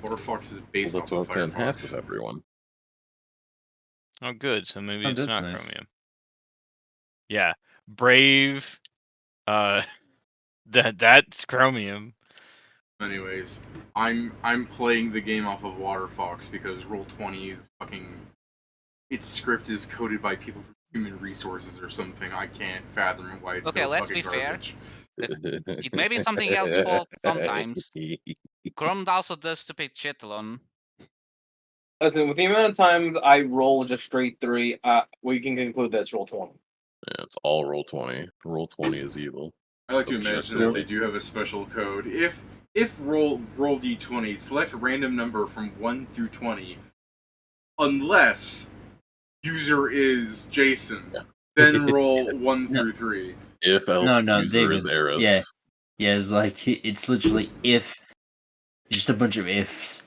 Waterfox is based Well, that's off what of I'm saying. Half Firefox. of everyone. Oh, good. So maybe Oh, it's that's not nice. Chromium. Yeah, Brave. That's Chromium. Anyways, I'm playing the game off of Waterfox because Roll20 is fucking. Its script is coded by people from Human Resources or something. I can't fathom why it's Okay, so let's fucking be fair. garbage. It may be something else's fault sometimes. Chrome also does stupid shit alone. Listen, with the amount of times I roll just straight 3, we can conclude that's Roll20. Yeah, it's all Roll20. Roll20 is evil. I like to imagine that they do have a special code. If roll d20, select a random number from 1 through 20, unless user is Jason, then roll 1 through 3. If else No, user David. is Eris. Yeah. Yeah, it's like, it's literally if. Just a bunch of ifs.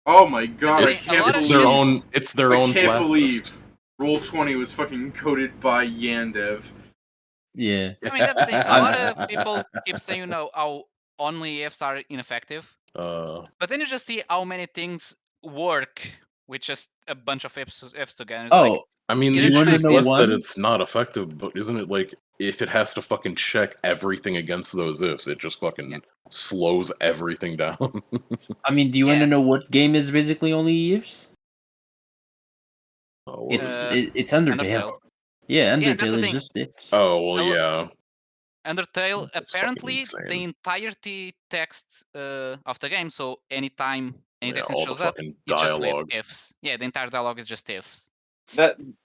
Oh my god, I It's can't a lot of believe It's their I own can't blacklist. believe Roll20 was fucking coded by Yandev. Yeah. I mean, that's the thing. A lot of people keep saying, how only ifs are ineffective. But then you just see how many things work with just a bunch of ifs together. It's like, I mean, You the wanna issue is know less that one? it's not effective, but isn't it like if it has to fucking check everything against those ifs, it just fucking slows everything down. I mean, do you want to Yes. know what game is basically only ifs? Oh, what It's is it's Undertale. Undertale. Yeah, Yeah, that's Undertale the is thing. just ifs. Oh, well, I'll- yeah. Undertale, It's fucking apparently, insane. the entirety text of the game, so anytime any text all the shows up, fucking it's just with dialogue. ifs. Yeah, the entire dialogue is just ifs.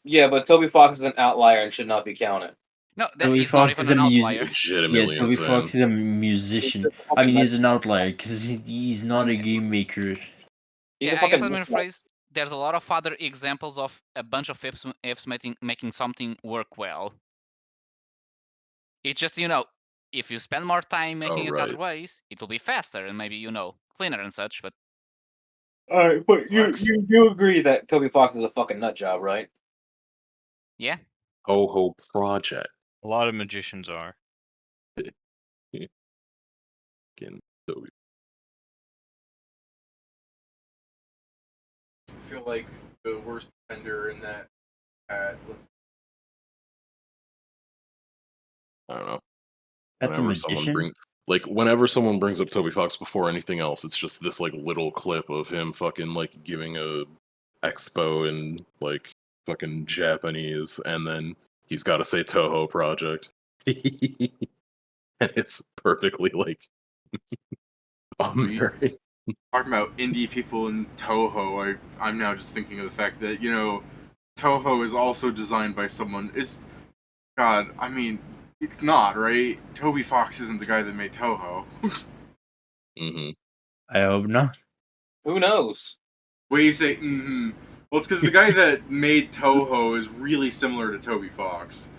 Yeah, but Toby Fox is an outlier and should not be counted. No, that Toby is not Fox even is an a outlier. Legitimately Yeah, Toby insane. Fox is a musician. I mean, he's an outlier because he's not a game maker. He's Yeah, a I guess fucking I'm rephrase. There's a lot of other examples of a bunch of ifs making something work well. It's just, if you spend more time making it other right. ways, it will be faster and maybe, cleaner and such, but Alright, but you works. do agree that Toby Fox is a fucking nut job, right? Yeah. Ho-Ho Project. A lot of magicians are. Fucking Toby. I feel like the worst offender in that. Let's. I don't know. That's a magician. Whenever someone brings up Toby Fox before anything else, it's just this like little clip of him fucking like giving a expo in like fucking Japanese, and then he's got to say Toho Project, and it's perfectly like American. Talking about indie people in Toho, I'm now just thinking of the fact that Toho is also designed by someone. God, I mean, it's not right. Toby Fox isn't the guy that made Toho. Mm-hmm. I hope not. Who knows? When you say mm-hmm, well, it's because the guy that made Toho is really similar to Toby Fox.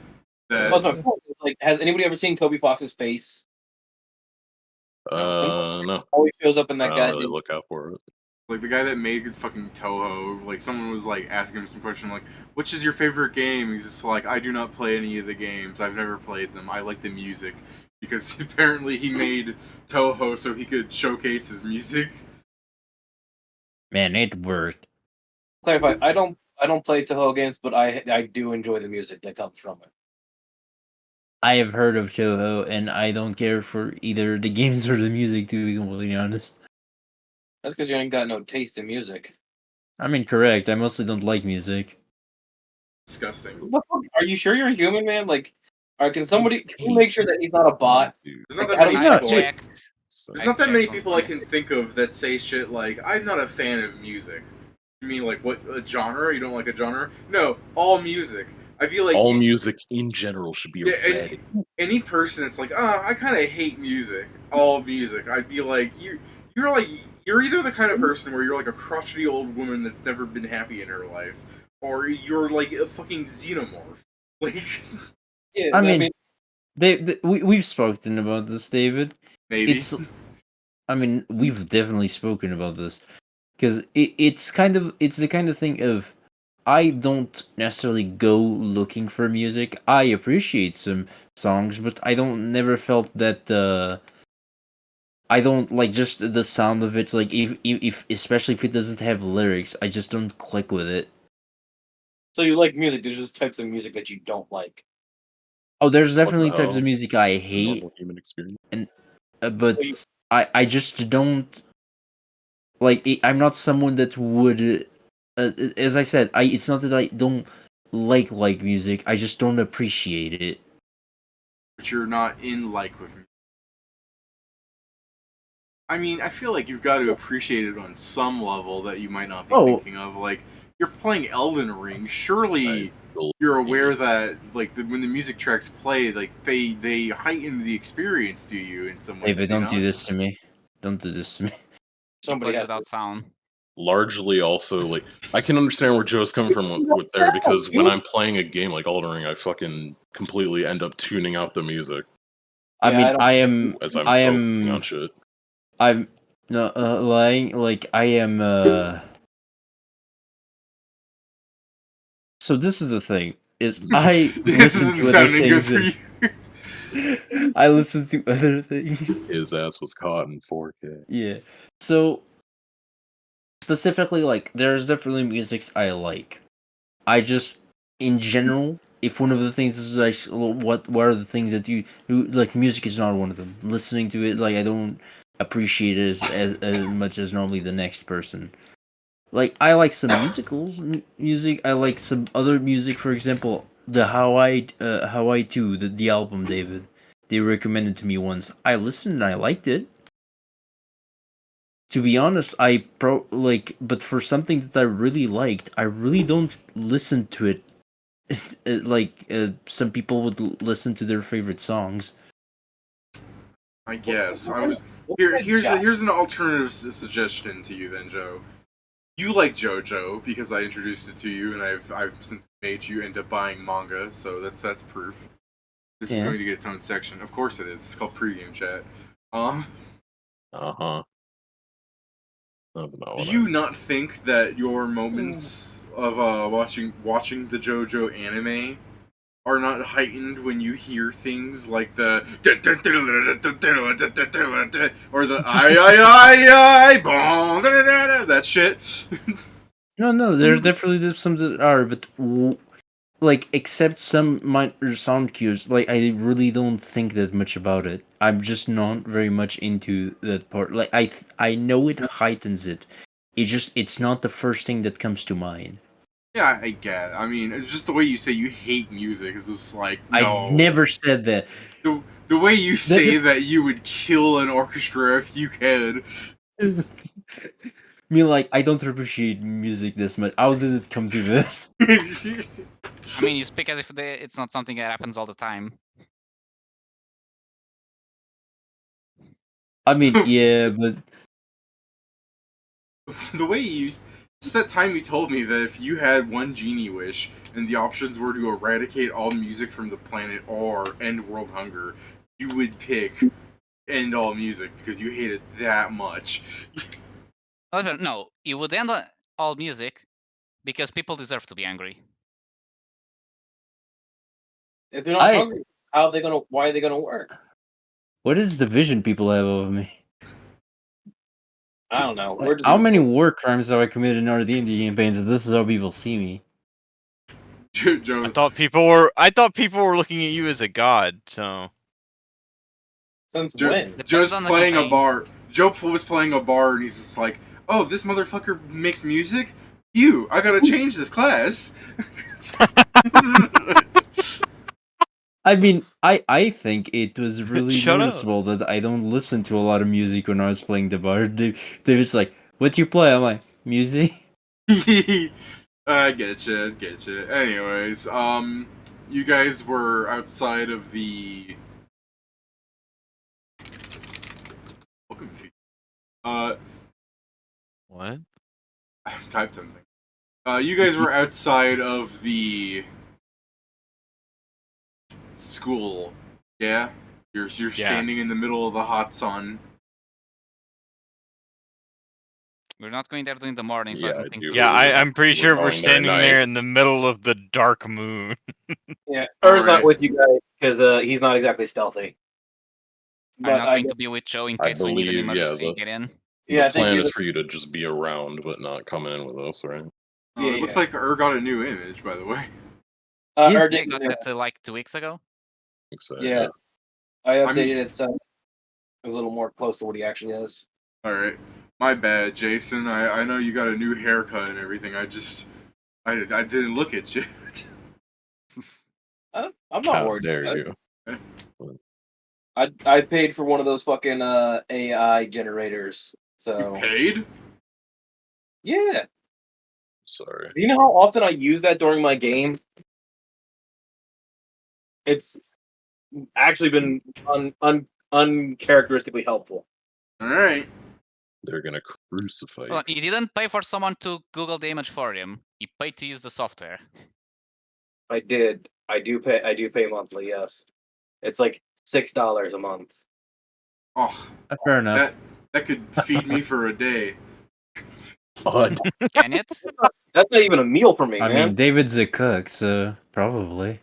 That's my point. It's like, has anybody ever seen Toby Fox's face? No. Always shows up in that I guy. don't really look out for it. Like the guy that made fucking Toho, like someone was like asking him some question like, "Which is your favorite game?" He's just like, "I do not play any of the games. I've never played them. I like the music." Because apparently he made Toho so he could showcase his music. Man, it worked. Clarify. I don't play Toho games, but I do enjoy the music that comes from it. I have heard of Toho, and I don't care for either the games or the music, to be completely honest. That's because you ain't got no taste in music. I mean, correct. I mostly don't like music. Disgusting. Are you sure you're a human, man? Like, can you make sure that he's not a bot? There's not Like, that many I people. checked. There's not that many people I can think of that say shit like, "I'm not a fan of music." You mean like what, a genre? You don't like a genre? No, all music. I feel like all music in general should be red. Any person that's like, I kind of hate music. All music. I'd be like, you're either the kind of person where you're like a crotchety old woman that's never been happy in her life, or you're like a fucking xenomorph. Like, Yeah, I mean, we've spoken about this, David. maybe. I mean, we've definitely spoken about this because it's the kind of thing of I don't necessarily go looking for music. I appreciate some songs, but I don't never felt that I don't like just the sound of it. Like if especially if it doesn't have lyrics, I just don't click with it. So you like music? There's just types of music that you don't like. Oh, there's definitely the types of hell? music I A hate, normal human experience. but So you- I just don't like. I'm not someone that would. As I said, it's not that I don't like music. I just don't appreciate it. But you're not in like with me. I mean, I feel like you've got to appreciate it on some level that you might not be Oh. thinking of. Like, you're playing Elden Ring. Surely Right. you're aware that, like, when the music tracks play, like, they heighten the experience to you in some way. David, do they don't do not? this to me. Don't do this to me. He Somebody plays has without to. sound. Largely also like I can understand where Joe's coming from with there because when I'm playing a game like Elden Ring, I fucking completely end up tuning out the music I Yeah, mean, I don't- I am. as I'm I focusing am. on shit. I'm no lying. Like I am. So this is the thing: is I This listen isn't to other sounding good things. for you. I listen to other things. His ass was caught in 4K. Yeah. So specifically, like, there's definitely musics I like. I just, in general, if one of the things is like, what are the things that who like? Music is not one of them. Listening to it, like, I don't appreciate it as much as normally the next person. Like, I like some music. I like some other music. For example, the Hawaii 2, the album, David. They recommended to me once. I listened and I liked it. To be honest, but for something that I really liked, I really don't listen to it. Some people would listen to their favorite songs. I guess I was here's an alternative suggestion to you then, Joe. You like JoJo because I introduced it to you, and I've since made you end up buying manga, so that's proof. This is Yeah. going to get its own section. Of course it is. It's called Pregame Chat. Uh-huh. That's not Do what you not think that your moments of watching the JoJo anime are not heightened when you hear things like the or the I that shit? No, there's definitely some that are, but like, except some minor sound cues, like, I really don't think that much about it. I'm just not very much into that part. Like, I know it heightens it. It's not the first thing that comes to mind. Yeah, I get it. I mean, it's just the way you say you hate music is just like, I no. never said that. The way you say That's- that you would kill an orchestra if you could. Me, like, I don't appreciate music this much. How did it come to this? I mean, you speak as if it's not something that happens all the time. I mean, yeah, but The way you just that time you told me that if you had one genie wish and the options were to eradicate all music from the planet or end world hunger, you would pick end all music because you hate it that much. No, you would end all music because people deserve to be angry. If they're not hungry, how are they gonna? Why are they gonna work? what is the vision people have of me? I don't know. Like, how many war crimes have I committed in other D&D campaigns? If this is how people see me. Joe, I thought people were looking at you as a god. So Since when? Joe's on the playing a campaign. bar. Joe was playing a bar, and he's just like, "Oh, this motherfucker makes music. I gotta change this class." I mean, I think it was really Shut up. noticeable that I don't listen to a lot of music when I was playing the bar. David's like, "What you play?" I'm like, "Music." I getcha. Anyways, you guys were outside of the. Welcome to. what? I typed something. You guys were outside of the school. Yeah, you're standing in the middle of the hot sun. We're not going there during the morning, so I don't think. Yeah, I'm pretty sure we're going there at standing night. there in the middle of the dark moon. Yeah, Er's Alright. not with you guys because he's not exactly stealthy. I'm not going to be with Joe in case we need an emergency get in. The plan is for you to just be around, but not come in with us, right? Oh, it looks like got a new image, by the way. I got that like 2 weeks ago. Yeah. I updated it so it was a little more close to what he actually is. Alright. My bad, Jason. I know you got a new haircut and everything. I didn't look at you. I'm not worried. How dare you. I paid for one of those fucking AI generators. So You paid? Yeah. Sorry. Do you know how often I use that during my game? It's actually been uncharacteristically helpful. Alright. They're gonna crucify you. Well, he didn't pay for someone to Google the image for him. He paid to use the software. I did. I do pay monthly, yes. It's like $6 a month. Oh, fair enough. That could feed me for a day. God. Can it? That's not even a meal for me, I man. mean, David's a cook, so probably.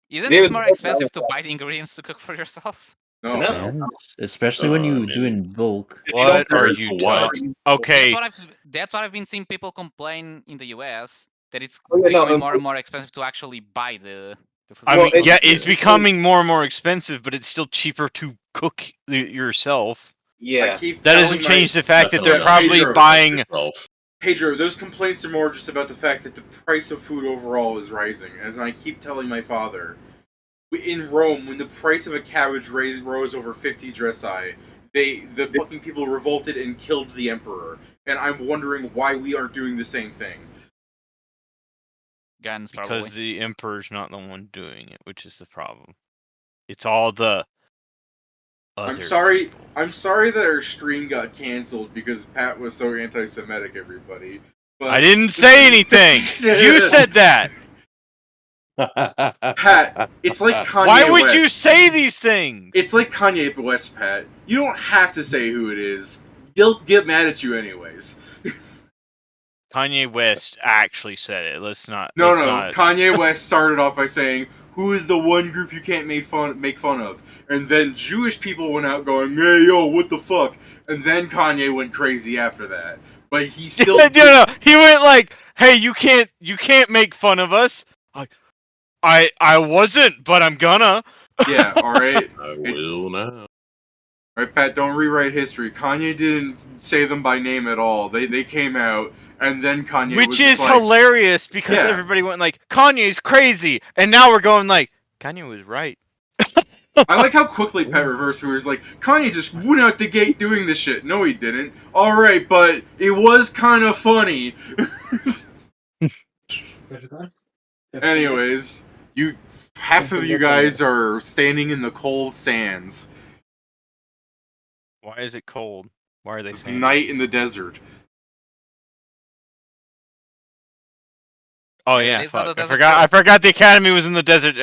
Isn't it more expensive to buy the ingredients to cook for yourself? No. Depends, especially when you do in bulk. What are you talking? Okay. That's what I've been seeing people complain in the US, that it's Oh, yeah, no, becoming more and more expensive to actually buy the food. I mean, yeah, it's becoming more and more expensive, but it's still cheaper to cook yourself. Yeah. That doesn't change the fact that they're probably Pedro, buying. Pedro, those complaints are more just about the fact that the price of food overall is rising. As I keep telling my father, in Rome, when the price of a cabbage rose over 50 dressai, the fucking people revolted and killed the emperor. And I'm wondering why we aren't doing the same thing. Guns, because probably. the emperor's not the one doing it, which is the problem. It's all the other people. I'm sorry that our stream got canceled because Pat was so anti-Semitic, everybody. But I didn't say anything! You said that! Pat, it's like Kanye Why would West. you say these things? It's like Kanye West, Pat. You don't have to say who it is. They'll get mad at you anyways. Kanye West actually said it. Let's not. No. Kanye West started off by saying, "Who is the one group you can't make fun of?" And then Jewish people went out going, "Hey, yo, what the fuck?" And then Kanye went crazy after that. But he still no. He went like, "Hey, you can't make fun of us." I wasn't, but I'm gonna. Yeah. All right. I will now. All right, Pat. Don't rewrite history. Kanye didn't say them by name at all. They came out. And then Kanye Which was is like, hilarious because everybody went like, Kanye's crazy, and now we're going like, Kanye was right. I like how quickly Pat reversed, where he was like, Kanye just went out the gate doing this shit. No, he didn't. Alright, but it was kind of funny. Anyways, half of you guys are standing in the cold sands. Why is it cold? Why are they It's saying night in the desert. Oh yeah, fuck. I forgot the academy was in the desert.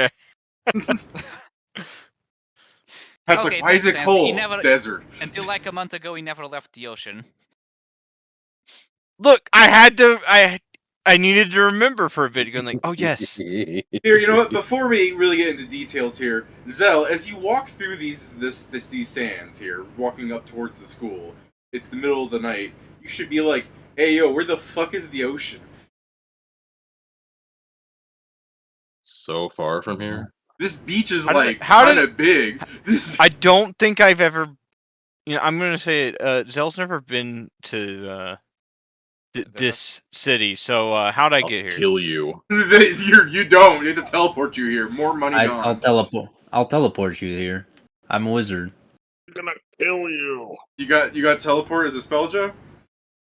Pat's like, why is it cold? Desert. Until like a month ago, he never left the ocean. Look, I needed to remember for a bit, going like, oh yes. Here, you know what? Before we really get into details here, Zell, as you walk through these sands here, walking up towards the school, it's the middle of the night. You should be like, hey yo, where the fuck is the ocean? So far from here. This beach is kind of big. I don't think I've ever. I'm gonna say it. Zell's never been to this city. So how'd I get here? Kill you. You don't. You have to teleport you here. More money gone. I'll teleport you here. I'm a wizard. I'm gonna kill you. You got teleport as a spell, Joe?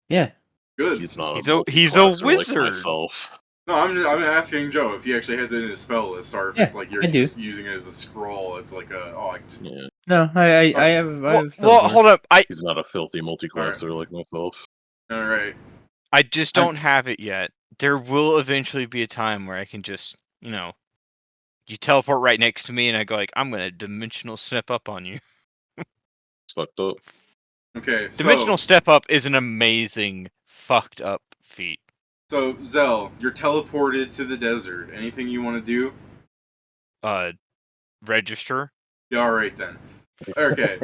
Yeah. Good. He's not. He's a wizard. Like myself. No, I'm asking Joe if he actually has it in his spell list, or if it's like you're just using it as a scroll. It's like I can just. Yeah. No, I have. Well, hold up. He's not a filthy multiclasser like myself. All right. I just don't have it yet. There will eventually be a time where I can just, you teleport right next to me, and I go like, I'm gonna dimensional step up on you. It's fucked up. Okay. Dimensional step up is an amazing fucked up feat. So, Zell, you're teleported to the desert. Anything you want to do? Register. Yeah, alright then. Okay.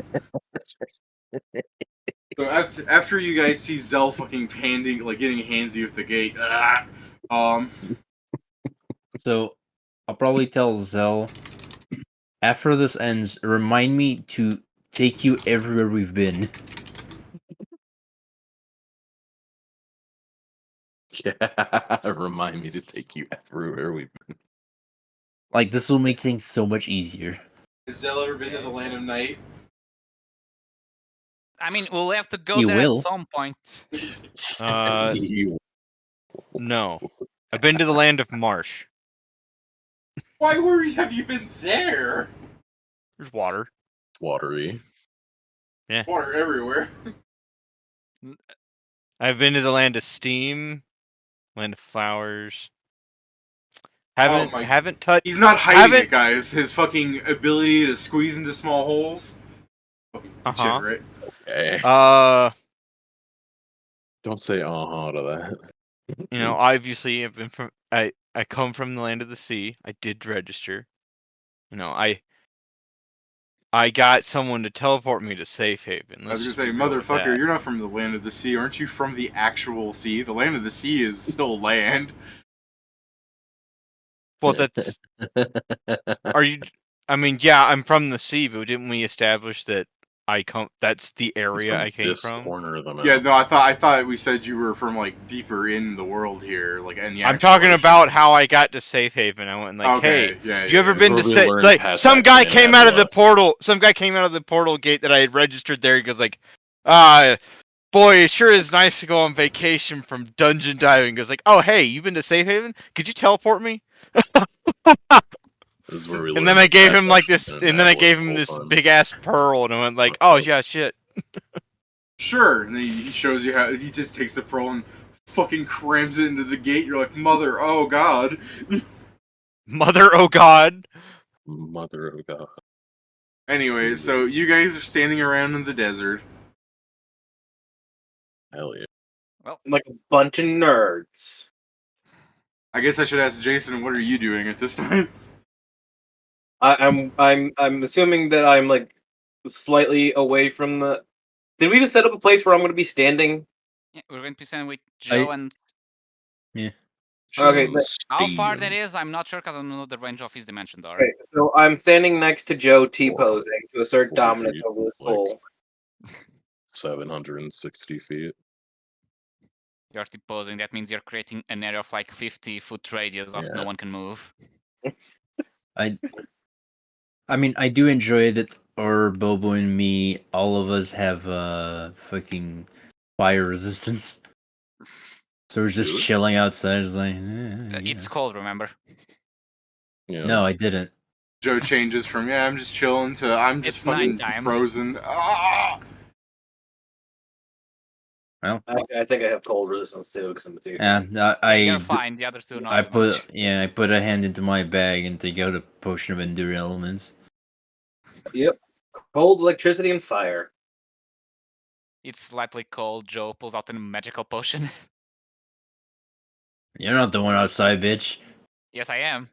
So after you guys see Zell fucking panting, like getting handsy with the gate, So I'll probably tell Zell after this ends, remind me to take you everywhere we've been. Yeah, remind me to take you everywhere we've been. Like, this will make things so much easier. has Zell ever been to the Land of Night? I mean, we'll have to go You there will. at some point. You- No. I've been to the land of Marsh. Why have you been there? There's water. Watery. Water everywhere. I've been to the land of Steam, land of Flowers. Haven't touched. He's not hiding it, guys. His fucking ability to squeeze into small holes. Fucking degenerate. Okay. Don't say to that. You know, obviously, I've been from. I come from the land of the sea. I did register. You know, I got someone to teleport me to Safe Haven. I was gonna Let's say, be real with motherfucker, that. you're not from the Land of the Sea. Aren't you from the actual sea? The Land of the Sea is still land. Well, that's. Are you? I mean, yeah, I'm from the sea, but didn't we establish that I come? That's the area I came this from. corner of the map. Yeah, no, I thought we said you were from like deeper in the world here, like in the. I'm talking about how I got to Safe Haven. I went like, Okay, hey, yeah, you ever yeah. been to Safe? Like, some guy came out of the portal. Some guy came out of the portal gate that I had registered there. He goes like, boy, it sure is nice to go on vacation from dungeon diving. He goes like, oh hey, you been to Safe Haven? Could you teleport me? This is where we And then I gave him like this, and then I gave him this time. big ass pearl, and I went like, oh yeah, shit. Sure, and then he shows you how he just takes the pearl and fucking crams it into the gate. You're like, mother, oh god. Mother, oh god. Mother of God. Anyway, so you guys are standing around in the desert. Hell yeah. Well, like a bunch of nerds. I guess I should ask Jason, what are you doing at this time? I'm assuming that I'm like slightly away from the. Did we just set up a place where I'm going to be standing? yeah, we're going to be sending with Joe and. Yeah. Okay, but How far that is, I'm not sure because I don't know the range of his dimension door. okay, so I'm standing next to Joe T-posing to assert dominance feet, over this like- hole. 760 feet. You're T-posing. That means you're creating an area of like 50-foot radius of no one can move. I mean, I do enjoy that our Bobo and me, all of us have fucking fire resistance. So we're just Really? chilling outside. It's like, It's cold, remember? Yeah. No, I didn't. Joe changes from I'm just chilling to I'm just It's fucking nighttime. frozen. Ah! Well, I think I have cold resistance too because I'm a T. Yeah, you're fine. The other two not I as much. I put a hand into my bag and take out a potion of endure elements. Yep. Cold, electricity, and fire. It's slightly cold. Joe pulls out a magical potion. You're not the one outside, bitch. Yes, I am.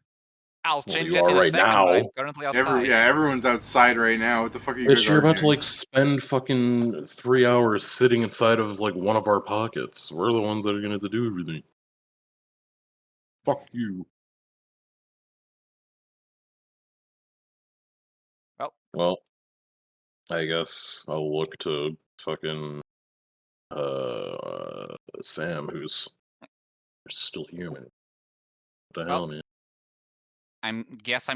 I'll change you that are in a right second, but I'm now. currently outside. Everyone's outside right now. What the fuck are you Bitch, guys you're about to arguing? like spend fucking 3 hours sitting inside of like one of our pockets. We're the ones that are gonna have to do everything. Fuck you. Well, I guess I'll look to fucking Sam, who's still human. What the hell, man? I'm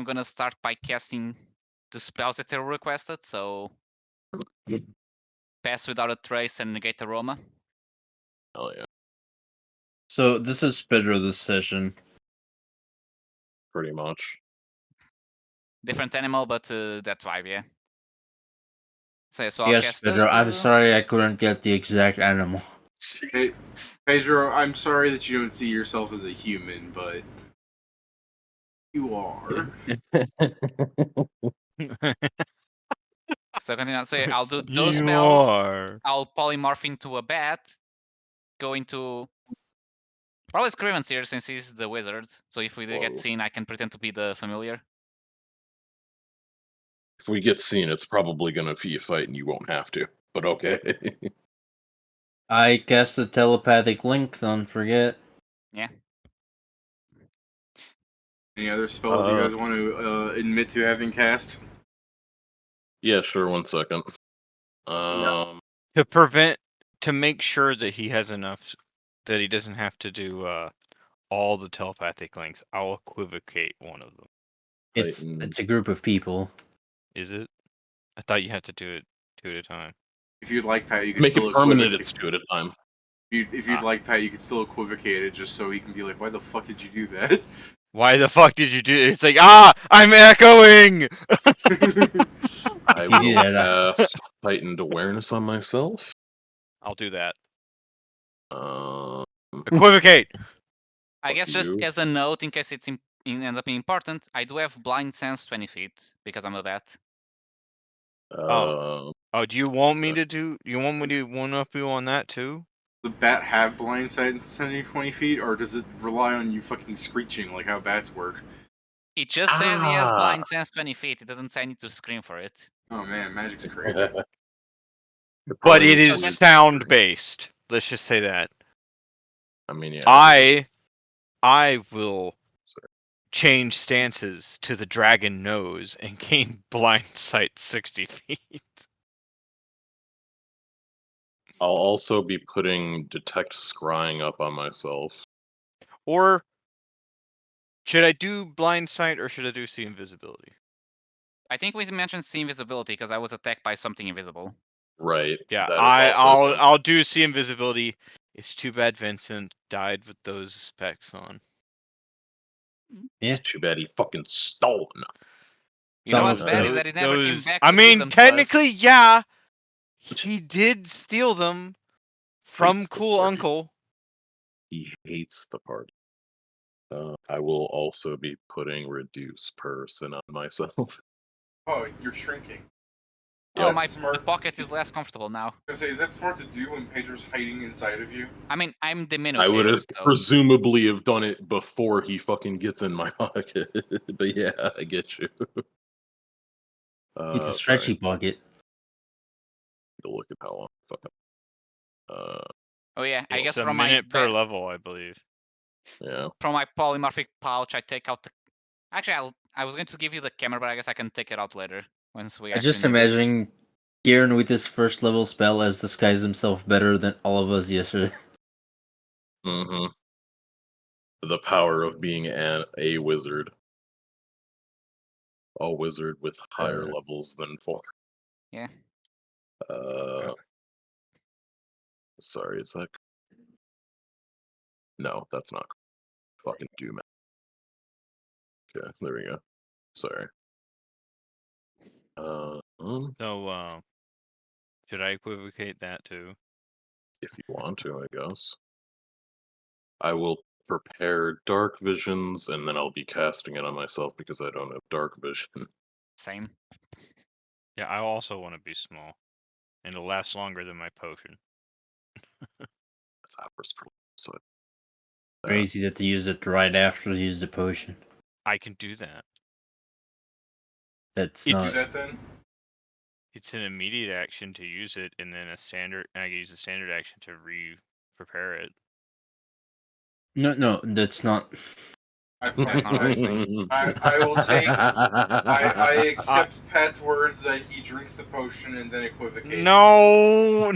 gonna start by casting the spells that are requested. So pass without a trace and negate aroma. Hell yeah. So this is Pedro this session. Pretty much. Different animal, but that vibe, yeah. So I'll Yes, cast Pedro. those I'm two. sorry I couldn't get the exact animal. Hey, Pedro, I'm sorry that you don't see yourself as a human, but you are. So continue. So I'll do those You spells. are. I'll polymorph into a bat. Go into probably Scriven's here since he's the wizard. So if we get seen, I can pretend to be the familiar. If we get seen, it's probably gonna be a fight, and you won't have to. But okay. I guess the telepathic link. Don't forget. Yeah. Any other spells you guys want to admit to having cast? Yeah, sure. 1 second. To make sure that he has enough, that he doesn't have to do all the telepathic links, I'll equivocate one of them. It's a group of people. Is it? I thought you had to do it 2 at a time. If you'd like, Pat, you could Make still it permanent. equivocate. It's 2 at a time. If you'd like, Pat, you could still equivocate it just so he can be like, "Why the fuck did you do that?" Why the fuck did you do it? It's like, I'm echoing! I will cast heightened awareness on myself. I'll do that. Um, Equivocate! I guess just you. as a note, in case it's ends up being important, I do have blind sense 20 feet because I'm a bat. Oh, do you want me to do? You want me to one up you on that too? Does the bat have blind sight in 20 feet, or does it rely on you fucking screeching like how bats work? It just says he has blind sense 20 feet. It doesn't say I need to scream for it. Oh man, magic's crazy. But it is sound based. Let's just say that. I mean, yeah. I will change stances to the dragon nose and gain blind sight 60 feet. I'll also be putting detect scrying up on myself. Or should I do blind sight or should I do see invisibility? I think we mentioned see invisibility because I was attacked by something invisible. Right. Yeah, that is also I'll do see invisibility. It's too bad Vincent died with those specs on. It's too bad he fucking stole them. You know what's bad is that he never came back. I to mean, give them technically, yeah, he did steal them from Hates the Cool party. Uncle. He hates the party. I will also be putting reduce person on myself. Oh, you're shrinking. Oh, my pocket is less comfortable now. I was gonna say, is that smart to do when Pedro's hiding inside of you? I mean, I'm diminutive. I would have so. presumably have done it before he fucking gets in my pocket. But yeah, I get you. It's a stretchy pocket. To look at how long. Oh yeah, I guess It's from a minute per level, I believe. Yeah. From my polymorphic pouch, I take out the. Actually, I was going to give you the camera, but I guess I can take it out later once we. I just imagining Garen with his first level spell has disguised himself better than all of us yesterday. Mm-hmm. The power of being a wizard. A wizard with higher levels than 4. Yeah. Sorry, is that? No, that's not. Fucking Doom. Okay, there we go. Sorry. So, should I equivocate that too? If you want to, I guess. I will prepare dark visions, and then I'll be casting it on myself because I don't have dark vision. Same. Yeah, I also want to be small, and it'll last longer than my potion. That's hours per so. Crazy that they use it right after they use the potion. I can do that. That's Do not. that then? It's an immediate action to use it, and then I can use a standard action to prepare it. No, that's not. I will take. I accept Pat's words that he drinks the potion and then equivocates. No,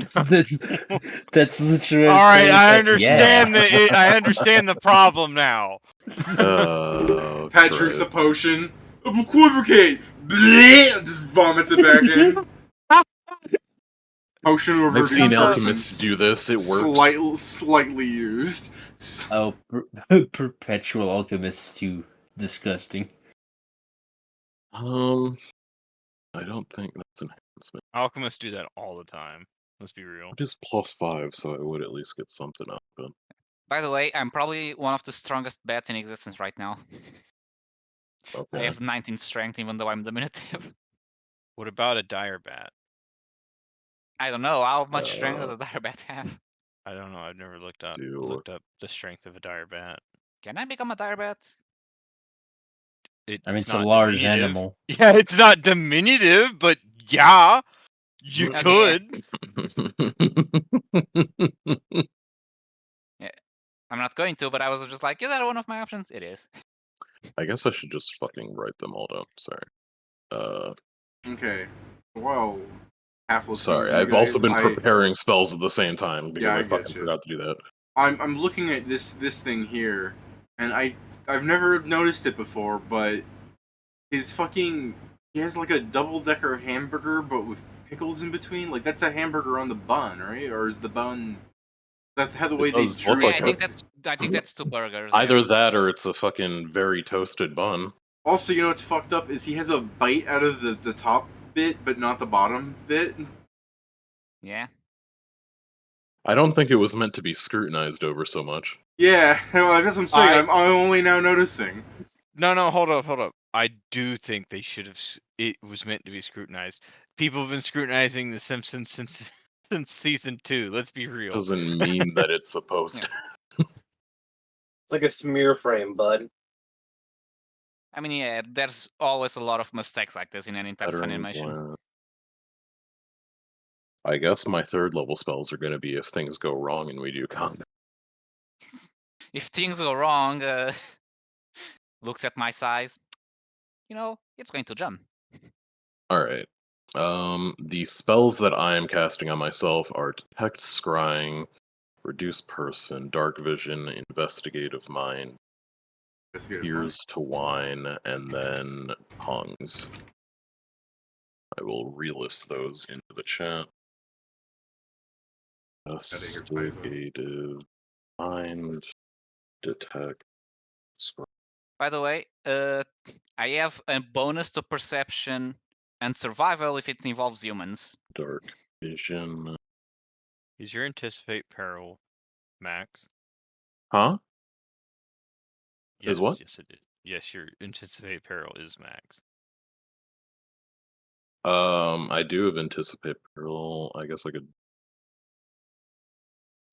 that's literally. All right, I understand I understand the problem now. Pat drinks the potion. Equivocate. Bleh, just vomits it back in. Potion of I've seen reduced alchemists do this. It works. Slightly used. Oh, perpetual alchemist too disgusting. I don't think that's enhancement. Alchemists do that all the time. Let's be real. It is +5, so I would at least get something out of it. By the way, I'm probably one of the strongest bats in existence right now. Okay. I have 19 strength, even though I'm diminutive. What about a dire bat? I don't know how much strength does a dire bat have. I don't know. I've never looked up the strength of a dire bat. Can I become a dire bat? it's a large animal. Yeah, it's not diminutive, but yeah, you Okay, could. Yeah, I'm not going to, but I was just like, is that one of my options? It is. I guess I should just fucking write them all down. Sorry. Okay. Well, half listening Sorry, to you I've also guys, been preparing spells at the same time because Yeah, I I fucking get you. forgot to do that. I'm looking at this thing here, and I've never noticed it before, but his fucking he has like a double-decker hamburger, but with pickles in between. Like that's a hamburger on the bun, right? Or is the bun? That's how the way they does look drew Yeah, like it. I think that's 2 burgers. Either yes. that or it's a fucking very toasted bun. Also, you know what's fucked up is he has a bite out of the top bit, but not the bottom bit. Yeah. I don't think it was meant to be scrutinized over so much. Yeah, well, that's what I'm saying. I'm only now noticing. No, hold up. I do think they should have. It was meant to be scrutinized. People have been scrutinizing The Simpsons since season 2. Let's be real. Doesn't mean that it's supposed to. It's like a smear frame, bud. I mean, yeah, there's always a lot of mistakes like this in any type of Veteran animation. blend. I guess my 3rd level spells are going to be if things go wrong and we do combat. If things go wrong, looks at my size, it's going to jump. Alright. The spells that I am casting on myself are Detect Scrying, Reduce Person, Dark Vision, Investigative Mind, Ears to Wine, and then Tongues. I will relist those into the chat. Investigative Mind, Detect, Scrying. By the way, I have a bonus to perception and survival if it involves humans. Dark Vision. Is your Anticipate Peril max? Huh? Yes, Is what? Yes, it is. Yes, your Anticipate Peril is max. I do have Anticipate Peril. I guess I could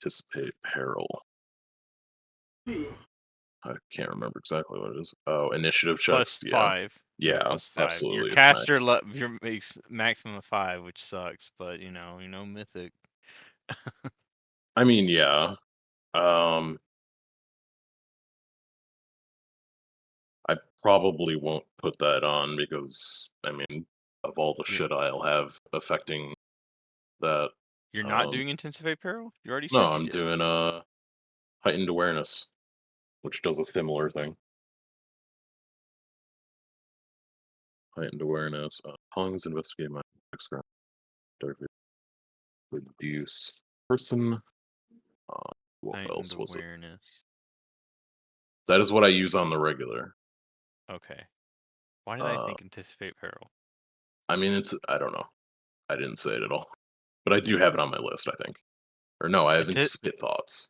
Anticipate Peril. I can't remember exactly what it is. Oh, initiative checks. Plus Yeah. 5. Yeah, Plus 5. absolutely. Your It's caster max. your makes maximum of 5, which sucks, but mythic. I mean, yeah. I probably won't put that on because I mean, of all the shit I'll have affecting that. You're not doing Anticipate Peril? You already said No, you I'm did. doing heightened awareness, which does a similar thing. Heightened awareness, tongues, investigate my background, dark reduce person. What else was it? That is what I use on the regular. Okay. Why did I think Anticipate Peril? I mean, I don't know. I didn't say it at all. But I do have it on my list, I think. Or no, I have Anticipate Thoughts.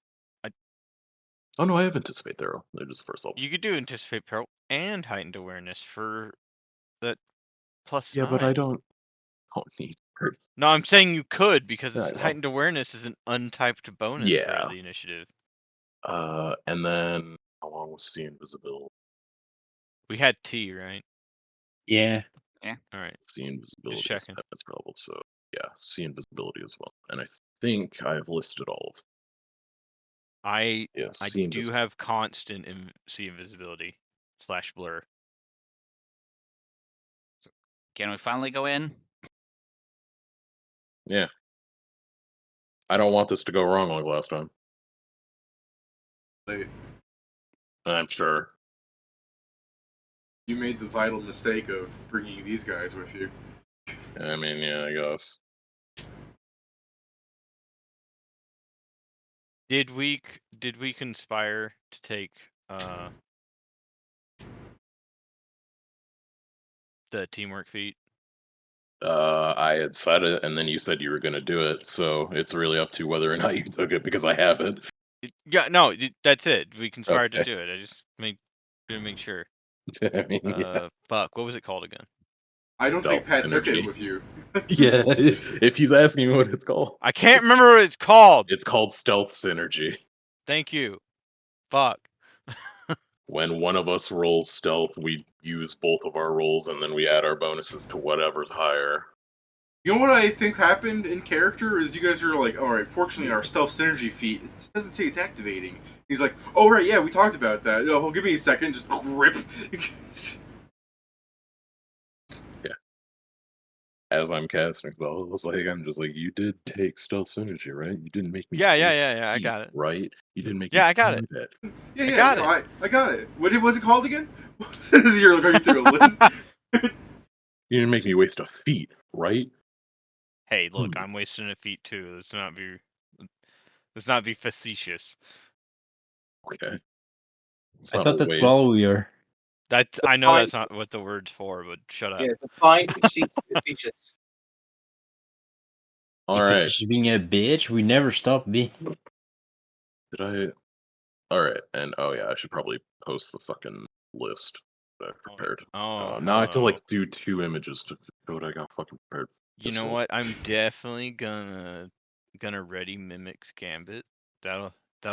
Oh no, I have Anticipate Thorough. It is the first level. You could do Anticipate Peril and Heightened Awareness for that plus 9. Yeah, but I don't need it. No, I'm saying you could because Yeah, I will. Heightened Awareness is an untyped bonus for the initiative. And then how long was See Invisibility? We had T, right? Yeah. Yeah. All right. See Invisibility is that's probable, so yeah, See Invisibility as well. And I think I've listed all of them. I do have constant See Invisibility / blur. So, can we finally go in? Yeah. I don't want this to go wrong like last time. I'm sure. You made the vital mistake of bringing these guys with you. I mean, yeah, I guess. Did we conspire to take the teamwork feat? I had said it, and then you said you were going to do it, so it's really up to whether or not you took it because I have it. Yeah, no, that's it. We conspired to do it. I just gonna make sure. I mean, yeah. Fuck, what was it called again? I don't think Pat took it with you. Yeah, if he's asking me what it's called. I can't remember what it's called. It's called Stealth Synergy. Thank you. Fuck. when one of us rolls stealth, we use both of our rolls, and then we add our bonuses to whatever's higher. You know what I think happened in character is you guys are like, all right, fortunately our stealth synergy feat, it doesn't say it's activating. He's like, oh right, yeah, we talked about that. Oh, give me a second, just grip. Yeah. As I'm casting spells, it's like I'm just like, you did take stealth synergy, right? You didn't make me. Yeah. I got it. Right? You didn't make. Yeah, me I got it. That. Yeah, I got no, I got it. What was it called again? You're going through a list. You didn't make me waste a feat, right? Hey, look, I'm wasting a feat too. Let's not be facetious. Okay. I thought that's all we are. I know that's not what the word's for, but shut up. Yeah, define facetious. All If right. it's just being a bitch, we never stop being. Did I? All right, and oh yeah, I should probably post the fucking list that I prepared. Now I have to like do 2 images to show what I got fucking prepared. You know what? I'm definitely gonna ready Mimic's Gambit. That'll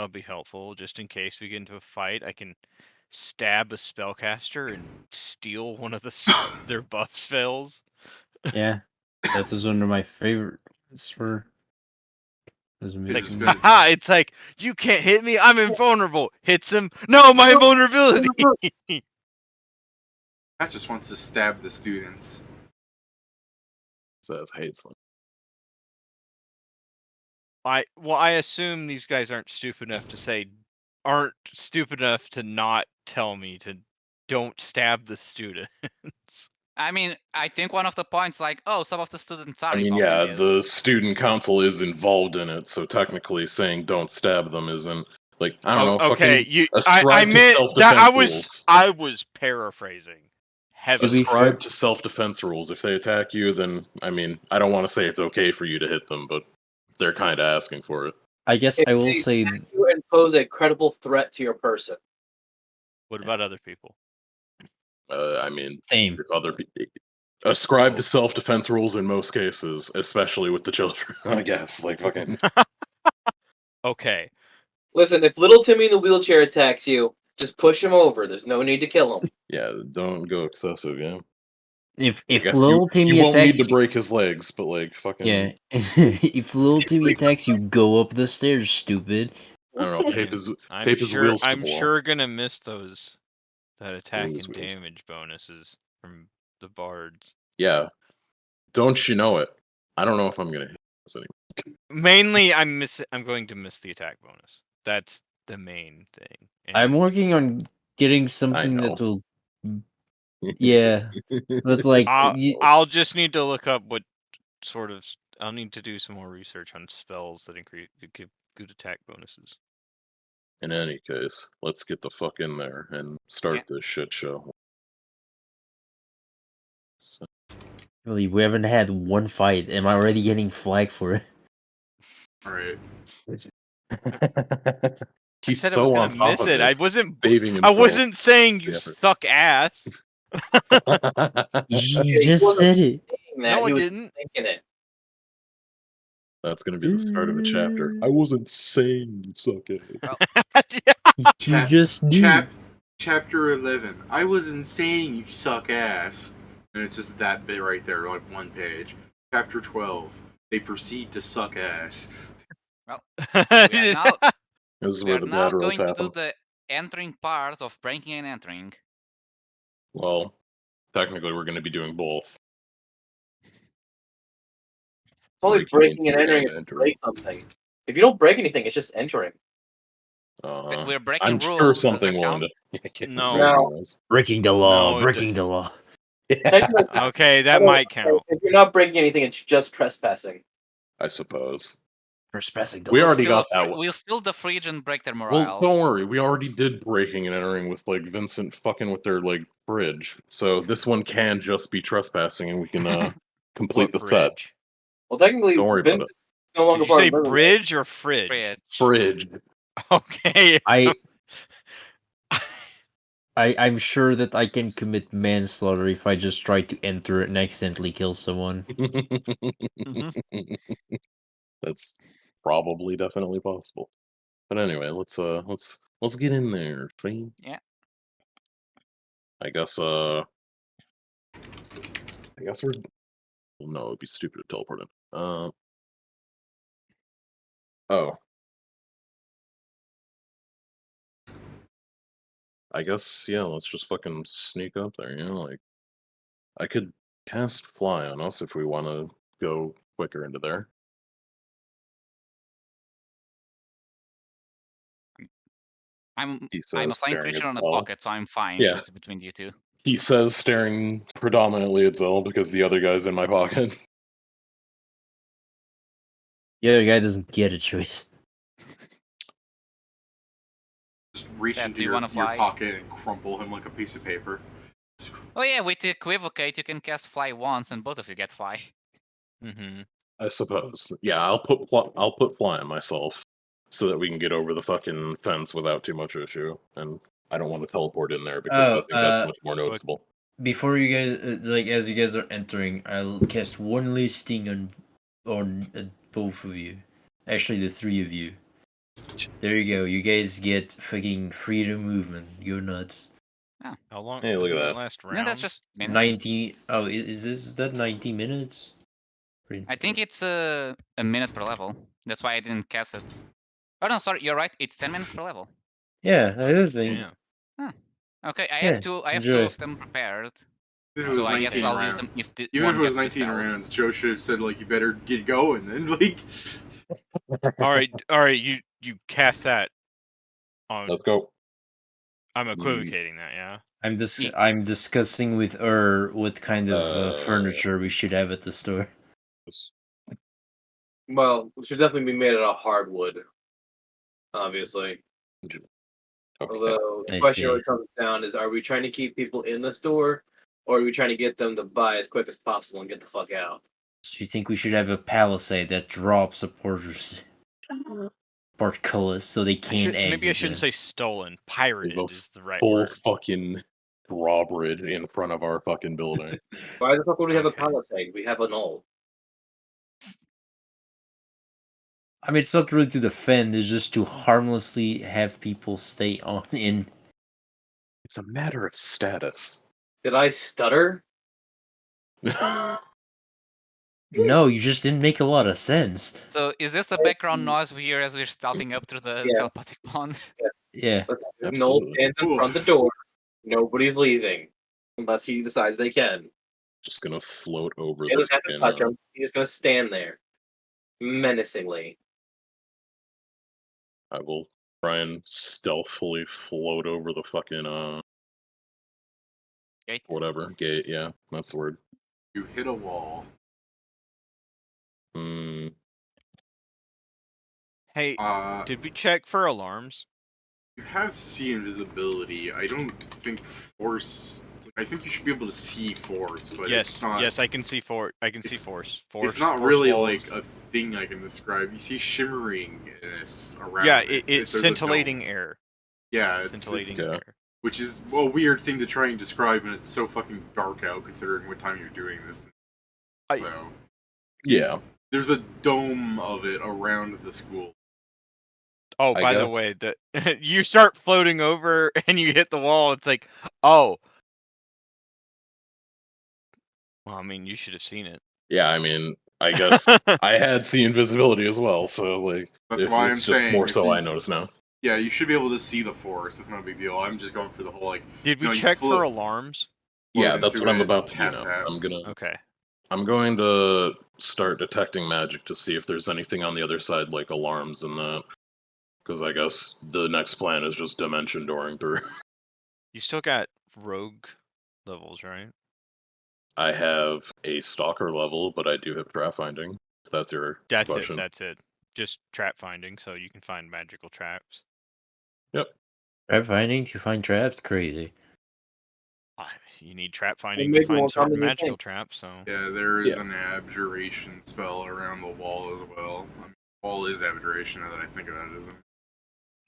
be helpful just in case we get into a fight. I can stab a spellcaster and steal one of their buff spells. Yeah, that is one of my favorites for. It's like, haha, it's like, you can't hit me, I'm invulnerable. Hits him, no, my vulnerability. Pat just wants to stab the students. Says hates them. I assume these guys aren't stupid enough to not tell me to don't stab the students. I mean, I think one of the points, like, oh, some of the students are I mean, involved yeah, in this. the student council is involved in it, so technically saying don't stab them isn't like I don't know. Okay, fucking ascribe to self-defense rules. I was paraphrasing. Ascribe to self-defense rules. If they attack you, then I mean, I don't want to say it's okay for you to hit them, but they're kind of asking for it. I guess If I will they say attack you and pose a credible threat to your person. What about other people? I mean, same. If other people ascribe to self-defense rules in most cases, especially with the children, I guess. Like fucking. Okay. Listen, if little Timmy in the wheelchair attacks you, just push him over. There's no need to kill him. Yeah, don't go excessive. Yeah. If little Timmy you won't attacks need to break his legs, but like fucking. Yeah, if little Timmy attacks you, go up the stairs, stupid. I don't know. Tape his sure, wheels. I'm sure gonna miss that attack and wheels. damage bonuses from the bards. Yeah, don't you know it? I don't know if I'm gonna hit this anymore. Mainly, I'm going to miss the attack bonus. That's the main thing. I'm working on getting something that will. Yeah, that's like. I'll just need to look up what sort of. I'll need to do some more research on spells that give good attack bonuses. In any case, let's get the fuck in there and start this shit show. So. Really, we haven't had one fight. Am I already getting flagged for it? Right. He's I said I was gonna miss it. I wasn't saying you suck ass. You just said it. No, I didn't. Thinking it. That's gonna be the start of a chapter. I wasn't saying you suck at it. You just did. Chapter 11. I wasn't saying you suck ass. And it's just that bit right there, like 1 page. Chapter 12. They proceed to suck ass. Well, we are now, this is we where are the now bad going rolls to do happen. the entering part of breaking and entering. Well, technically we're going to be doing both. It's only breaking and entering if you break something. If you don't break anything, it's just entering. We're breaking I'm rules. sure something will end up. No. Breaking the law. Breaking the law. Okay, that might count. If you're not breaking anything, it's just trespassing. I suppose. Trespassing. We already got that one. We'll steal the fridge and break their morale. Well, don't worry. We already did breaking and entering with like Vincent fucking with their like fridge. So this one can just be trespassing, and we can complete the set. Well, technically, don't worry about it. No longer did you say bridge or fridge? Fridge. Okay. I'm sure that I can commit manslaughter if I just try to enter it and accidentally kill someone. That's probably definitely possible. But anyway, let's get in there, friend. Yeah. I guess we're. No, it'd be stupid to teleport in. Oh. I guess, yeah, let's just fucking sneak up there, you know? Like, I could cast Fly on us if we want to go quicker into there. I'm He a says, flying staring creature at on a Zell. pocket, so I'm fine. Yeah. It's between you two. He says, staring predominantly at Zell because the other guy's in my pocket. The other guy doesn't get a choice. Just reach Dad, into do you your wanna fly? pocket and crumple him like a piece of paper. Oh yeah, with Equivocate, you can cast Fly once, and both of you get Fly. Mm-hmm. I suppose. Yeah, I'll put Fly on myself so that we can get over the fucking fence without too much issue. And I don't want to teleport in there because I think that's much more noticeable. Before you guys, as you guys are entering, I'll cast one listing on both of you. Actually, the three of you. There you go. You guys get fucking freedom movement. Go nuts. How long Hey, look doesn't at that that. last round? No, that's just minutes. 90. Oh, is that 90 minutes? I think it's a minute per level. That's why I didn't cast it. Oh no, sorry, you're right. It's 10 minutes per level. Yeah, I do think. Yeah. Okay, I Yeah, have two. I have enjoy. two of them prepared. Even if it So was I guess 19 I'll rounds. use them if the Even one if it was gets 19 dispelled. rounds, Joe should have said, like, you better get going then. Like, All right. You cast that on. Let's go. I'm equivocating that. Yeah. I'm discussing with her what kind of furniture we should have at the store. Well, it should definitely be made out of hardwood. Obviously. Okay. Although the I question see. really comes down is: are we trying to keep people in the store, or are we trying to get them to buy as quick as possible and get the fuck out? So you think we should have a palisade that drops a portcullis so they can't exit? Maybe I shouldn't say stolen. Pirated The is the right full word. fucking drawbridge in front of our fucking building. Why the fuck would we have a Okay. palisade? We have an old. I mean, it's not really to defend; it's just to harmlessly have people stay on in. It's a matter of status. Did I stutter? No, you just didn't make a lot of sense. So is this the background noise we hear as we're stealthing up through the Yeah. telepathic pond? Yeah. Noel Absolutely. stands in front of the door. Nobody's leaving unless he decides they can. Just gonna float over He the doesn't have to touch him. He's just gonna stand there menacingly. I will try and stealthily float over the fucking Gate. whatever gate. Yeah, that's the word. you hit a wall. Hmm. Hey, did we check for alarms? You have see invisibility. I don't think force. I think you should be able to see force, but it's not. Yes, I can see force. I can see it's- force. It's not force really walls. like a thing I can describe. You see shimmeringness around. Yeah, it. it's There's a scintillating dome. air. Yeah, it's Scintillating yeah. air. which is a weird thing to try and describe, and it's so fucking dark out considering what time you're doing this. So Yeah. there's a dome of it around the school. Oh, I by the guess. way, you start floating over and you hit the wall. It's like, oh. Well, I mean, you should have seen it. Yeah, I mean, I guess I had see invisibility as well, so like That's why it's I'm just saying, more if so you- I notice now. Yeah, you should be able to see the force. It's not a big deal. I'm just going for the whole like. Did we you check for float alarms? Yeah, that's into what I'm it, about to do tap, now. tap. Okay. I'm going to start detecting magic to see if there's anything on the other side, like alarms and that. Because I guess the next plan is just dimension dooring through. You still got rogue levels, right? I have a stalker level, but I do have trap finding. If that's your question. That's it. Just trap finding, so you can find magical traps. Yep. Trap finding to find traps, crazy. You need trap finding to maybe find won't come certain in your magical thing. traps, so... Yeah, there is Yeah. an abjuration spell around the wall as well. I mean, wall is abjuration now that I think of that, isn't it?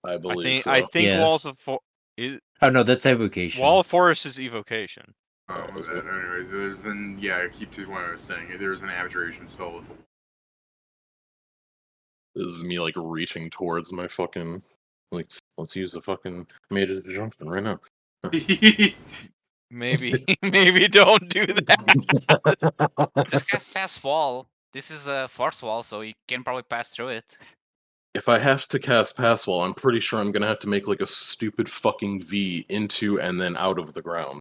I believe I so. think Yes. Walls of Oh no, that's evocation. Wall of Forest is evocation. Oh, is that, it? anyways, there's then yeah, I keep to what I was saying. There's an abjuration spell with. This is me like reaching towards my fucking like. Let's use the fucking made it junction right now. Maybe don't do that. Just cast Pass Wall. This is a force wall, so you can probably pass through it. If I have to cast Pass Wall, I'm pretty sure I'm gonna have to make like a stupid fucking V into and then out of the ground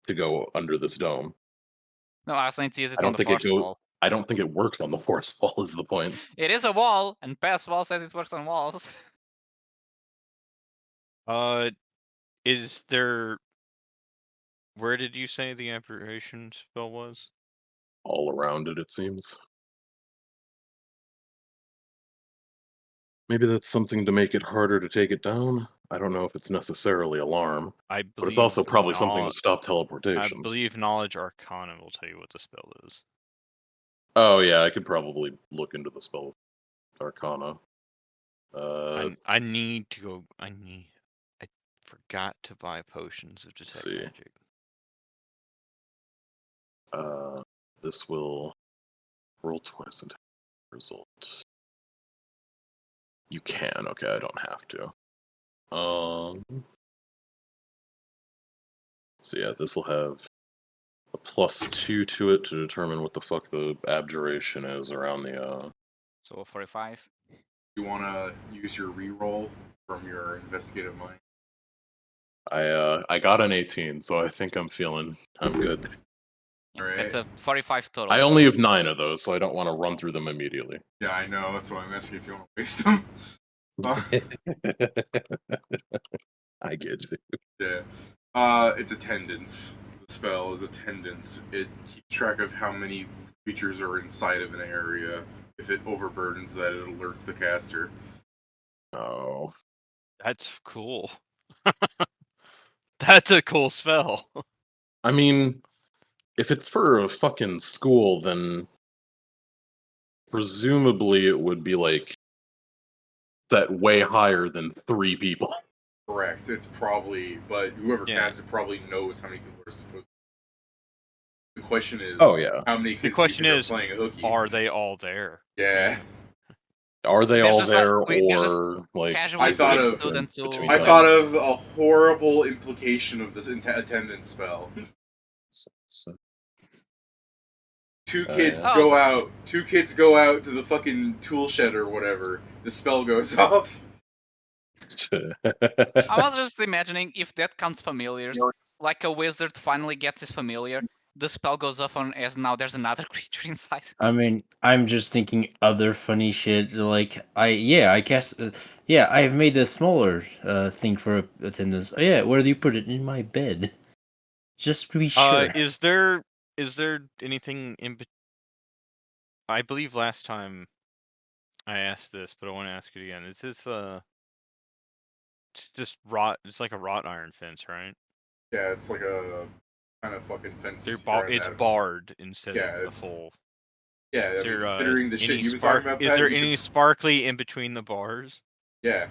to go under this dome. No, I also need to use I it on don't the think it force wall. I don't think it works on the force wall. Is the point? It is a wall, and Pass Wall says it works on walls. Is there? Where did you say the aberration spell was? All around it, it seems. Maybe that's something to make it harder to take it down. I don't know if it's necessarily alarm, I believe but it's also probably something to knowledge- stop I teleportation. believe Knowledge Arcana will tell you what the spell is. Oh yeah, I could probably look into the spell Arcana. I need to go. I forgot to buy potions of detect see. magic. This will roll twice and result. You can. Okay, I don't have to. So yeah, this will have a +2 to it to determine what the fuck the abjuration is around the. So 45. You want to use your reroll from your investigative mind? I got an 18, so I think I'm good. Yeah, that's a 45 total. I only have 9 of those, so I don't want to run through them immediately. Yeah, I know. That's why I'm asking if you want to waste them. I get you. Yeah. It's attendance. The spell is attendance. It keeps track of how many creatures are inside of an area. If it overburdens that, it alerts the caster. Oh. That's cool. That's a cool spell. I mean, if it's for a fucking school, then presumably it would be like that way higher than 3 people. Correct. It's probably, but whoever Yeah. cast it probably knows how many people are supposed to. The question is, Oh, yeah. how many The kids question do you think is, are playing a hooky? are they all there? Yeah. Are they There's all just like- there, there's just or like? casually I thought split of- students who between I them? thought of a horrible implication of this attendance spell. So, Two Oh, kids yeah. go out. 2 kids go out to the fucking tool shed or whatever. The spell goes off. I was just imagining if that counts familiars, like a wizard finally gets his familiar, the spell goes off on as now there's another creature inside. I mean, I'm just thinking other funny shit. Like, I guess, I have made a smaller thing for attendance. Oh, yeah, where do you put it? In my bed. Just to be sure. Is there anything in? I believe last time I asked this, but I want to ask it again. Is this just rot? It's like a wrought iron fence, right? Yeah, it's like a kind of fucking fence. They're you surround it's that- barred instead Yeah, of a it's- full. Yeah, I Is mean, there considering the shit any you've been talking about, is Pat, there you any could- sparkly in between the bars? Yeah.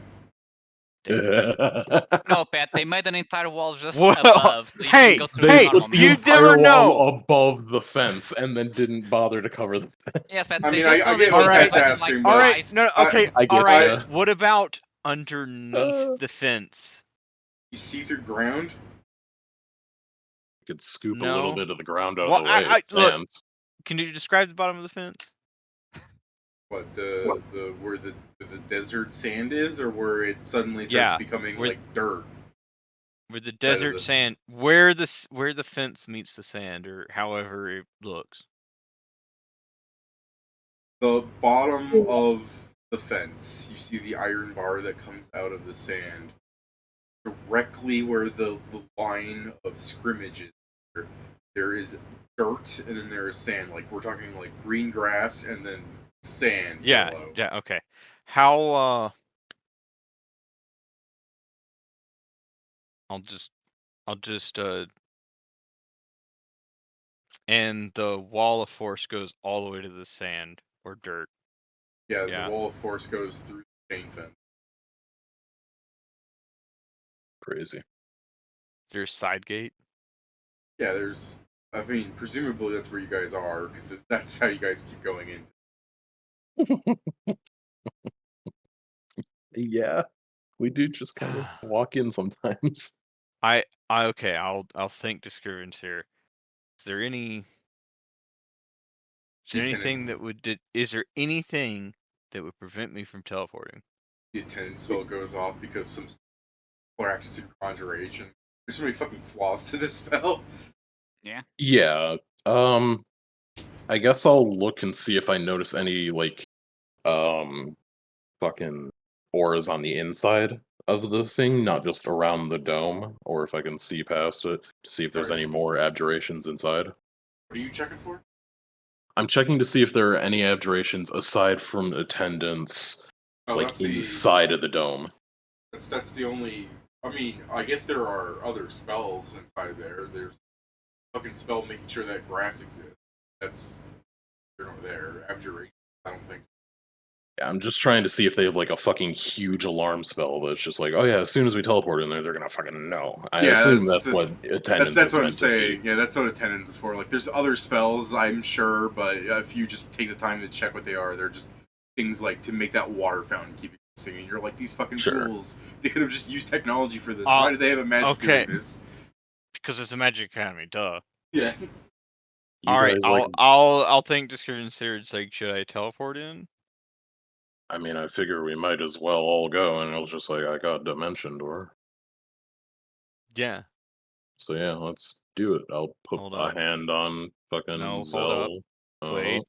No, Pat, they made an entire wall just Well, above, so you hey, can go through They normal put the you means. entire never know. wall above the fence and then didn't bother to cover the fence. Yes, Pat, I they mean, just I know get they what made Pat's like asking, All but- right, twice. no, okay, I get all right. ya. What about underneath the fence? You see through ground? You could scoop a No. little bit of the ground out Well, of the way. look, Sand. can you describe the bottom of the fence? What the where the desert sand is, or where it suddenly starts Yeah, becoming where- like dirt? Where the of desert the- sand, where the fence meets the sand, or however it looks. The bottom of the fence, you see the iron bar that comes out of the sand. Directly where the line of scrimmage is, there is dirt, and then there is sand. Like, we're talking like green grass and then sand. Yeah, yellow. yeah, okay. How I'll just and the wall of force goes all the way to the sand or dirt. Yeah, Yeah. the wall of force goes through the chain fence. Crazy. There's side gate. Yeah, there's. I mean, presumably that's where you guys are, because that's how you guys keep going in. Yeah, we do just kind of walk in sometimes. I Okay, I'll think descriptions here. Is there anything that would is there anything that would prevent me from teleporting? The attendance spell goes off because some practicing conjuration. There's so many fucking flaws to this spell. Yeah. Yeah. I guess I'll look and see if I notice any like fucking auras on the inside of the thing, not just around the dome, or if I can see past it to see if there's any more abjurations inside. What are you checking for? I'm checking to see if there are any abjurations aside from attendance, inside of the dome. That's the only. I mean, I guess there are other spells inside there. There's fucking spell making sure that grass exists. That's they're not there. Abjuration. I don't think so. Yeah, I'm just trying to see if they have like a fucking huge alarm spell that's just like, oh yeah, as soon as we teleport in there, they're gonna fucking know. I assume that's what attendance that's is what I'm meant to saying. be. Yeah, that's what attendance is for. Like, there's other spells, I'm sure, but if you just take the time to check what they are, they're just things like to make that water fountain keep existing. And you're like, these fucking fools. They could have just used technology for this. Why do they have a magic doing this? Because it's a Magic Academy, duh. Yeah. Alright, I'll think descriptions here. It's like, should I teleport in? I mean, I figure we might as well all go, and it was just like, I got Dimension Door. Yeah. So yeah, let's do it. I'll put a hand on fucking Zell. Wait.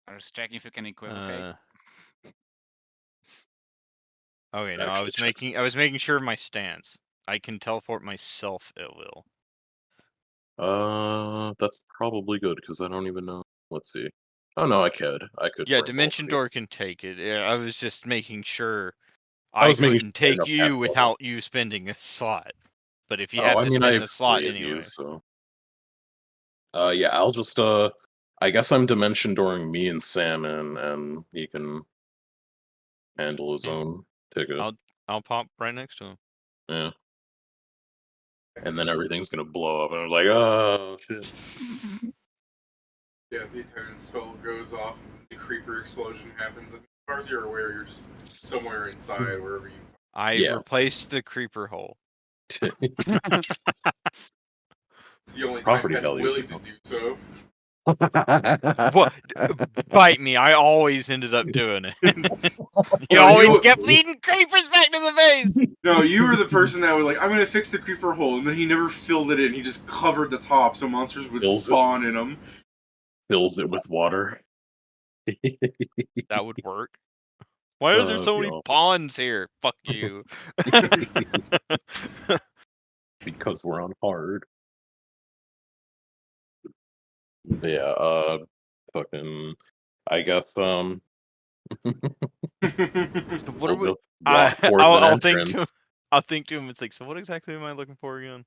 I was checking if you can equivocate. Okay, no, I was making sure of my stance. I can teleport myself at will. That's probably good because I don't even know. Let's see. Oh no, I could. Yeah, Dimension Door can take it. Yeah, I was just making sure I couldn't take you without you spending a slot. But if you have to spend the slot anyway. So. Yeah, I'll just I guess I'm Dimension Dooring me and Salmon, and he can handle his own ticket. I'll pop right next to him. Yeah. And then everything's gonna blow up, and I'm like, oh shit. Yeah, the attendance spell goes off, and the creeper explosion happens. And as far as you're aware, you're just somewhere inside, wherever you. I replaced the creeper hole. It's the only time that's willing to do so. Well, bite me. I always ended up doing it. You always kept leading creepers back to the base. No, you were the person that was like, I'm gonna fix the creeper hole, and then he never filled it in. He just covered the top so monsters would spawn in them. Fills it with water. That would work. Why are there so many ponds here? Fuck you. Because we're on hard. Yeah, fucking, I guess, what are we? I'll think to him. It's like, so what exactly am I looking for again?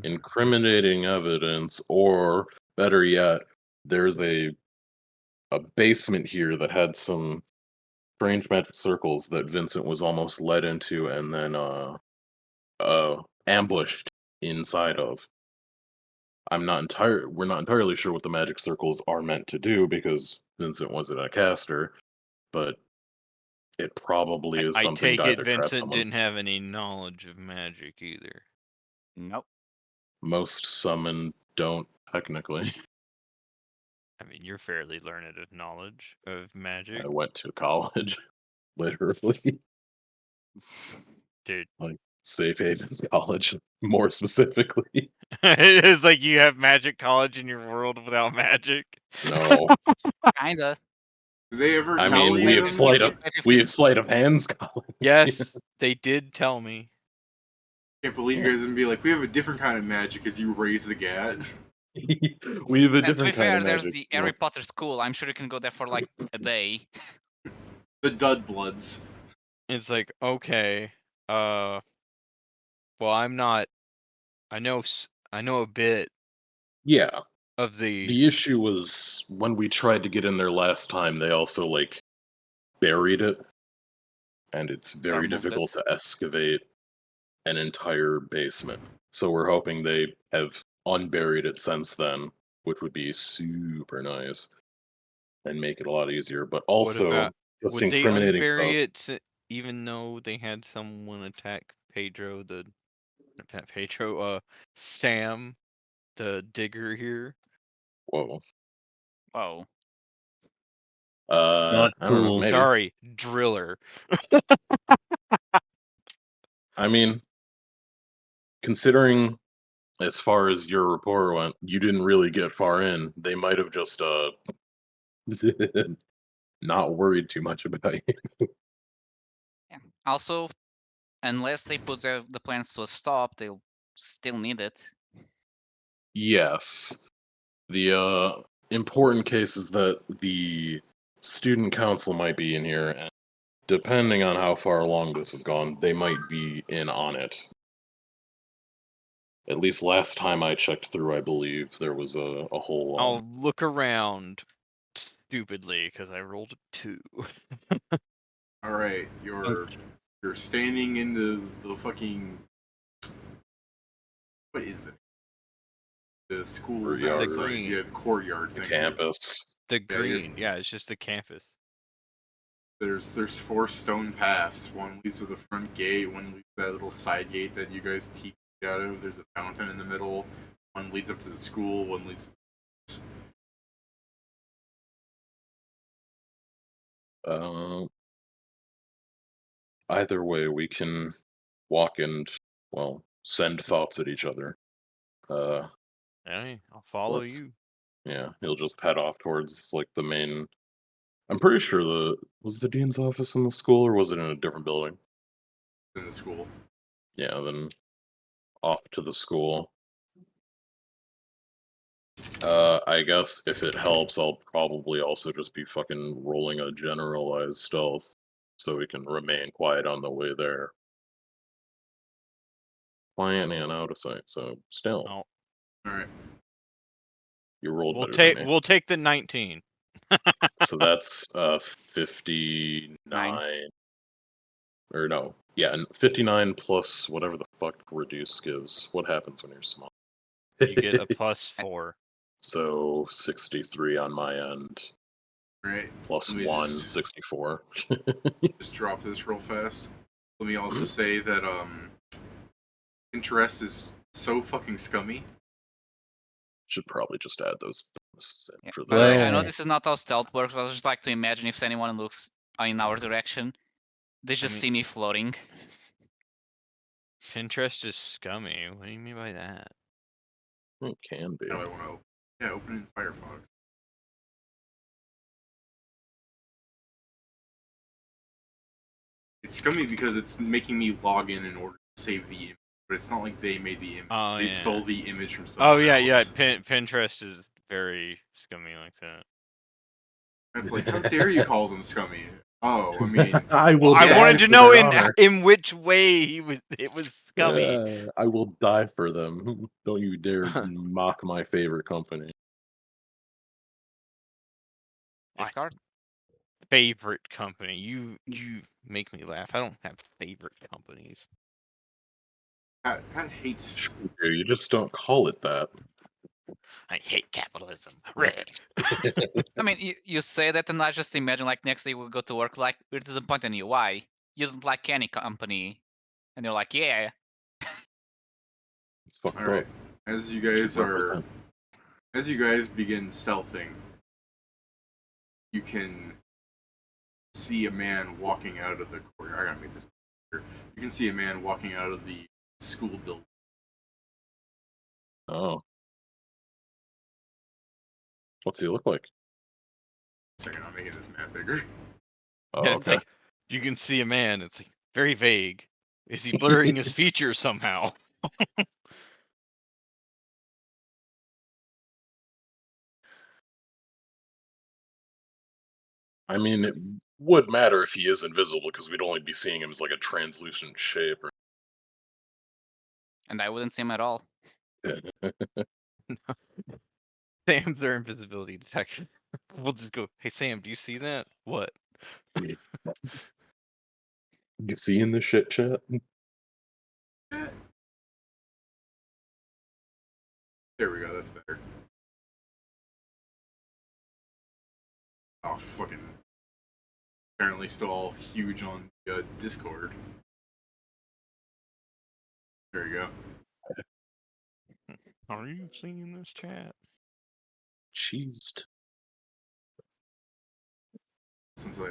Incriminating evidence, or better yet, there's a basement here that had some strange magic circles that Vincent was almost led into, and then ambushed inside of. We're not entirely sure what the magic circles are meant to do because Vincent wasn't a caster, but it probably is something to either trap Vincent someone. didn't have any knowledge of magic either. Nope. Most summon don't, technically. I mean, you're fairly learned of knowledge of magic. I went to college, literally. Dude. Like, Safe Havens College, more specifically. It's like you have magic college in your world without magic. No. Kinda. Did they ever I tell mean, we have sleight of hands college. Yes, they did tell me. Can't believe you guys would be like, we have a different kind of magic as you raise the gat. We have a different to be fair, kind of there's magic. the Harry Potter school. I'm sure you can go there for like a day. The Dud Bloods. It's like, okay, well, I'm not. I know a bit. Yeah. Of the issue was when we tried to get in there last time, they also like buried it, and it's very difficult to excavate an entire basement. So we're hoping they have unburied it since then, which would be super nice and make it a lot easier. But also, just would they incriminating unbury stuff. it even though they had someone attack Sam, the digger here. Whoa. Whoa. Not I don't know. cool. Maybe. Sorry, driller. I mean, considering as far as your report went, you didn't really get far in. They might have just not worried too much about you. Yeah. Also, unless they put the plans to a stop, they'll still need it. Yes. The important case is that the student council might be in here, and depending on how far along this has gone, they might be in on it. At least last time I checked through, I believe there was a whole. I'll look around stupidly because I rolled a 2. All right, you're standing in the fucking, what is it? The school's Courtyard. outside. The green. Yeah, the courtyard. The Thank campus. The Yeah, you're- green, yeah, it's just the campus. There's 4 stone paths. One leads to the front gate. One leads to that little side gate that you guys teeped out of. There's a fountain in the middle. One leads up to the school. One leads. Either way, we can walk and, well, send thoughts at each other. Hey, I'll follow Let's- you. Yeah, he'll just head off towards like the main. I'm pretty sure was the dean's office in the school, or was it in a different building? In the school. Yeah, then off to the school. I guess if it helps, I'll probably also just be fucking rolling a generalized stealth, so we can remain quiet on the way there. Quiet and out of sight, so stealth. Oh, All right. You rolled we'll better take than me. we'll take the 19. So that's 59. Or no, yeah, and 59 plus whatever the fuck reduce gives. What happens when you're small? You get a +4. So 63 on my end. All right. Plus Let me 1, just- 64. Just drop this real fast. Let me also say that Pinterest is so fucking scummy. Should probably just add those bonuses in Yeah. for By the way, this. I know Well- this is not how stealth works, but I just like to imagine if anyone looks in our direction, they just mean- see me floating. Pinterest is scummy. What do you mean by that? It can be. Now I want to open it in Firefox. It's scummy because it's making me log in order to save the image, but it's not like they made the image. Oh, They yeah. stole the image from someone Oh yeah, yeah. else. Pinterest is very scummy like that. It's like, how dare you call them scummy? Oh, I mean, I will. I die wanted to know in which way it was scummy. I will die for them. Don't you dare mock my favorite company. Discard? Favorite company. You make me laugh. I don't have favorite companies. Pat hates. You just don't call it that. I hate capitalism. I mean, you say that, and I just imagine like next day we go to work, like we're disappointed in you. Why? You don't like any company, and you're like, yeah. It's fucked All right, up. as you guys Should represent. as you guys begin stealthing, you can see a man walking out of the corridor. I gotta make this clear. You can see a man walking out of the school building. Oh. What's he look like? Second, I'm making this map bigger. Oh, Yeah, it's okay. like you can see a man. It's like very vague. Is he blurring his features somehow? I mean, it would matter if he is invisible because we'd only be seeing him as like a translucent shape. And I wouldn't see him at all. Sam's our invisibility detection. We'll just go, hey Sam, do you see that? What? You see in the shit chat? There we go. That's better. Oh, fucking apparently still all huge on Discord. There you go. Are you seeing this chat? Cheesed. Since I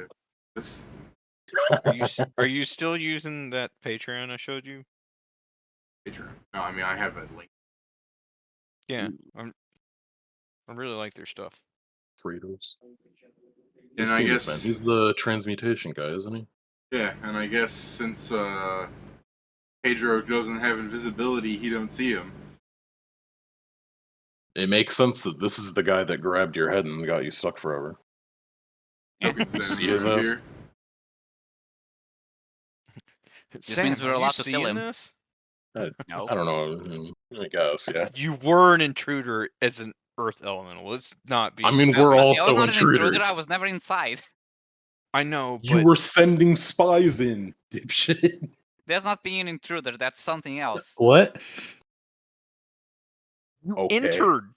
this. Are you still using that Patreon I showed you? Patreon. No, I mean I have a link. Yeah, I really like their stuff. Fritos. And You've I seen guess this man. He's the transmutation guy, isn't he? yeah, and I guess since Pedro doesn't have invisibility, he don't see him. It makes sense that this is the guy that grabbed your head and got you stuck forever. Token's You then see his around ass? here. This means we're are allowed you to kill seeing him. this? No. I don't know. I guess, yeah. You were an intruder as an Earth elemental. Let's not be. I mean, I we're was also not an intruder. intruders. I was never inside. I know, You but were sending spies in, dipshit. That's not being an intruder. That's something else. What? you Okay. entered.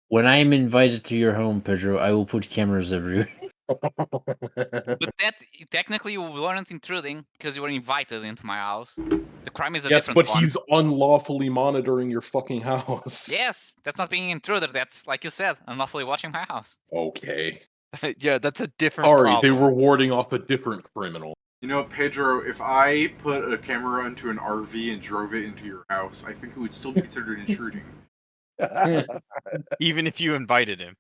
When I am invited to your home, Pedro, I will put cameras everywhere. But that technically you weren't intruding because you were invited into my house. The crime is a Yes, different but one. he's unlawfully monitoring your fucking house. Yes, that's not being an intruder. That's like you said, unlawfully watching my house. Okay. Yeah, that's a different Sorry, problem. they were warding off a different criminal. You know, Pedro, if I put a camera into an RV and drove it into your house, I think it would still be considered intruding. Even if you invited him.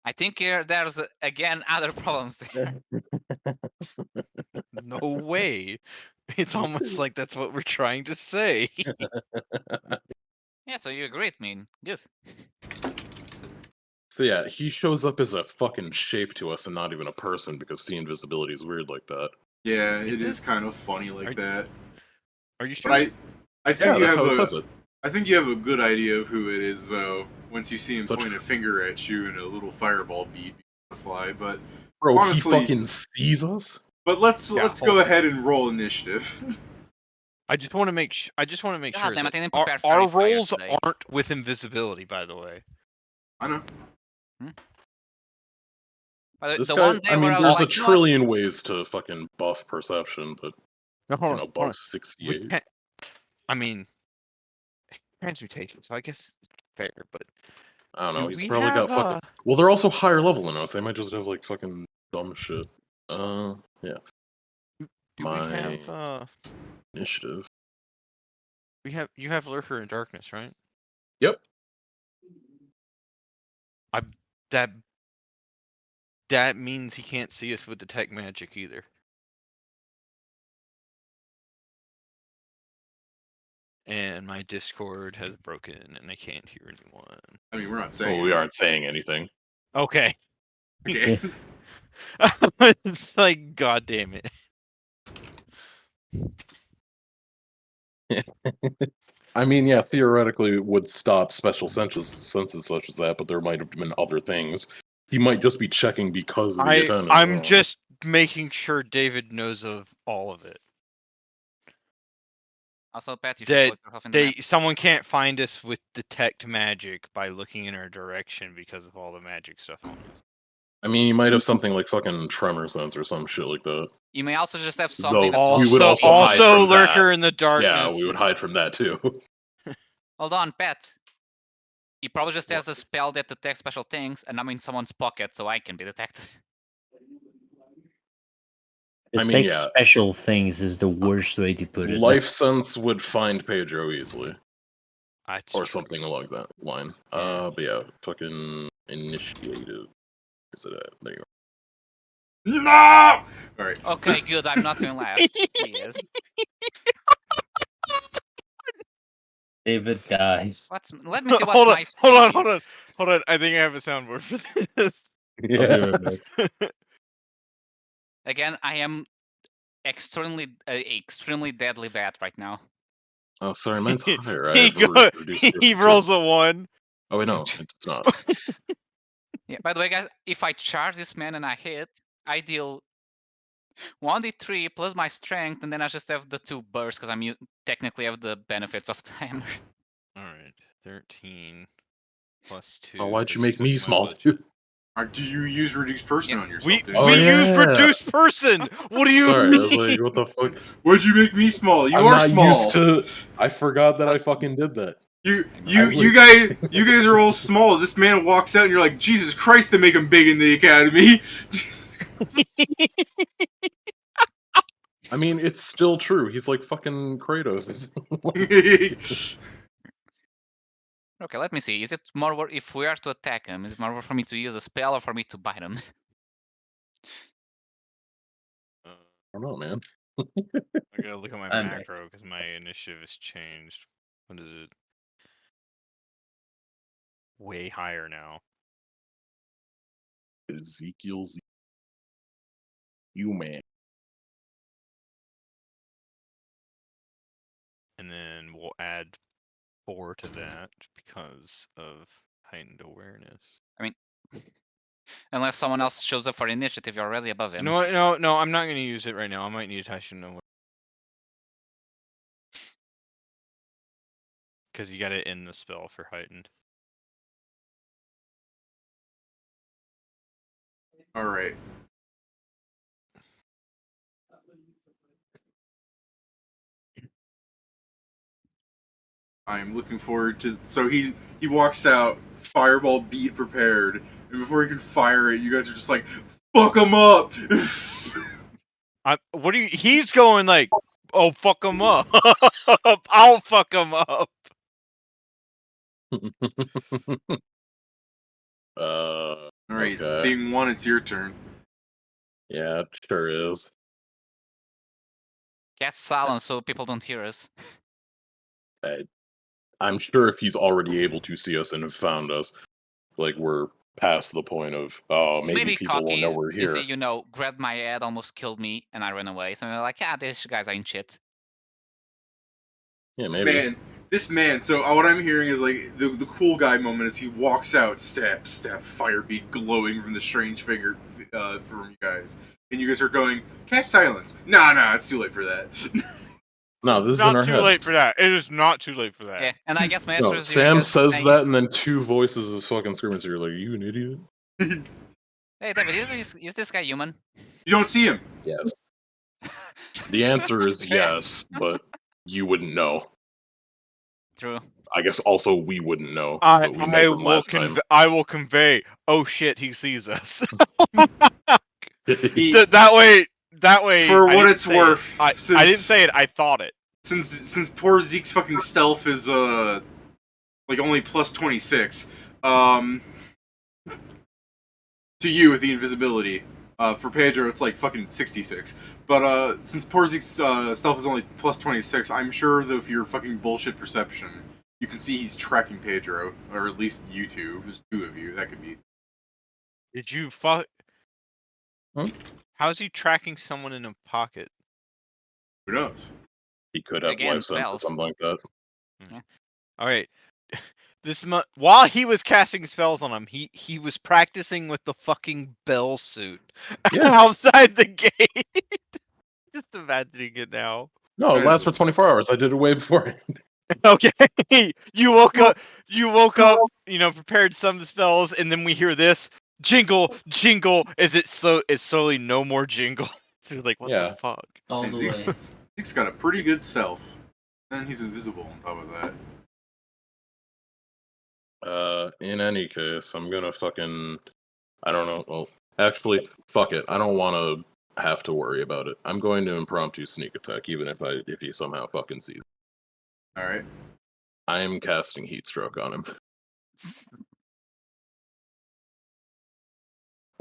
I think there's again other problems there. No way. It's almost like that's what we're trying to say. Yeah, so you agree with me. Good. So yeah, he shows up as a fucking shape to us and not even a person because see invisibility is weird like that. Yeah, Is it is it? kind of funny like Are- that. Are you sure? But I think Yeah, you that's have how it says it. I think you have a good idea of who it is, though. Once you see him Such- point a finger at you and a little fireball bead to fly, but Bro, honestly- he fucking sees us? let's Yeah, go ahead and roll initiative. I just want to make God sure damn it, I that didn't our, prepare our friendly fire roles today. aren't with invisibility, by the way. I know. But This the guy, one day I where mean, I was there's like, a you know what? trillion ways to fucking buff perception, but No, hold on, above 68. I mean, transmutation. So I guess it's fair, but I don't know, do he's we probably got have, fucking... Well, they're also higher level than us, they might just have, like, fucking dumb shit. Yeah. do My we have initiative. you have Lurker in Darkness, right? Yep. That means he can't see us with detect magic either. And my Discord has broken and I can't hear anyone. I mean, we're not saying. Well, we aren't saying anything. Okay. Okay. It's like, god damn it. I mean, yeah, theoretically it would stop special senses such as that, but there might have been other things. He might just be checking because of the attendance. I'm just making sure David knows of all of it. Also, Pat, you should That put yourself in the map. someone can't find us with detect magic by looking in our direction because of all the magic stuff on us. I mean, you might have something like fucking tremor sense or some shit like that. You may also just have something that we goes would with also hide from Lurker that. in the darkness. Yeah, we would hide from that too. Hold on, Pat. He probably just has a spell that detects special things, and I'm in someone's pocket, so I can be detected. I mean, Detect yeah. special things is the worst way to put it. Life sense would find Pedro easily. That's Or true. something along that line. Yeah. But yeah, fucking initiative. Where's it at? There you go. No! Alright. Okay, good. I'm not going last. Yes. David dies. Let me see what my speed is. Hold on. I think I have a soundboard for this. I'll be right back. Again, I am extremely deadly bad right now. Oh, sorry, mine's higher. I He have reduced he rolls a 1. Oh, wait, no, it's not. Yeah, by the way, guys, if I charge this man and I hit, I deal 1d3 plus my strength, and then I just have the 2 bursts because I'm technically have the benefits of the hammer. Alright. 13 plus 2. Oh, why'd you because he make me took my small, bludgeon. dude? Do you use reduced person on yourself, We dude? Oh, use yeah. reduced person. What do you Sorry, mean? I was like, what the fuck? Why'd you make me small? You I'm are not small. used to. I forgot that I That's- fucking did that. You would- you guys are all small. This man walks out and you're like, Jesus Christ, they make him big in the academy. I mean, it's still true. He's like fucking Kratos. Okay, let me see. Is it more worth if we are to attack him? Is it more worth for me to use a spell or for me to bite him? I don't know, man. I gotta look at my I'm macro because my initiative has changed. What is it? Way higher now. Ezekiel's you man. And then we'll add 4 to that because of heightened awareness. I mean, unless someone else shows up for initiative, you're already above You him. know what? No, I'm not gonna use it right now. I might need a Taishin no more. Because you gotta end the spell for heightened. All right. I'm looking forward to. So he walks out, fireball bead prepared, and before he can fire it, you guys are just like, fuck him up. What do you? He's going like, oh fuck him up. I'll fuck him up. All right, Okay. thing one, it's your turn. Yeah, it sure is. Cast silence so people don't hear us. I'm sure if he's already able to see us and have found us, like we're past the point of maybe people will cocky, will know we're since here. he, grabbed my head, almost killed me, and I ran away. So I'm like, yeah, these guys ain't shit. Yeah, maybe. This man. So what I'm hearing is like the cool guy moment as he walks out, step, fire bead glowing from the strange figure from you guys, and you guys are going cast silence. Nah, it's too late for that. No, this is in our Not too heads. late for that. It is not too late for that. Yeah, and I guess my No, answer is Sam says saying, that, and then two voices of fucking screaming. So you're like, you an idiot? hey, David, is this guy human? You don't see him. Yes. The answer is Okay. yes, but you wouldn't know. True. I guess also we wouldn't know. I But we know from last time. will convey. Oh shit, he sees us. He, that way. for I what didn't it's say worth, it. I didn't say it. I thought it. Since poor Zeke's fucking stealth is like only plus 26, to you with the invisibility. For Pedro, it's like fucking 66. But since poor Zeke's stealth is only plus 26, I'm sure that if your fucking bullshit perception, you can see he's tracking Pedro, or at least you two. There's two of you. That could be. Did you fuck? Hmm? How's he tracking someone in a pocket? Who knows? He could have Again, life sense or spells. something like that. All right. While he was casting spells on him, he was practicing with the fucking bell suit Yeah. outside the gate. Just imagining it now. No, it lasts for 24 hours. I did it way before. Okay, you woke up, prepared some of the spells, and then we hear this jingle, as it's slowly no more jingle. You're like, what Yeah. the fuck? all And the way. Zeke's got a pretty good self. And he's invisible on top of that. In any case, I'm gonna fucking. I don't know. Well, actually, fuck it. I don't want to have to worry about it. I'm going to impromptu sneak attack, even if he somehow fucking sees. Alright. I am casting heat stroke on him.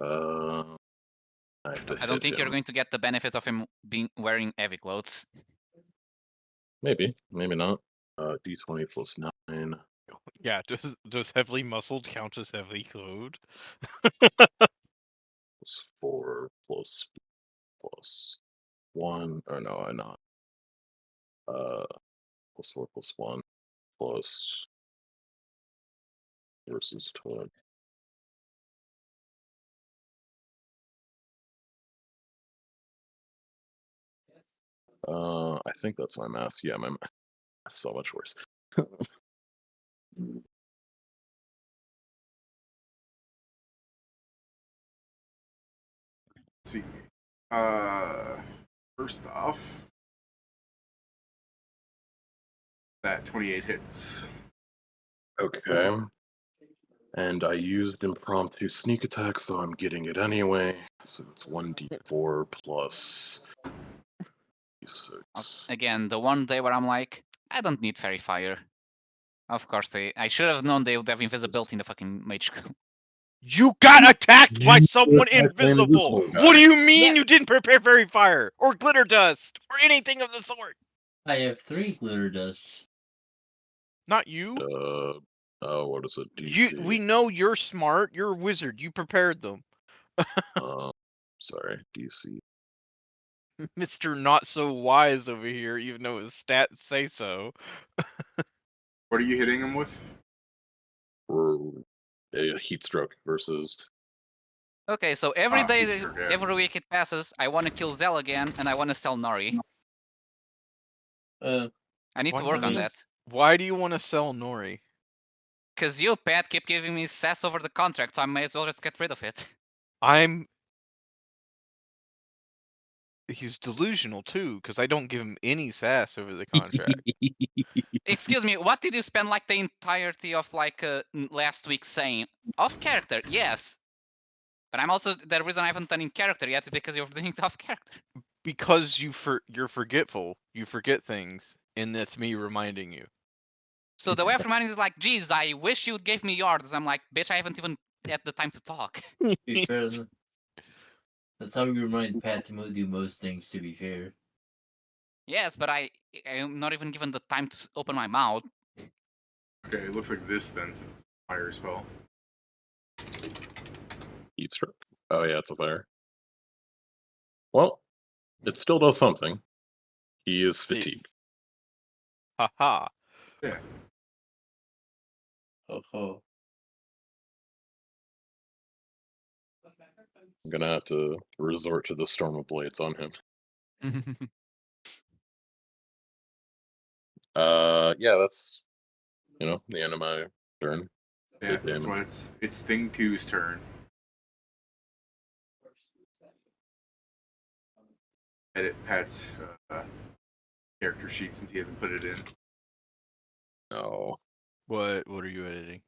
I don't think you're going to get the benefit of him wearing heavy clothes. Maybe, maybe not. D20 plus 9. Yeah, does heavily muscled count as heavily clothed? Plus 4 plus 1. Or no, I'm not. Plus 4 plus 1 plus versus 20. I think that's my math. Yeah, my math. That's so much worse. Let's see. First off, that 28 hits. Okay. And I used impromptu sneak attack, so I'm getting it anyway. So it's 1d4 plus d6. Again, the one day where I'm like, I don't need Fairy Fire. Of course, I should have known they would have invisibility in the fucking mage school. You got attacked by You someone attacked by an invisible. invisible guy. What do you mean Yeah. you didn't prepare fairy fire or glitter dust or anything of the sort? I have 3 glitter dusts. Not you. Oh, what is it? You. DC. We know you're smart. You're a wizard. You prepared them. Sorry, DC. Mr. Not So Wise over here, even though his stats say so. What are you hitting him with? Or a heat stroke versus. Okay, so every day, heat stroke, yeah. every week it passes, I want to kill Zell again, and I want to sell Nori. Uh, I need to work on that. Why do you want to sell Nori? Because you, Pat, keep giving me sass over the contract, so I may as well just get rid of it. He's delusional too, because I don't give him any sass over the contract. Excuse me, what did you spend like the entirety of like last week saying? Off character, yes. But I'm also, the reason I haven't done in character yet is because you're doing it off character. Because you're forgetful. You forget things, and that's me reminding you. So the way of reminding is like, geez, I wish you gave me yards. I'm like, bitch, I haven't even had the time to talk. be fair, that's how we remind Pat to do most things, to be fair. Yes, but I'm not even given the time to open my mouth. Okay, it looks like this then, since it's a fire spell. Heat stroke. Oh yeah, it's a fire. Well, it still does something. He is fatigued. Haha. Yeah. Oh. I'm gonna have to resort to the storm of blades on him. Yeah, that's the end of my turn. Yeah, Big that's damage. why it's Thing 2's turn. Edit Pat's character sheet since he hasn't put it in. No. What are you editing?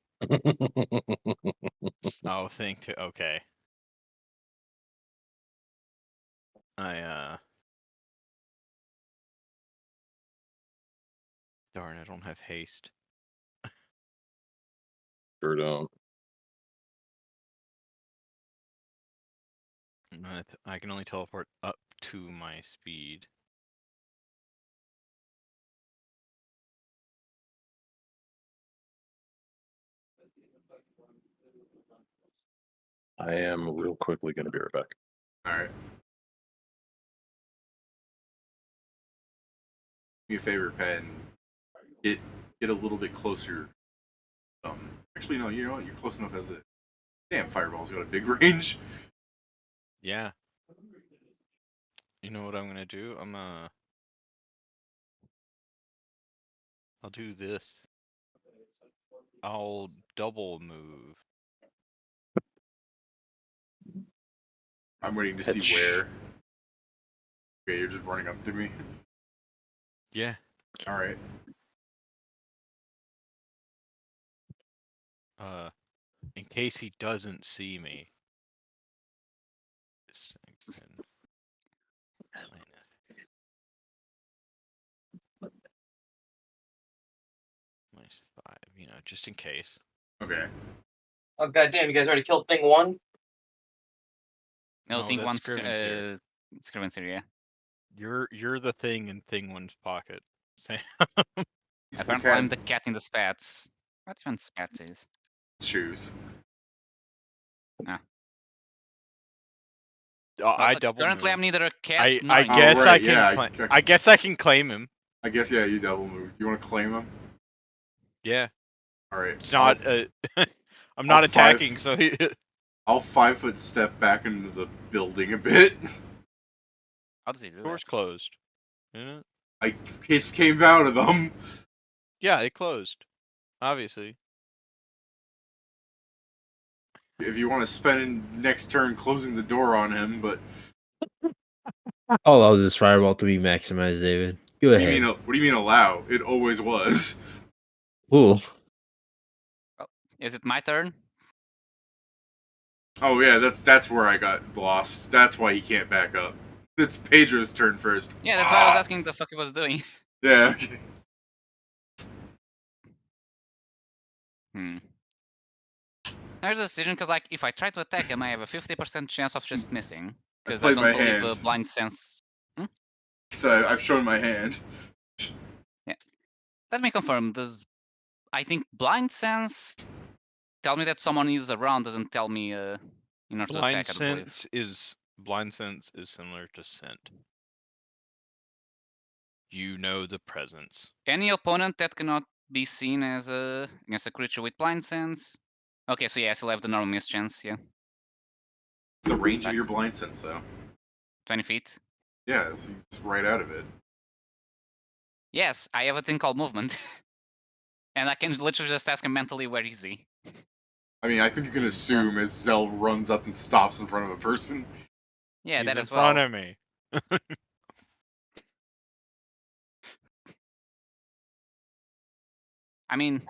Oh, okay. Darn, I don't have haste. Sure don't. I can only teleport up to my speed. I am real quickly gonna be right back. Alright. Do me a favor, Pat, and get a little bit closer. Actually, no, you know what? You're close enough as it. Damn, Fireball's got a big range. Yeah. You know what I'm gonna do? I'll do this. I'll double move. I'm waiting to see where. Okay, you're just running up to me. Yeah. Alright. In case he doesn't see me. -5, just in case. Okay. Oh goddamn! You guys already killed Thing 1. No, No, Thing that's 1's Scrivener. Scrivener, yeah. You're the thing in Thing 1's pocket. Apparently, I'm the cat in the spats. What even spats is? Shoes. I double Currently, move. I'm neither a cat nor I an guess right, I can. yeah, I guess I can claim him. I guess, yeah, you double move. Do you want to claim him? Yeah. Alright. It's not. I'm not attacking, so he. I'll 5-foot step back into the building a bit. How does he do Door's that? closed. Isn't it? I just came out of them. Yeah, it closed. Obviously. If you want to spend next turn closing the door on him, but I'll allow this fireball to be maximized, David. Go What do ahead. you mean allow? It always was. Cool. Is it my turn? Oh yeah, that's where I got lost. That's why he can't back up. It's Pedro's turn first. Yeah, that's why I was asking the fuck he was doing. Yeah. Okay. There's a decision because, like, if I try to attack him, I have a 50% chance of just missing. Because I played don't my believe hand. blind sense. So I've shown my hand. Yeah. Let me confirm. I think blind sense tell me that someone is around, doesn't tell me in order to attack, I believe. Blind sense is similar to scent. You know the presence. Any opponent that cannot be seen as against a creature with blind sense. Okay, so yeah, I still have the normal miss chance, yeah. It's the range of your blind sense, though. 20 feet. Yeah, he's right out of it. Yes, I have a thing called movement. And I can literally just ask him mentally where is he. I mean, I think you can assume as Zell runs up and stops in front of a person. Yeah, He's that in as well. front of me. I mean,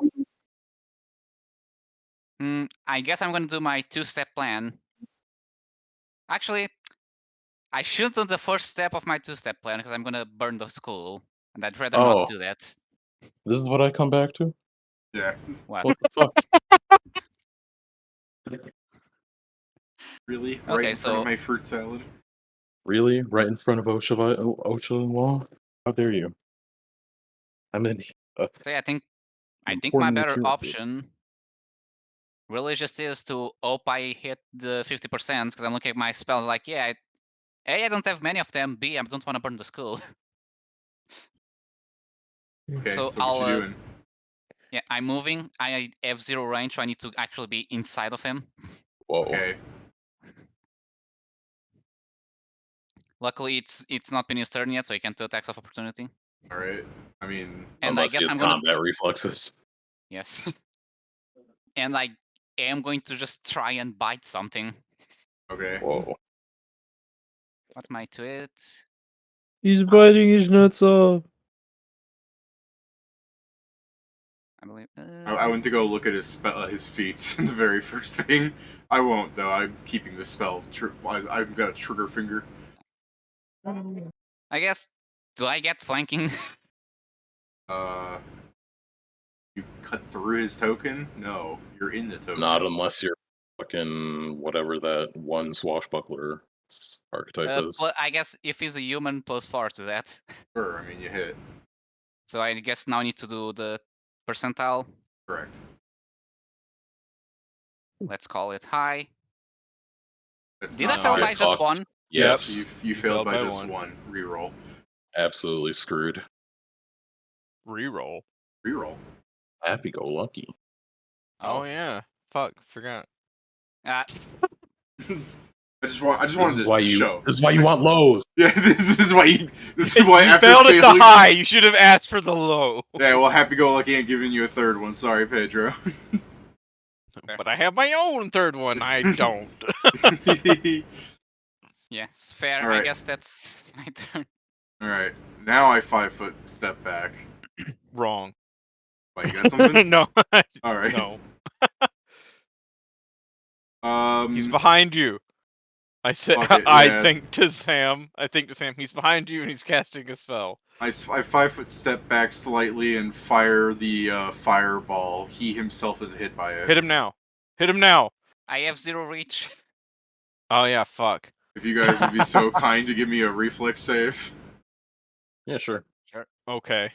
I guess I'm gonna do my two-step plan. Actually, I should do the first step of my two-step plan because I'm gonna burn the school, and I'd rather not Oh. do that. This is what I come back to? Yeah. What? What the fuck? Really? Okay, Right in front so- of my fruit salad? Really? Right in front of Ocha Law? How dare you? I'm in. So yeah, I think my Important better material. option really just is to hope I hit the 50% because I'm looking at my spells like, yeah, A, I don't have many of them. B, I don't want to burn the school. Okay, So so what you doing? Yeah, I'm moving. I have 0 range, so I need to actually be inside of him. Whoa. Okay. Luckily, it's not been his turn yet, so he can do attacks of opportunity. Alright. I mean, And I Unless he guess has I'm gonna combat reflexes. yes. And I am going to just try and bite something. okay. Whoa. What's my twit? He's biting his nuts off. I believe. I went to go look at his feats, the very first thing. I won't, though. I'm keeping the spell. I've got a trigger finger. I guess. Do I get flanking? You cut through his token? No, you're in the token. Not unless you're fucking whatever that one swashbuckler archetype is. I guess if he's a human, +4 to that. Sure, I mean, you hit. So I guess now I need to do the percentile. Correct. Let's call it high. That's Did I not fail high. by just Fucked. 1? Yes. You failed by just one. Reroll. Absolutely screwed. Reroll. Reroll. Happy go lucky. Oh yeah. Fuck. Forgot. Uh, I just wanted to show. This is why you want lows. Yeah, this is why this is why You after failed at the failing, high. You should have asked for the low. Yeah, well, happy go lucky ain't giving you a third one. Sorry, Pedro. But I have my own third one. I don't. yes, fair. All right. I guess that's my turn. All right, now I 5-foot step back. Wrong. Why, you got something? No. All right. No. Um. He's behind you. I said. Fuck it, I yeah. think to Sam. He's behind you and he's casting a spell. I 5-foot step back slightly and fire the fireball. He himself is hit by it. Hit him now. Hit him now. I have 0 reach. Oh yeah. Fuck. If you guys would be so kind to give me a reflex save. Yeah, sure. Sure. Okay.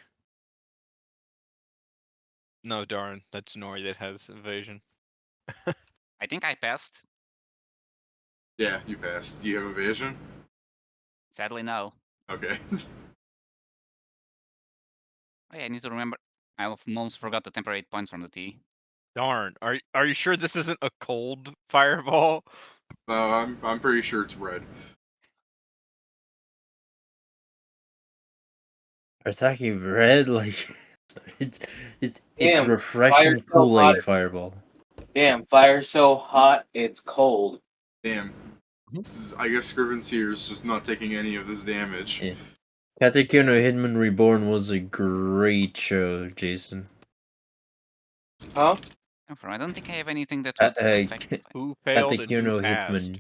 No, darn. That's Nori that has evasion. I think I passed. Yeah, you passed. Do you have evasion? Sadly, no. Okay. Oh, yeah, I need to remember. I almost forgot the temporary points from the T. Darn. Are you sure this isn't a cold fireball? No, I'm pretty sure it's red. Attacking red, like it's Damn, refreshing fire's so Kool-Aid hot. fireball. Damn, fire's so hot, it's cold. Damn. I guess Scrivenseer is just not taking any of this damage. Yeah. Katakyo no Hitman Reborn was a great show, Jason. Huh? I don't think I have anything that would affect it. Who failed and Katakyo who no passed?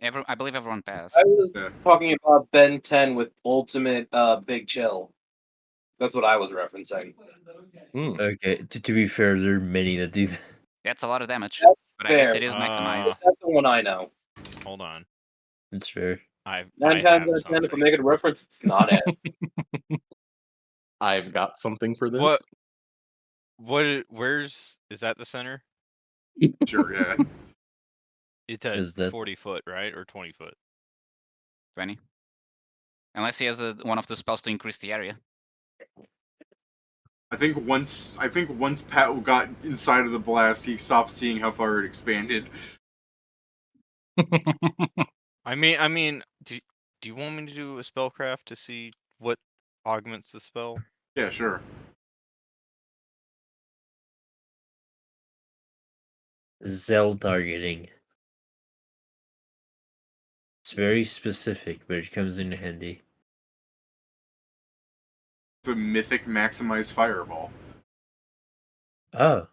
Hitman. I believe everyone passed. I was Yeah. talking about Ben 10 with Ultimate Big Chill. That's what I was referencing. Okay, to be fair, there are many that do that. That's a lot of damage. That's But I guess fair. it is Uh, maximized. That's the one I know. Hold on. That's fair. I 9 have times out of 10, if I'm something. making a reference, it's not it. I've got something for this. Where's is that the center? Sure, yeah. It's at Is that 40 foot, right? Or 20 foot? 20. Unless he has one of the spells to increase the area. I think once Pat got inside of the blast, he stopped seeing how far it expanded. I mean, do you want me to do a spellcraft to see what augments the spell? Yeah, sure. Zell targeting? It's very specific, but it comes in handy. It's a mythic maximized fireball. Oh.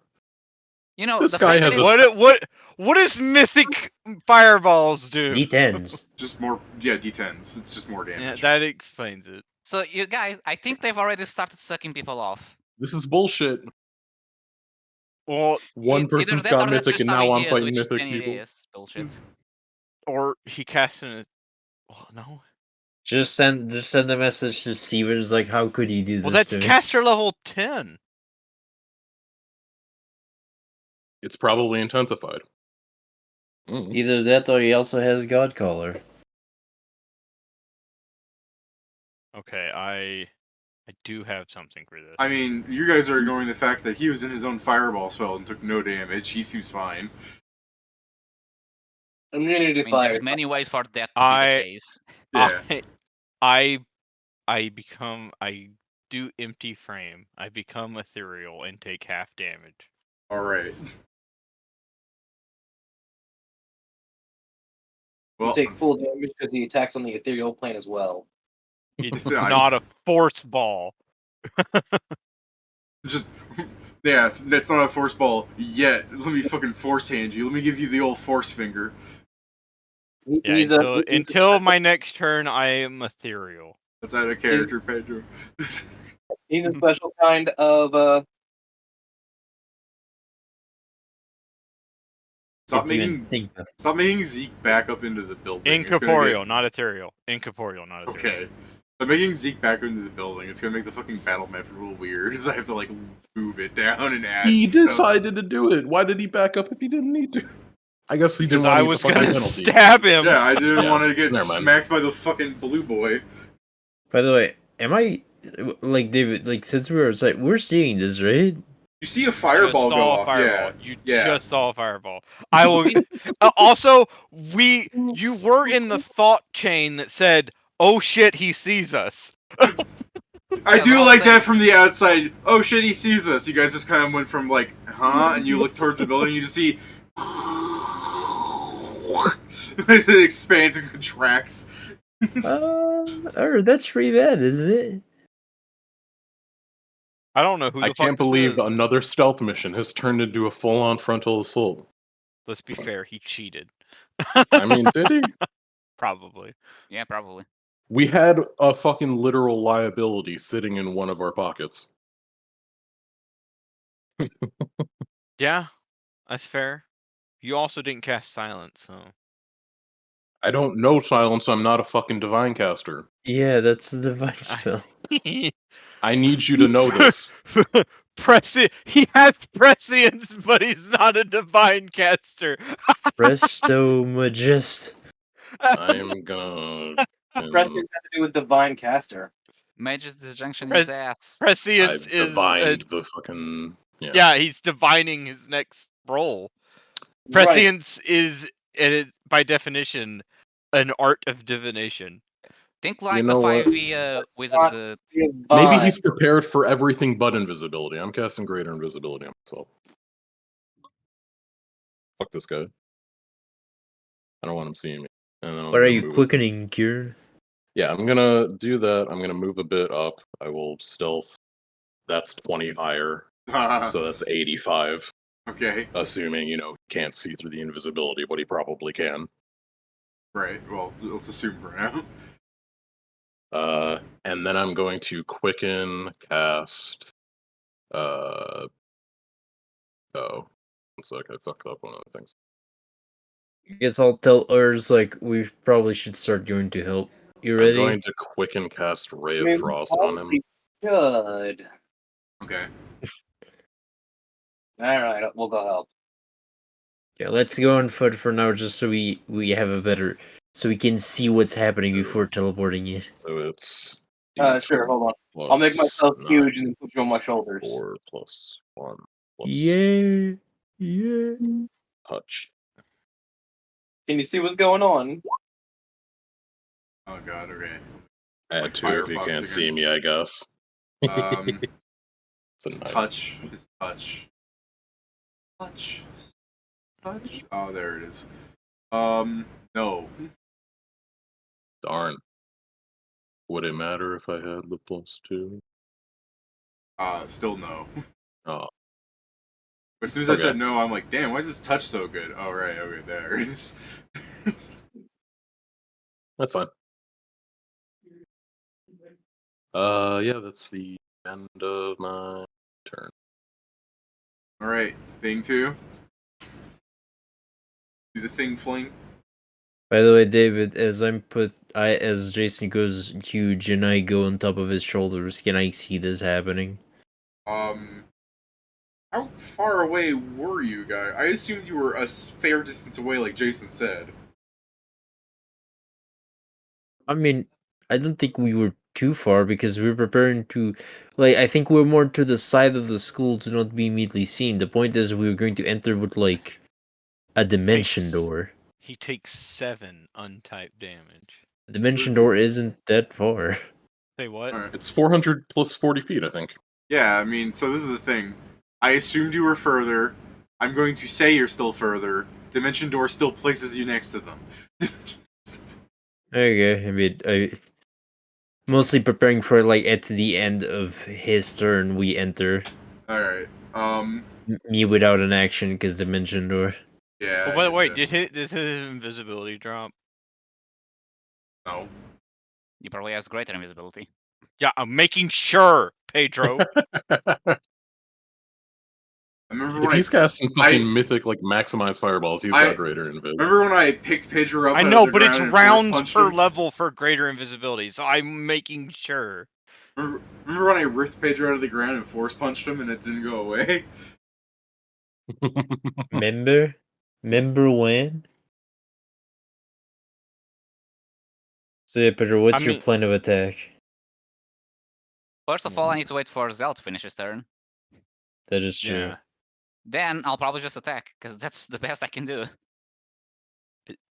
You know, This the guy fact has that a it's- What does mythic fireballs do? D10s. Just more, yeah, D10s. It's just more Yeah, damage. that explains it. So you guys, I think they've already started sucking people off. This is bullshit. Well, One Either person's that got or that's mythic, just and how now he I'm is, fighting which mythic then it people. is bullshit. or he cast in a. Well, no. Just send a message to Stevens like, how could he do this Well, that's to me? caster level 10. It's probably intensified. Either that or he also has Godcaller. Okay, I do have something for this. I mean, you guys are ignoring the fact that he was in his own fireball spell and took no damage. He seems fine. Immunity I to mean, fire. there's many ways for that to be the case. Yeah. I do empty frame. I become ethereal and take half damage. Alright. You Well, take full damage because he attacks on the ethereal plane as well. It's Yeah, not a force ball. just, yeah, that's not a force ball yet. Let me fucking force hand you. Let me give you the old force finger. Yeah, He's until my next turn, I am ethereal. That's out of character, Pedro. he's a special kind of Stop Didn't even making think of it. Stop making Zeke back up into the building. It's gonna Incorporeal, not ethereal. Incorporeal, not get... ethereal. Okay. Stop making Zeke back into the building. It's gonna make the fucking battle map real weird, because I have to, like, move it down and add He stuff. decided to do it. Why did he back up if he didn't need to? I guess he Because didn't want I to get was the fucking gonna penalty. stab him. Yeah, I didn't Yeah, want to get never mind. smacked by the fucking blue boy. By the way, am I like David? Like since we were outside, we're seeing this, right? You see a fireball Just go saw a off, fireball. yeah. You Yeah. just saw a fireball. I will. Also, you were in the thought chain that said, "Oh shit, he sees us." I Yeah, do but I'll like say- that from the outside. Oh shit, he sees us. You guys just kind of went from like, huh? And you look towards the building, you just see. It expands and contracts. That's pretty bad, isn't it? I don't know who the I fuck can't this believe is. another stealth mission has turned into a full-on frontal assault. Let's be fair, he cheated. I mean, did he? Probably. Yeah, probably. We had a fucking literal liability sitting in one of our pockets. Yeah, that's fair. You also didn't cast silence, so. I don't know silence, I'm not a fucking divine caster. Yeah, that's the divine spell. I need you to know this. He has prescience, but he's not a divine caster. Presto Magist. I'm gonna... prescience had to do with divine caster. Mage's disjunction Pres- his ass. Prescience I've is divined the fucking... yeah, he's divining his next roll. Right. Prescience is, by definition, an art of divination. Think like You know the what? 5e wizard. Not- The Maybe he's prepared for everything but invisibility. I'm casting greater invisibility on myself. Fuck this guy. I don't want him seeing me. And then I'm What are gonna you move. quickening, Kieran? Yeah, I'm gonna do that. I'm gonna move a bit up. I will stealth. That's 20 higher, so that's 85. Okay. Assuming, he can't see through the invisibility, but he probably can. Right. Well, let's assume for now. And then I'm going to quicken cast. Oh, one sec. I fucked up one of the things. I guess I'll tell Urs, like, we probably should start going to help. You I'm ready? going to quicken cast Ray of I mean, Frost on him. probably should. Okay. Alright, we'll go help. Yeah, let's go on foot for now, just so we have a better, so we can see what's happening before teleporting it. So it's. Sure, hold on. Plus I'll make myself 9, huge and then put you on my shoulders. 4 plus 1 plus Yeah. touch. Can you see what's going on? Oh god. Okay. Add Like 2 if you Firefox can't again. see me, I guess. It's It's a 9. touch. It's touch. Touch. Touch. Oh, there it is. No. Darn. Would it matter if I had the +2? Still no. Oh, As soon as I Okay. said no, I'm like, damn, why is this touch so good? Oh, right. Okay, there it is. that's fine. Yeah, that's the end of my turn. All right, thing 2. Do the thing fling. By the way, David, as Jason goes huge and I go on top of his shoulders, can I see this happening? How far away were you, guy? I assumed you were a fair distance away, like Jason said. I mean, I don't think we were too far because we were preparing to, like, I think we're more to the side of the school to not be immediately seen. The point is we were going to enter with, like, a dimension Takes- door. He takes 7 untyped damage. The dimension door isn't that far. Say what? All right. It's 400 plus 40 feet, I think. Yeah, I mean, so this is the thing. I assumed you were further. I'm going to say you're still further. Dimension door still places you next to them. Okay, I mean, I mostly preparing for, like, at the end of his turn we enter. All right. Me without an action because dimension door. Yeah. Oh, I by the get way, ya. did his invisibility drop? No. You probably has greater invisibility. Yeah, I'm making sure, Pedro. I remember If when he's casting I fucking mythic, like, maximize fireballs, he's got greater invis. remember when I picked Pedro up I out know, of the but it's ground and force rounds punched per him? level for greater invisibility, so I'm making sure. Remember when I ripped Pedro out of the ground and force punched him and it didn't go away? Remember? Remember when? So yeah, Peter, what's your mean- plan of attack? First of all, I need to wait for Zell to finish his turn. That is true. Yeah. Then I'll probably just attack, because that's the best I can do.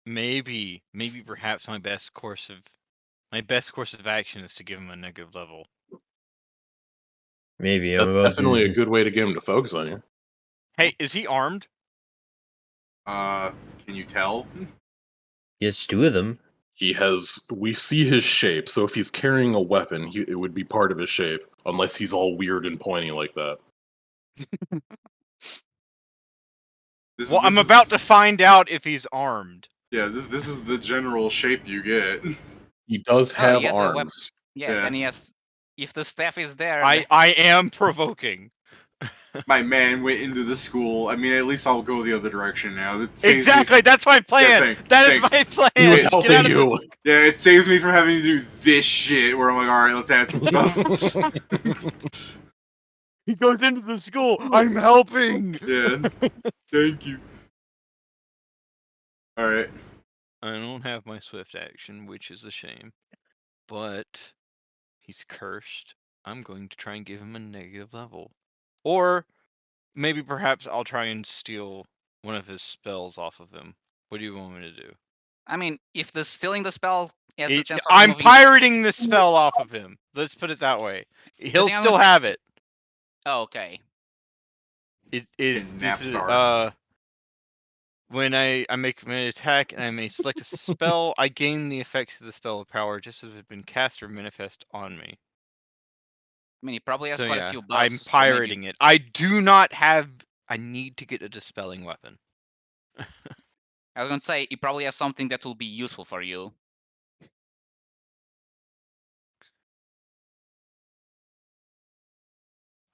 Maybe perhaps my best course of action is to give him a negative level. Maybe I'm That's about definitely to. a good way to get him to focus on you. Hey, is he armed? Can you tell? Yes, 2 of them. We see his shape, so if he's carrying a weapon, it would be part of his shape, unless he's all weird and pointy like that. Well, I'm about to find out if he's armed. Yeah, this is the general shape you get. He does Oh, have he has a weapon. arms. Yeah, Yeah. then he has. If the staff is there, I am provoking. My man went into the school. I mean, at least I'll go the other direction now. That saves Exactly, Me that's my plan. thanks. That is my plan. He was Get helping Get out of you. yeah, it saves me from having to do this shit where I'm like, all right, let's add some stuff. He goes into the school. I'm helping. Yeah, thank you. All right. I don't have my swift action, which is a shame. But he's cursed. I'm going to try and give him a negative level. Or maybe perhaps I'll try and steal one of his spells off of him. What do you want me to do? I mean, if the stealing the spell has a chance of I'm removing. pirating the spell off of him. Let's put it that way. He'll think I'm still gonna have it. Oh, okay. It In is this is, Napstar. when I make an attack and I may select a spell, I gain the effects of the spell of power just as it had been cast or manifest on me. I mean, he probably has So quite a yeah, few I'm buffs. So maybe... pirating it. I do not have. I need to get a dispelling weapon. I was gonna say, he probably has something that will be useful for you.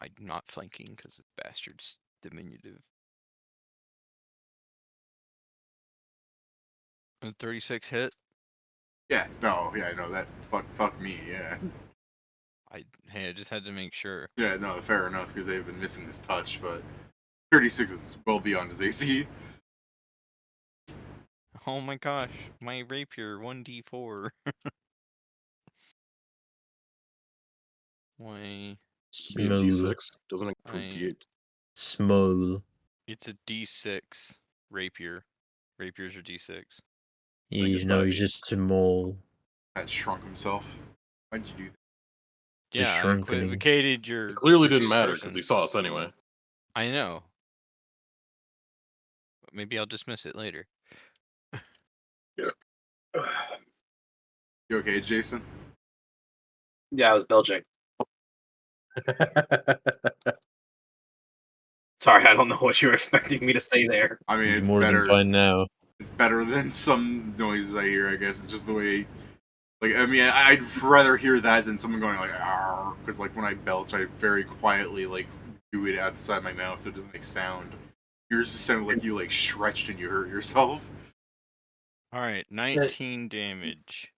I'm not flanking because the bastard's diminutive. 36 hit. Yeah, no, that fuck me, yeah. Hey, I just had to make sure. Yeah, no, fair enough, because they've been missing this touch, but 36 is well beyond his AC. Oh my gosh, my rapier 1d4. Why? Be a Smooth. D6. Doesn't it go I- D8? Smooth. It's a d6 rapier. Rapiers are d6. You get know, 5e. he's just small. Had shrunk himself. Why'd you do that? Yeah, I shrunkening. equivocated your. It clearly didn't reduced matter person. because he saw us anyway. I know. But maybe I'll dismiss it later. You okay, Jason? Yeah, I was belching. Sorry, I don't know what you were expecting me to say there. I mean, He's it's more better. than fine now. It's better than some noises I hear. I guess it's just the way. Like, I mean, I'd rather hear that than someone going like, "Arr," because like when I belch, I very quietly like do it outside my mouth, so it doesn't make sound. Yours just sounded like you like stretched and you hurt yourself. Alright, 19 damage.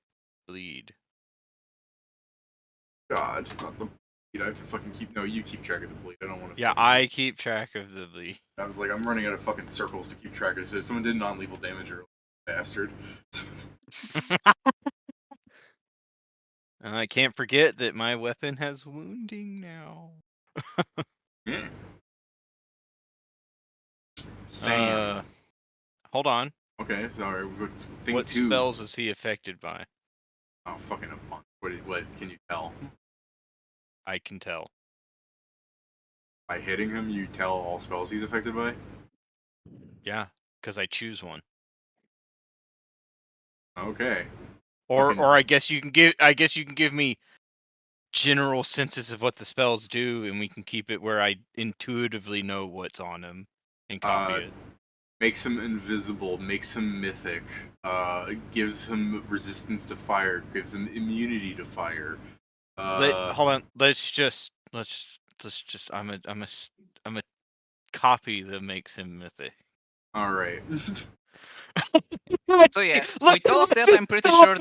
Bleed. God, not the bleed. I have to fucking keep. No, you keep track of the bleed. I don't want to. Yeah, I keep track of the bleed. I was like, I'm running out of fucking circles to keep track of. So someone did non-lethal damage earlier, bastard. And I can't forget that my weapon has wounding now. Yeah. Sam. Hold on. Okay, sorry. What's thing What 2? spells is he affected by? Oh, fucking a bunch. What can you tell? I can tell. By hitting him, you tell all spells he's affected by? Yeah, because I choose one. Okay. Or Fucking- I guess you can give me general senses of what the spells do, and we can keep it where I intuitively know what's on him and copy it. Makes him invisible, makes him mythic, gives him resistance to fire, gives him immunity to fire. Hold on. Let's just. I'm a copy that makes him mythic. All right. So yeah, with all of that, I'm pretty sure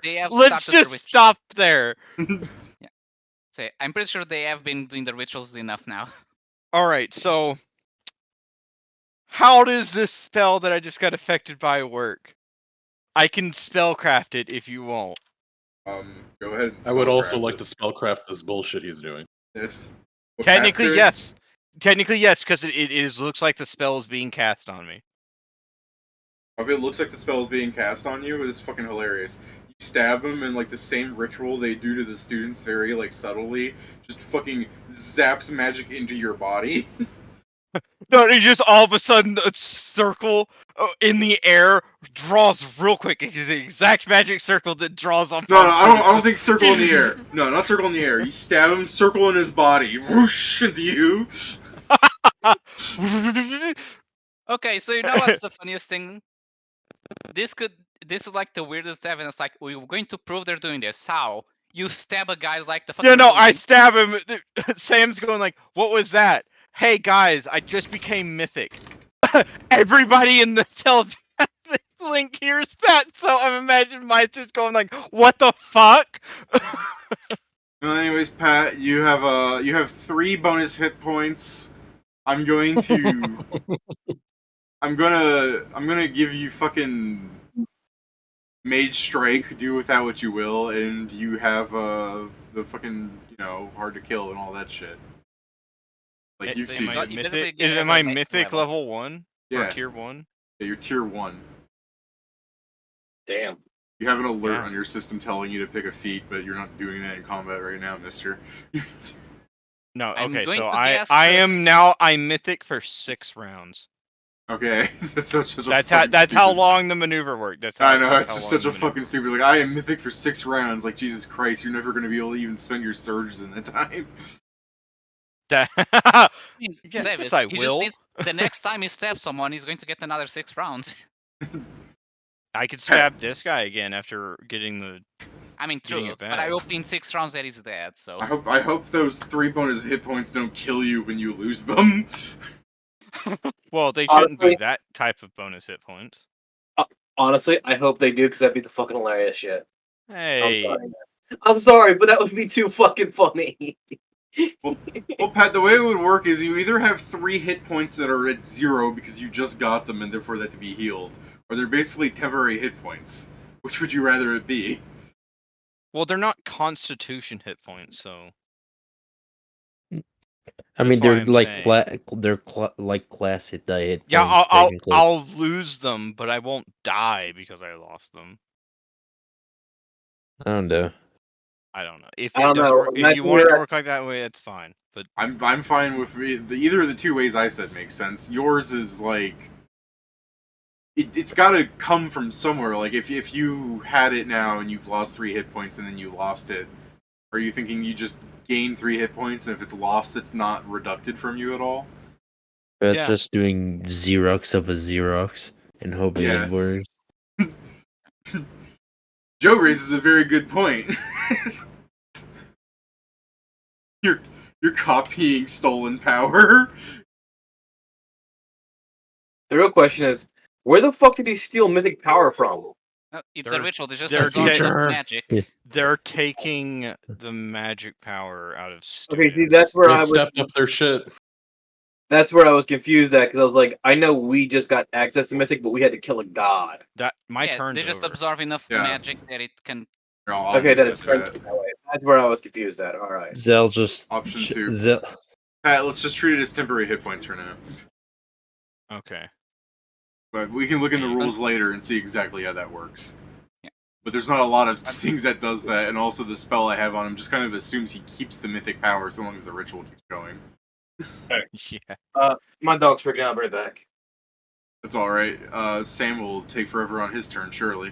they have Let's started just the stop there. So I'm pretty sure they have been doing the rituals enough now. All right, so how does this spell that I just got affected by work? I can spellcraft it if you won't. Go ahead. And I would also spellcraft like it. to spellcraft this bullshit he's doing. What Technically, Pat said? yes. Technically, yes, because it looks like the spell is being cast on me. If it looks like the spell is being cast on you, it's fucking hilarious. You stab him, and like the same ritual they do to the students, very like subtly, just fucking zaps magic into your body. No, it just all of a sudden a circle in the air draws real quick. It's the exact magic circle that draws on. No, I don't think circle in the air. No, not circle in the air. You stab him, circle in his body, whoosh into you. Okay, so you know what's the funniest thing? This is like the weirdest evidence. It's like, we're going to prove they're doing this. How? You stab a guy like the fucking Yeah, no, I woman. stab him. Sam's going like, "What was that?" Hey guys, I just became mythic. Everybody in the telepathic link hears that, so I'm imagining mine's just going like, "What the fuck?" Well, anyways, Pat, you have 3 bonus hit points. I'm going to I'm gonna give you fucking Mage Strike, do with that what you will, and you have the fucking, hard to kill and all that shit. Like you've so seen you got- it. you basically give it Am as a I ma- mythic level 1? Yeah. Or tier 1? Yeah, you're tier 1. Damn. You have an alert Yeah. on your system telling you to pick a feat, but you're not doing that in combat right now, mister. No, I'm okay, going so to I guess I the- am now I'm mythic for 6 rounds. Okay, that's such a That's fucking how stupid- long the maneuver worked. That's how. I know, that's it's how just long such a the fucking stupid. Like, I am mythic for 6 rounds. Like, Jesus Christ, you're never gonna be able to even spend your surges in that time. That I mean, Yeah, David, yes, I he just will. needs the next time he stabs someone, he's going to get another 6 rounds. I could stab this guy again after getting the. I mean, Getting true, it but I back. hope in 6 rounds that he's dead. So I hope those 3 bonus hit points don't kill you when you lose them. Well, they shouldn't be Honestly- that type of bonus hit points. Honestly, I hope they do because that'd be the fucking hilarious shit. Hey, I'm sorry, but that would be too fucking funny. Well, Pat, the way it would work is you either have 3 hit points that are at 0 because you just got them and therefore that to be healed, or they're basically temporary hit points. Which would you rather it be? well, they're not Constitution hit points, so. I mean, That's why they're I'm like saying. like classic die hit Yeah, points technically. I'll lose them, but I won't die because I lost them. I don't know. I don't know. If I it don't doesn't know. work, if you want it to work like that way, it's fine. But I'm fine with either of the 2 ways I said makes sense. Yours is like it's got to come from somewhere. Like if you had it now and you lost 3 hit points and then you lost it, are you thinking you just gain 3 hit points and if it's lost, it's not reducted from you at all? But Yeah. just doing Xerox of a Xerox and hoping Yeah. it works. Joe raises a very good point. you're copying stolen power. The real question is, where the fuck did he steal mythic power from? no, it's They're- a ritual. They just they're absorb the teacher. magic. Yeah. they're taking the magic power out of Okay, students. see, that's where They I was. stepped up their shit. That's where I was confused at because I was like, I know we just got access to mythic, but we had to kill a god. That my Yeah, turn's they just over. absorb enough Yeah. magic that it can. I'll Okay, give then that it's to turned Pat. that way. That's where I was confused at. All right. Zell just Option 2. Zell, Pat, let's just treat it as temporary hit points for now. Okay. But we can look in the Yeah. rules later and see exactly how that works. Yeah. But there's not a lot of things that does that, and also the spell I have on him just kind of assumes he keeps the mythic power so long as the ritual keeps going. Yeah. My dog's freaking out. Right back. That's alright. Sam will take forever on his turn, surely.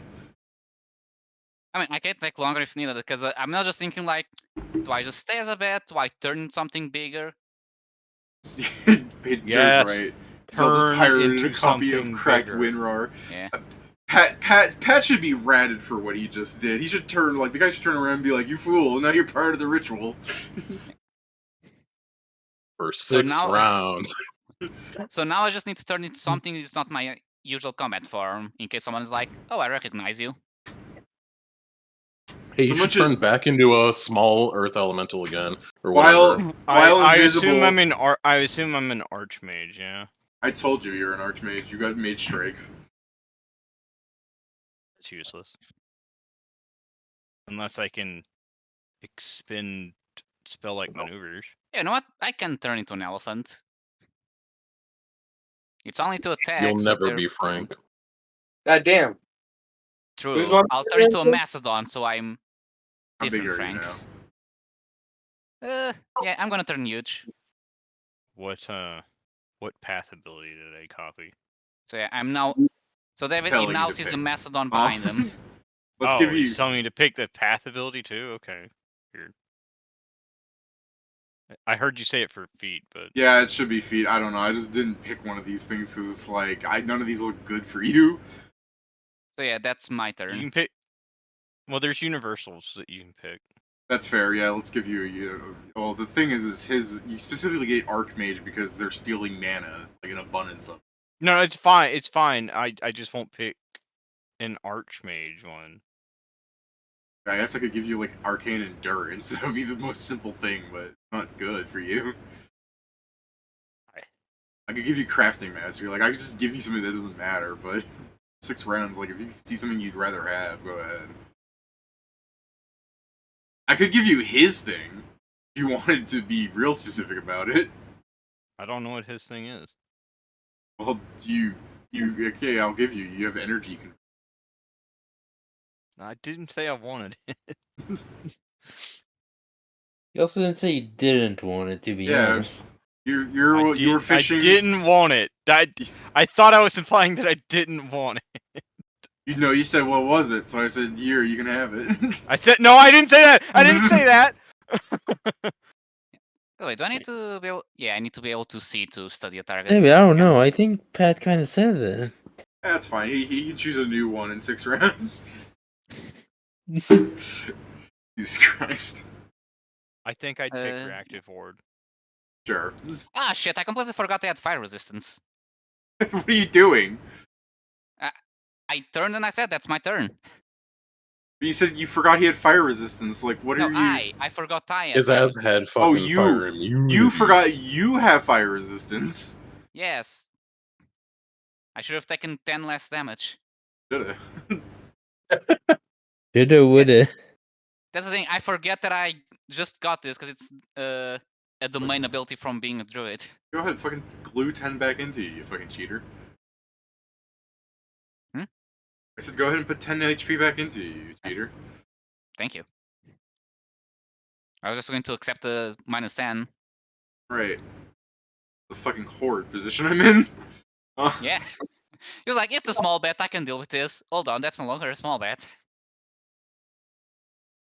I mean, I can take longer if needed because I'm not just thinking like, do I just stay as a bat? Do I turn into something bigger? Joe's Yes. right. Zell just Turn pirated a into copy of something Cracked bigger. Winrar. Yeah. Pat should be ratted for what he just did. He should turn, like, the guy should turn around and be like, you fool, now you're part of the ritual. For 6 now- rounds. So now I just need to turn into something that's not my usual combat form in case someone is like, oh, I recognize you. Hey, you Someone should should- turn back into a small earth elemental again, or While whatever. I invisible, assume I'm in I assume I'm an archmage. Yeah. I told you you're an archmage. You got mage strike. It's useless. Unless I can expend spell-like maneuvers. Yeah, you know what? I can turn into an elephant. It's only 2 attacks. You'll but never they're be Frank. God damn. True. going I'll to turn into a elephant? mastodon, so I'm How big different, are you Frank. now? Yeah, I'm gonna turn huge. What path ability did I copy? So yeah, I'm now. So David, he telling you now to sees pick. the mastodon Oh. behind him. Let's oh, give you. he's telling me to pick the path ability too. Okay, weird. I heard you say it for feet, but Yeah, it should be feet. I don't know. I just didn't pick one of these things because it's like none of these look good for you. So yeah, that's my you turn. can pick. Well, there's universals that you can pick. That's fair. Yeah, let's give you. Well, the thing is his. You specifically get archmage because they're stealing mana like an abundance of. No, it's fine. It's fine. I just won't pick an archmage one. I guess I could give you like arcane endurance. That would be the most simple thing, but not good for you. I could give you crafting mastery. Like I could just give you something that doesn't matter, but 6 rounds. Like if you see something you'd rather have, go ahead. I could give you his thing if you wanted to be real specific about it. I don't know what his thing is. Well, you okay? I'll give you. You have energy. I didn't say I wanted it. You also didn't say you didn't want it, to be Yeah. honest. You were fishing. I didn't want it. I thought I was implying that I didn't want it. You said what was it? So I said, "Here, you can have it." I said no. I didn't say that. I didn't say that. Oh, wait, do I need to be able? Yeah, I need to be able to see to study a target. Maybe, I don't know. I think Pat kind of said that. That's fine. He can choose a new one in 6 rounds. Jesus Christ. I think I'd pick Uh, reactive ward. Sure. Ah, shit! I completely forgot they had fire resistance. What are you doing? I turned and I said, "That's my turn." You said you forgot he had fire resistance. Like, what No, are you? I forgot I had His fire ass had resistance. Oh, fucking fire immunity. you forgot you have fire resistance. Yes. I should have taken 10 less damage. Shoulda. Shoulda, woulda. That's the thing. I forget that I just got this because it's a domain ability from being a druid. Go ahead, fucking glue 10 back into you fucking cheater. Hmm? I said go ahead and put 10 HP back into you cheater. Thank you. I was just going to accept the minus 10. Right. The fucking horde position I'm in. Yeah. He was like, it's a small bet. I can deal with this. Hold on, that's no longer a small bet.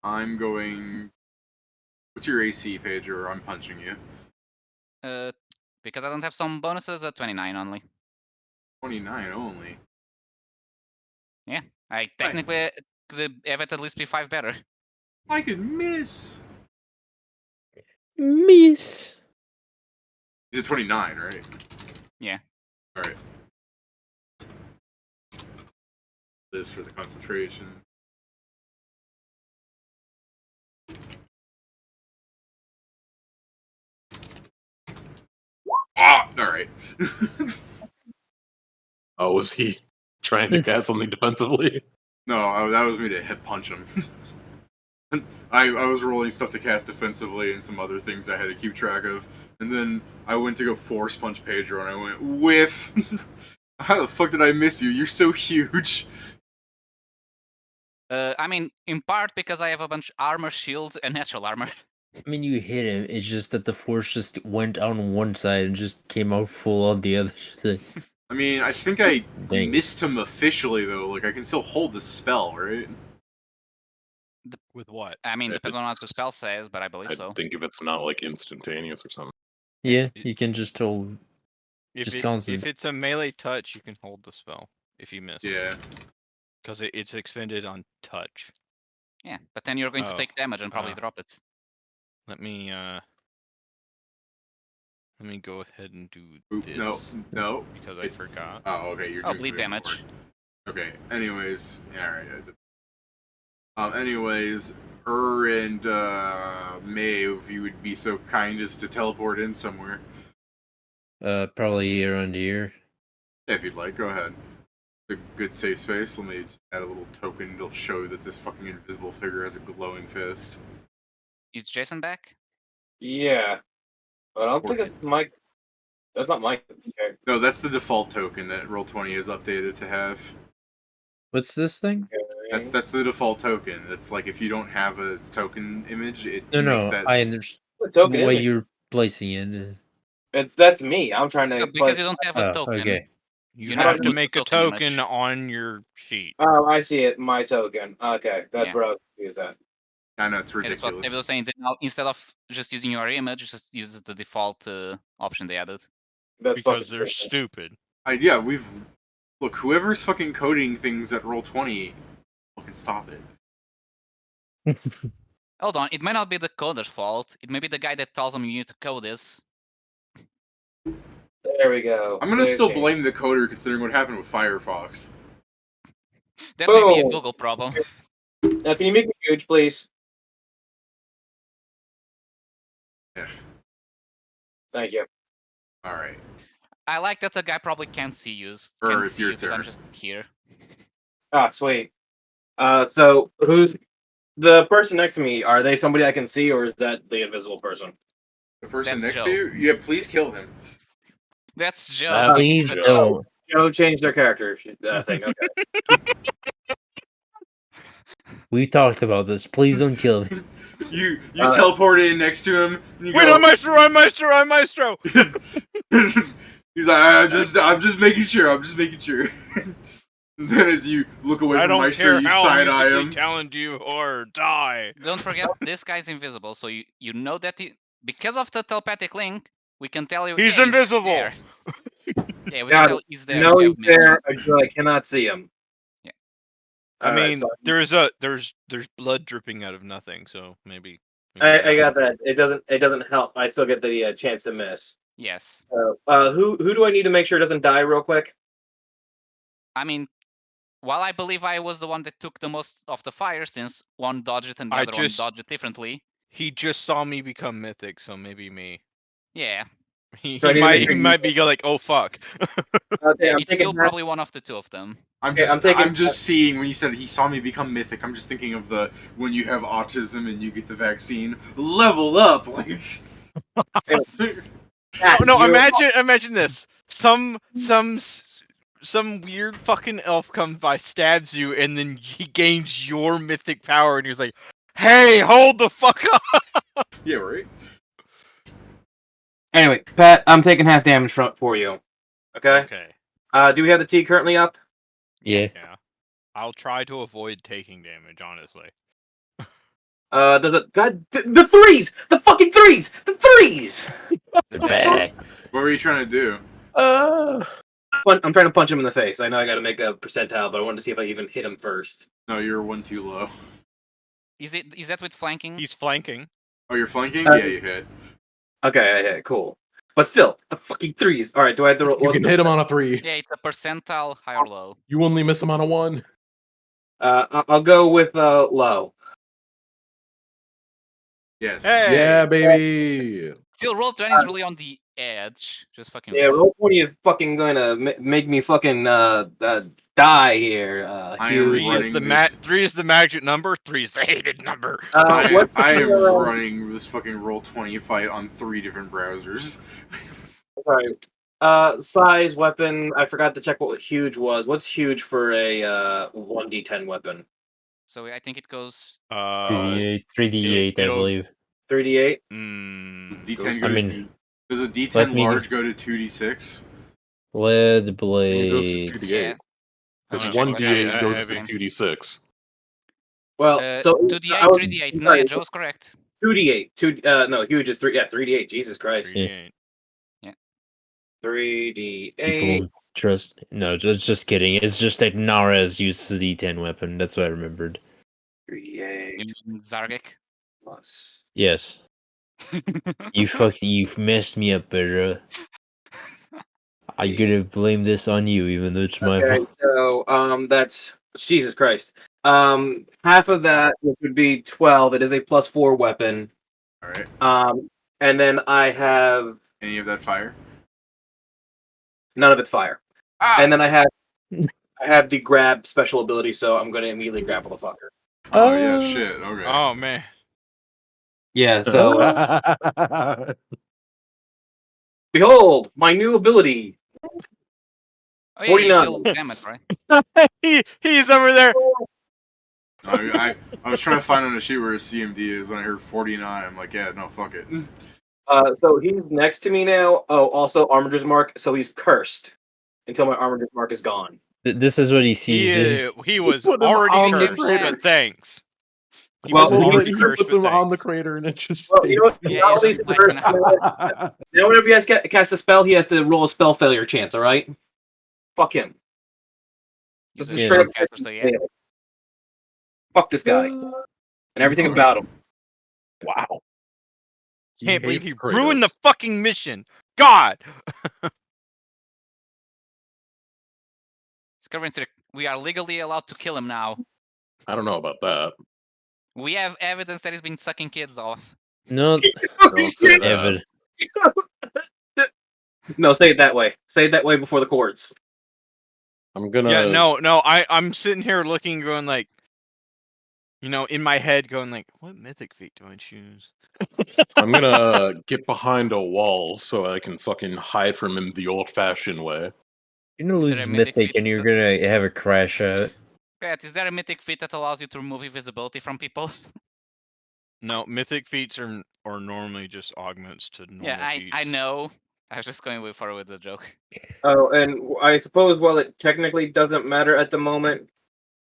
I'm going. What's your AC, Paige, or I'm punching you? Because I don't have some bonuses, 29 only. 29 only. Yeah. I technically could have it at least be 5 better. I could miss. Miss. He's at 29, right? Yeah. Alright. This for the concentration. Ah! Alright. Oh, was he trying to cast something defensively? No, that was me to hit punch him. I was rolling stuff to cast defensively and some other things I had to keep track of. And then I went to go force punch Pedro and I went, whiff! How the fuck did I miss you? You're so huge. I mean, in part because I have a bunch armor, shield, and natural armor. I mean, you hit him. It's just that the force just went on one side and just came out full on the other side. I mean, I think I Dang. missed him officially, though. Like, I can still hold the spell, right? With what? I mean, If depends on what the it's- spell says, but I believe I so. think if it's not like instantaneous or something. Yeah, you can just hold. If Just constant. if it's a melee touch, you can hold the spell if you miss. Yeah. Because it's expended on touch. Yeah, but then you're going to Oh, take damage and probably uh, drop it. Let me go ahead and do Oop, this. no. Because I It's- forgot. Oh, okay, you're Oh, doing bleed something damage. more. Okay, anyways, alright. Anyways, and May, if you would be so kind as to teleport in somewhere. Probably around here. If you'd like, go ahead. It's a good safe space. Let me just add a little token to show that this fucking invisible figure has a glowing fist. Is Jason back? Yeah, but I don't think it's my. That's not my. Okay. No, that's the default token that Roll20 is updated to have. What's this thing? That's the default token. It's like if you don't have a token image, it No, makes no. that. I understand The token what image. you're placing in. That's me. I'm trying to. Because you don't have a Oh, token. okay. You You have never to use make the a token token image. on your sheet. Oh, I see it. My token. Okay, that's Yeah. where I was confused at. I know it's Yeah, that's what ridiculous. David was saying. Now, instead of just using your image, just use the default option they added. That's Because fucking they're stupid. stupid. Yeah, we've look. Whoever's fucking coding things at Roll20, fucking stop it. Hold on, it might not be the coder's fault. It may be the guy that tells them you need to code this. There we go. I'm gonna Save still change. blame the coder considering what happened with Firefox. That may be a Boom. Google problem. Now, can you make me huge, please? Yeah. Thank you. All right. I like that the guy probably can't see you. It's Can't see your you because I'm turn. just here. Ah, sweet. So who's the person next to me? Are they somebody I can see, or is that the invisible person? The person That's next Joe. to you? Yeah, please kill him. That's Joe. That's Please Joe. don't. Joe changed their character thing. Okay. We talked about this. Please don't kill me. You teleport in next to him. And you Wait, go, I'm Maestro. He's like, I'm just making sure. I'm just making sure. And then as you look away I from don't Maestro, care you how side eye musically him. talented you or die. Don't forget, this guy's invisible, so you know that because of the telepathic link, we can tell you. He's yeah, invisible. there. Yeah, we can Got tell it. he's there. No, if you he's have missed there. this. I cannot see him. Yeah. I Alright, mean, so there's blood dripping out of nothing, so maybe. I got that. It doesn't help. I still get the chance to miss. Yes. Who do I need to make sure doesn't die real quick? I mean, while I believe I was the one that took the most of the fire, since one dodged it and the other one dodged it differently. He just saw me become mythic, so maybe me. Yeah. He So I need to make sure might be like, oh fuck. Okay, I'm It's taking still half. probably one of the two of them. I'm just seeing when you said he saw me become mythic. I'm just thinking of the when you have autism and you get the vaccine. Level up, like. No, imagine this. Some weird fucking elf comes by, stabs you, and then he gains your mythic power, and he's like, "Hey, hold the fuck up!" Yeah, right. Anyway, Pat, I'm taking half damage for you. Okay. Okay. Do we have the T currently up? Yeah. Yeah. I'll try to avoid taking damage, honestly. Does it? God, the threes! The fucking threes! The threes! Back. What were you trying to do? I'm trying to punch him in the face. I know I got to make a percentile, but I wanted to see if I even hit him first. No, you're one too low. Is that with flanking? He's flanking. Oh, you're flanking? Yeah, you hit. Okay, I hit. Cool. But still, the fucking threes. All right, do I have to roll? You can hit him on a 3. Yeah, it's a percentile high or low. You only miss him on a 1. I'll go with low. Yes. Hey. Yeah, baby. Still, roll 20 is really on the edge. Just fucking. Yeah, roll 20 is fucking gonna make me fucking die here. I am Huge. running Three is the magic number. 3 is the hated number. I What's am the, running this fucking roll 20 fight on 3 different browsers. Sorry. Size weapon. I forgot to check what huge was. What's huge for a 1d10 weapon? So I think it goes. 3d8, I it'll- believe. 3d8. D10 I go mean, to, does a D10 let me- large go to 2d6? Lead It goes to blades. 2d8. Yeah. Because Check 1d8 what goes to happens. 2d6. Well, so 2d8, 3d8. No, yeah, Joe was correct. 2d8. No, huge is 3. Yeah, 3d8. Jesus Christ. 3d8. 3d8. People trust. No, just kidding. It's just that Nara's uses the D10 weapon. That's what I remembered. 3d8 You mean Zargek. plus. Yes. You've messed me up, bro. I gotta blame this on you, even though it's my Okay, fault. so that's Jesus Christ. Half of that, which would be 12. It is a +4 weapon. Alright. And then I have Any of that fire? none of its fire. Ah! And then I have the grab special ability, so I'm gonna immediately grapple the fucker. Oh, yeah, shit. Okay. Oh man. Yeah, so behold, my new ability. Oh yeah, you 49. deal damage, right? He's over there. I was trying to find on a sheet where his CMD is, and I heard 49. I'm like, yeah, no, fuck it. So he's next to me now. Oh, also Armiger's Mark, so he's cursed until my Armiger's Mark is gone. This is what he sees. He was Put him already on the cursed, crater. but thanks. He Well, was he already he cursed, puts but him on the thanks. crater and it just Well, you know what? Yeah, Not he's only just is like he an cursed, now whenever he has to cast a spell, he has to roll a spell failure chance, alright? Fuck him. This is He's a straight up spellcaster, so yeah. fail. Fuck this guy. And everything about him. Wow. Can't believe hates he ruined the Kratos. fucking mission. God. Scavenger, we are legally allowed to kill him now. I don't know about that. We have evidence that he's been sucking kids off. No, Don't say that. Evan. No, say it that way. Say it that way before the courts. I'm gonna. Yeah, no. I'm sitting here looking, going like, in my head, going like, what mythic feat do I choose? I'm gonna get behind a wall so I can fucking hide from him the old-fashioned way. You're gonna Is lose there a mythic mythic feat and you're that- gonna have a crash out. Pat, is there a mythic feat that allows you to remove invisibility from people? No, mythic feats are normally just augments to normal Yeah, feats. I know. I was just going way far with the joke. Oh, and I suppose while it technically doesn't matter at the moment,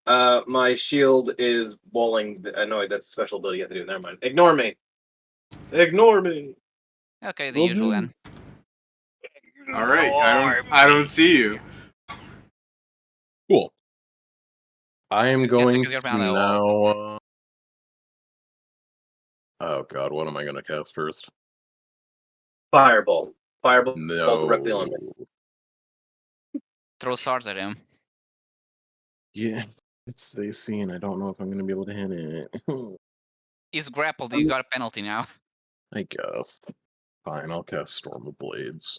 my shield is walling. No, that's a special ability you have to do. Never mind. Ignore me. Ignore me. Okay, the usual then. All right, I don't see you. Cool. I am Yes, going because you're to behind the now. wall. Oh god, what am I gonna cast first? Fireball. Fireball No. directly on me. Throw swords at him. Yeah, it's AC, and I don't know if I'm gonna be able to hit it. He's grappled. You got a penalty now. I guess. Fine, I'll cast Storm of Blades.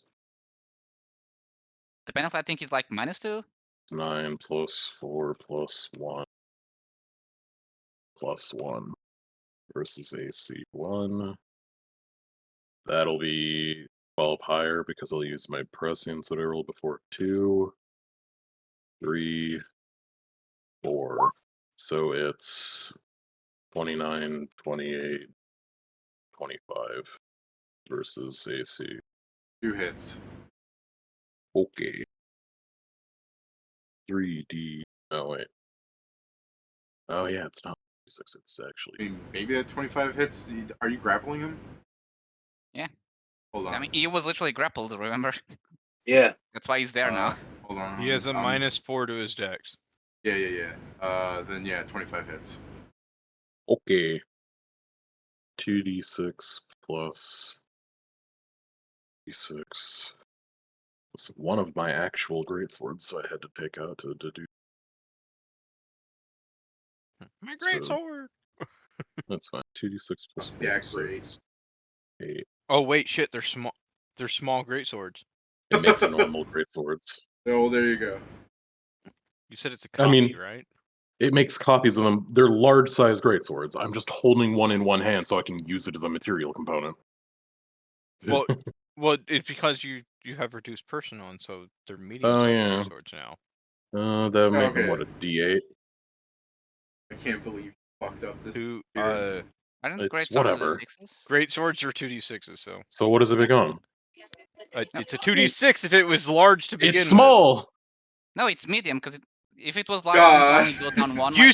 The penalty I think is like -2. 9 plus 4 plus 1 plus 1 versus AC 1. That'll be 12 higher because I'll use my prescience that I rolled before. 2, 3, 4. So it's 29, 28, 25 versus AC. 2 hits. Okay. 3D. Oh, wait. Oh, yeah, it's not 6. It's I actually. mean, maybe that 25 hits. Are you grappling him? Yeah. Hold on. I mean, he was literally grappled. Remember? Yeah. That's why he's there now. Hold on. He has a -4 to his dex. Yeah. Then yeah, 25 hits. Okay. 2d6 plus d6. It's one of my actual greatswords, so I had to pick out to do. My great So- sword. That's fine. 2d6 plus 4 Yeah, plus great. 6. 8. Oh wait, shit. They're small. They're small great swords. It makes normal greatswords. Oh, there you go. You said it's a I copy, mean- right? It makes copies of them. They're large-sized greatswords. I'm just holding one in one hand so I can use it as a material component. Well, well, it's because you have reduced person on, so they're medium Oh, sized yeah. great swords now. That would make them, Okay. what, a d8? I can't believe you fucked up this. Two year. Aren't It's great swords whatever. 6s? great swords are 2d6s, so So what does it become? it's a 2d6 if it was large to begin It's small! No, it's medium because if it was large, it would only go down one. with. You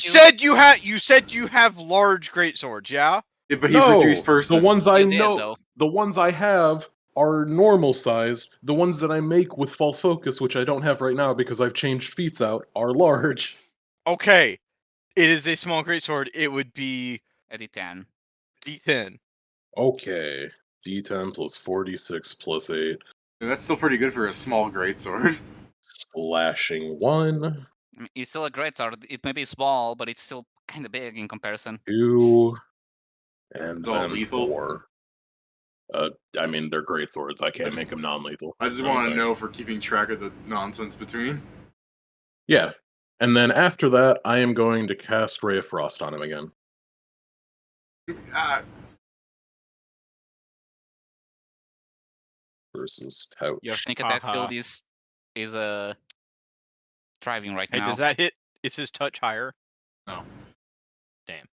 said you have large great swords, yeah? Yeah, but he reduced The person. ones I You did, know, though. the ones I have are normal sized. The ones that I make with false focus, which I don't have right now because I've changed feats out, are large. Okay, it is a small great sword. It would be A D10. d10. Okay, d10 plus 46 plus 8, Yeah, that's still pretty good for a small greatsword. slashing 1, I mean, it's still a great sword. It may be small, but it's still kind of big in comparison. 2, and It's all then lethal? 4. I mean, they're great swords. I can't make them non-lethal. I just don't want to think. know for keeping track of the nonsense between. Yeah, and then after that, I am going to cast Ray of Frost on him again. Ah, Versus Couch. Your sneak attack Haha. build is thriving right Hey, now. does that hit? Is his touch higher? no. Damn.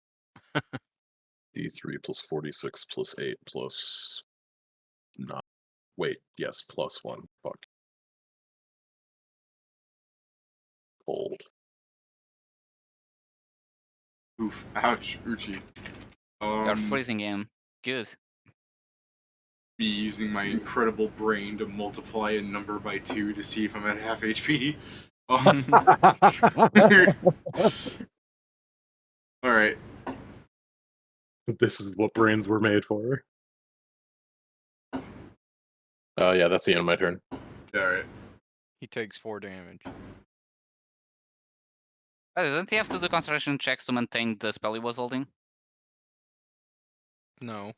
D3 plus 46 plus 8 plus 9. Wait, yes, plus 1. Fuck. Cold. Oof. Ouch. Uchi. You're freezing him. Good. Me using my incredible brain to multiply a number by 2 to see if I'm at half HP. Alright. This is what brains were made for. Yeah, that's the end of my turn. Alright. He takes 4 damage. Doesn't he have to do concentration checks to maintain the spell he was holding? No,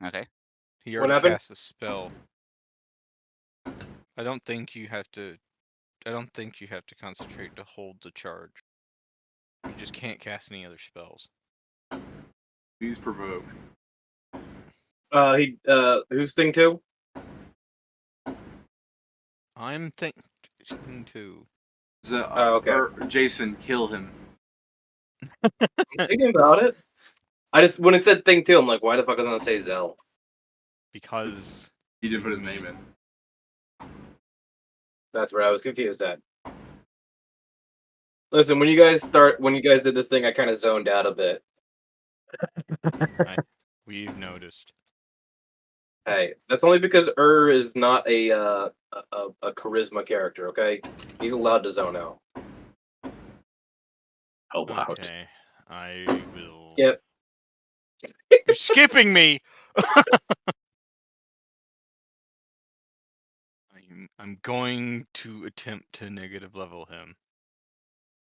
Okay. he What already happened? cast a spell. I don't think you have to concentrate to hold the charge. You just can't cast any other spells. Please provoke. Who's thing 2? I'm thinking too. Oh, okay. Or Jason, kill him. I'm thinking about it. I just when it said thing 2, I'm like, why the fuck doesn't it say Zell? Because He didn't put his name in. That's where I was confused at. Listen, when you guys did this thing, I kind of zoned out a bit. we've noticed. Hey, that's only because is not a charisma character. Okay, he's allowed to zone out. Allowed. Okay, I will. Yep. You're skipping me. I'm going to attempt to negative level him.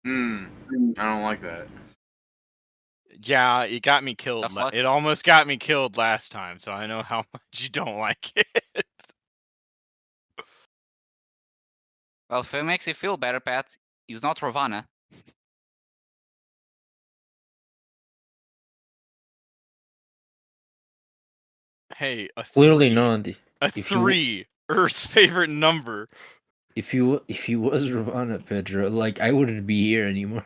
I don't like that. Yeah, it got me killed. The fuck? It almost got me killed last time, so I know how much you don't like it. Well, if it makes you feel better, Pat, he's not Ravana. Hey, a Clearly 3. not. A If you 3. Earth's favorite number. if you was Ravana, Pedro, like I wouldn't be here anymore.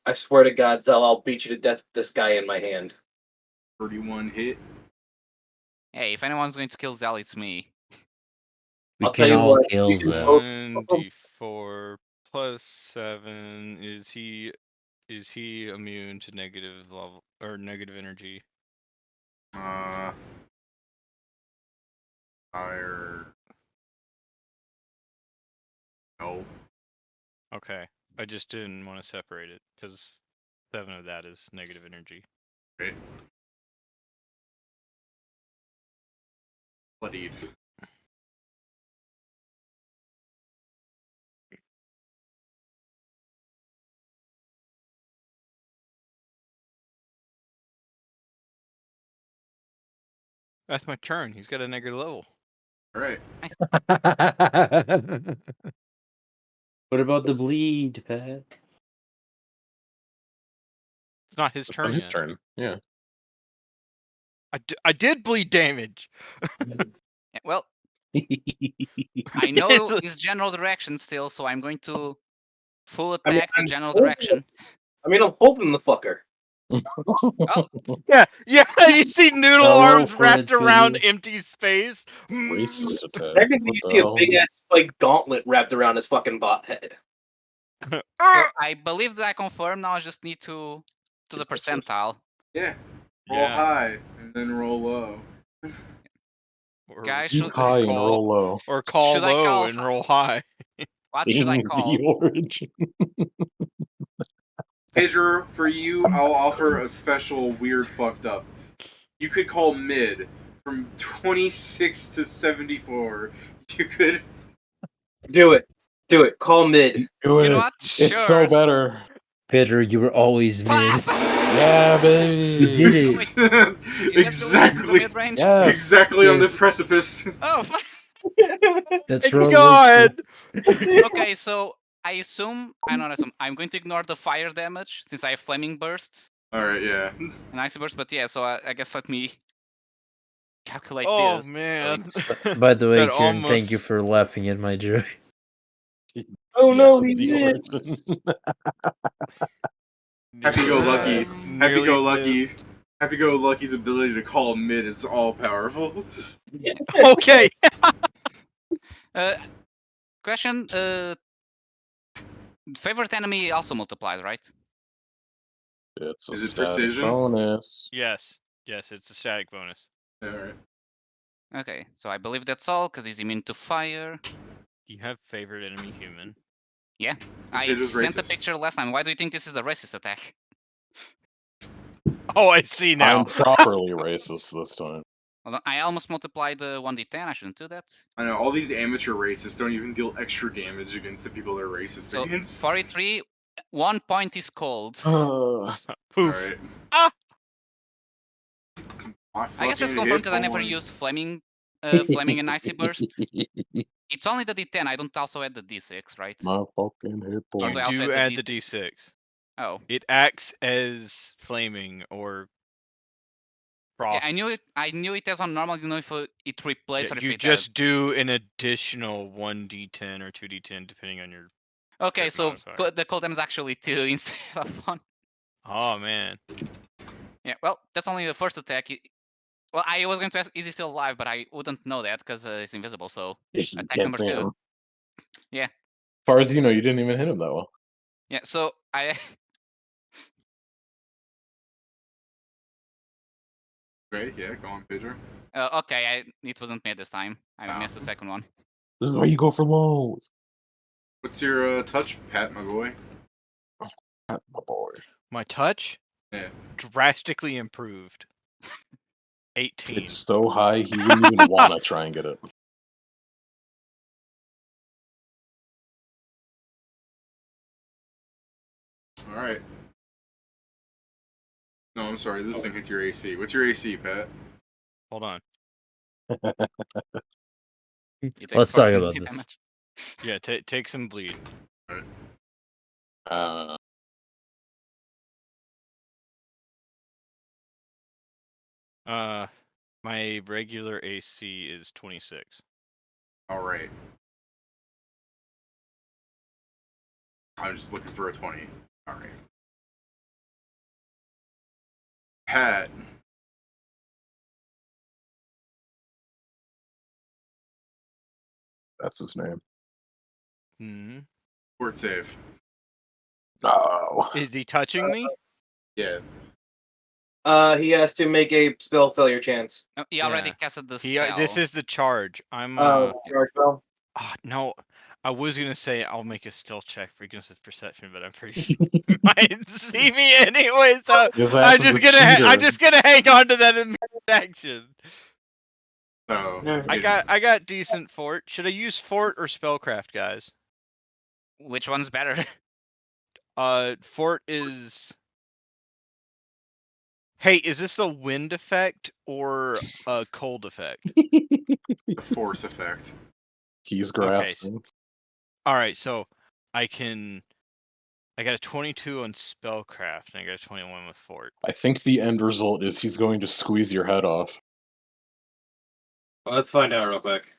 I swear to God, Zell, I'll beat you to death with this guy in my hand. 31 hit. Hey, if anyone's going to kill Zal, it's me. We I'll tell can you all what, kill you can Zell. both- 1d4 plus 7. Is he immune to negative level or negative energy? Fire. No. Okay, I just didn't want to separate it because 7 of that is negative energy. Right. Bloodied. That's my turn. He's got a negative level. All right. What about the bleed, Pat? It's not his It's turn on his yet. turn. Yeah. I did bleed damage. Yeah, well, I know his general direction still, so I'm going to full attack the general direction. I'm holding the fucker. Oh, Yeah, you see noodle Now roll arms for wrapped it, around Pedro. empty space. Racist attack. Technically, What you the see a hell? big ass spike gauntlet wrapped around his fucking bot head. so I believe that I confirm now. I just need to the Impressive. percentile. Yeah. Roll Yeah. high and then roll low. Or Guys, Shoot high and roll low. or call should I low call and roll high. What should I In call? the origin. Pedro, for you, I'll offer a special weird fucked up. You could call mid from 26 to 74. You could. Do it. Call mid. Do You know it. what? It's so Sure. better. Pedro, you were always mid. Yeah, baby. You did it. Is that the Exactly. mid-range? Yes. Exactly on the Yes. precipice. Oh, That's Go right. ahead. okay. So I assume I'm going to ignore the fire damage since I have flaming bursts Alright, yeah. and icy burst. But yeah, so I guess let me calculate Oh this. man. By the way, That Kieran, thank you almost- for laughing at my joke. Oh no, Yeah, he the did. origin. Happy-go-lucky. Nearly Happy-go-lucky. missed. Happy-go-lucky's ability to call mid is all powerful. Okay. Question. Favorite enemy also multiplies, right? It's a Is it static precision? bonus. Yes, it's a static bonus. Alright. Okay, so I believe that's all because he's immune to fire. You have favorite enemy human. Yeah, I Pedro's sent a racist. picture last time. Why do you think this is a racist attack? Oh, I see now. I'm properly racist this time. Hold on, I almost multiplied the 1d10. I shouldn't do that. I know, all these amateur racists don't even deal extra damage against the people they're racist So against. 43, 1 point is cold. Poof. Alright. Ah! I guess that's confirmed because I never used flaming and icy burst. It's only the d10. I don't also add the d6, right? My fucking hit Or You do point. I also do add add the the d6. Oh, It acts as flaming or frost. yeah, I knew it as on normal. I didn't know if it replaced or if You it just do an additional 1d10 or 2d10 depending on your. Okay, crit so modifier. the cooldown is actually 2 instead of 1. Oh man. Yeah, well, that's only the first attack. Well, I was going to ask, is he still alive? But I wouldn't know that because it's invisible. So You attack can't number see 2. him. Yeah. As far as you know, you didn't even hit him that well. Yeah. So I. Okay, yeah, go on, Pedro. Okay, it wasn't made this time. I missed the second one. This is why you go for lows. What's your touch, Pat, my boy? That's my boy. My touch Yeah. drastically improved. 18. It's so high, he wouldn't even want to try and get it. All right. No, I'm sorry. This thing hits your AC. What's your AC, Pat? Hold on. You take Let's talk poison about hit this. damage. Yeah, take some bleed. Uh, My regular AC is 26. All right. I'm just looking for a 20. All right. Pat. that's his name. Hmm. Fort save. Oh. Is he touching me? Yeah. He has to make a spell failure chance. No, he already Yeah. casted the He, spell. this is the charge. I'm Charge spell. no. I was gonna say I'll make a stealth check for against perception, but I'm pretty sure he might see me anyway. So His I'm ass is just a gonna I'm cheater. just gonna hang on to that immediate action. So I got decent fort. Should I use fort or spellcraft, guys? Which one's better? Fort is. Hey, is this the wind effect or a cold effect? the force effect. He's Okay. grasping. All right, so I got a 22 on spellcraft and I got a 21 with fort. I think the end result is he's going to squeeze your head off. Well, let's find out real quick.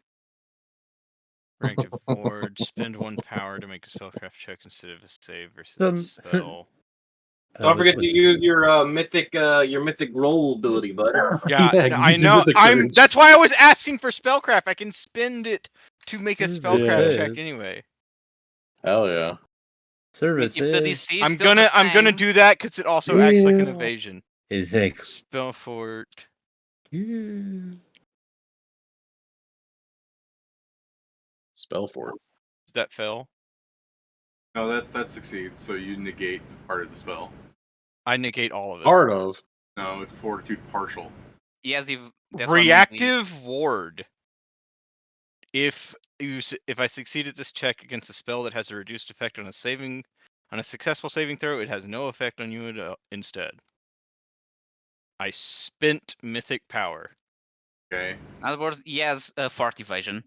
Rank of ward. Spend 1 power to make a spellcraft check instead of a save versus a Um, spell. Don't forget to what's- use your mythic roll ability, bud. Yeah, Yeah, I use your know. mythic surge. That's why I was asking for spellcraft. I can spend it to make a spellcraft check Services. anyway. Hell yeah. Services If the DC is I'm still the gonna same- do that because it also acts like an Yeah. evasion. is heck. Spell fort. Spell for it. That fell. No, that succeeds. So you negate part of the spell. I negate all of it. Part of. No, it's fortitude partial. Yes, if that's what Reactive ward. If I succeed at this check against a spell that has a reduced effect on a successful saving throw, it has no effect on you instead. I spent mythic power. Okay. In other words, he has a fort evasion.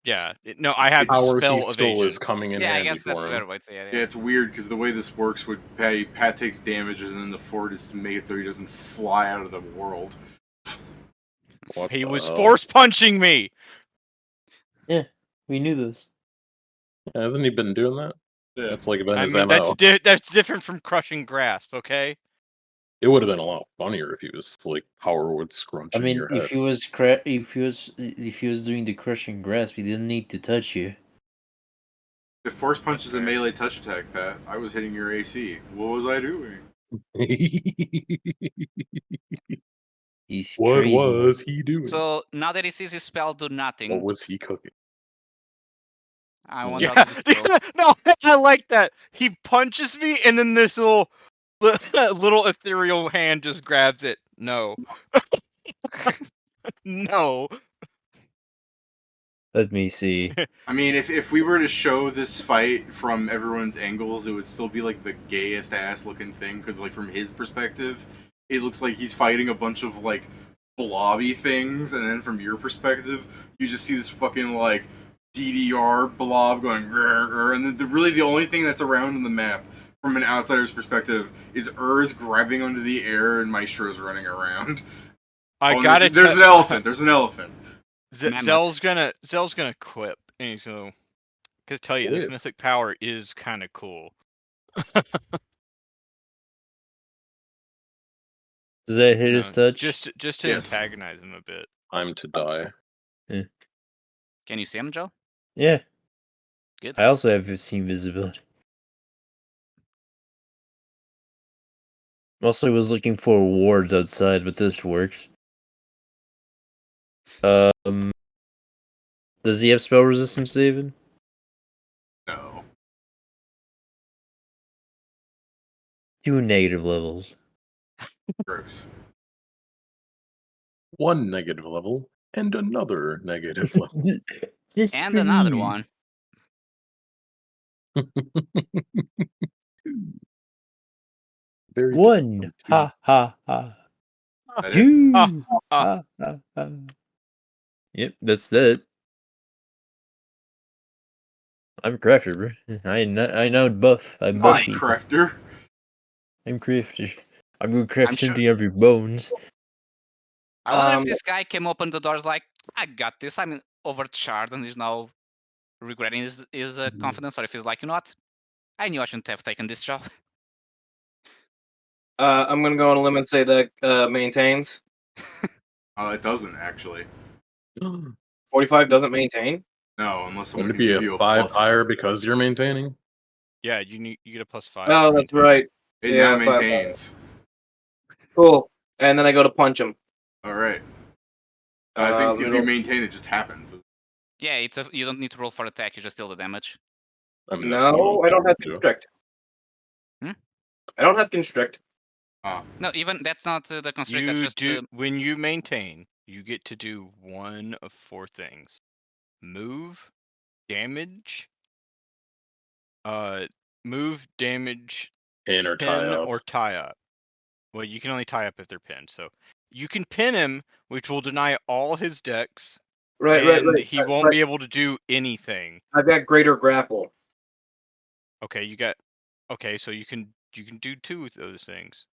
Yeah, no, I have Power spell he stole evasion. is coming in Yeah, I handy guess that's for fair him. way to say it. Yeah, it's weird because the way this works would Pat takes damages and then the fort is to make it so he doesn't fly out of the world. What He the was hell? force punching me. We knew this. Hasn't he been doing that? Yeah. That's like been I his mean, MO. that's different from crushing grasp. Okay. It would have been a lot funnier if he was like power would scrunch I in mean, your head. if he was doing the crushing grasp, he didn't need to touch you. If force punch is a fair. melee touch attack, Pat, I was hitting your AC. What was I doing? He's What crazy. was he doing? So now that he sees his spell do nothing, What was he cooking? I wonder how Yeah. does it feel. No, I like that. He punches me, and then this little ethereal hand just grabs it. No. No. Let me see. I mean, if we were to show this fight from everyone's angles, it would still be like the gayest ass looking thing because, like, from his perspective, it looks like he's fighting a bunch of like blobby things, and then from your perspective, you just see this fucking like DDR blob going, grr, grr, and really the only thing that's around in the map from an outsider's perspective is Ur's grabbing onto the air and Maestro's running around. I Oh, and gotta. there's an elephant. There's an elephant. Mammoth. Zell's gonna quip, and he's gonna tell you this Quip? mythic power is kind of cool. Does that hit No, his touch? just to Yes. antagonize him a bit. I'm to die. Can you see him, Joe? Yeah. Good. I also have 15 visibility. Mostly was looking for wards outside, but this works. Does he have spell resistance, David? No. 2 negative levels. Gross. 1 negative level and another negative level. Just And for another you. one. Very 1. difficult to- Ha ha ha. That it? 2. Ah, Ha ha ha. Yep, that's that. I'm a crafter, bro. I know buff. I'm buffy. Crafter. I'm crafter. I'm gonna craft I'm sure- something of your bones. I wonder if this guy came open the doors like, I got this. I'm overcharged and is now regretting his confidence, or if he's like, you know what? I knew I shouldn't have taken this job. I'm gonna go on a limb and say that maintains. It doesn't actually. 45 doesn't maintain. No, unless someone Wouldn't can it be give a you a 5 plus. higher because you're maintaining? yeah, you get a +5. Oh, for that's maintaining. right. It Yeah, now but- maintains. Cool. And then I go to punch him. All right. I think if you it'll- maintain, it just happens. Yeah, you don't need to roll for attack. You just deal the damage. I mean, that's what No, I'm I don't have thinking too. constrict. Hmm? I don't have constrict. No, even that's not the constrict. That's You just do when you maintain, you get to do one of 4 things: move, damage, move, damage, Pin or tie pin, up. or tie up. Well, you can only tie up if they're pinned. So you can pin him, which will deny all his decks, Right. and he won't be able to do anything. I've got greater grapple. Okay, so you can do 2 of those things.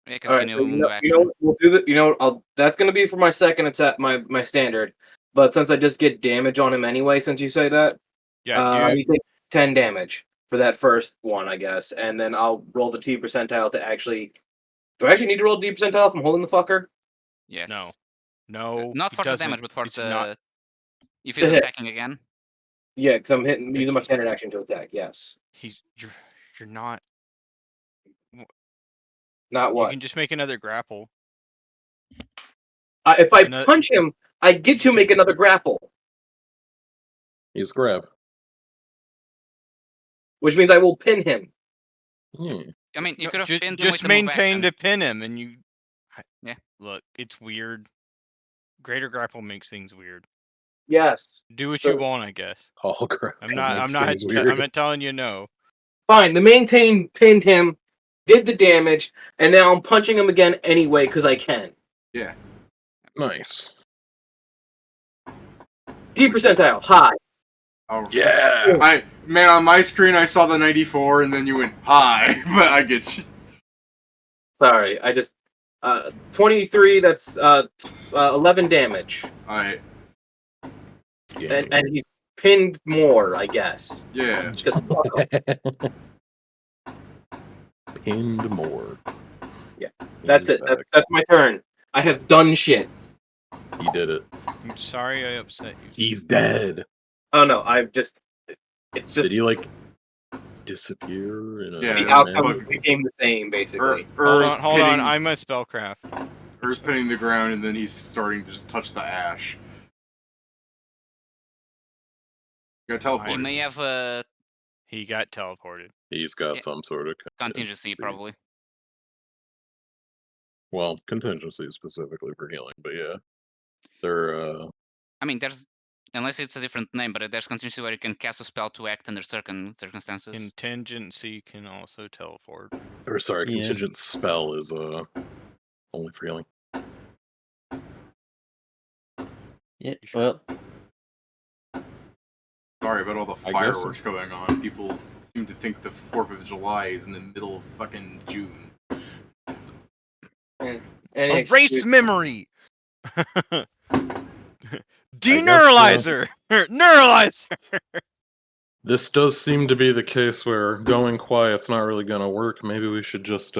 yeah, because All you right, can so move action. you know, we'll do the. You know, that's gonna be for my second attack, my standard. But since I just get damage on him anyway, since you say that, Yeah, he takes 10 damage for that first one, I guess, and then I'll roll the T percentile to actually. Do I actually need to roll D percentile if I'm holding the fucker? Yes. no, Not he for the doesn't. damage, but for It's the not. if he's The hit. attacking again. Yeah, because I'm using my standard action to attack. Yes. You're not. Not You what? can just make another grapple. If I Ano- punch him, I get to make another grapple, He's grab. which means I will pin him. I mean, you No, could have pinned him just with the move maintain action. to pin him, and you. Yeah. Look, it's weird. Greater grapple makes things weird. Yes. Do what So- you want, I guess. All grab. I'm not telling you no. Fine. The maintain pinned him, did the damage, and now I'm punching him again anyway because I can. Yeah. Nice. D percentile high. Oh, Yeah. Man, on my screen I saw the 94, and then you went high, but I get you. Sorry, I just 23. That's 11 damage, Alright. Yeah. and he's pinned more, I guess. Yeah. Because Pinned more. Yeah, that's Pinned it. back. That's my turn. I have done shit. He did it. I'm sorry I upset you. He's dead. Oh no, I've just. It's just Did he like disappear? In a Yeah, the outcome fuck. became the same, basically. Hold on. I'm a spellcraft. Ur's pinning the ground, and then he's starting to just touch the ash. You got teleport. He may have He got teleported. He's got Yeah. some sort of contingency probably. Well, contingency specifically for healing, but yeah, they're I mean, there's unless it's a different name, but there's contingency where you can cast a spell to act under certain circumstances. Contingency can also teleport. or sorry, Yeah. contingent spell is only for healing. Yeah. You sure? Well, Sorry about all the I guess so. fireworks going on. People seem to think the 4th of July is in the middle of fucking June. Erase memory. guess, Deneuralizer. Neuralizer. This does seem to be the case where going quiet's not really gonna work. Maybe we should just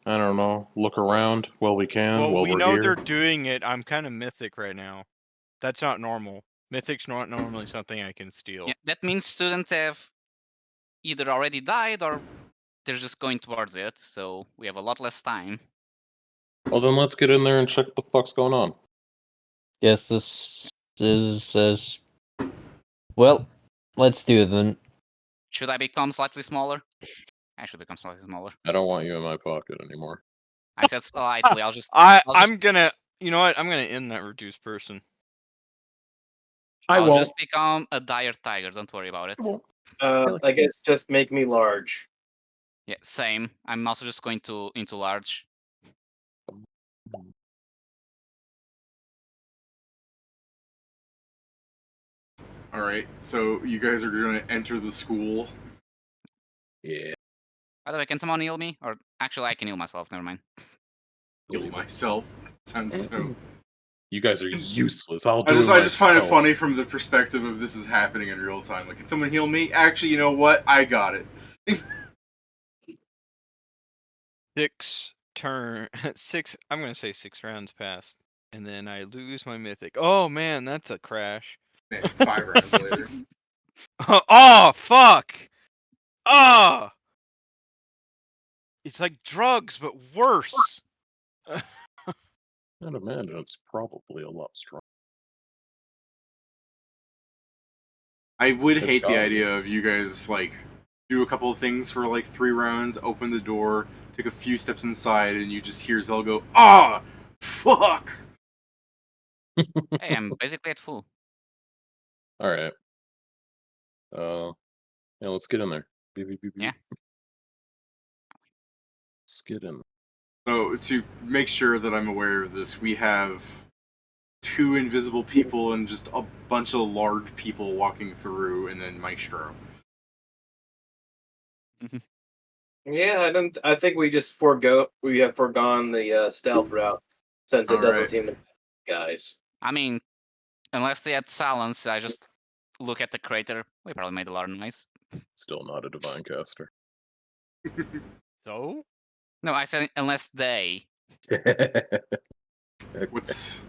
I don't know, look around while we can, Well, while we we're know here. they're doing it. I'm kind of mythic right now. That's not normal. Mythic's not normally something I can steal. Yeah, that means students have either already died or they're just going towards it, so we have a lot less time. Well, then let's get in there and check what the fuck's going on. Yes, this is well. Let's do it then. Should I become slightly smaller? I should become slightly smaller. I don't want you in my pocket anymore. I said slightly. I'll just. I'm gonna. You know what? I'm gonna end that reduced person. I'll just become a dire tiger. Don't worry about it. I guess just make me large. Yeah, same. I'm also just going to into large. All right, so you guys are going to enter the school. Yeah. By the way, can someone heal me? Or actually, I can heal myself. Never mind. Heal myself. Sounds so. You guys are useless. I'll do I it just find it myself. funny from the perspective of this is happening in real time. Like, can someone heal me? Actually, you know what? I got it. 6 turn. 6. I'm gonna say 6 rounds passed, and then I lose my mythic. Oh man, that's a crash. Man, 5 rounds later. Oh fuck! Oh! It's like drugs, but worse. I'd imagine it's probably a lot stronger. I would It's hate the gotta idea of you guys, like, do a couple of things for, like, 3 rounds, open the door, take a few steps inside, and you just hear Zell go, "Ah! Fuck!" Hey, I'm basically at full. Alright. Yeah, let's get in there. Beep, beep, beep, beep. Yeah. Let's get in. So, to make sure that I'm aware of this, we have 2 invisible people and just a bunch of large people walking through, and then Maestro. Yeah, I think we just we have foregone the stealth route since it doesn't Alright. seem to guys. I mean, unless they had silence, I just look at the crater. We probably made a lot of noise. Still not a divine caster. So? No, I said unless they. What's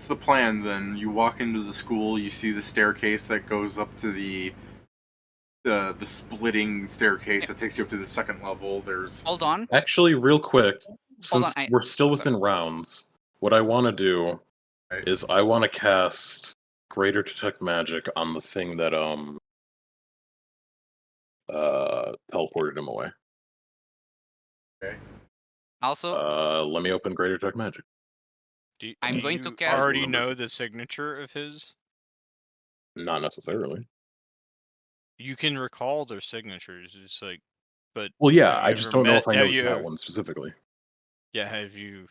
the plan then? You walk into the school, you see the staircase that goes up to the splitting staircase that takes you up to the 2nd level. There's Hold on. Actually, real quick, Hold since on, we're still within rounds, what I want to do is I want to cast Greater Detect Magic on the thing that teleported him away. okay. Also, Let me open Greater Detect Magic. I'm going to you cast- already know the signature of his? Not necessarily. You can recall their signatures. It's like, but Well, yeah, have you I just ever don't know met- if I have know you that ever- one specifically. Yeah, have you?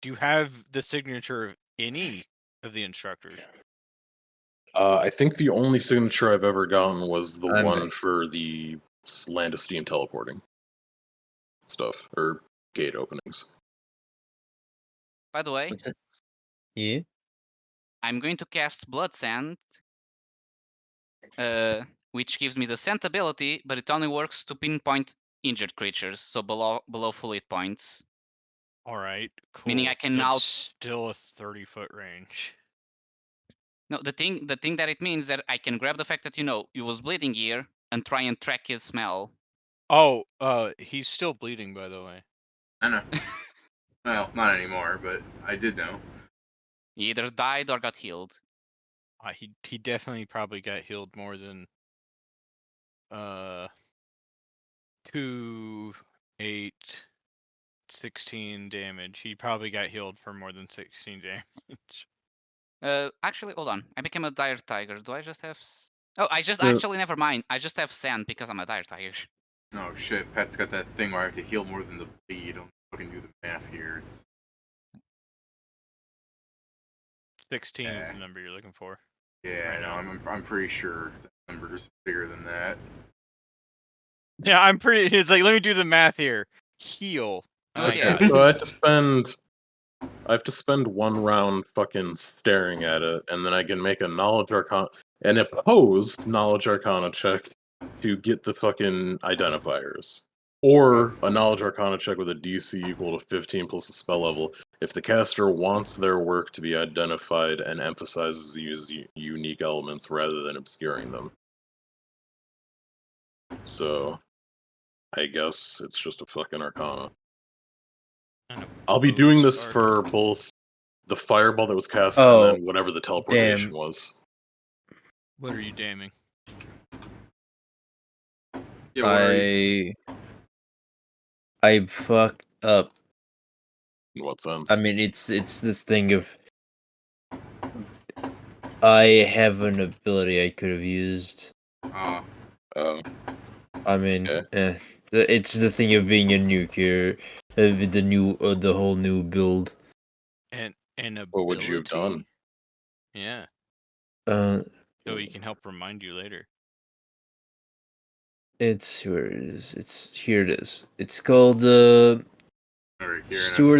Do you have the signature of any of the instructors? I think the only signature I've ever gotten was the I'm one ready. for the Land of Steam teleporting stuff, or gate openings. by the way, What's it? Yeah. I'm going to cast Blood Sand, which gives me the scent ability, but it only works to pinpoint injured creatures, so below full hit points. All right, cool. Meaning I can That's now- still a 30-foot range. No, the thing that it means that I can grab the fact that he was bleeding here and try and track his smell. Oh, he's still bleeding, by the way. I know. Well, not anymore, but I did know. He either died or got healed. He definitely probably got healed more than 2, 8, 16 damage. He probably got healed for more than 16 damage. Actually, hold on. I became a dire tiger. Do I just have? Oh, I just No. actually never mind. I just have sand because I'm a dire tiger. Oh shit, Pet's got that thing where I have to heal more than the bleed. Don't fucking do the math here. It's 16 is Yeah. the number you're looking for. yeah, Right no, now. I'm pretty sure the number's bigger than that. Yeah, I'm pretty. It's like, let me do the math here. Heal. I Okay. got it. So I have to spend 1 round fucking staring at it, and then I can make a knowledge arcana, an opposed knowledge arcana check to get the fucking identifiers. Or a Knowledge Arcana check with a DC equal to 15 plus a spell level if the caster wants their work to be identified and emphasizes the use unique elements rather than obscuring them. So, I guess it's just a fucking Arcana. I'll be doing this for both the Fireball that was cast and then whatever the teleportation was. What are you damning? Yeah, what are you? I fucked up. In what sense? I mean, it's this thing of I have an ability I could have used. Oh. I mean, Okay. it's the thing of being a nuker, with the whole new build. An ability? What would you have done? Yeah. So he can help remind you later. it's where it is. It's here. It is. It's called Steward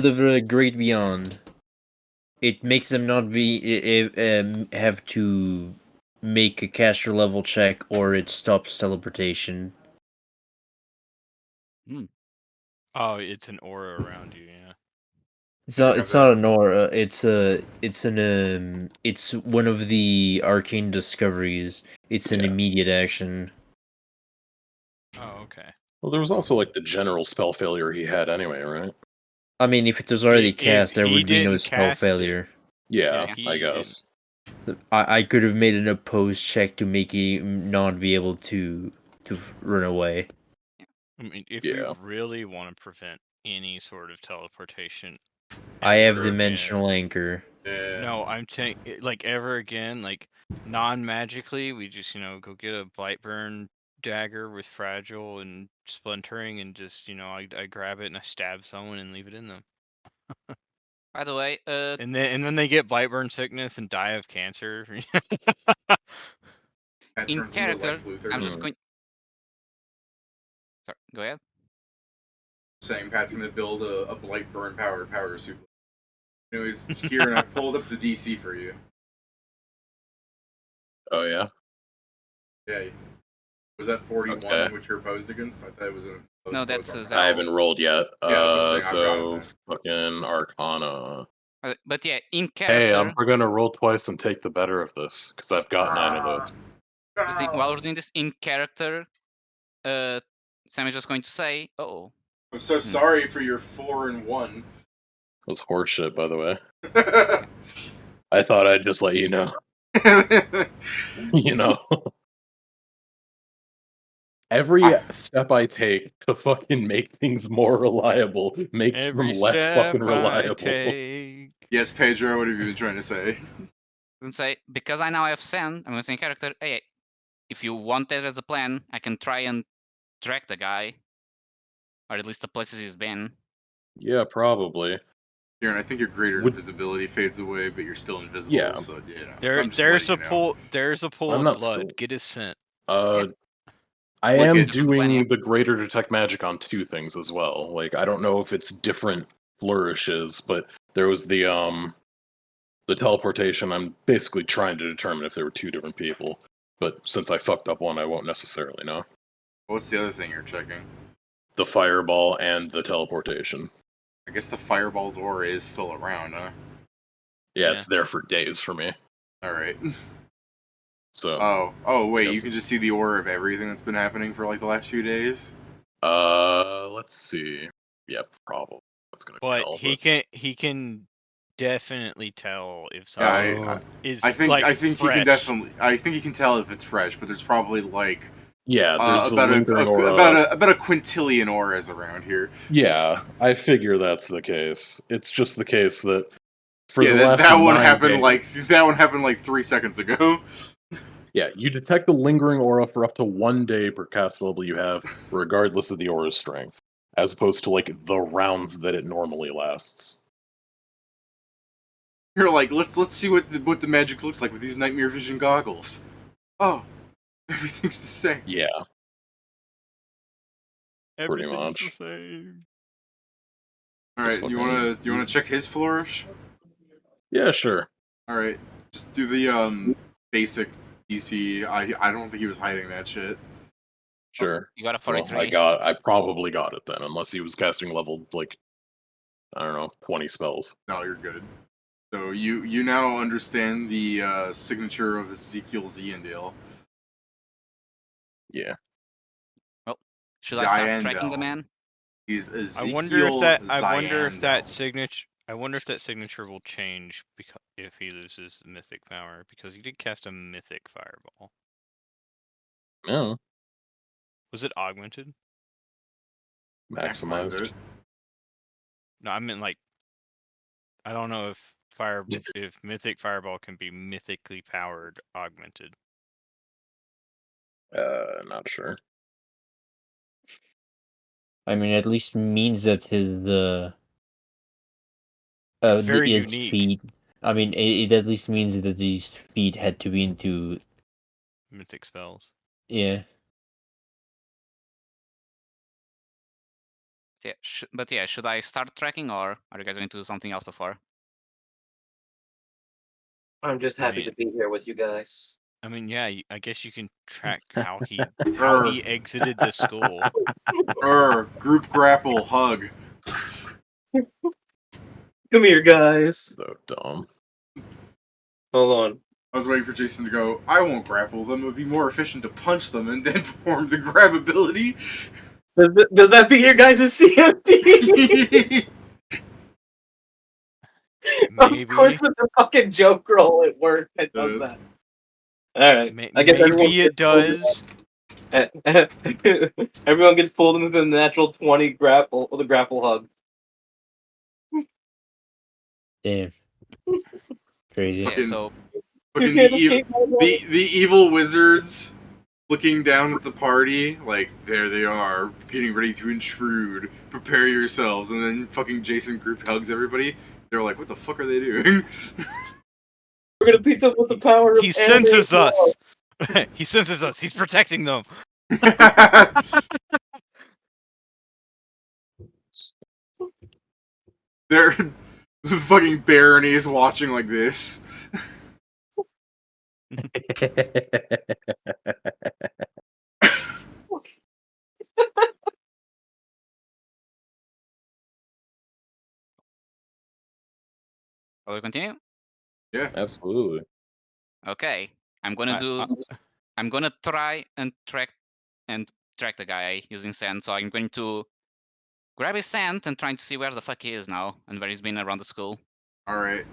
of the Great Beyond. It makes them not have to make a caster level check, or it stops teleportation. Oh, it's an aura around you, yeah. It's not an aura. It's one of the arcane discoveries. It's an immediate action. Oh, okay. Well, there was also like the general spell failure he had anyway, right? I mean, if it was already If cast, there he would be no didn't spell cast it- failure. Yeah, he I guess. I could have made an opposed check to make him not be able to run away. I mean, if we really want to prevent any sort of teleportation, I have ever dimensional again- anchor. No, I'm saying like ever again, like non-magically, we just go get a Blightburn dagger with fragile and splintering, and just I grab it and I stab someone and leave it in them. By the way, And then they get Blightburn sickness and die of cancer. in character, I'm just going. Sorry, go ahead. Saying Pat's gonna build a Blightburn powered power suit. Anyways, Kieran, I've pulled up the DC for you. Oh yeah. Yeah. Was that 41 Okay. which you're opposed against? I thought it was a. No, that's I haven't rolled yet. Yeah, that's what I'm saying. So I've got it fucking Arcana. But yeah, in Hey, character. we're gonna roll twice and take the better of this because I've got 9 of those. While we're doing this in character, Sam is just going to say, "Oh, I'm so sorry for your 4 and 1." That was horseshit, by the way. I thought I'd just let you know. You know. Every step I take to fucking make things more reliable makes them less fucking reliable. Yes, Pedro, what have you been trying to say? I'm going to say, because I now have Sen, I'm going to say in character, hey, if you want that as a plan, I can try and track the guy. Or at least the places he's been. Yeah, probably. Kieran, I think your greater invisibility fades away, but you're still invisible. Yeah. So yeah. There's a pool I'm of not blood. still- Get his scent. I am doing the greater detect magic on 2 things as well. Like, I don't know if it's different flourishes, but there was the teleportation. I'm basically trying to determine if there were 2 different people. But since I fucked up one, I won't necessarily know. What's the other thing you're checking? The fireball and the teleportation. I guess the fireball's aura is still around, huh? Yeah, it's there for days for me. Alright. So. Oh, wait, you can just see the aura of everything that's been happening for like the last few days? Let's see. Yeah, probably. That's gonna But tell, he can definitely tell if something is I think fresh. I think he can tell if it's fresh, but there's probably like there's about a quintillion auras around here. Yeah, I figure that's the case. It's just the case that for the last that one 9 happened days, like 3 seconds ago. Yeah, you detect the lingering aura for up to 1 day per cast level you have, regardless of the aura's strength, as opposed to like the rounds that it normally lasts. You're like, let's see what the magic looks like with these nightmare vision goggles. Oh, everything's the same. Yeah. Pretty Everything's much. the same. All right, you wanna check his flourish? Yeah, sure. All right, just do the basic DC. I don't think he was hiding that shit. Sure. You got a Well, 43. I probably got it then, unless he was casting level like I don't know, 20 spells. No, you're good. So you now understand the signature of Ezekiel Ziendale. Yeah. Well, should I start Ziendel. tracking the man? He's I Ezekiel wonder if that Ziendel. signature will change if he loses the mythic power, because he did cast a mythic fireball. Yeah. Was it augmented? Maximized it. No, I meant like I don't know if if mythic fireball can be mythically powered augmented. Not sure. I mean, at least means that his It's very his unique. feet. I mean, it at least means that these feet had to be into Mythic spells. yeah. Yeah, but yeah, should I start tracking, or are you guys going to do something else before? I'm just happy Man. to be here with you guys. I mean, yeah, I guess you can track how he exited the school. Group grapple hug. Come here, guys. So dumb. Hold on. I was waiting for Jason to go, I won't grapple them, it would be more efficient to punch them and then perform the grab ability. Does that beat your guys' CMD? Maybe. Of course, with the fucking joke roll, it worked. It does that. Alright. I guess Maybe it does. Everyone gets pulled into the natural 20 grapple, or the grapple hug. Damn. Crazy. Yeah, so Fucking can't escape my the evil wizards looking down at the party, like, there they are, getting ready to intrude. Prepare yourselves. And then fucking Jason group hugs everybody. They're like, what the fuck are they doing? We're gonna beat them with the power of He senses anime us. He senses us. He's protecting them. They're fucking Barony is watching like this. will we continue? Yeah. Absolutely. Okay, I'm gonna try and track the guy using sand. So I'm going to grab his sand and trying to see where the fuck he is now and where he's been around the school. Alright.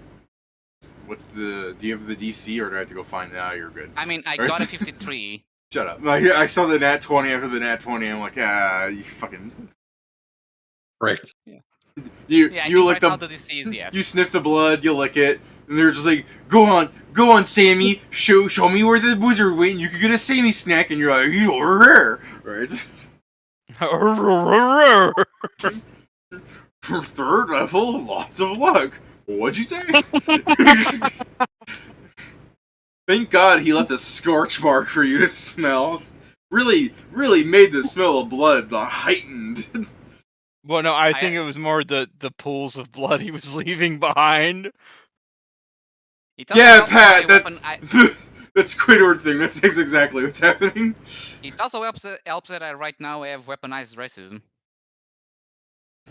Do you have the DC or do I have to go find that? You're good. I mean, I got a 53. Shut up. I saw the nat 20 after the nat 20. I'm like, you fucking. Right. Yeah. You Yeah, I you think lick right the now the DC is yes. You sniff the blood, you lick it, and they're just like, go on, Sammy, show me where the wizard went, and you could get a Sammy snack, and you're like, you're rare, right? Third level, lots of luck. What'd you say? Thank God he left a scorch mark for you to smell. Really made the smell of blood heightened. Well, no, I think it was more the pools of blood he was leaving behind. Yeah, Pat, that's that's Squidward thing. That's exactly what's happening. It also helps that I right now have weaponized racism.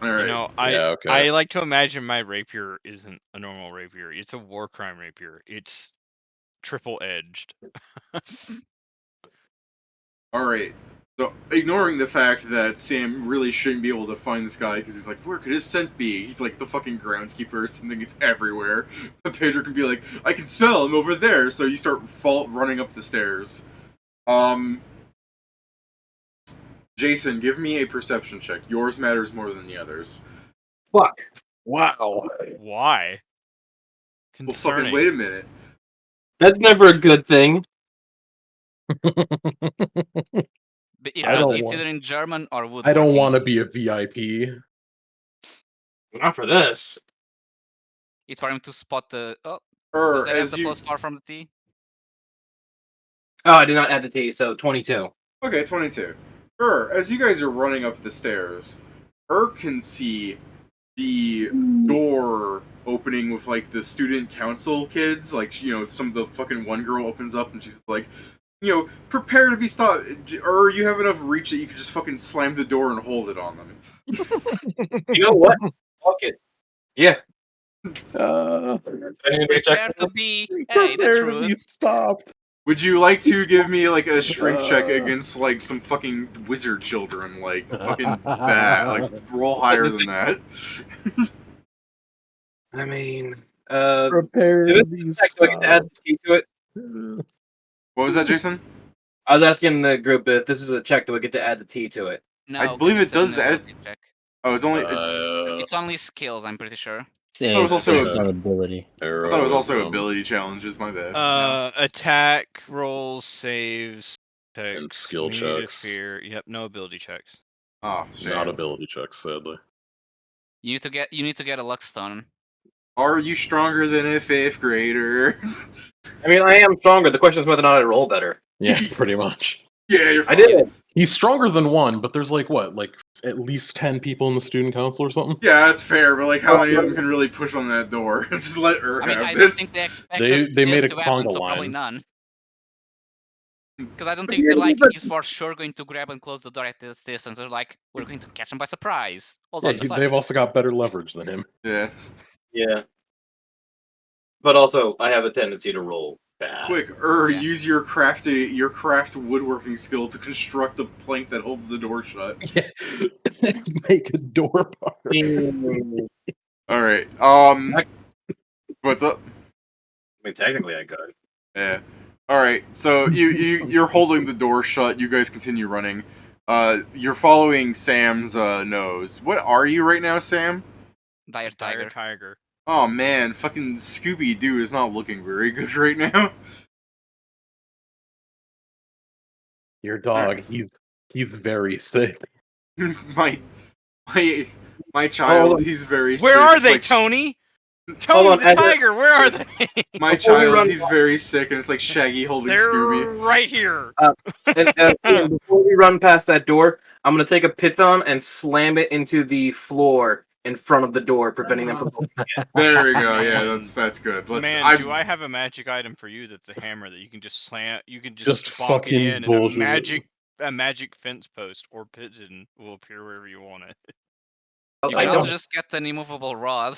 All right. You know, I like to imagine my rapier isn't a normal rapier. It's a war crime rapier. It's triple edged. All right. So, ignoring the fact that Sam really shouldn't be able to find this guy because he's like, where could his scent be? He's like the fucking groundskeeper or something. It's everywhere. But Pedro can be like, I can smell him over there. So you start running up the stairs. Jason, give me a perception check. Yours matters more than the others. Fuck. Wow. Why? Well, fucking wait a minute. That's never a good thing. It's either in German or woodworking. I don't want to be a VIP. Not for this. It's for him to spot the. Oh, does that have the plus 4 from the T? Oh, I did not add the T, so 22. Okay, 22. As you guys are running up the stairs, can see the door opening with, like, the student council kids. Like, you know, some of the fucking one girl opens up and she's like, prepare to be stopped, or you have enough reach that you can just fucking slam the door and hold it on them. You know what? Fuck it. Yeah. Prepare to be. Hey, the truth. stopped. Would you like to give me like a strength check against like some fucking wizard children, like fucking that, like roll higher than that? I mean, Prepare do to this be check, do I get to add the key to it? What was that, Jason? I was asking the group if this is a check, do I get to add the T to it? No, I believe 'cause it it's an does add- ability check. Oh, it's only. It's only skills, I'm pretty sure. Yeah, it was it's also not ability. I thought it was also ability challenges. My bad. Attack rolls, saves, checks, And skill immunity to checks. fear. Yep, no ability checks. Oh, shit. Not ability checks, sadly. You need to get a luck stone. Are you stronger than a 5th grader? I mean, I am stronger. The question is whether or not I roll better. Yeah, pretty much. Yeah, you're I fine. did. He's stronger than one, but there's like at least 10 people in the student council or something. Yeah, that's fair, but like, how many of them can really push on that door? Just let her I mean, have I don't this. think they expected They this made a to happen, conga so probably line. none. Because I don't think they're like, he's for sure going to grab and close the door at this distance. They're like, we're going to catch him by surprise. Hold Yeah, on, the fuck? they've also got better leverage than him. Yeah. Yeah. But also, I have a tendency to roll bad. Quick, Yeah. use your craft woodworking skill to construct the plank that holds the door shut. Yeah. Make a door bar. All right. What's up? I mean, technically, I could. Yeah. All right. So you're holding the door shut. You guys continue running. You're following Sam's nose. What are you right now, Sam? Dire Tiger. Tiger. Oh man, fucking Scooby Doo is not looking very good right now. Your dog, he's very sick. my child, he's very sick. Where are It's they, like, Tony? Hold Tony on, the Edward. tiger, where are they? My Before we child, run- he's very sick, and it's like Shaggy holding They're Scooby. right here. And before we run past that door, I'm gonna take a piton and slam it into the floor in front of the door, preventing them from opening it. There we go. Yeah, that's good. Man, do I have a magic item for you that's a hammer that you can just slam, you can just bonk fucking it in bullshit. and a magic fence post or pigeon will appear wherever you want it. You I can also don't, just get an immovable rod.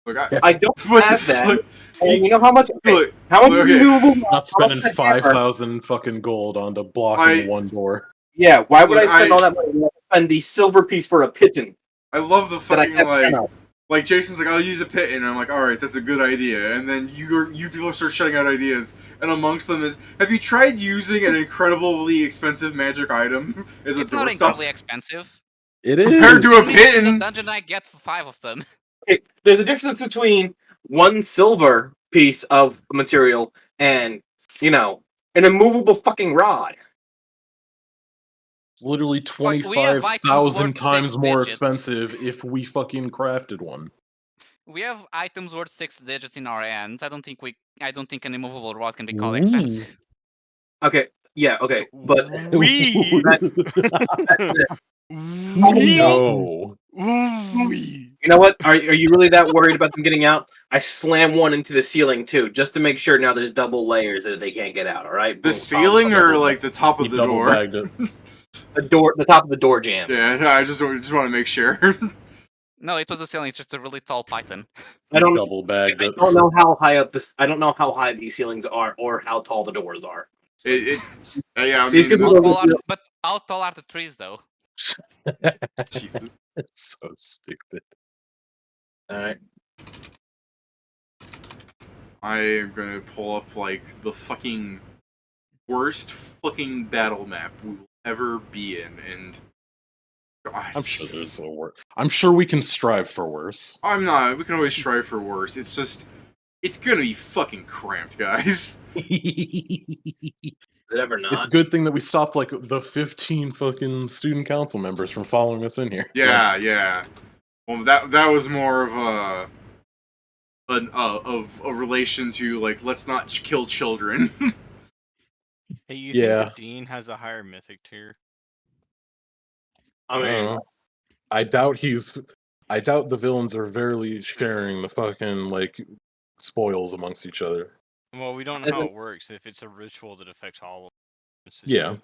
Look, I don't what the have that. fuck? And you know how much? Okay, Look, how much okay. renewable? Not spending how much hammer- 5,000 fucking gold onto blocking one door. Yeah, why would Look, I spend all that money? When I can spend the silver piece for a piton I love the that I fucking have. like Jason's like, I'll use a pit, and I'm like, all right, that's a good idea. And then you people start shutting out ideas, and amongst them is, have you tried using an incredibly expensive magic item as a It's not doorstop incredibly expensive. It is. compared to a In pit? the dungeon, I get 5 of them. Okay, there's a difference between one silver piece of material and, you know, an immovable fucking rod. It's literally Like, we have items 25,000 worth times 6 more digits. expensive if we fucking crafted one. We have items worth 6 digits in our hands. I don't think an immovable rod can be called expensive. Okay, yeah, okay, but We. No. you know what? Are you really that worried about them getting out? I slam one into the ceiling too, just to make sure now there's double layers that they can't get out. All right, The Boom, ceiling problem or solved. like the top He of the double door? bagged it. the top of the door jam? Yeah, I just want to make sure. No, it was the ceiling. It's just a really tall python. I don't. Double bagged I it. don't know how high up this. I don't know how high these ceilings are or how tall the doors are. Yeah, I These mean, could be How over tall here. but how tall are the trees, though? Jesus. It's so stupid. All right. I am gonna pull up like the fucking worst fucking battle map we will ever be in, and I'm sure there's a worse. I'm sure we can strive for worse. I'm not. We can always strive for worse. It's just, it's gonna be fucking cramped, guys. Is it ever not? It's a good thing that we stopped like the 15 fucking student council members from following us in here. Yeah, yeah. Well, that was more of a relation to like, let's not kill children. Hey, you Yeah. think the Dean has a higher mythic tier? I mean, I doubt the villains are very sharing the fucking like spoils amongst each other. Well, we don't know how it works. If it's a ritual that affects all of Yeah.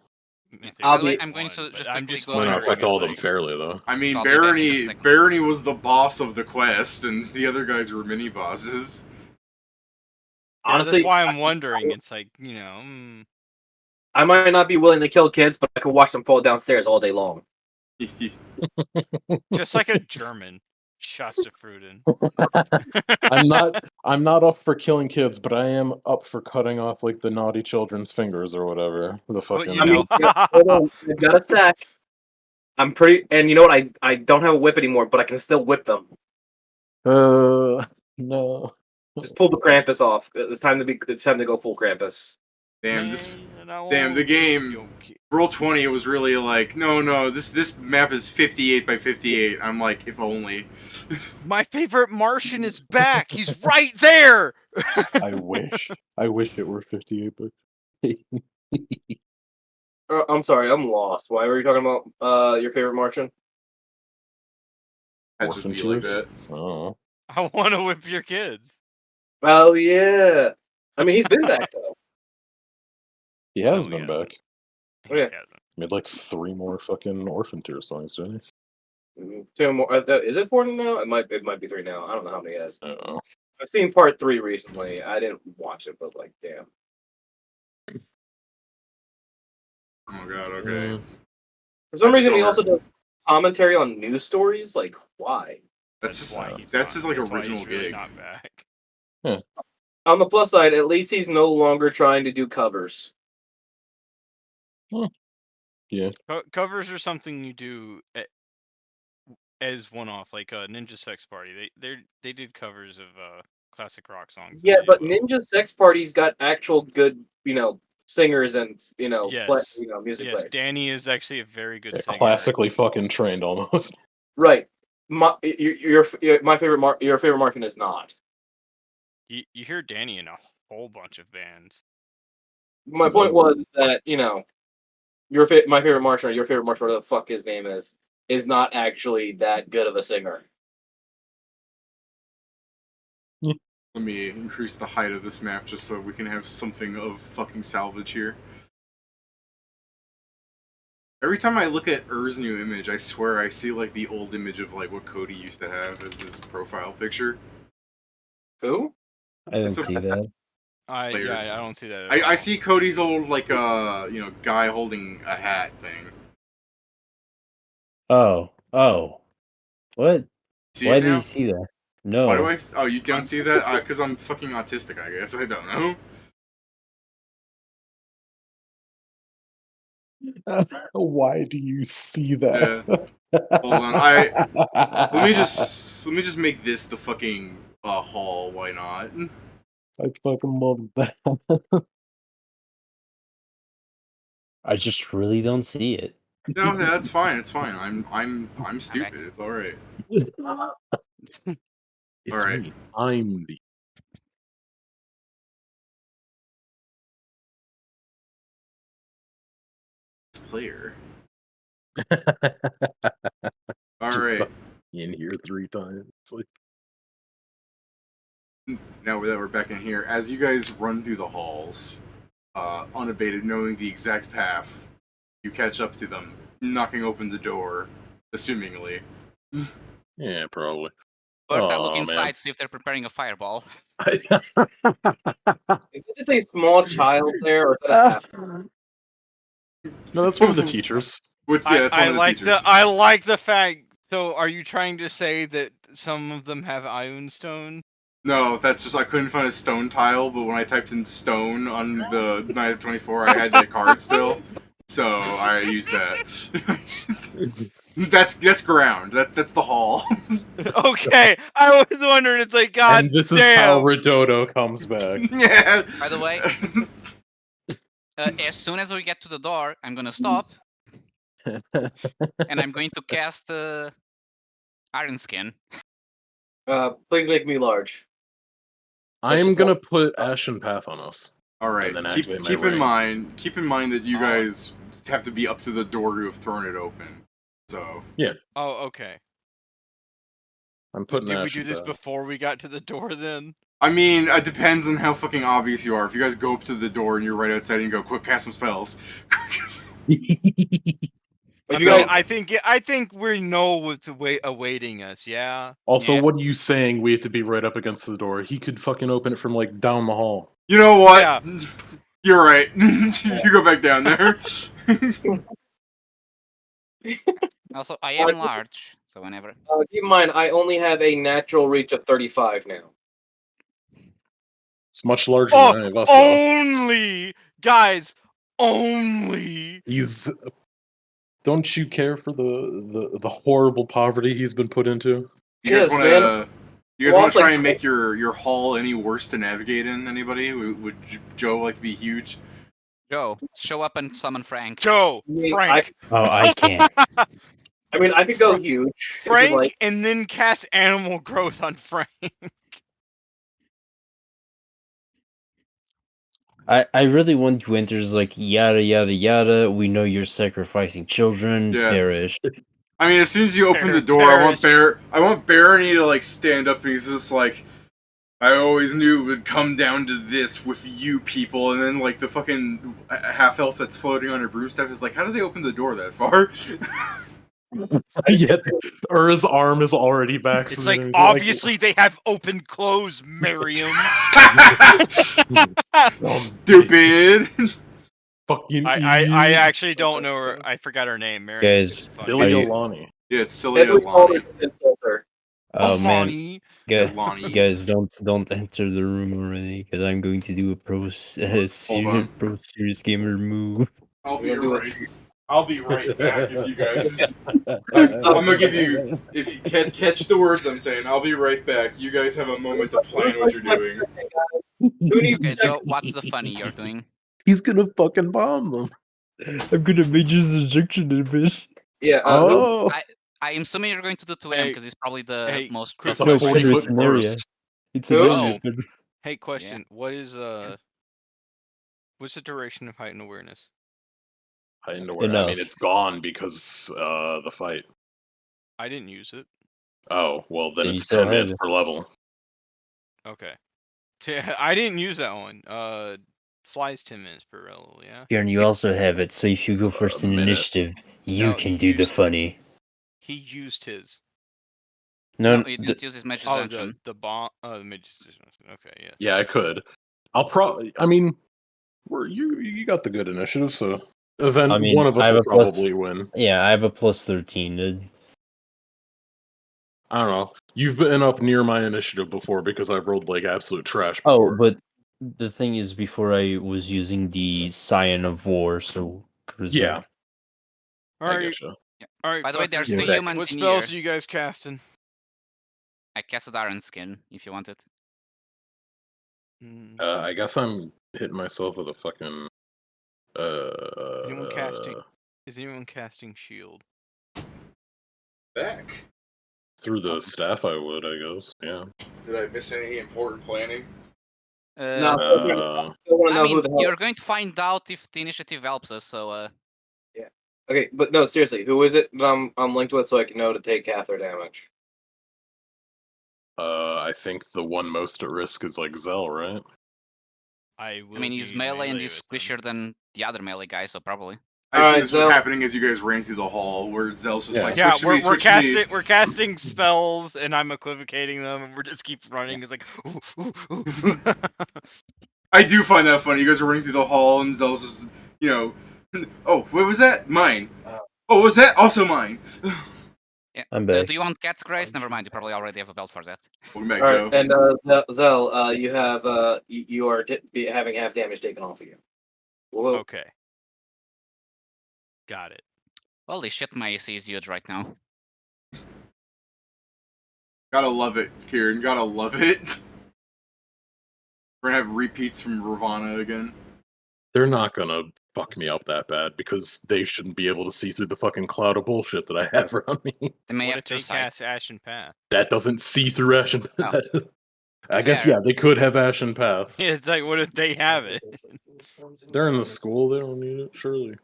I'll By the way, be- I'm going to just I'm quickly just go Might not over wondering affect if, all of them like, fairly though. I mean, I'll be back in just a second. Barony was the boss of the quest, and the other guys were mini bosses. Yeah, Honestly, that's why I'm wondering. It's like, you know, I might not be willing to kill kids, but I could watch them fall downstairs all day long. just like a German. Shots to Fruden. I'm not up for killing kids, but I am up for cutting off like the naughty children's fingers or whatever. The fucking you know. Hold on, I've got a sec. I'm pretty, and you know what? I don't have a whip anymore, but I can still whip them. no. Just pull the Krampus off. It's time to go full Krampus. Damn, Man, the game. Roll 20, it was really like, no, this map is 58 by 58. I'm like, if only. My favorite Martian is back. He's right there. I wish it were 58, but I'm sorry, I'm lost. Why were you talking about your favorite Martian? I'd just be like that. Oh. I want to whip your kids. Oh yeah. I mean, he's been back though. He has Oh, been yeah. back. He Yeah. hasn't. Made like 3 more fucking Orphan Tier songs, didn't he? 2 more. Is it 4 now? It might be 3 now. I don't know how many he has. I don't know. I've seen part 3 recently. I didn't watch it, but like, damn. Oh god, okay. For some I'm reason, he sure. also does commentary on news stories. Like, why? That's just why he's that's not- his like that's why original he's really gig. not back. On the plus side, at least he's no longer trying to do covers. Yeah. Covers are something you do as one-off, like Ninja Sex Party. They did covers of classic rock songs. Yeah, They but did well. Ninja Sex Party's got actual good, singers and Yes. music Yes, players. Danny is actually a very good Yeah, singer. classically fucking trained almost. Right. My favorite your favorite Martian is not. You hear Danny in a whole bunch of bands. My point was that my favorite Martian or your favorite Martian, whatever the fuck his name is not actually that good of a singer. Let me increase the height of this map just so we can have something of fucking salvage here. Every time I look at Ur's new image, I swear I see like the old image of like what Cody used to have as his profile picture. Who? I didn't see that. I Later. don't see that. At I all. see Cody's old like guy holding a hat thing. Oh. What? See Why it did now? you see that? No. Why do I? Oh, you don't see that? Because I'm fucking autistic, I guess. I don't know. Why do you see that? Hold on, let me just make this the fucking hall. Why not? I fucking love that. I just really don't see it. No, that's fine. It's fine. I'm stupid. It's all right. It's Alright. me. I'm the Player. All Just right. in here 3 times. Like, Now that we're back in here, as you guys run through the halls, unabated, knowing the exact path, you catch up to them, knocking open the door, assumingly. yeah, probably. First, I look Aw, inside man. to see if they're preparing a fireball. Is it just a small child there, or is that a half? No, that's one of the teachers. That's one of the teachers. I like the fact. So, are you trying to say that some of them have Ion Stone? No, that's just I couldn't find a stone tile, but when I typed in stone on the Night of 24, I had that card still, so I used that. That's ground. That's the hall. Okay, I was wondering. It's like, God And this damn. is how Redodo comes back. Yeah. By the way, as soon as we get to the door, I'm gonna stop, and I'm going to cast Iron Skin. Please make me large. I'm gonna put Ashen Path on us. All right. And then Keep activate my in ring. mind that you guys have to be up to the door to have thrown it open. So. Oh, okay. I'm putting Did we Ashen do this Path. before we got to the door then? I mean, it depends on how fucking obvious you are. If you guys go up to the door and you're right outside and you go, quick, cast some spells. I So- mean, I think we know what's awaiting us. Yeah. Also, Yeah. what are you saying? We have to be right up against the door. He could fucking open it from like down the hall. You know what? Yeah. You're right. You go back down there. Also, I am large, so whenever. Keep in mind, I only have a natural reach of 35 now. It's much larger Oh, than any of us, though. only guys, only. He's. Don't you care for the horrible poverty he's been put into? You guys Yes, want man. to? You guys Well, want it's to try like- and make your hall any worse to navigate in? Anybody? Would Joe like to be huge? Joe, show up and summon Frank. Joe, Me, Frank, Oh, I can't. I mean, I could go huge. if you'd Frank, like. and then cast animal growth on Frank. I really want to enter as like yada yada yada. We know you're sacrificing children. Yeah. Perish. I mean, as soon as you open the door, I want Perish. Barony to like stand up and he's just like, I always knew it would come down to this with you people, and then like the fucking half elf that's floating on her broomstaff is like, how did they open the door that far? Yet, Ura's arm is already back. It's so like then he's obviously they have open close, Miriam. Stupid. fucking. I actually don't know her. I forgot her name. Miriam. Guys, is fucking- Billy Are you- Olani. Yeah, it's silly That's what we call Lonnie. it. Insulter. Oh man, Lonnie. Lonnie. guys, don't enter the room already because I'm going to do a on. pro serious gamer move. I'll be We'll do it. right. I'll be right back if you guys. I'm gonna give you. If you catch the words I'm saying, I'll be right back. You guys have a moment to plan what you're doing. Who needs Okay, to Joe, what's the funny you're doing? He's gonna fucking bomb them. I'm gonna major injection in bitch. Yeah. Oh, I'm assuming you're going to do 2M Hey, because it's probably the hey, most. quick the No, question. 40 Pedro, it's foot an area. burst. It's an Oh. area. Pedro. Hey, question. What is what's the duration of heightened awareness? I didn't know where. I mean, Enough. it's gone because the fight. I didn't use it. Oh well, then Then you it's still 10 have minutes it. per level. Okay. Yeah, I didn't use that one. Flies 10 minutes per level. Yeah. Bjorn, you also have it, so if you go It's a first in minute. initiative, you No, can you do the used- funny. He used his. No, No, you didn't use his magic Oh, action. the bomb. The mage. Okay, yeah. Yeah, I could. I'll probably. I mean, you got the good initiative, so event I mean, one of I us have will a plus- probably win. yeah, I have a plus 13. I don't know. You've been up near my initiative before because I've rolled like absolute trash Oh, before. but the thing is, before I was using the Scion of War, so charisma. Yeah, All I right. getcha. All right. By the way, there's Yeah, two okay. humans What in spells here. are you guys casting? I casted Iron Skin if you want it. Mm, I guess I'm hitting myself with a fucking. Anyone casting? Is anyone casting shield? Back. Through the staff, I would, I guess. Yeah. Did I miss any important planning? No, Uh, I still want to I know mean, who the hell. you're going to find out if the initiative helps us. So, Okay, but no, seriously, who is it that I'm linked with so I can know to take half their damage? I think the one most at risk is like Zell, right? I will. I mean, he's be melee and he's with them. squishier than the other melee guy, so probably. I assume Alright, this was so- happening as you guys ran through the hall, where Zell's just Yeah. like, Yeah, switch to we're me, switch to me. we're casting spells, and I'm equivocating them, and we're just keep running. It's like, ooh, ooh, ooh. I do find that funny. You guys are running through the hall, and Zell's just, you know, oh, what was that? Mine. Oh, what was that? Also mine. Yeah. I'm back. Do you want Cat's Grace? Never mind. You probably already have a belt for that. Welcome back, All Joe. right, and Zell, you have you are having half damage taken off of you. Whoa. Okay. Got it. Holy shit, my AC is huge right now. Gotta love it, Kieran. Gotta love it. We're gonna have repeats from Ravana again. They're not gonna fuck me up that bad because they shouldn't be able to see through the fucking cloud of bullshit that I have around me. They may What have if they two cast sights. Ashen Path? That doesn't see through Ashen Path. I guess, Fair. yeah, they could have Ashen Path. Yeah, it's like, what if they have it? They're in the school, they don't need it, surely.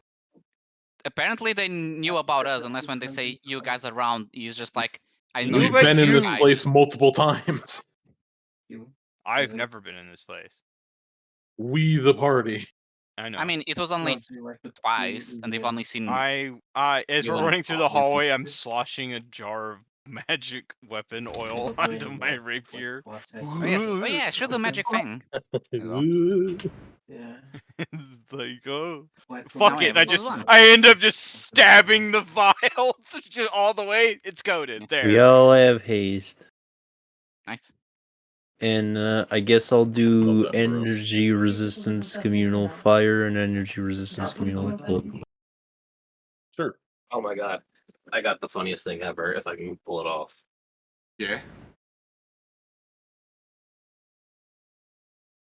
Apparently, they knew about us, unless when they say you guys are around, he's just like, I know knew you We've about been in this you. place multiple times. I've never been in this place. We the party. I know. I mean, it was only twice, and they've only seen. As You we're and running through the Paul, listen. hallway, I'm sloshing a jar of magic weapon oil onto my rapier. Oh yes, oh yeah, I should do magic thing. Yeah. Like, oh, Now fuck we it! have a +1. I end up just stabbing the vial just all the way. It's coded there. We all have haste. Nice. And I guess I'll do Love that for us. energy resistance communal fire and energy resistance communal cold. Sure. Oh my god. I got the funniest thing ever if I can pull it off. Yeah.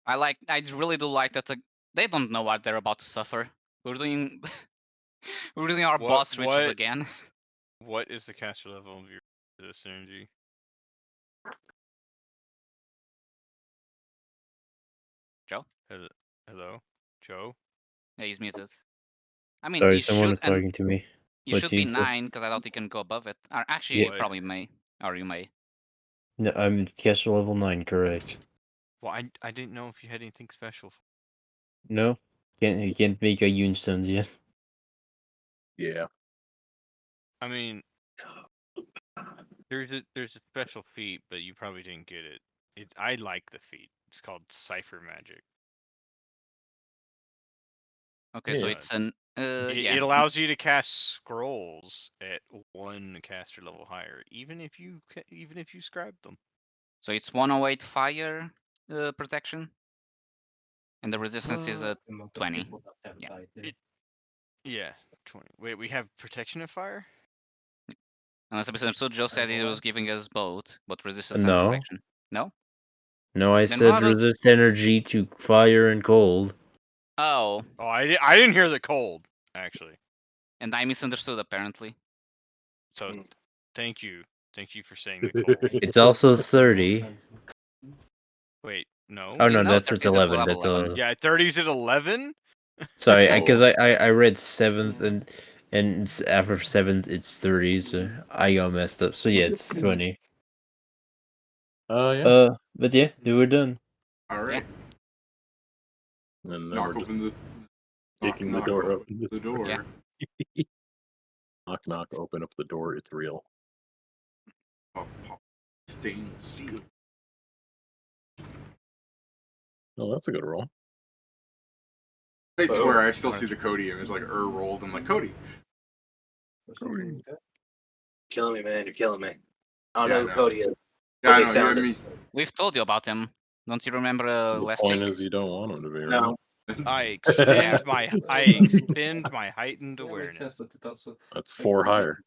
I really do like that they don't know what they're about to suffer. We're doing we're doing our boss rituals again. What is the caster level of your this energy? Joe? Hello? Joe? Yeah, he's muted. I mean, Sorry, you someone was should and talking to me. you What should you be said? 9 because I don't think you can go above it. Or actually, Yeah. you probably may, or you may. No, I'm caster level 9, correct. Well, I didn't know if you had anything special. No? You can't make a Yun stones yet. Yeah. I mean, there's a special feat, but you probably didn't get it. I like the feat. It's called Cipher Magic. Okay, so Yeah. it's an yeah. It allows you to cast scrolls at 1 caster level higher, even if you scribe them. So it's 108 fire protection, and the resistance is a 20. Yeah. Yeah, 20. Wait, we have protection of fire? Unless I misunderstood, Joe said he was giving us both, but resistance and No. protection. No? No, I Then said why would- resist energy to fire and cold. Oh, Oh, I didn't hear the cold, actually. and I misunderstood apparently. So, thank you. Thank you for saying the cold. It's also 30. Wait, no? Oh no, No, that's 30 at is at 11. level That's 11. 11. Yeah, 30's at 11? Sorry, Oh. because I read 7th and it's after 7th it's 30, so I got messed up. So yeah, it's 20. Yeah. But yeah, we're done. All right. And then Knock we're just open the. kicking the door open. The door. Yeah. Knock, knock, open up the door. It's real. Pop, pop. Stainless steel. Oh, that's a good roll. I swear, I still see the Cody image, like rolled. I'm like, Cody. Killing me, man. You're killing me. I don't Yeah, know I who know. Cody is. Yeah, But I they know. sound I mean, We've told you about him. Don't you remember The last point week? is, you don't want him to be, right? No. I expend my heightened awareness. That's 4 higher.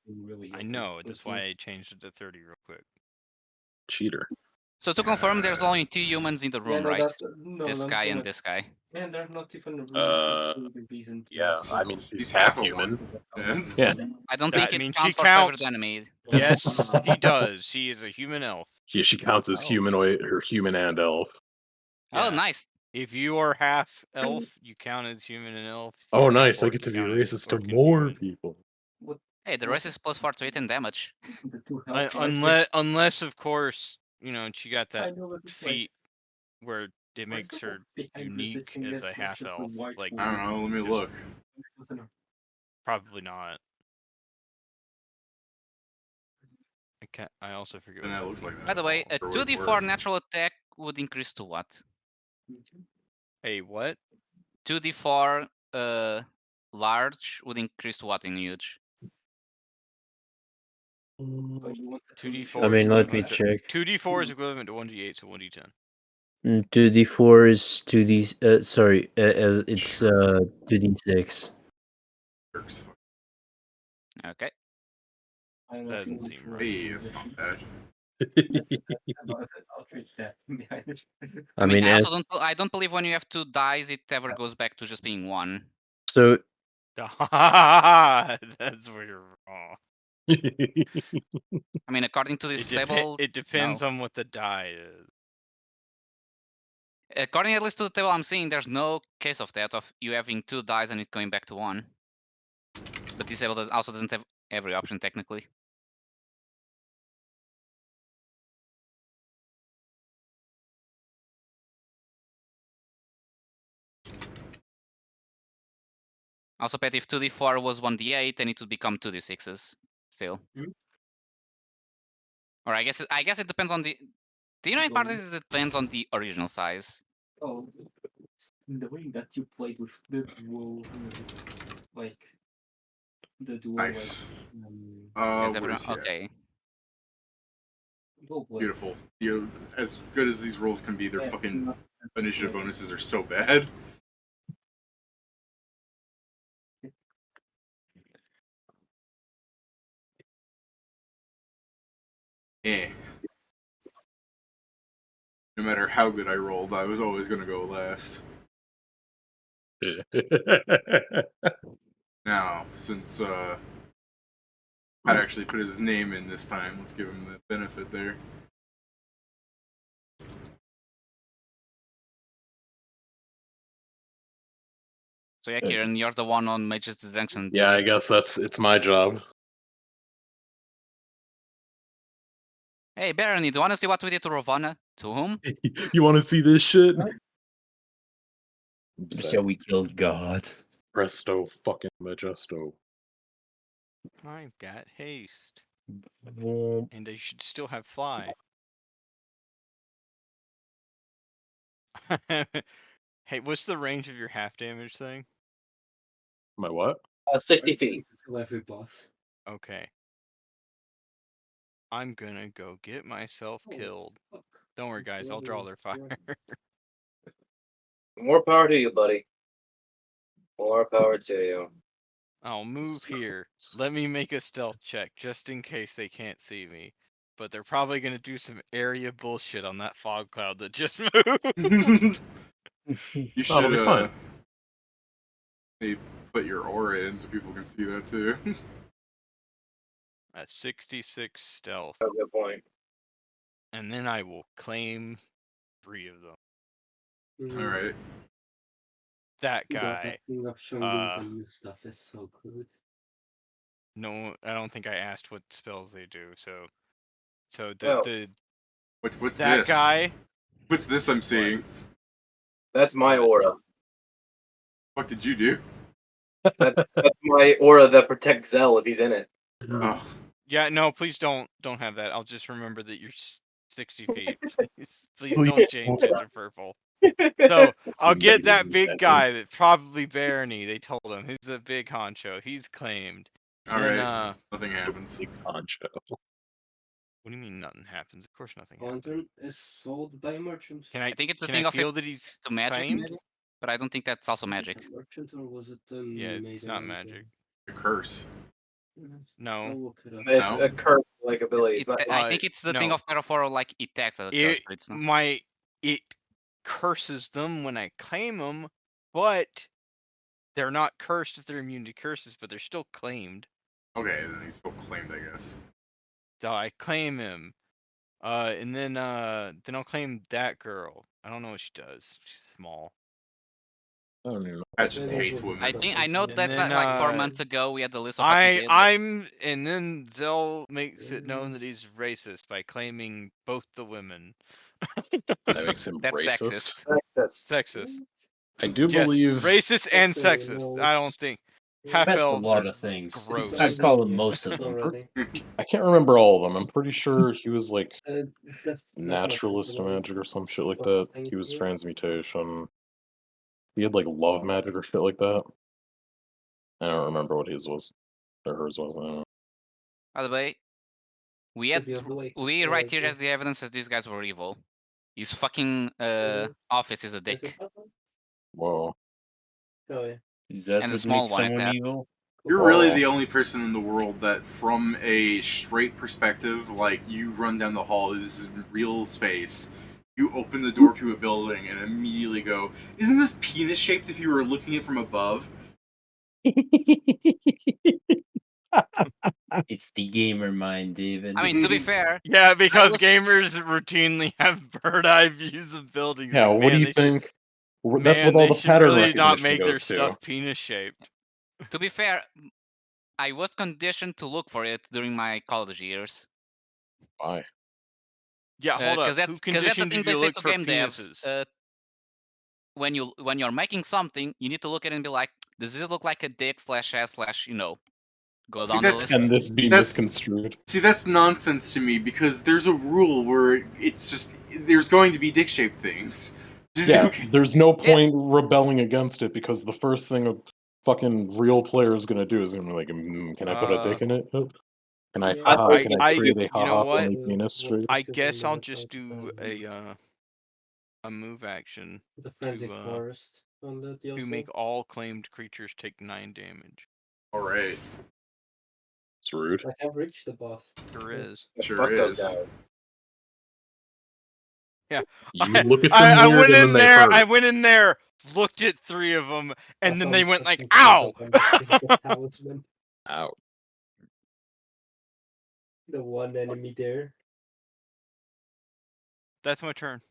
I know, that's why I changed it to 30 real quick. Cheater. So to confirm, there's only 2 humans in the room, right? No, This guy and this guy. Man, they're not even reason to Yeah, I mean, he's he's half half a human. one. Yeah. I don't That think it means counts she for favorite counts. enemy. Yes, he does. He is a human elf. She counts as Oh. humanoid or human and elf. Oh, Yeah. nice. If you are half elf, you count as human and elf. If Oh, you're half nice. I orc, get to you be count as racist to orc and more human. people. Hey, the rest is +4 to 8 in damage. Unless, of course, she got that feat where it makes her unique as a half elf. Like, I don't know. Let me Just- look. probably not. I also forget And what that that looks like that. By the way, a For what it's 2d4 worth. natural attack would increase to what? Hey, what? 2d4 large would increase to what in huge? 2d4. I mean, is let me equivalent to- check. 2d4 is equivalent to 1d8, so 1d10. 2d4 is 2d. Sorry, it's 2d6. Okay. That doesn't seem right. Hey, it's not bad. I mean, I also don't believe when you have 2 dice, it ever goes back to just being 1. so That's where you're wrong. I mean, according to this table, It depends on what the die is. according at least to the table I'm seeing, there's no case of that, of you having 2 dice and it going back to 1. But this table also doesn't have every option, technically. Also, Pet, if 2d4 was 1d8, then it would become 2d6s still. Hmm? Or I guess it depends on the. The annoying part is it depends on the original size. Oh, the way that you played with the duel, like the duel, Nice. Is Where everyone is he at? okay? Beautiful. As good as these rolls can be, their Yeah, fucking not- initiative bonuses are so bad. Eh. No matter how good I rolled, I was always gonna go last. Now, since I'd actually put his name in this time, let's give him the benefit there. So yeah, Kieran, you're the one on Mage's Junction. Yeah, I guess it's my job. Hey, Barony, do you want to see what we did to Ravana? To whom? You want to see this shit? So we killed God. Presto fucking Majesto. I've got haste, Vroom. and I should still have fly. Hey, what's the range of your half damage thing? My what? 60 feet. To every boss. Okay. I'm gonna go get myself killed. Don't worry, guys. I'll draw their fire. More power to you, buddy. More power to you. I'll move here. Let me make a stealth check just in case they can't see me. But they're probably gonna do some area bullshit on that fog cloud that just moved. You That'll should be fine. maybe put your aura in so people can see that too. A 66 stealth, That's a good point. and then I will claim 3 of them. All right. That guy. Showing Uh, the new stuff is so good. No, I don't think I asked what spells they do. So Oh. What's that this? guy. What's this I'm seeing? That's my aura. What did you do? That's my aura that protects Zell if he's in it. Oh, Yeah, no, please don't have that. I'll just remember that you're 60 feet. Please don't change it to purple. So I'll get that big guy that probably Barony. They told him he's a big honcho. He's claimed. all Then right. Nothing happens. Big poncho. what do you mean nothing happens? Of course nothing happens. Lantern is sold by merchant. Can I think it's a can thing I of feel it that he's to magic, claimed? maybe? But I don't think that's also Was it magic. a merchant or was it Yeah, it's made not in magic. A curse. No. I'll look it up. It's No? a curse like ability. It's not. I think it's the thing no. of Terraform, like it acts as a curse, It but it's not. it curses them when I claim them, but they're not cursed if they're immune to curses, but they're still claimed. Okay, then he's still claimed, I guess. So I claim him, and then I'll claim that girl. I don't know what she does. She's small. I don't even know. Pat just hates women. I know And that then, like 4 months ago we had the list of what he did. and then Zell makes it known that he's racist by claiming both the women. That makes him That's racist. sexist. Sexist. I do Yes, believe racist and sexist. I don't think half That's a elves lot are of things. gross. I'd call him most of them. already. I can't remember all of them. I'm pretty sure he was like That's naturalist magic or some shit like that. He was transmutation. He had like love magic or shit like that. I don't remember what his was or hers was. I don't know. By the way, we Should be on the way. we Yeah, right here yeah. have the evidence that these guys were evil. His fucking office is a dick. Whoa. Oh, yeah. Is that And the what small makes one at someone that. evil? You're really Oh. the only person in the world that, from a straight perspective, like, you run down the hall, this is real space. You open the door to a building and immediately go, isn't this penis shaped if you were looking at it from above? It's the gamer mind, David. I mean, to be fair, Yeah, because was- gamers routinely have bird eye views of buildings. Yeah, Like, what do man, you they think? Should, That's man, what all they the should pattern really not recognition make their goes to. stuff penis shaped. to be fair, I was conditioned to look for it during my college years. Why? Yeah, hold up. Because Who that's the conditioned thing you they to say look to for game devs. penises? When you're making something, you need to look at it and be like, Does this look like a dick / s / go See, down the that's- list? Can this be That's- misconstrued? See, that's nonsense to me because there's a rule where it's just there's going to be dick-shaped things. Just, Yeah, okay. there's no point rebelling against it because the first thing a fucking real player is gonna do is gonna be like, can I put a dick in it? Can I, I- can I I- create a you know haha what? funny penis trigger? I guess I'll just do a move action The Frenzic to, Forest on that to make all claimed creatures take 9 damage. All right, It's rude. Like I've reached the boss. Sure is. sure Fuck those is. guys. You look at them I weird went and in then they there. hurt. I went in there, looked at 3 of them, and then they went like, "Ow!" "Ow!" Ow. The one enemy there. That's my turn.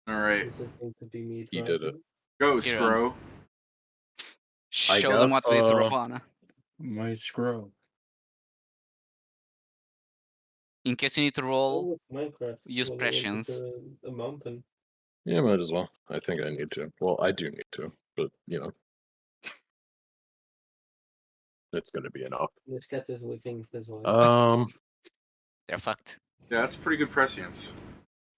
All right, Is a thing to be made. You did it. go Here, Scro. Show them what we do, Ravana. My scroll. In case you need to roll, Minecraft. use when I went prescience. into a mountain. Yeah, might as well. I think I need to. Well, I do need to, but it's gonna be enough. This cat is living his life. They're fucked. Yeah, that's pretty good prescience.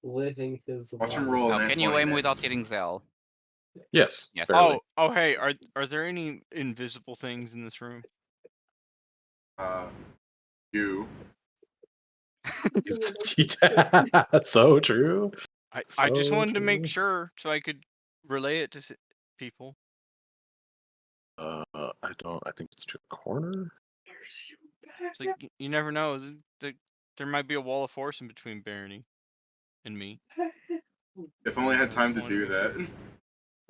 Living his Watch him life. roll. Now, an can you 20 aim next. without hitting Zell? Yes. Yes. Barely. Oh, hey, are there any invisible things in this room? You. That's so true. I just So wanted to make true. sure so I could relay it to people. I don't. I think it's to a corner. It's like you never know. There might be a wall of force in between Barony and me. If only I had time to Wanted do to that. make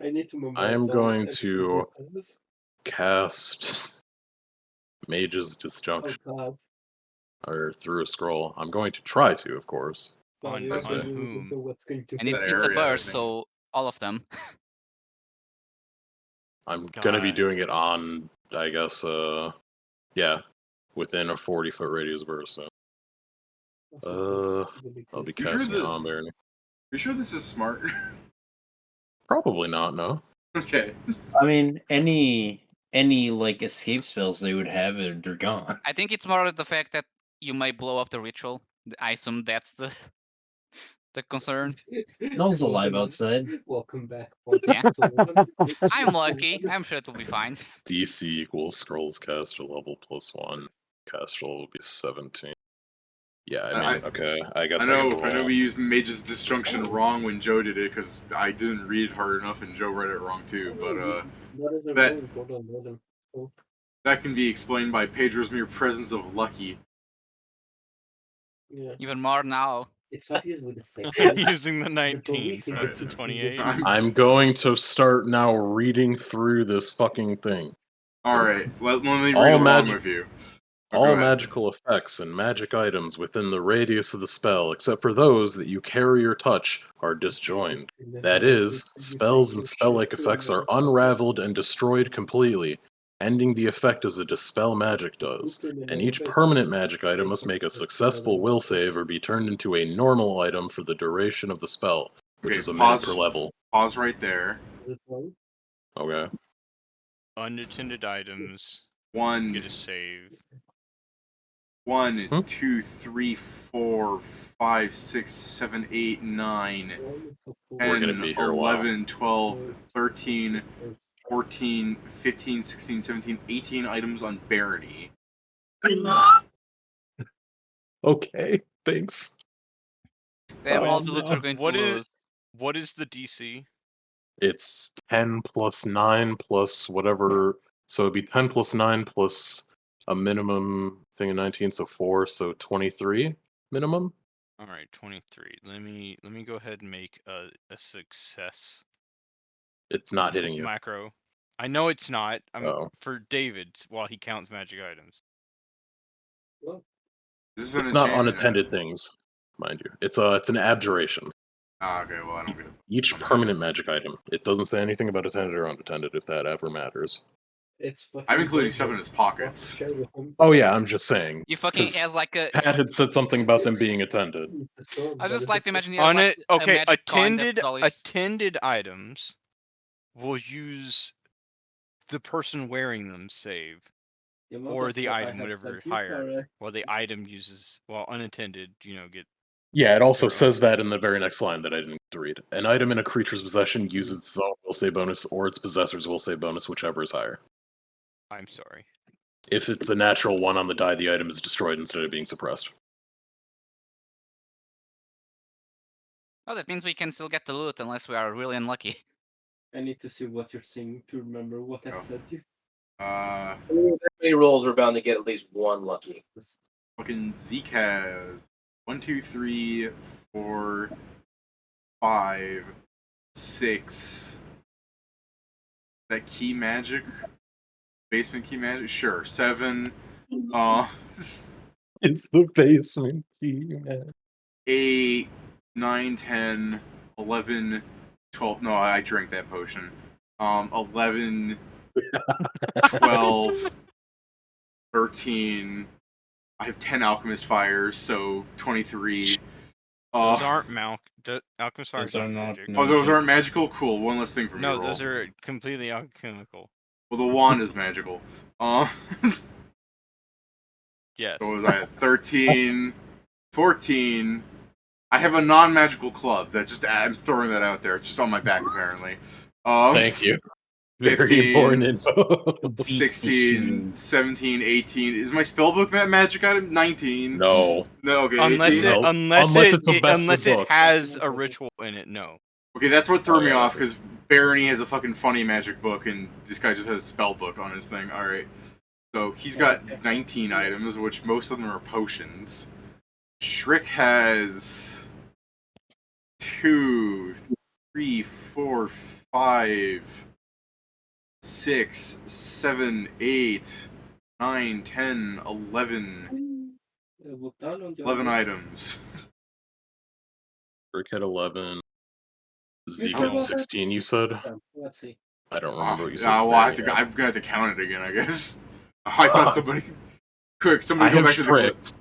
I need to move I am myself going as to quickly as- cast Mage's Disjunction Oh god. or through a scroll. I'm going to try to, of course. On That's it. whom? What's going to And That it's a area, I burst, think. so all of them. I'm gonna be God. doing it on, I guess, yeah, within a 40-foot radius burst. So, I'll be You sure casting it that- on Barony. You sure this is smart? Probably not. No. Okay. I mean, any like escape spells they would have, they're gone. I think it's more the fact that you might blow up the ritual. I assume that's the concern. No one's alive outside. Welcome back. Yeah. I'm lucky. I'm sure it'll be fine. DC equals scrolls caster level +1. Caster level will be 17. Yeah, I mean, okay. I guess I can know roll. we used Mage's Disjunction wrong when Joe did it because I didn't read it hard enough and Joe read it wrong too. But that can be explained by Pedro's mere presence of lucky. Yeah. Even more now. It's obvious with the fake. I'm using the 19 belief in for the 28. I'm going to start now reading through this fucking thing. All right, let me All read along magic- with you. All go ahead. magical effects and magic items within the radius of the spell, except for those that you carry or touch, are disjoined. That is, spells and spell-like effects are unraveled and destroyed completely, ending the effect as a dispel magic does. And each permanent magic item must make a successful will save or be turned into a normal item for the duration of the spell, which Okay, is a pause. minute per level. Pause right there. Okay. Unattended items One, get a save. 1, Hmm? 2, 3, 4, 5, 6, 7, 8, 9, We're gonna 10, be here a while. 11, 12, 13, 14, 15, 16, 17, 18 items on Barony. Okay, thanks. Damn, Oh, all the loot no. we're going to What is- lose. What is the DC? It's 10 plus 9 plus whatever. So it'd be 10 plus 9 plus a minimum thing of 19, so 4, so 23 minimum. All right, 23. Let me go ahead and make a success It's not hitting you. macro. I know it's not. Oh. For David while he counts magic items. This is It's an not enchantment. unattended things, mind you. It's an abjuration. Ah, okay, well, I don't get it. Each permanent magic item. It doesn't say anything about attended or unattended, if that ever matters. It's I'm including stuff in his pockets. Oh yeah, I'm just saying. You fucking 'Cause has like a. Pat had said something about them being attended. I just like to imagine he has like a Okay, magic coin that always. attended items will use the person wearing them save, The amount or of the stuff I item, have whatever sent you, higher. alright. Well, the item uses, well, unattended, get. Yeah, it also Their says own. that in the very next line that I didn't get to read. An item in a creature's possession uses its own will save bonus, or its possessor's will save bonus, whichever is higher. I'm sorry. If it's a natural one on the die, the item is destroyed instead of being suppressed. Oh, that means we can still get the loot unless we are really unlucky. I need to see what you're saying to remember what I Oh. sent you. That many rolls, we're bound to get at least one lucky. Fucking Zeke has 1, 2, 3, 4, 5, 6. That key magic, basement key magic. Sure, 7. It's the basement key, man. 8, 9, 10, 11, 12. No, I drank that potion. 11, 12, 13. I have 10 alchemist fires, so 23. Those aren't alchemist fires Those are aren't not magic. Oh, those magic. aren't magical? Cool. One less thing for me No, to roll. those are completely alchemical. Well, the wand is magical. Yes. So what was I at? 13, 14. I have a non-magical club. I'm throwing that out there. It's just on my back, apparently. Thank you. Very 15, important info. 16, 17, 18. Is my spellbook magic item? 19. No. No, okay, Unless 18. it, No. unless, Unless it, it's a it- best unless of it book. has a ritual in it, no. Okay, that's what threw Oh, me yeah, off, that because Barony has a fucking funny magic book, and this guy just has a spellbook on his thing. Alright. So he's got 19 items, which most of them are potions. Shriek has 2, 3, 4, 5, 6, 7, 8, 9, 10, 11. 11 items. Brick had 11. Zeke Oh. had 16, you said? Let's see. I don't remember what you said. Well, Barry had. I'm gonna have to count it again, I guess. I thought somebody. Quick, I somebody go have back to the clip. tricks.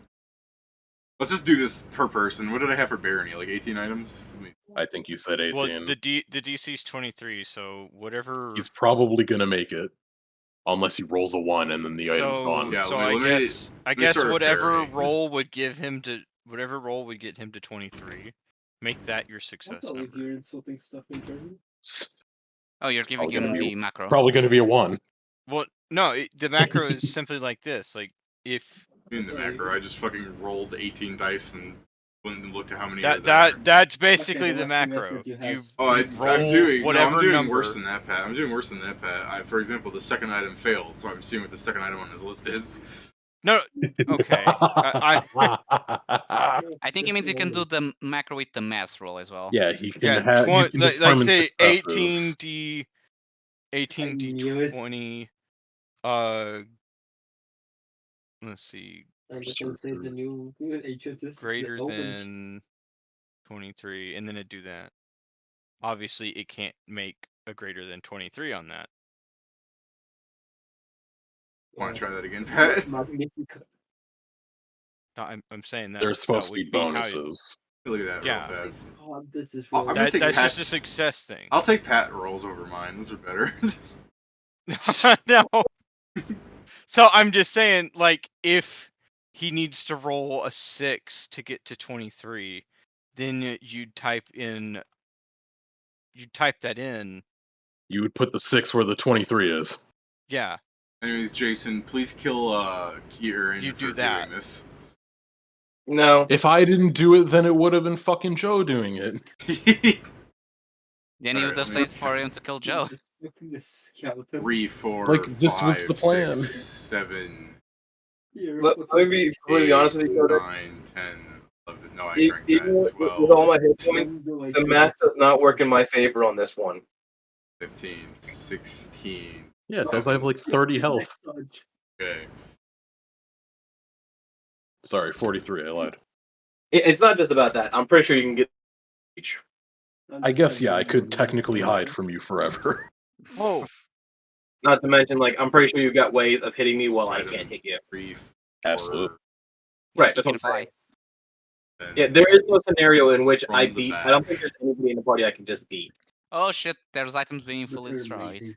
Let's just do this per person. What did I have for Barony? Like 18 items? I think you said 18. Well, the DC's 23, so whatever. He's probably gonna make it. Unless he rolls a 1 and then the item's gone. Yeah, so let me I guess start with whatever Barony. roll would get him to 23. Make that your success number. You're insulting stuff in German. Oh, you're giving probably gonna him be- the macro. Probably gonna be a 1. Well, no, the macro is simply like this. Like, if In the macro, I just fucking rolled 18 dice and went and looked at how many are there. that's basically Okay, the the last thing is macro. that you You have- Oh, roll I'm doing whatever number. worse than that, Pat. I'm doing worse than that, Pat. For example, the second item failed, so I'm seeing what the second item on his list is. No, okay. I think it means you can do the macro with the mass roll as well. Yeah, he can Yeah, have. You can like determine say successes. 18d, I knew it. 20. Let's see, And you can say the new agent is greater the open. than 23, and then it do that. Obviously, it can't make a greater than 23 on that. Want to try that again, Pat? Magnifico. No, I'm saying that There's supposed that to would be how you- bonuses. Look at that Yeah. real fast. God, this is I'm really gonna take that's just a Pat's- success thing. I'll take Pat rolls over mine. Those are better. No. So I'm just saying, like, if he needs to roll a 6 to get to 23, then you'd type that in. You would put the 6 where the 23 is. Yeah. Anyways, Jason, please kill Kieran You for do that. doing this. No. If I didn't do it, then it would have been fucking Joe doing it. Then you would Alright, have let me said for him to kill Joe. this skeleton. 3, 4, Like, this 5, was the plan. 6, 7, Let me be completely 8, honest with you, Coder. 9, 10, 11. No, I E- drank Even that. with 12, all my hit points, the math does not work in my favor on this one. 15, 16. Yeah, it does. I have like 30 health. Okay. Sorry, 43. I lied. It's not just about that. I'm pretty sure you can get each. I guess, yeah, I could technically hide from you forever. Oh. Not to mention, like, I'm pretty sure you've got ways of hitting me while I Item can't hit you. 3, 4, Absolutely. Right, that's You what can I'm fly. saying. then Yeah, there is no scenario in which From I the beat. back. I don't think there's anybody in the party I can just beat. Oh shit, there's items being fully Literally destroyed. amazing.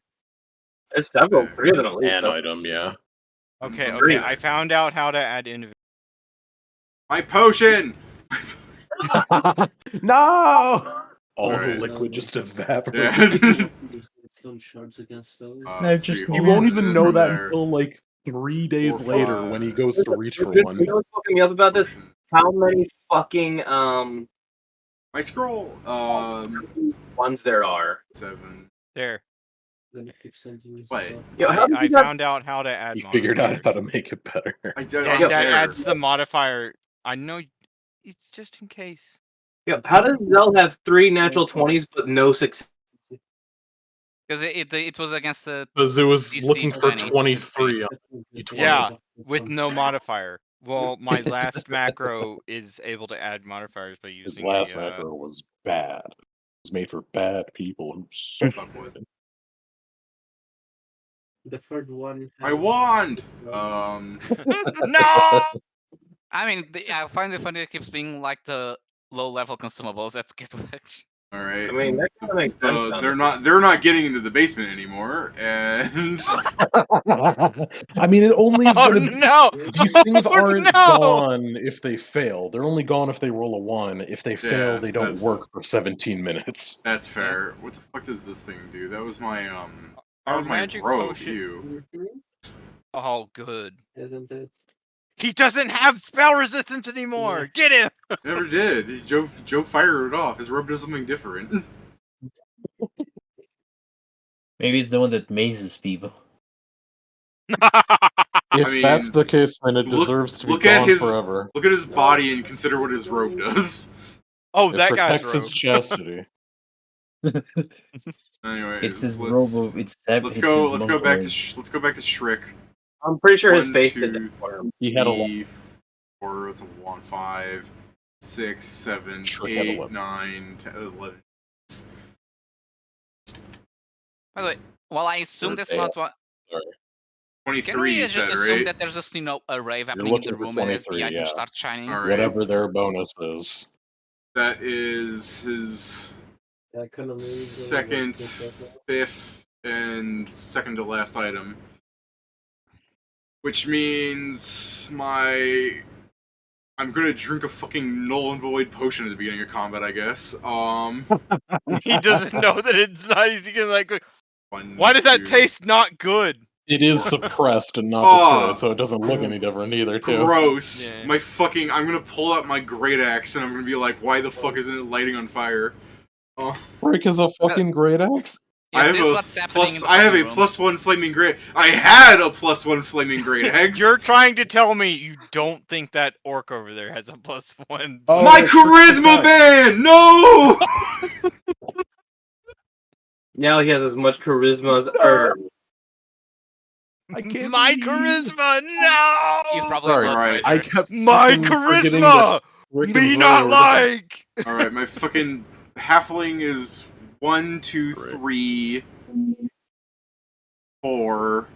There's several, 3 of them at least. An so- item, yeah. Okay, I'm okay. from- I found out how to add individual. My potion! No! All the Alright. liquid just evaporates. Yeah. Stone shards against those. No, No, just He won't even know that there. until like 3 days 4, later when he 5. goes to reach for You one. know what's fucking me up about this? How many fucking My scroll, ones there are? 7. There. What? Yo, how did I you got- found out how to add He figured out modifiers. how to make it better. I did, That, I'm that there. adds the modifier. I know. It's just in case. Yo, how does Zell have 3 natural 20s but no success? Because it was against the Because it was DC looking for 20. 23 on D20. Yeah, with no modifier. Well, my last macro is able to add modifiers by His using last a, macro was bad. It was made for bad people who suck. Fuck was it? The third one. My wand! No! I mean, I find it funny it keeps being like the low-level consumables that get wet. Alright. I mean, that kind of makes sense. honestly. They're not getting into the basement anymore, and I mean, it only is Oh gonna be. no! These things Oh, aren't no! gone if they fail. They're only gone if they roll a 1. If they fail, Yeah, they don't that's- work for 17 minutes. that's fair. What the fuck does this thing do? That was my that Our was my magic robe, potion- you. Oh, good. Isn't it? He doesn't have spell resistance anymore. Get him! Never did. Joe fired it off. His robe does something different. Maybe it's the one that mazes people. If I mean, that's the case, then it look- deserves to be look at gone his- forever. Look at his body and consider what his robe does. Oh, It that guy's protects robe. his chastity. Anyways, It's his let's, robe of it's let's it's go. his Let's monk go back to robe. let's go back to Shriek. I'm pretty sure his 1, face 2, did that for him. He had a lot. 3, 4. That's a 1, 5, 6, 7, Shriek had 8, 11. 9, 10, 11. By the way, while I assume Or that's they- not what. Can 23, we you just said, assume right? that there's just a rave happening in the looking for room as the 23, item yeah. starts shining? All right. Whatever their bonus is. That is his second, 5th, and second to last item. Which means I'm gonna drink a fucking null and void potion at the beginning of combat, I guess. He doesn't know that it's not. He's gonna like. 1, Why does that 2. taste not good? It is suppressed and not Oh, destroyed, so it doesn't look any different either, too. Gross. Yeah. My fucking. I'm gonna pull out my great axe and I'm gonna be like, why the fuck isn't it lighting on fire? Oh. Frick is a fucking great axe. Is this what's happening in the I have a room? +1 flaming great. I had a +1 flaming great axe. You're trying to tell me you don't think that orc over there has a +1? Oh, My that's Shriek's charisma attack. band. No. Now he has as much charisma as Herb. I can't My believe- charisma, no! He's probably Sorry, a blood Alright. I fighter. kept My fucking forgetting charisma! that Frick Me is not really like! All right, my fucking halfling is 1, 2, 3, 4,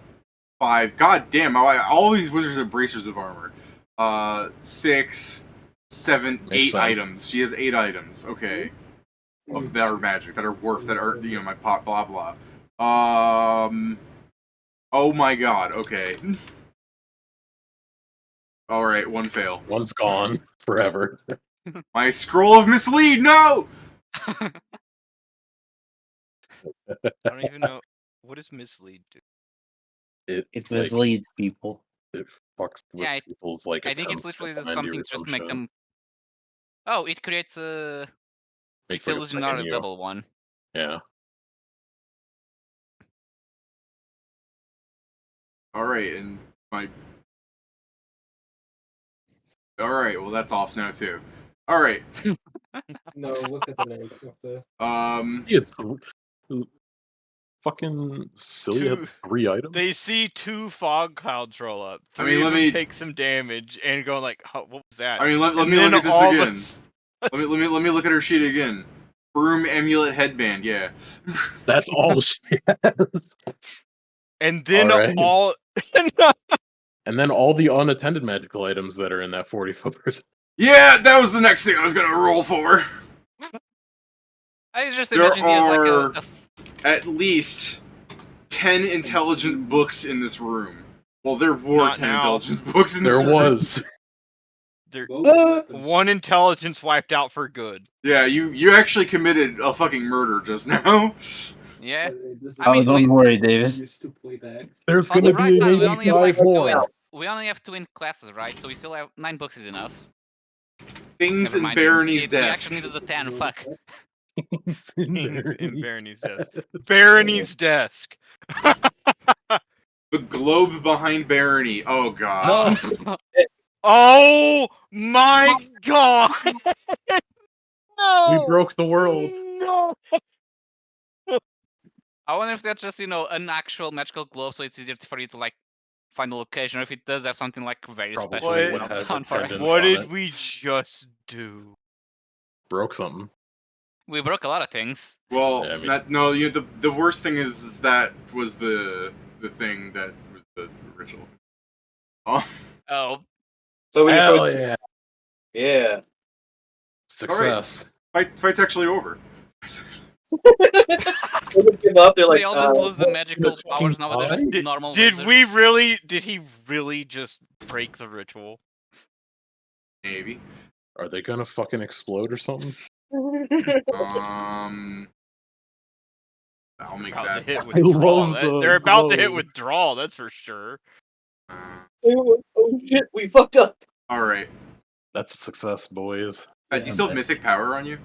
5. God damn! All these wizards have bracers of armor. 6, 7, Makes 8 sense. items. She has 8 items. Okay, of that are magic, that are worth, that are my pot. Blah blah. Oh my god. Okay. All right, 1 fail. One's gone forever. My scroll of mislead. No. I don't even know. What does mislead do? It It like, misleads people. it fucks with Yeah, people's like I think it's attempts to literally find you something or just some to make shit. them. Oh, it creates a. Makes It's like a illusion, second not a you. double one. Yeah. All right, and my. All right, well that's off now too. All right. No, look at the name of the. He had fucking silly had Two- 3 items. They see 2 fog clouds roll up. I 3 mean, of let them me- take some damage and go like, oh, what was that? I mean, let And me then look at this all of again. us- Let me look at her sheet again. Broom, amulet, headband. Yeah. That's all she has. And then Alright. all. And then all the unattended magical items that are in that 40-foot. Yeah, that was the next thing I was gonna roll for. I just There imagine he has like are- a At least 10 intelligent books in this room. Well, there were Not 10 now. intelligent books in this There room. was. There, Well, one intelligence wiped out for good. Yeah, you actually committed a fucking murder just now. Yeah. this is- I mean, don't worry, David. used to play that. There's On the gonna bright be side, an we only have like 85 two more. in, we only have 2 in classes, right? So we still have 9 books is enough. Things Never in mind. Barony's We desk. actually needed the 10. Fuck. In Barony's desk. Barony's desk. The globe behind Barony. Oh god. No. Oh my god! We No! broke the world. No! I wonder if that's just, an actual magical globe, so it's easier for you to like find the location, or if it does have something like very Probably special what has done a for it. pendant. What on did it. we just do? Broke something. We broke a lot of things. Well, Yeah, I mean- no, the worst thing is that was the thing that was the ritual. Oh, Oh, So we Hell showed. yeah. Yeah. Success. fight's actually over. They would give up. They're like, they all just lose the magical this powers now, but they're just Did, normal did we wizards. really? Did he really just break the ritual? Maybe. Are they gonna fucking explode or something? I'll make About to that. hit I withdrawal. love the They're about to hit globe. withdrawal. That's for sure. oh shit, we fucked up. All right. That's a success, boys. Do you still have mythic power on you?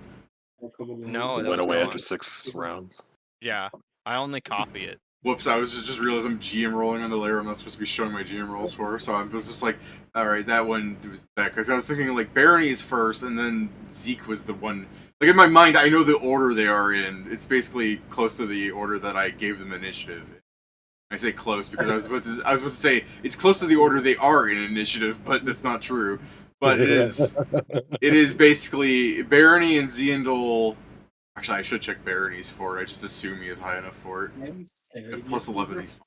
No, that Went was away gone. after 6 rounds. Yeah, I only copy it. Whoops! I was just realized I'm GM rolling on the layer I'm not supposed to be showing my GM rolls for. So I was just like, all right, that one was that because I was thinking like Barony is first, and then Zeke was the one. Like in my mind, I know the order they are in. It's basically close to the order that I gave them initiative. I say close because I was about to say it's close to the order they are in initiative, but that's not true. But it is basically Barony and Zeandol. Actually, I should check Barony's for it. I just assume he is high enough for it. Plus 11, he's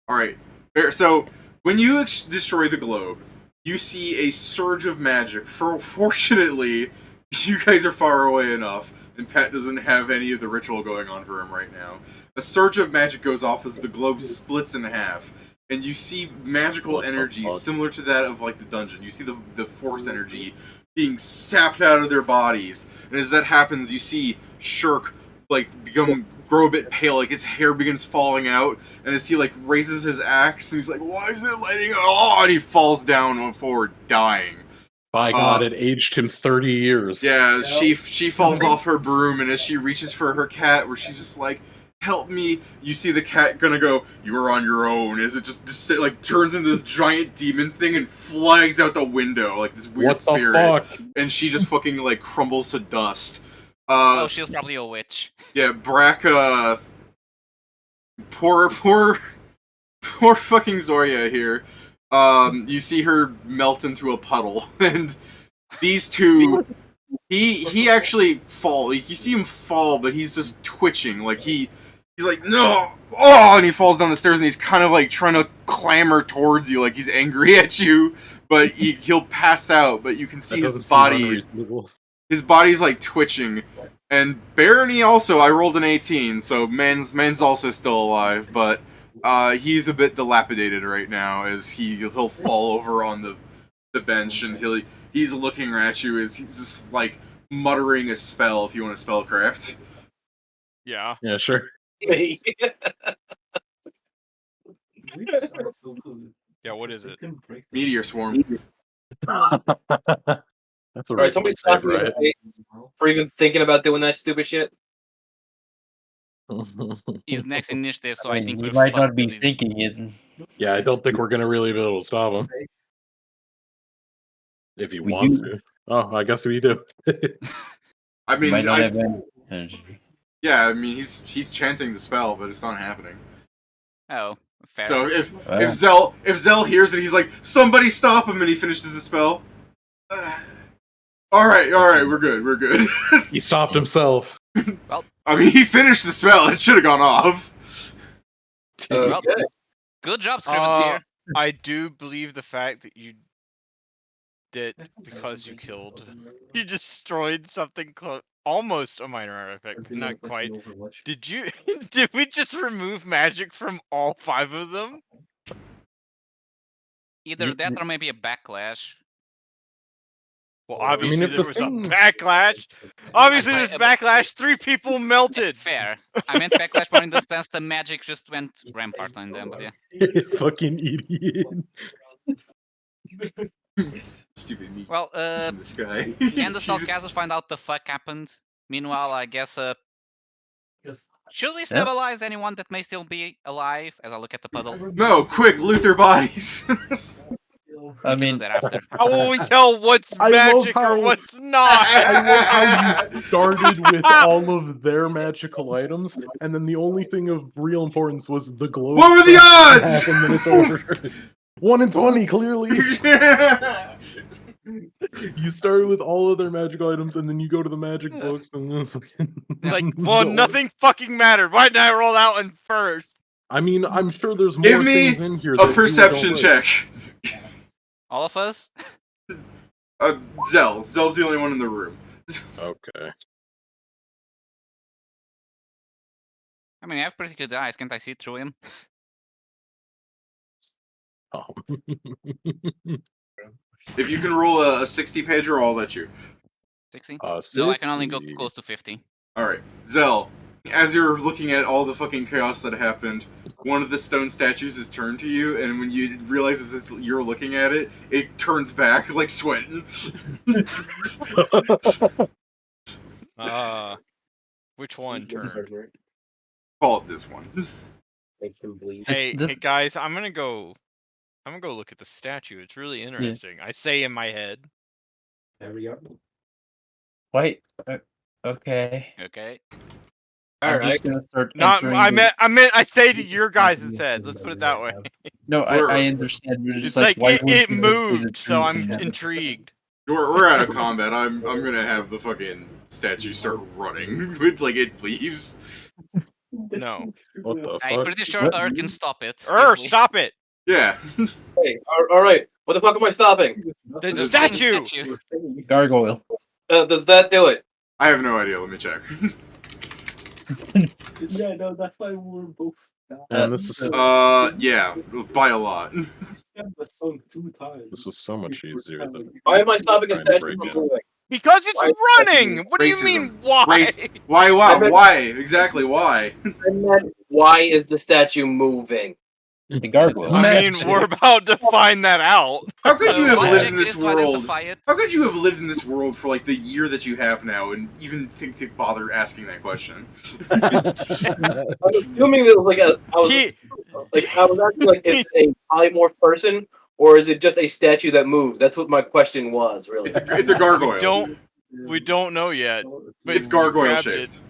fine. Alright, so when you destroy the globe, you see a surge of magic. Fortunately, you guys are far away enough, and Pat doesn't have any of the ritual going on for him right now. A surge of magic goes off as the globe splits in half, and you see magical energy similar to that of like the dungeon. You see the force energy being sapped out of their bodies, and as that happens, you see Shirk like grow a bit pale, like his hair begins falling out, and as he like raises his axe, and he's like, "Why isn't it lighting?" Oh, and he falls down forward, dying. By God, it aged him 30 years. Yeah, she falls off her broom, and as she reaches for her cat, where she's just like, "Help me!" You see the cat gonna go, "You are on your own." As it just like turns into this giant demon thing and flies out the window like this weird What the spirit, fuck? and she just fucking like crumbles to dust. Oh, she was probably a witch. Yeah, Braca. Poor fucking Zoria here. You see her melt into a puddle, and these two, he actually fall. Like, you see him fall, but he's just twitching. Like he's like, no, oh, and he falls down the stairs, and he's kind of like trying to clamber towards you, like he's angry at you, but he'll pass out. But you can see his body. His body's like twitching. And Barony also, I rolled an 18, so man's also still alive, but he's a bit dilapidated right now as he'll fall over on the bench, and he's looking at you as he's just like muttering a spell if you want to spellcraft. Yeah. Yeah, sure. Yeah, what is it? Meteor Swarm. That's a Alright, right somebody save, stop me right? for even thinking about doing that stupid shit. He's next initiative, so I I mean, think he we're might fucked not be because he's- thinking it. Yeah, I don't think we're gonna really be able to stop him. If he We wants do. to. Oh, I guess we do. I He mean, might not have any energy. yeah, I mean he's chanting the spell, but it's not happening. Oh, fair. So if Well. Zell hears it, he's like, "Somebody stop him!" and he finishes the spell. All right, we're good. He stopped himself. I mean, he finished the spell. It should have gone off. Well, good job, Scrivens here. I do believe the fact that you did because you destroyed something almost a minor artifact, but not quite. Did you? Did we just remove magic from all 5 of them? Either that or maybe a backlash. Well, I mean, obviously if there the was thing- a backlash. Obviously I- there's backlash. 3 people melted. Fair. I meant backlash more in the sense the magic just went rampart on them, but yeah. Fucking idiot. Stupid meat Well, from the sky. Candace Jesus. Alcazar find out the fuck happened. Meanwhile, I guess, should we Yeah. stabilize anyone that may still be alive as I look at the puddle? No, quick, loot their bodies. I We can do mean, that after. How will we tell what's I love magic how- or what's not? I love how you started with all of their magical items, and then the only thing of real importance was the globe. What were the odds? Half a minute over. 1 in 20, clearly. You started with all of their magical items, and then you go to the magic books, and then fucking. Like, well, nothing fucking mattered. Why didn't I roll out in first? I mean, I'm sure there's more Give me things in here. a that you perception don't check. All of us? Zell. Zell's the only one in the room. Okay. I mean, I have pretty good eyes. Can't I see through him? Oh. If you can roll a 60 pager, I'll let you. 60? No, I can only go 60. close to 50. Alright. Zell, as you're looking at all the fucking chaos that happened, one of the stone statues is turned to you, and when you realize you're looking at it, it turns back, like sweating. Which one turned? Call it this one. Make him bleed. Hey, this- hey guys, I'm gonna go look at the statue. It's really interesting. I say in my head. There we go. wait. Okay. Okay. I'm Alright. just gonna start Not, entering. I say to your guys' head. Let's put it that way. No, We're- I understand. But It's like, like why it wouldn't you say the moved, so truth I'm and have it- intrigued. We're out of combat. I'm gonna have the fucking statue start running with like it leaves. No. What the I'm fuck? pretty sure What? Ur can stop it. easily. Stop it! Yeah. Hey, alright. What the fuck am I stopping? The The statue! Gargoyle. Does that do it? I have no idea. Let me check. Yeah, no, that's why we're both. And this is Yeah, by a lot. The song 2 times. this was so much easier than. Why am I stopping a Trying to statue break from in. moving? Because it's Why- running! What do you mean, why? Race. Why? I Wow. meant- Why? Exactly. Why? I meant, why is the statue moving? The gargoyle. I mean, Magic. we're about to find that out. How could you have Logic lived in is this to world? identify it. How could you have lived in this world for like the year that you have now, and even think to bother asking that question? I'm assuming that it was like I was asking like, is it a polymorph person or is it just a statue that moves? That's what my question was, really. It's a gargoyle. We don't know yet. But It's we gargoyle grabbed shaped. it.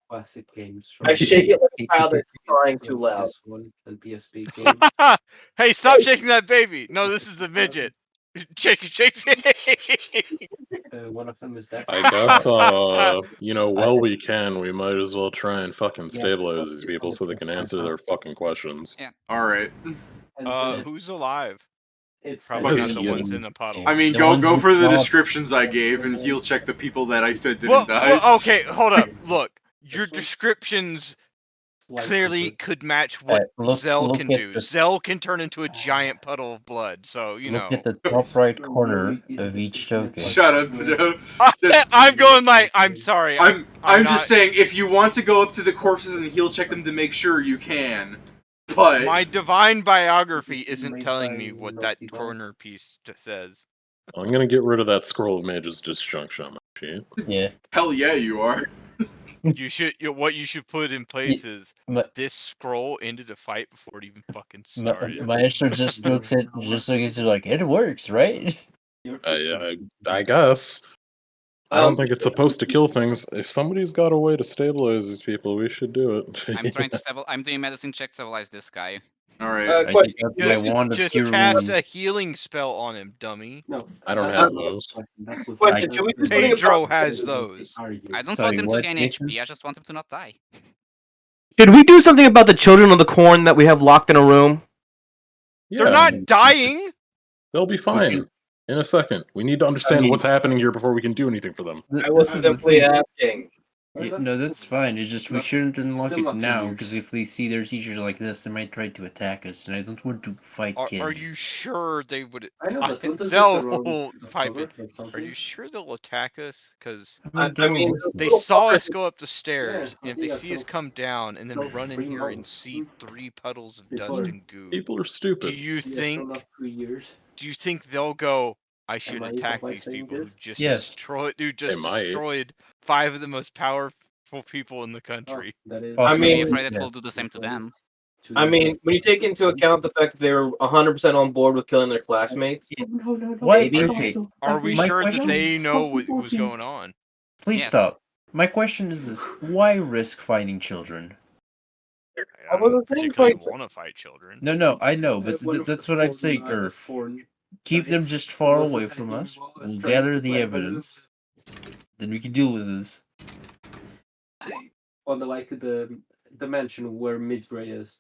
Classic games. I shake it like a child that's crying too loud. PS1 and PSP game. Hey, stop shaking that baby! No, this is the midget. Shake it, shake it. One of them is that. I guess, while we can, we might as well try and fucking stabilize these people so they can answer their fucking questions. All right. Who's alive? It's Probably Fucking not the Ian. ones in the puddle. I mean, The go ones go in for the the- descriptions I gave, and he'll check the people that I said didn't Well, die. okay, hold up. Look, your descriptions clearly could match what look Zell at can do. the- Zell can turn into a giant puddle of blood, so you Look know. at the top right corner of each token. Shut up, Joe. I'm going like, I'm sorry. I'm I'm just not- saying, if you want to go up to the corpses and heal check them to make sure, you can. But My divine biography isn't telling me what that corner piece says. I'm gonna get rid of that scroll of mage's disjunction on my sheet. Yeah. hell yeah, you are. What you should put in place is Ma- this scroll ended a fight before it even fucking Ma- started. Maestro just looks at like it works, right? I guess. I don't think it's supposed to kill things. If somebody's got a way to stabilize these people, we should do it. I'm trying to I'm doing medicine check to stabilize this guy. All right. I Question. pick up my wand of Just cure cast wounds. a healing spell on him, dummy. No, I don't have those. Question, should we do something Pedro about- has those. I don't Sorry, want him to what, gain Jason? HP, I just want him to not die. Should we do something about the children of the corn that we have locked in a room? They're Yeah, not dying. They'll be fine. In a second. We need to understand what's happening here before we can do anything for them. I was simply asking. Yeah, no, that's fine. It's just we shouldn't unlock still it not 2 now years. because if they see their teachers like this, they might try to attack us, and I don't want to fight kids. Are you sure they would? I know, but wouldn't it They'll around pipe October it. or Are something? you sure they'll attack us? Because I mean, those they little saw fuckers- us go up the stairs, Yeah, and if they yeah, see us so- come down and then so run in 3 here and months. see 3 puddles of Before. dust and goo, People are do stupid. you Yeah, so think? not 3 years. Do you think they'll go? I should I evil attack by these saying people who this? just Yes. destroyed 5 of the most powerful people in the country. That is. I I'd be mean- afraid it yes. will do the same to them. I mean, when you take into account the fact that they were 100% on board with killing their classmates, No, Why? Maybe. Okay, Are we My sure that question- they know what was going on? please Yes. stop. My question is this: why risk fighting children? I wasn't saying particularly fight- want to fight children. No, I know, but that's what I'm saying. Or keep them just far away from us. We'll gather the evidence. Then we can deal with this. On the mansion where Midgray is.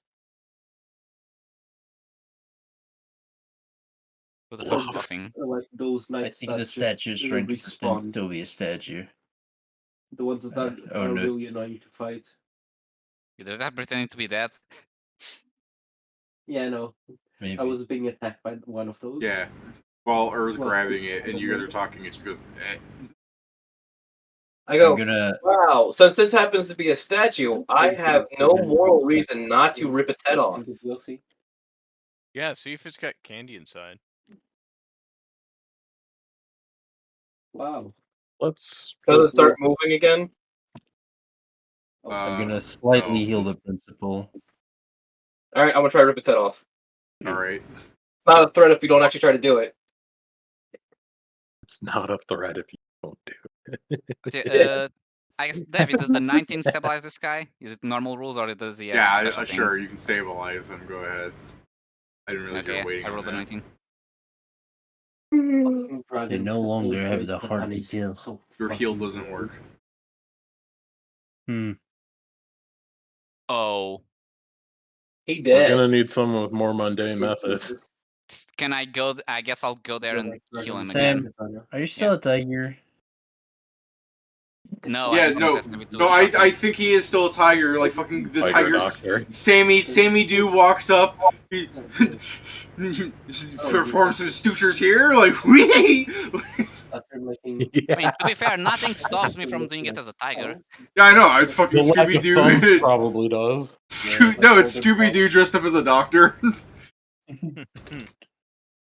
With the Wow. first buffing. Like those I knights think that the just statue is trying to respawn. pretend to be a statue. The ones that oh, are no, really it's- annoying to fight. Either that pretending to be dead. Yeah, I know. Maybe. I was being attacked by one of those. Yeah. While Earth's Well, grabbing it and you guys are talking, it just goes, eh. I go, I'm gonna. wow, since this happens to be a statue, I have no moral reason not to rip its head off. In the DLC. Yeah, see if it's got candy inside. Wow. Let's Does it start moving again? I'm gonna slightly no. heal the principal. Alright, I'm gonna try to rip its head off. Alright. Not a threat if you don't actually try to do it. It's not a threat if you don't do Okay, I guess, David, does the 19 stabilize this guy? Is it normal rules or does he have Yeah, special sure, things? you can stabilize him. Go ahead. I didn't realize you Okay, were waiting I on rolled a that. 19. They no longer have the heart to kill. Your heal doesn't work. Oh. He We're dead. gonna need someone with more mundane methods. Can I go? I guess I'll go there and kill him Sam, again. are you still a tiger? No, I Yeah, just no, tested with no. I think he is still a tiger. Like fucking the Tiger tiger's doctor. Sammy Dew walks up, he performs some stutures here. Like wee. After making I mean, to be fair, nothing stops me from doing it as a tiger. Yeah, I know. It's fucking The lack Scooby of thumbs Doo. probably does. No, it's Scooby Doo dressed up as a doctor.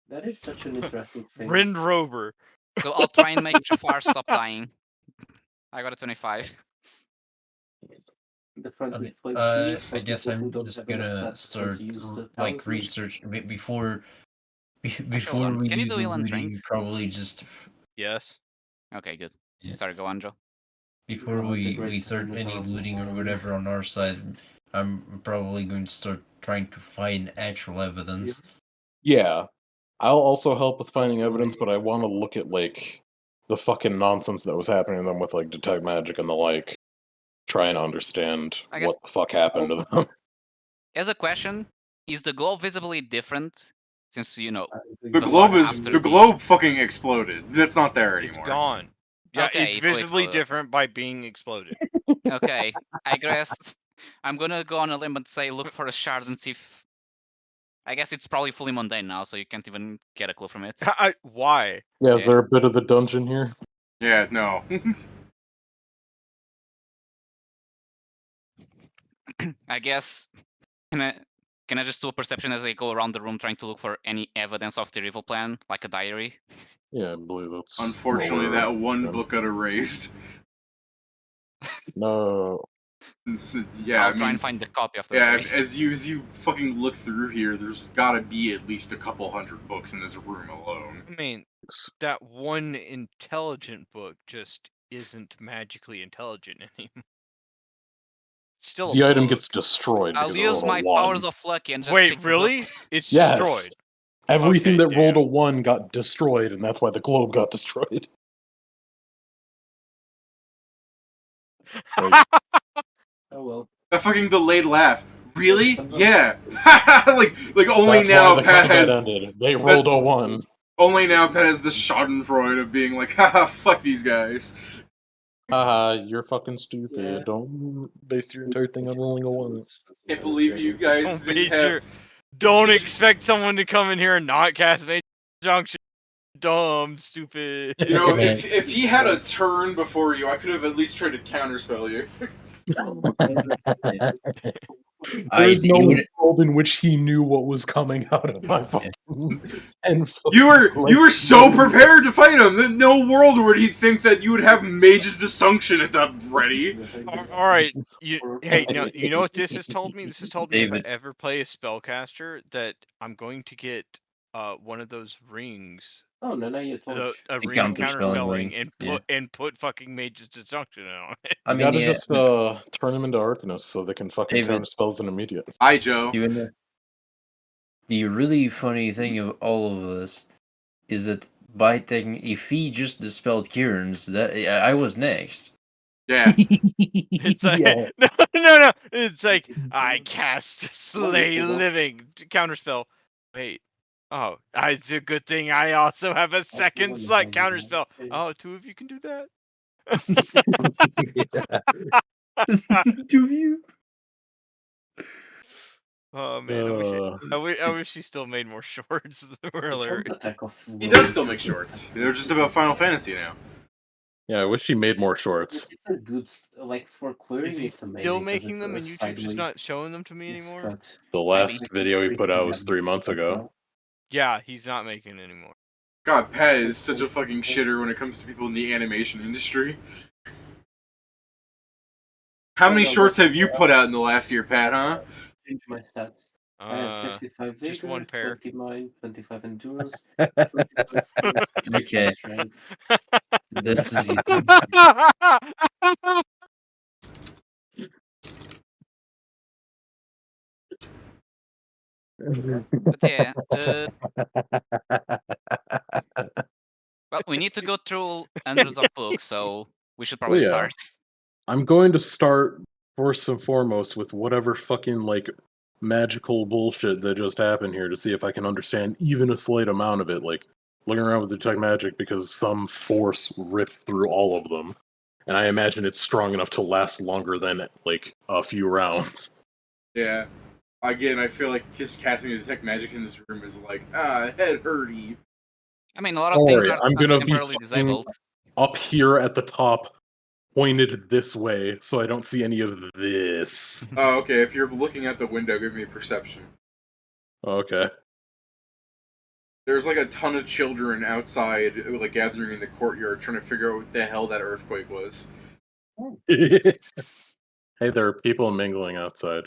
that is such an interesting thing. Rin Rover. So I'll try and make Jafar stop dying. I got a 25. The front Okay, plate I for guess people who I'm don't just have enough gonna stats start to use the like talisman. research before hold on. we Can you do do the heal and looting. drink? Probably just Yes. Okay, good. Yeah. Sorry, go on, Joe. before the we great start thing is any our- looting or whatever on our side, I'm probably going to start trying to find actual evidence. Yeah. I'll also help with finding evidence, but I want to look at, like, the fucking nonsense that was happening to them with, like, detect magic and the like. Try and understand I guess- what the fuck happened to them. As a question, is the globe visibly different? Since, you know, The Before globe and is after the the- globe fucking exploded. That's not there It's anymore. gone. Yeah, Okay, it's it's fully visibly exploded. different by being exploded. okay, I guess I'm gonna go on a limb and say look for a shard and see if... I guess it's probably fully mundane now, so you can't even get a clue from it. Why? Yeah, is Yeah. there a bit of the dungeon here? Yeah, no. I guess... Can I just do a perception as I go around the room trying to look for any evidence of the evil plan, like a diary? Yeah, I believe that's. Unfortunately, lower. that one Yeah. book got erased. No. Yeah, I'll I try mean, and find the copy of the yeah. diary. As you fucking look through here, there's gotta be at least a couple hundred books in this room alone. I mean, that one intelligent book just isn't magically intelligent anymore. It's still a The item book. gets destroyed I'll because it use rolled a my 1. powers of lucky and just Wait, pick the really? book. It's Yes. destroyed. Everything Okay, that rolled a damn. 1 got destroyed, and that's why the globe got destroyed. Oh well. That fucking delayed laugh. Really? Yeah. like only That's now why the Pat combat has. ended. They rolled a 1. Only now Pet has the schadenfreude of being like, haha, fuck these guys. You're fucking stupid. Yeah. Don't base your entire thing on rolling a 1. Can't believe you guys Don't didn't base have... your. Don't teachers- expect someone to come in here and not cast Major Junction. Dumb, stupid. You know, if he had a turn before you, I could have at least tried to counterspell you. There is no dude, world in which he knew what was coming out of my fucking and You were so prepared to fight him that no world would he think that you would have Mage's Distinction at the ready. All right, hey, no, you know what this has told me? This has told me if David. I ever play a spellcaster that I'm going to get one of those rings, Oh, no, you a The ring of counterspelling counterspelling, ring, and yeah. put fucking Mage's Distinction on it. I You mean, gotta yeah, just turn them into Arcanus so they can fucking David. counter spells in immediate. Hi, Joe. The really funny thing of all of this is that by taking, if he just dispelled Kieran's, that I was next. Yeah. It's like Yeah. no. It's like I cast Slay Living counterspell. Wait. Oh, it's a good thing I also have a second slot counterspell. Oh, 2 of you can do that. Two of you. Oh man, I wish he still made more shorts that were hilarious. He does still make shorts. They're just about Final Fantasy now. Yeah, I wish he made more shorts. It's a good, like, for clearing, Is he it's amazing. still 'cause making it's them a and YouTube's just sideway- not showing them to me it's anymore? got- The last video he put out was 3 months ago. Yeah, he's not making it anymore. God, Pat is such a fucking shitter when it comes to people in the animation industry. How many shorts have you put out in the last year, Pat, huh? Change my stats. I have 55 just vigor, one pair. 20 mind, 25 endurance, 25 force, Okay. strength. This is But yeah, well, we need to go through hundreds of books, so we should probably yeah. start. I'm going to start first and foremost with whatever fucking like magical bullshit that just happened here to see if I can understand even a slight amount of it. Like looking around with detect magic because some force ripped through all of them, and I imagine it's strong enough to last longer than like a few rounds. Yeah. Again, I feel like just casting a detect magic in this room is like, head hurty. I mean, a lot of Don't things worry, are I'm gonna be temporarily fucking disabled. up here at the top, pointed this way, so I don't see any of this. Oh, okay. If you're looking out the window, give me a perception. Okay. There's like a ton of children outside, like gathering in the courtyard, trying to figure out what the hell that earthquake was. Hey, there are people mingling outside.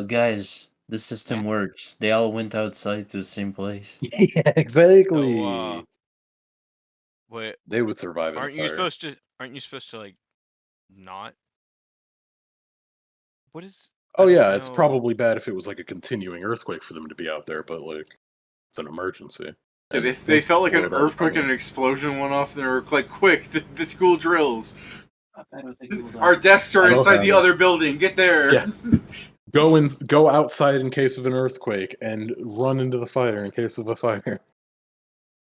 guys, the system works. They all went outside to the same place. Yeah, exactly. So, wait, They would survive in a aren't you fire. supposed to like not? What is? Oh I don't yeah, it's know. probably bad if it was like a continuing earthquake for them to be out there, but like it's an emergency. Yeah, And they once felt like people an are done earthquake and fighting- an explosion went off, and they were like, quick, the school drills. I don't think it will Our die. desks are I don't inside have the it. other building. Get there. Yeah. Go outside in case of an earthquake and run into the fire in case of a fire.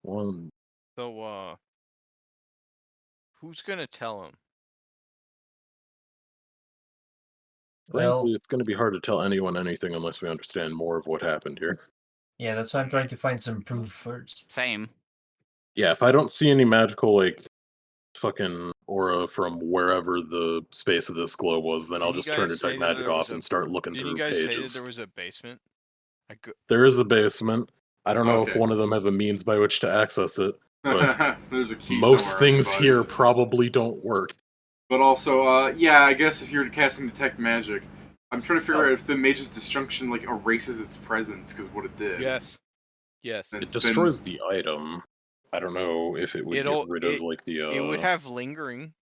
One. So, who's gonna tell him? Frankly, it's going to be hard to tell anyone anything unless we understand more of what happened here. Yeah, that's why I'm trying to find some proof first. Same. Yeah, if I don't see any magical like fucking aura from wherever the space of this globe was, then I'll Didn't you just turn guys detect say that magic there was off and start looking Didn't through you guys say that pages. there was a basement? There is a basement. I don't know if Okay. one of them have a means by which to access it. But There's a key most somewhere on things these here bodies. probably don't work. But also, yeah, I guess if you're casting detect magic, I'm trying to figure out if the mage's disjunction like erases its presence because of what it did. Yes. And It destroys the item. I don't know if it would It'll- get rid of like the. It would have lingering.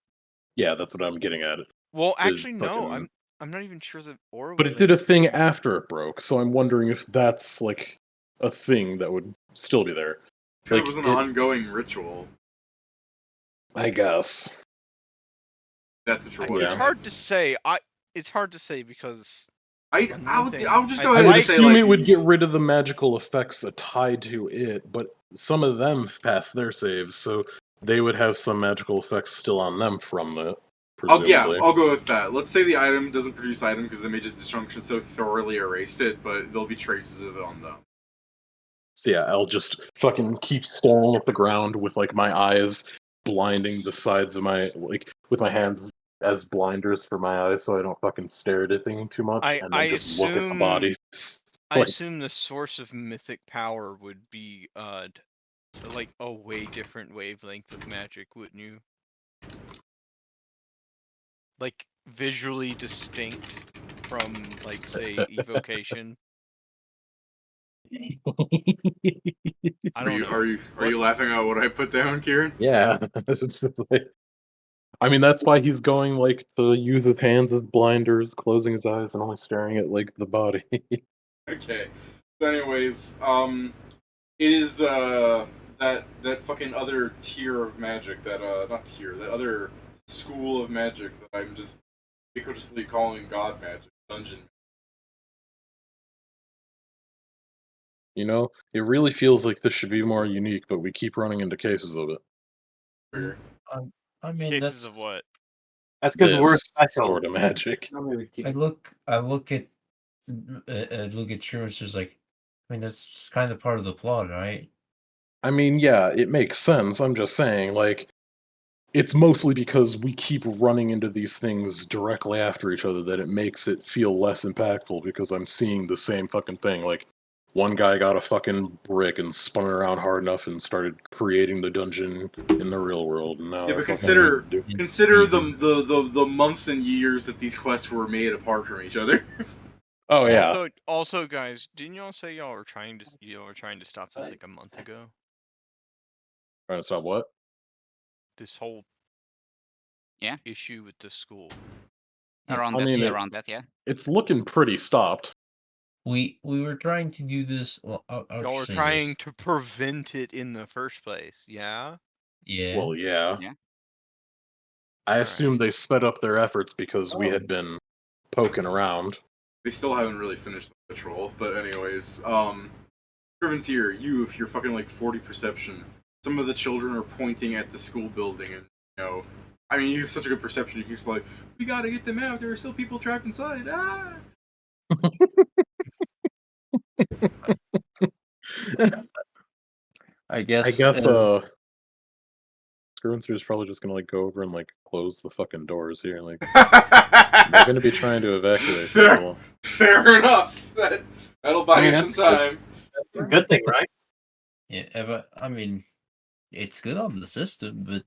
Yeah, that's what I'm getting at. Well, The actually, no. fucking- I'm not even sure that aura. But would it did a linger. thing after it broke, so I'm wondering if that's like a thing that would still be there. So it was an ongoing ritual. I guess. That's what It's it hard is. to say. It's hard to say because I'll just go I ahead I would and say assume like, it would get rid of the magical effects tied to it, but some of them passed their saves, so they would have some magical effects still on them from that. Presumably. I'll go with that. Let's say the item doesn't produce item because the mage's disjunction so thoroughly erased it, but there'll be traces of it on them. So yeah, I'll just fucking keep staring at the ground with like my eyes blinding the sides of my with my hands as blinders for my eyes, so I don't fucking stare at anything too much, and then just look at the bodies. I assume the source of mythic power would be like a way different wavelength of magic, wouldn't you? Like visually distinct from, like, say, evocation. I don't know. Are you laughing at what I put down, Kieran? Yeah. I mean, that's why he's going like to use his hands as blinders, closing his eyes, and only staring at like the body. Okay. So anyways, it is that fucking other tier of magic, that that other school of magic that I'm just ubiquitously calling god magic, dungeon. You know, it really feels like this should be more unique, but we keep running into cases of it. I mean, Cases of what? That's because we're This special. sort of magic. I look at Truce as like, I mean, that's kind of part of the plot, right? I mean, yeah, it makes sense. I'm just saying, like, it's mostly because we keep running into these things directly after each other that it makes it feel less impactful because I'm seeing the same fucking thing. Like, one guy got a fucking brick and spun it around hard enough and started creating the dungeon in the real world. And now Yeah, but fucking consider the months and years that these quests were made apart from each other. Oh yeah. Also, guys, didn't y'all say y'all were trying to stop this like a month ago? Trying to stop what? This whole issue with the school. Around that, yeah. It's looking pretty stopped. We were trying to do this. Well, Y'all were trying to prevent it in the first place, yeah? Yeah. Well, yeah. Yeah. I assume they sped up their efforts because we had been poking around. They still haven't really finished the patrol, but anyways, Scriven's here. If you're fucking like 40 perception, some of the children are pointing at the school building, and I mean, you have such a good perception. You're just like, we gotta get them out. There are still people trapped inside. Ah. I guess. Scriven's probably just gonna like go over and like close the fucking doors here. Like they're gonna be trying to evacuate people. Fair enough. That'll buy you some time. That's a good thing, right? Yeah, I mean, it's good on the system, but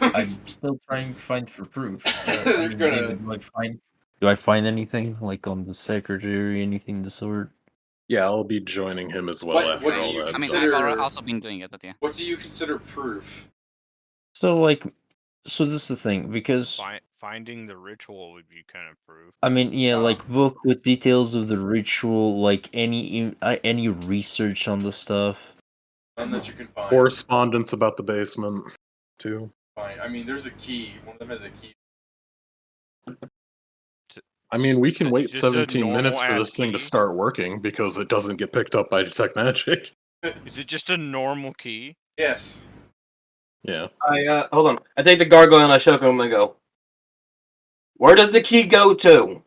I'm still trying to find for proof. I mean, David, do I find anything like on the secretary, anything of the sort? Yeah, I'll be joining him as well after all that. I mean, I've also been doing it, but yeah. What do you consider proof? So this is the thing, because finding the ritual would be kind of proof. I mean, yeah, like book with details of the ritual, like any research on the stuff. None that you can find. Correspondence about the basement, too. Fine. I mean, there's a key. One of them has a key. I mean, we can wait 17 minutes for this thing to start working because it doesn't get picked up by detect magic. Is it just a normal key? Yes. Yeah. Hold on. I take the gargoyle and I shook him and go, where does the key go to?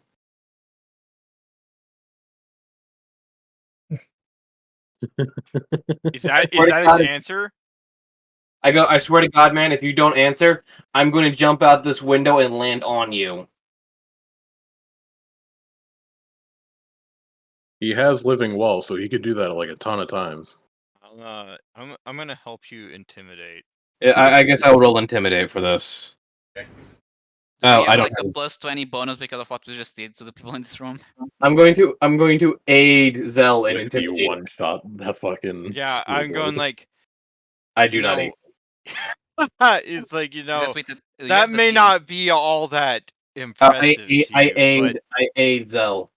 Is that his answer? I swear to God, man, if you don't answer, I'm going to jump out this window and land on you. He has living walls, so he could do that like a ton of times. I'm gonna help you intimidate. Yeah, I guess I will roll intimidate for this. Okay. Oh, I don't like a plus 20 bonus because of what we just did to the people in this room. I'm going to aid Zell in If you intimidate. one shot that fucking. Yeah, I'm going like. I do not aid. It's like that may not be all that impressive. I aid Zell.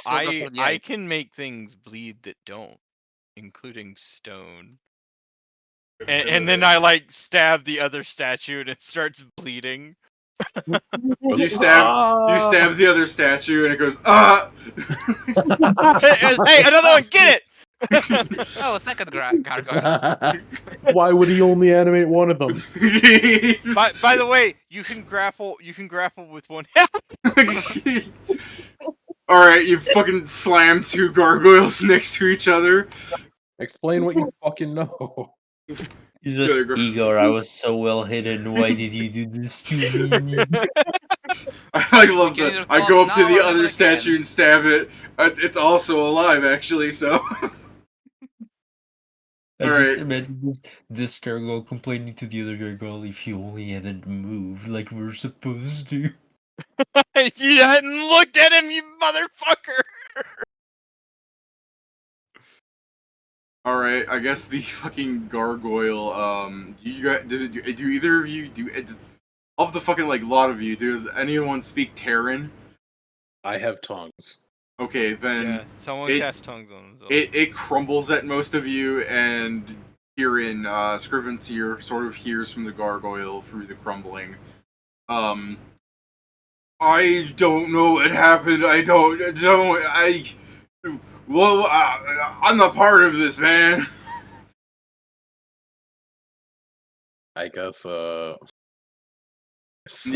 I can make things bleed that don't, including stone. And then I like stab the other statue and it starts bleeding. You stab the other statue and it goes, ah! Hey, another one, get it! Oh, a second gargoyle. Why would he only animate one of them? By the way, you can grapple with one hand. Alright, you fucking slam two gargoyles next to each other. Explain what you fucking know. You're There just, you go. Igor, I was so well hidden. Why did you do this to me? I love Get that. your I thought go up to now the or other never statue again. and stab it. It's also alive, actually, so. I just Alright. imagine this gargoyle complaining to the other gargoyle if he only hadn't moved like we're supposed to. You hadn't looked at him, you motherfucker. Alright, I guess the fucking gargoyle, you guys, do either of you, of the fucking, like, lot of you, does anyone speak Terran? I have tongues. Okay, then Yeah, someone it- cast tongues on himself. it crumbles at most of you, and Kieran, Scrivenseer sort of hears from the gargoyle through the crumbling. I don't know what happened, well, I'm not part of this, man. I guess, The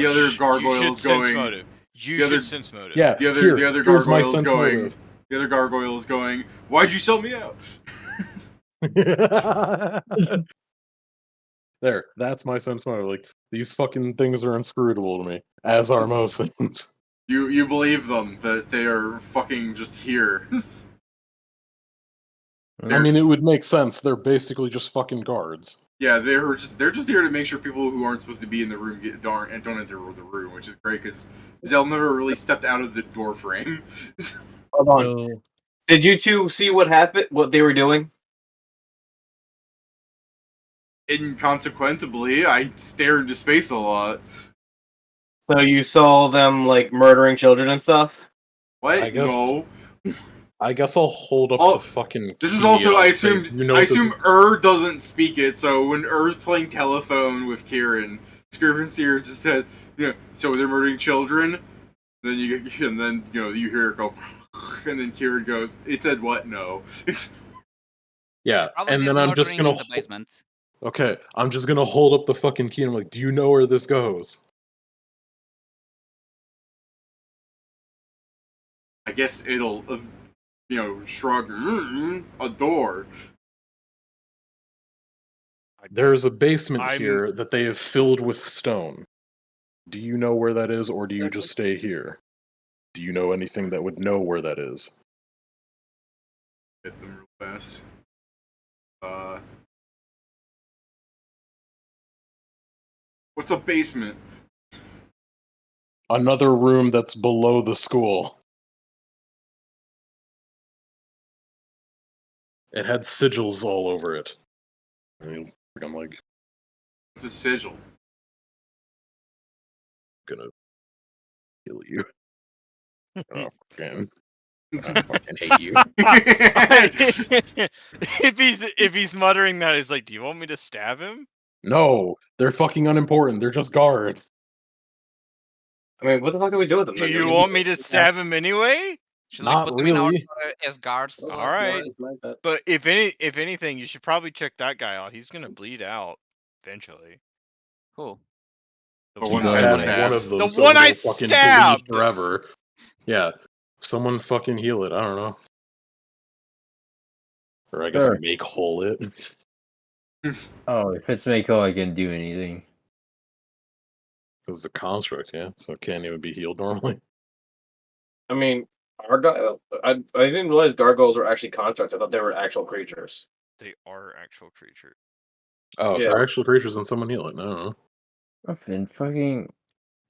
other You should gargoyle's sense going. motive. You the other- should sense motive. yeah. The other here's my gargoyle's sense going. motive. The other gargoyle is going. Why'd you sell me out? There, that's my sense motive. Like, these fucking things are inscrutable to me, as are most things. You believe them that they are fucking just here. I mean, it would make sense. They're basically just fucking guards. Yeah, they're just here to make sure people who aren't supposed to be in the room don't enter the room, which is great because Zell never really stepped out of the door frame. Hold on. So, Did you two see what happened? What they were doing? Inconsequently, I stare into space a lot. So you saw them like murdering children and stuff? What? I guess- No. I guess I'll hold up Oh, the fucking. This is key also, and I I'll say, assume, you know, I this assume is- doesn't speak it. So when Er's playing telephone with Kieran, Scrivenseer just had, so they're murdering children. Then you hear it go, and then Kieran goes, "It said what? No." Yeah, Probably and did then the I'm just murdering gonna. in the basement. Okay, I'm just gonna hold up the fucking key and I'm like, do you know where this goes? I guess it'll, shrug a door. There's a basement I'm- here that they have filled with stone. Do you know where that is, or do you just stay here? Do you know anything that would know where that is? Hit them real fast. What's a basement? Another room that's below the school. It had sigils all over it. I'm like, It's a sigil. gonna kill you. Oh, fucking. I fucking hate you. if he's muttering that, it's like, do you want me to stab him? No, they're fucking unimportant. They're just guards. I mean, what the fuck do we do with them? Do you want me to stab him anyway? Should Not we put them in our really. as guards? Oh, All right. no, But if anything, you should probably check that guy out. He's gonna bleed out eventually. Who? The But You one I stab stabbed. one of them, The so one I it'll fucking stabbed! bleed forever. Yeah, someone fucking heal it. I don't know, or I guess Sure. make whole it. oh, if it's Mako, I can do anything. It was a construct, yeah, so it can't even be healed normally. I mean, I didn't realize gargoyles were actually constructs. I thought they were actual creatures. They are actual creatures. Oh, if Yeah. they're actual creatures, then someone heal it. No, I don't know. I've been fucking.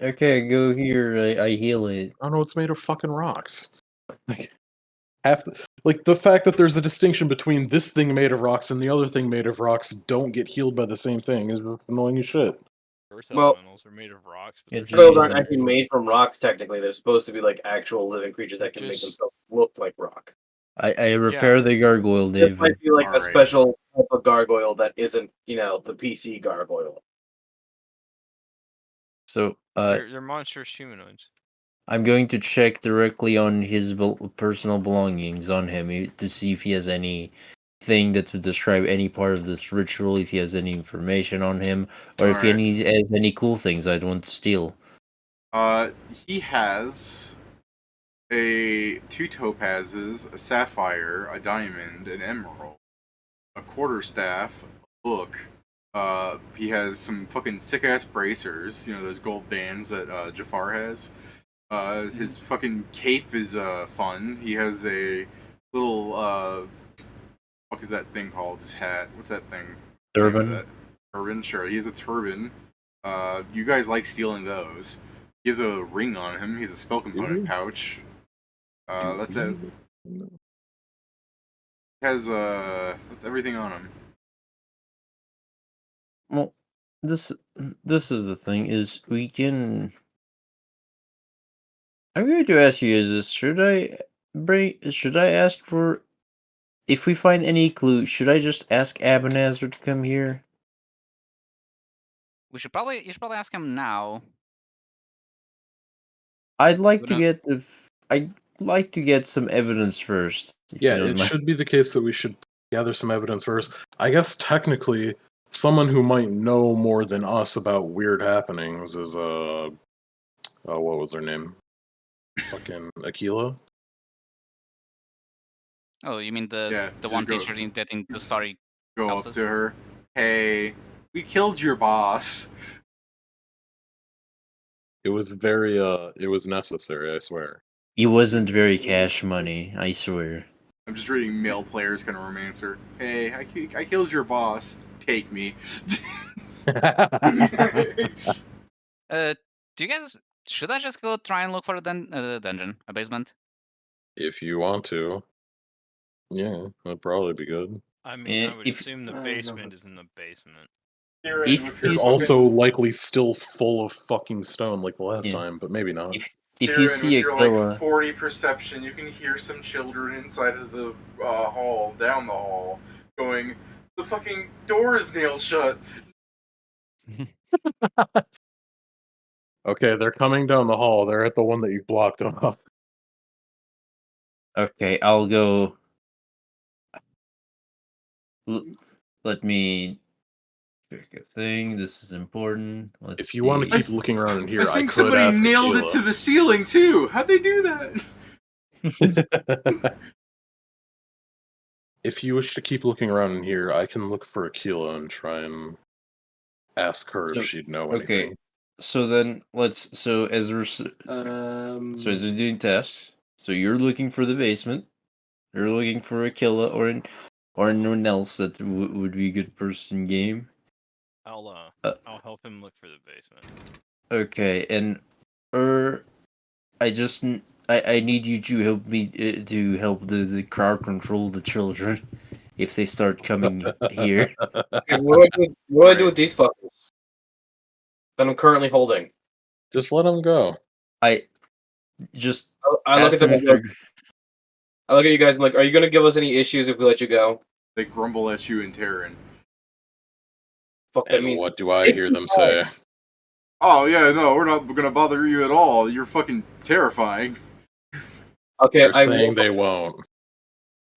Okay, go here. I heal it. I don't know. It's made of fucking rocks. Like the fact that there's a distinction between this thing made of rocks and the other thing made of rocks don't get healed by the same thing is annoying as shit. Earth Well- elementals are made of rocks, but Yeah, they're Gargoyles Yeah. aren't actually made from rocks. Technically, they're supposed to be like actual living creatures that can make Just- themselves look like rock. I repair the gargoyle, This David. might be like a Alright. special type of gargoyle that isn't, the PC gargoyle. So, they're monstrous humanoids. I'm going to check directly on his personal belongings on him to see if he has anything that would describe any part of this ritual, if he has any information on him, or if he has any cool things I'd want to steal. He has two topazes, a sapphire, a diamond, an emerald, a quarterstaff, a book. He has some fucking sick ass bracers, those gold bands that Jafar has. His fucking cape is fun. He has a little what is that thing called? His hat. What's that thing? Turban. Turban. Sure, he has a turban. You guys like stealing those. He has a ring on him. He has a spell component pouch. That's it. He has that's everything on him. Well, this is the thing, is we can... I'm going to ask you this, should I ask for... If we find any clue, should I just ask Abanazar to come here? You should probably ask him now. I'd like to get some evidence first. Yeah, it should be the case that we should gather some evidence first. I guess technically, someone who might know more than us about weird happenings is what was her name? Fucking Aquila. Oh, you mean the one teacher that in the story? Go up to her. Hey, we killed your boss. It was very it was necessary, I swear. It wasn't very cash money, I swear. I'm just reading male players kind of romancer. Hey, I killed your boss. Take me. Do you guys... Should I just go try and look for a dungeon, a basement? If you want to. Yeah, that'd probably be good. I mean, I would assume the basement is in the basement. It's also likely still full of fucking stone like the last time, but maybe not. If you see a like 40 perception, you can hear some children inside of the hall, down the hall, going, "The fucking door is nailed shut." Okay, they're coming down the hall. They're at the one that you blocked off. Okay, I'll go. Let me pick a thing. This is important. Let's If you want to keep looking around in here, I think somebody nailed it to the ceiling too. How'd they do that? If you wish to keep looking around in here, I can look for Aquila and try and ask her if she'd know anything. Okay, so then as we're doing tests, so you're looking for the basement, you're looking for Aquila or anyone else that would be a good person game. I'll help him look for the basement. Okay, and I need you to help me to help the crowd control the children if they start coming here. Okay, what do I do with these fuckers that I'm currently holding? Just let them go. I look at them. I look at you guys. I'm like, are you gonna give us any issues if we let you go? They grumble at you in Terran. Fuck that means. What do I hear them say? Oh yeah, no, we're not gonna bother you at all. You're fucking terrifying. Okay, They're saying they won't.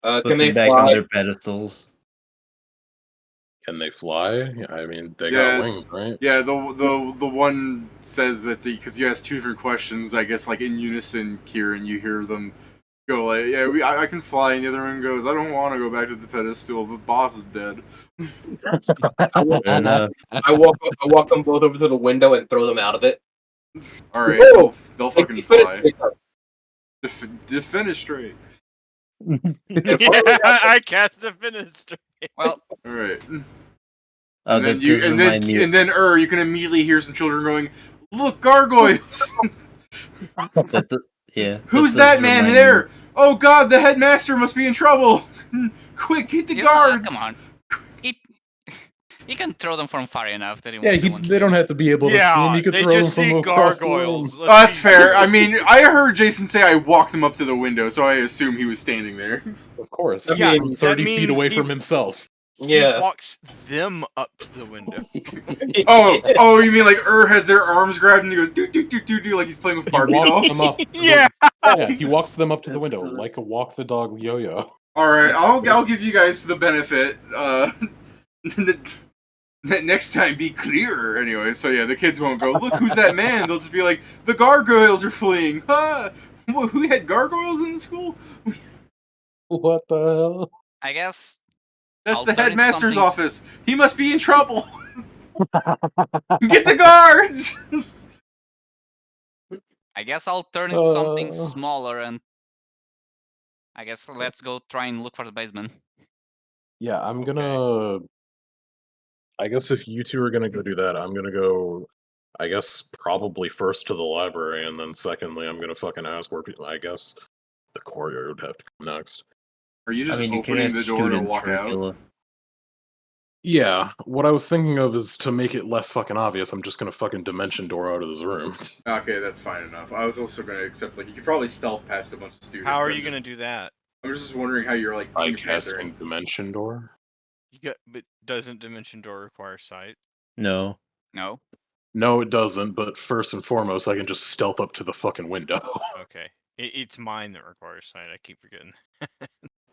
Can they back fly? on their pedestals? Can they fly? I mean, they got wings, right? Yeah, the one says that because you asked two different questions, I guess like in unison, Kieran, you hear them go like, "Yeah, I can fly," and the other one goes, "I don't want to go back to the pedestal, but boss is dead." I walk them both over to the window and throw them out of it. All right, they'll fucking fly. Defenestrate. I cast Defenestrate. Well, all right. And then you can immediately hear some children going, "Look, gargoyles!" Who's that man there? Oh God, the headmaster must be in trouble! Quick, get the guards! Come on. He can throw them from far enough that they don't have to be able to see him. You could throw them from across the room. Oh, that's fair. I mean, I heard Jason say I walked them up to the window, so I assume he was standing there. Of course. Yeah, from 30 feet away from himself. He Yeah. walks them up to the window. Oh, you mean like has their arms grabbed and he goes do like he's playing with Barbie walks dolls? them up. Yeah. Yeah, he walks them up to the window like a walk the dog yo-yo. All right, I'll give you guys the benefit. Next time, be clearer. Anyway, so yeah, the kids won't go, look, who's that man? They'll just be like, the gargoyles are fleeing. Huh? Who had gargoyles in the school? What the hell? I guess That's I'll the turn into headmaster's something office. He must be in trouble. Get the guards! I guess I'll turn into something Uh. smaller, and I guess let's go try and look for the basement. Yeah, I'm gonna. I guess if you two are gonna go do that, I'm gonna go. I guess probably first to the library, and then secondly, I'm gonna fucking ask where people. I guess the courtyard would have to come next. Are you just I mean, you can opening ask the door to students walk for out? Killa. Yeah, what I was thinking of is to make it less fucking obvious. I'm just gonna fucking dimension door out of this room. Okay, that's fine enough. I was also gonna accept, like, you could probably stealth past a bunch of students. How are you gonna do that? I'm just wondering how you're, like, I'm Pink Panther. casting dimension door. But doesn't Dimension Door require sight? No. No. No, it doesn't. But first and foremost, I can just stealth up to the fucking window. Okay. It's mine that requires sight. I keep forgetting.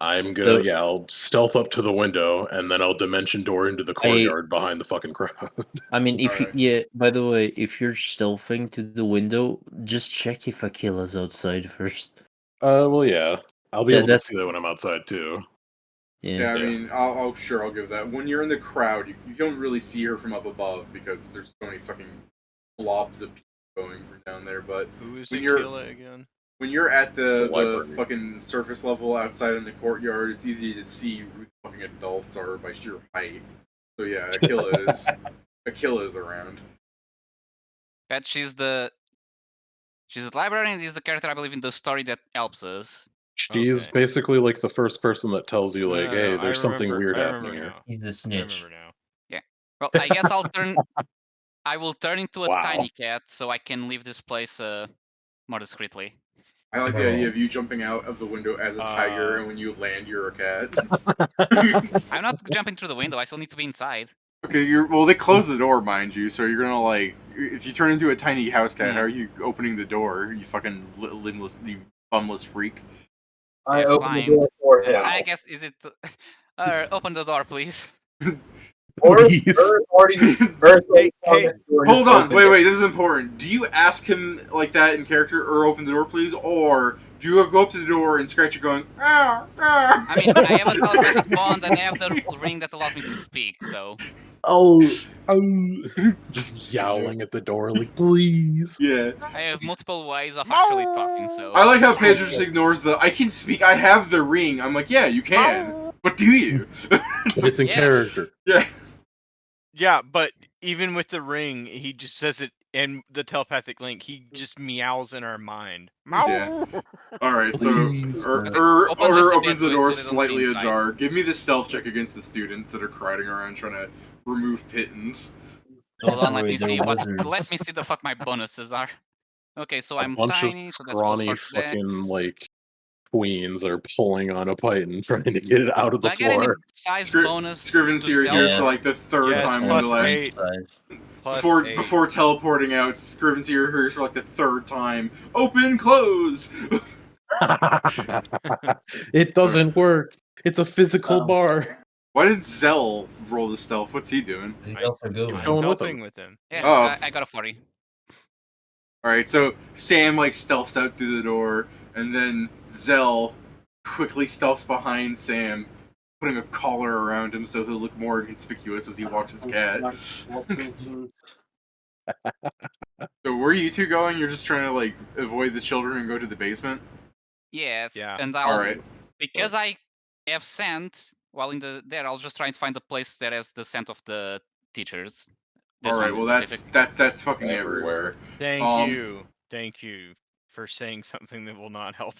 I'm gonna, So- yeah, I'll stealth up to the window, and then I'll dimension door into the courtyard behind the fucking crowd. I mean, if Alright. by the way, if you're stealthing to the window, just check if Akila's outside first. Well, yeah, I'll be able to that's- see that when I'm outside too. Yeah, I Yeah. mean, I'll give that. When you're in the crowd, you don't really see her from up above because there's so many fucking blobs of people going from down there. But Who is When you're- Aquila again? when you're at the library. fucking surface level outside in the courtyard, it's easy to see who the fucking adults are by sheer height. So yeah, Aquila is around. Bet she's the librarian. Is the character I believe in the story that helps us. She's Okay. basically like the first person that tells you, like, No, hey, I there's something remember- weird I happening remember here. now. He's the I snitch. remember now. Well, I guess I will turn into a Wow. tiny cat so I can leave this place more discreetly. I like the idea of you jumping out of the window as a tiger, and when you land, you're a cat. I'm not jumping through the window. I still need to be inside. Okay, they close the door, mind you, so you're gonna, like, if you turn into a tiny house cat, how are you opening the door? You fucking limbless, you bumless freak. I Yeah, open the fine. door for him. I guess is it? Open the door, please. Or Please. Hey, Hold on, wait, this is important. Do you ask him like that in character, or open the door, please? Or do you go up to the door and scratch it going, ah, ah? I mean, I have a telepathic bond and I have the ring that allows me to speak, so. Just yowling at the door, like, please. Yeah. I have multiple ways of actually talking, so. I like how Pedro just ignores the, I can speak, I have the ring. I'm like, yeah, you can. But do you? It's in Yes. character. Yeah. Yeah, but even with the ring, he just says it, and the telepathic link, he just meows in our mind. Yeah. Alright, so Please. Ur Open just a opens bit the so door they don't see slightly inside. ajar. Give me the stealth check against the students that are crowding around trying to remove pittance. Hold on, let worry, me they're see wizards. let me see the fuck my bonuses are. Okay, so I'm A bunch tiny, of so that's scrawny plus 4 fucking, dex. like, queens are pulling on a python trying to get it out of Do the I get any floor. size Scri- bonus? Scriven's to here stealth? for like the third Yes, time in plus the last. 8. Size. Plus Before 8. before teleporting out, Scriven's here for like the third time. Open, close. It doesn't work. It's a physical Oh. bar. Why did Zell roll the stealth? What's he doing? Is he also good? He's man? going with Helping him. with him. Yeah, Oh. I got a 40. Alright, so Sam like stealths out through the door, and then Zell quickly stealths behind Sam, putting a collar around him so he'll look more inconspicuous as he walks his cat. So where are you two going? You're just trying to like avoid the children and go to the basement? Yes, Yeah. and I'll Alright. because I have scent while in there. I'll just try and find the place that has the scent of the teachers. This Alright, one well specific. that's fucking everywhere. Thank you for saying something that will not help.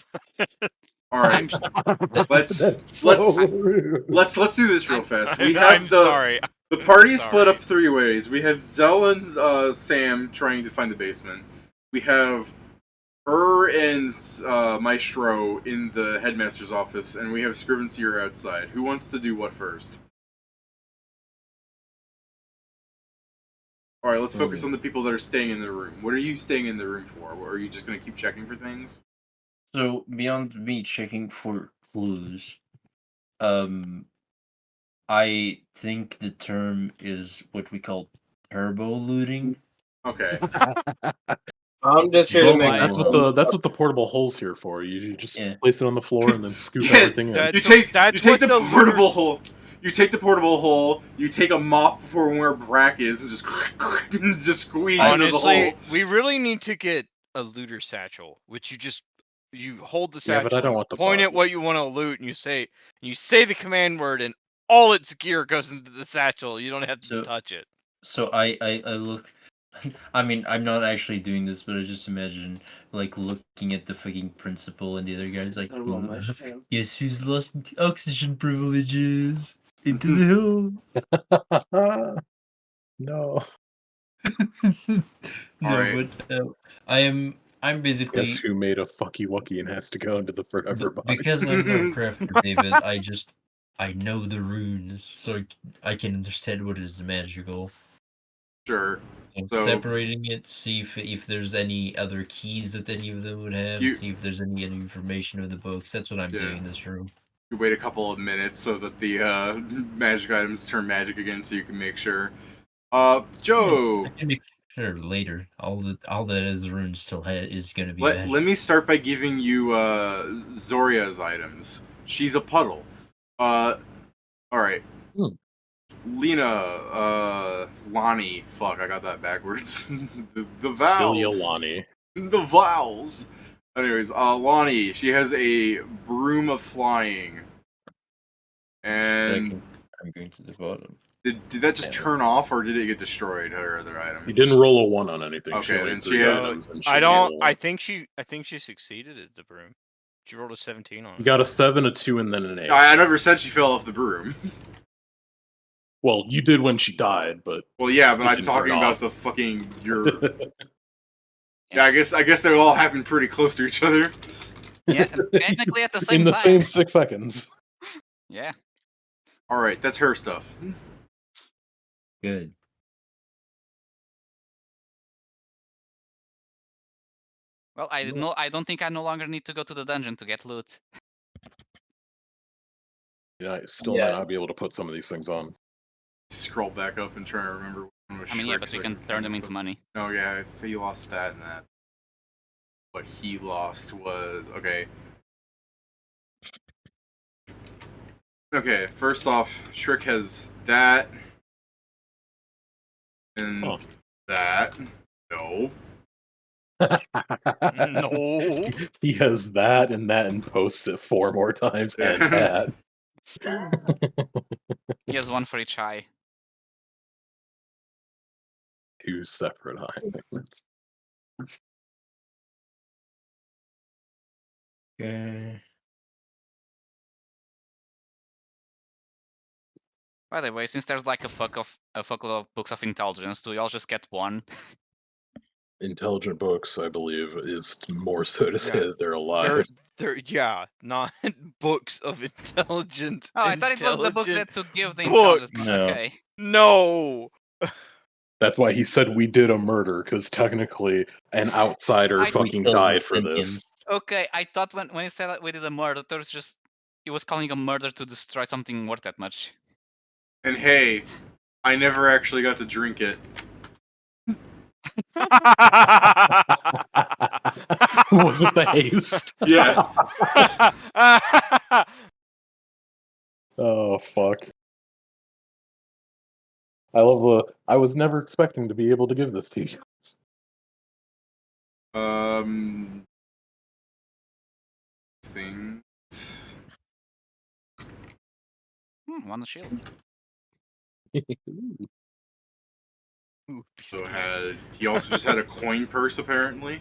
Alright. Let's That's so rude. let's do this real fast. We I'm have the sorry. The party is split Sorry. up three ways. We have Zell and Sam trying to find the basement. We have her and Maestro in the headmaster's office, and we have Scrivenseer outside. Who wants to do what first? All right, let's focus on the people that are staying in the room. What are you staying in the room for? Or are you just gonna keep checking for things? So beyond me checking for clues, I think the term is what we call turbo looting. Okay. I'm just here to Well, make. That's what the portable hole's here for. You just Yeah. place it on the floor and then scoop Yeah, everything in. That- You take That's you take what the the portable looters- hole. You take the portable hole. You take a mop from where Brack is, and just squeeze into the Honestly, hole. we really need to get a looter satchel, which you hold the Yeah, satchel, but I don't you want the point at what buttons. you want to loot, and you say the command word, and all its gear goes into the satchel. You don't have to So- touch it. So I look. I mean, I'm not actually doing this, but I just imagine like looking at the fucking principal and the other guys like, I don't know my shame. guess who's lost oxygen privileges into the hill. No. No, Alright. but I'm basically Guess who made a fucky wucky and has to go into the forever body? because I'm not a crafter, David. I know the runes, so I can understand what is magical. Sure. I'm So- separating it, see if there's any other keys that any of them would have, You- see if there's any other information of the books. That's what I'm Yeah. doing in this room. You wait a couple of minutes so that the magic items turn magic again, so you can make sure. Joe, I can make sure later. All that is the rune still is gonna be let magic. me start by giving you Zoria's items. She's a puddle. All right. Hmm. Lena, Lonnie. Fuck, I got that backwards. the vowels. Celia Lonnie. The vowels. Anyways, Lonnie, she has a broom of flying. And Second, I'm going to the bottom. did that just turn off, or did it get destroyed, her other You item? didn't roll a 1 on anything. Okay, only then three she has- items, and she I rolled a don't. 1. I think she succeeded at the broom. She rolled a 17 on it. You got a 7, a 2, and then an 8. I never said she fell off the broom. Well, you did when she died, but Well, yeah, but It I'm didn't talking turn about off. the fucking your. Yeah, I guess they all happened pretty close to each other. Yeah, technically at the same in the time. same 6 seconds. Yeah. All right, that's her stuff. Good. Well, I don't think I no longer need to go to the dungeon to get loot. Yeah, you still might not be able to put some of these things on. Scroll back up and try to remember. I mean, yeah, but you can turn them into money. Oh yeah, I think he lost that and that. What he lost was okay. Okay, first off, Shriek has that and Huh. that. No. No. He has that and posts it 4 more times and that. He has one for each eye. 2 separate items. Okay. By the way, since there's like a fuckload of books of intelligence, do we all just get one? Intelligent books, I believe, is more so to say Yeah. that they're alive. Yeah, not books of intelligent. Oh, I thought it was the books intelligent that to give the books. intelligence. No. Okay. No. That's why he said we did a murder, because technically an outsider I- fucking We killed died the for this. sentience. Okay, I thought when he said that we did a murder, there was just he was calling a murder to destroy something worth that much. And hey, I never actually got to drink it. Was it the haste? Yeah. Oh fuck. I was never expecting to be able to give this to you. Things. On the shield. Ooh, So he also just had a coin purse apparently.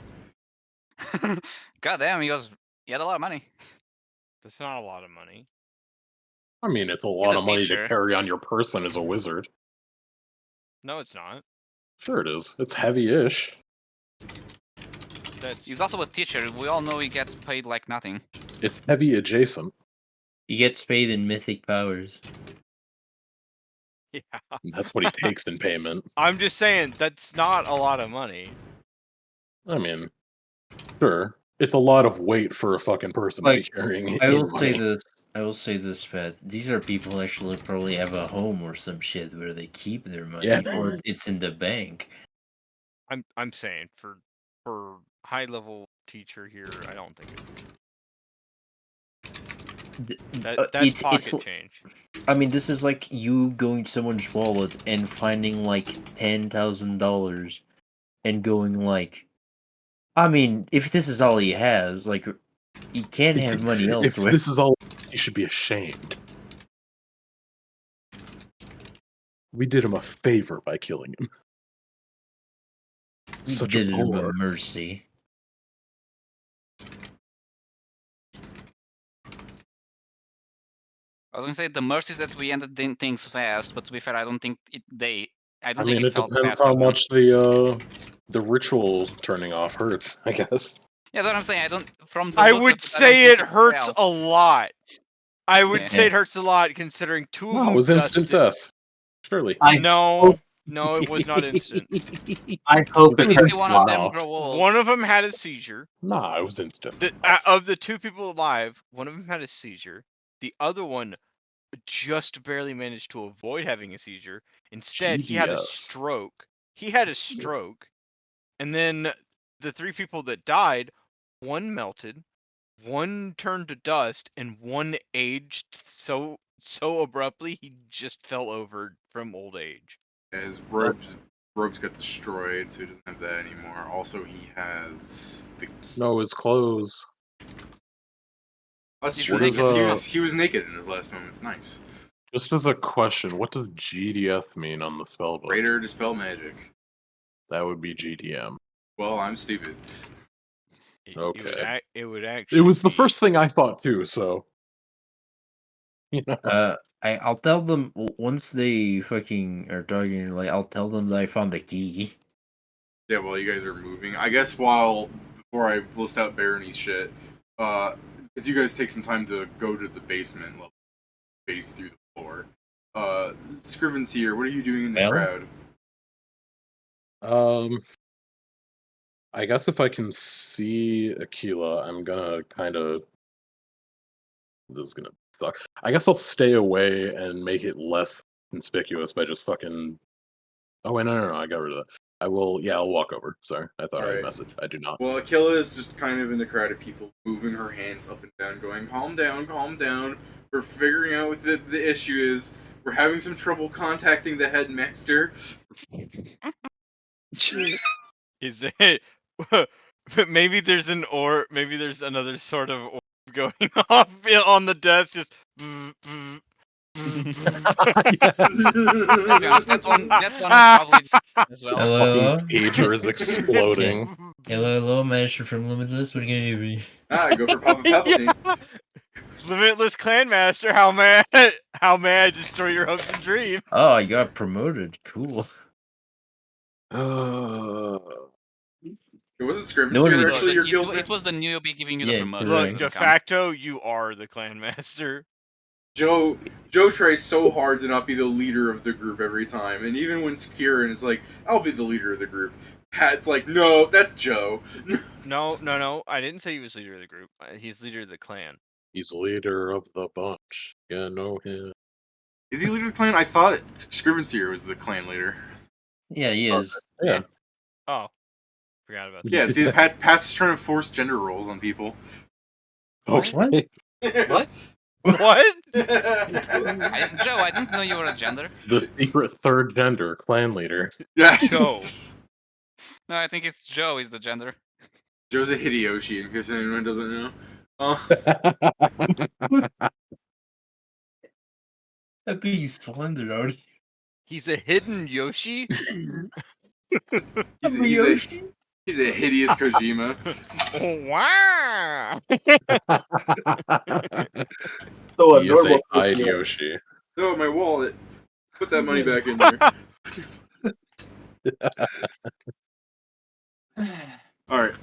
God damn, he had a lot of money. That's not a lot of money. I mean, it's a lot a of money teacher. to carry on your person as a wizard. No, it's not. Sure it is. It's heavy-ish. That's He's also a teacher. We all know he gets paid like nothing. It's heavy adjacent. He gets paid in mythic powers. Yeah. That's what he takes in payment. I'm just saying that's not a lot of money. I mean, sure. It's a lot of weight for a fucking person to be Like, carrying I in will say money. this. I will say this, Pat. These are people who actually probably have a home or some shit where they keep their money, Yeah. or it's in the bank. I'm saying for high level teacher here, I don't think that's pocket change. I mean, this is like you going to someone's wallet and finding like $10,000 and going like, I mean, if this is all he has, like, he can't have money If elsewhere. this is all, you should be ashamed. We did him a favor by killing him. We Such did a him a poor. mercy. I was gonna say the mercy is that we ended things fast, but to be fair, I don't think I think mean, it it felt depends fast for how them. much the ritual turning off hurts, I guess. Yeah, that's what I'm saying. I don't. From the I looks would of it, I don't say think it hurts felt. a lot. I would Yeah. say it hurts a lot considering two of No, them it was instant dusted. death. Surely. No, it was not instant. I hope Let it me hurts see a one of lot. them grow old. One of them had a seizure. Nah, it was instant. Of the two people alive, one of them had a seizure. The other one just barely managed to avoid having a seizure. Instead, he had a GDS. stroke. He had a stroke. And then the three people that died, one melted, one turned to dust, and one aged so abruptly he just fell over from old age. His robes got destroyed, so he doesn't have that anymore. Also, he has the key. No, his clothes. That's He's true. naked. He was naked in his last moments. Nice. Just as a question, what does GDF mean on the spell book? Raider Dispel Magic. That would be GDM. Well, I'm stupid. Okay. It would actually. It was the be- first thing I thought too, so. You know. I'll tell them once they fucking are talking. Like, I'll tell them that I found the key. Yeah, while you guys are moving. I guess before I list out Barony's shit, because you guys take some time to go to the basement level, base through the floor. Scriven's here. What are you doing in the Well? crowd? I guess if I can see Aquila, I'm gonna kind of. This is gonna suck. I guess I'll stay away and make it less conspicuous by just fucking. Oh wait, no, I got rid of that. I will. Yeah, I'll walk over. Sorry, I thought I had a Alright. message. I do not. Well, Aquila is just kind of in the crowd of people, moving her hands up and down, going, calm down, calm down. We're figuring out what the issue is. We're having some trouble contacting the headmaster. Is it? Maybe there's maybe there's another sort of orb going off on the desk. Just. To be honest, that one probably as well. This Hello? fucking pager is exploding. Hello, Master from Limitless. What are you gonna do? Go for Papa Palpatine. Limitless Clan Master, how may I destroy your hopes and dreams? Oh, I got promoted. Cool. It wasn't Scriven's No one here, would- actually, your guild. It was the newbie giving you Yeah, the promotion. correct. Look, Doesn't de count. facto, you are the Clan Master. Joe tries so hard to not be the leader of the group every time, and even when Kieran is like, "I'll be the leader of the group," Pat's like, "No, that's Joe." No. I didn't say he was leader of the group. He's leader of the clan. He's leader of the bunch. Yeah, know him. Is he leader of the clan? I thought Scrivenseer was the clan leader. Yeah, he is. Yeah. Oh, forgot about that. Yeah, see, Pat's trying to force gender roles on people. Okay. What? What? Joe, I didn't know you were a gender. The secret third gender, clan leader. Yeah. Joe. No, I think it's Joe is the gender. Joe's a Hideyoshi, in case anyone doesn't know. That'd be splendid, He's a hidden Yoshi? He's a hideous Kojima. Wow! So He is a normal hide person- Yoshi. Oh, my wallet. Put that money back in there. Alright,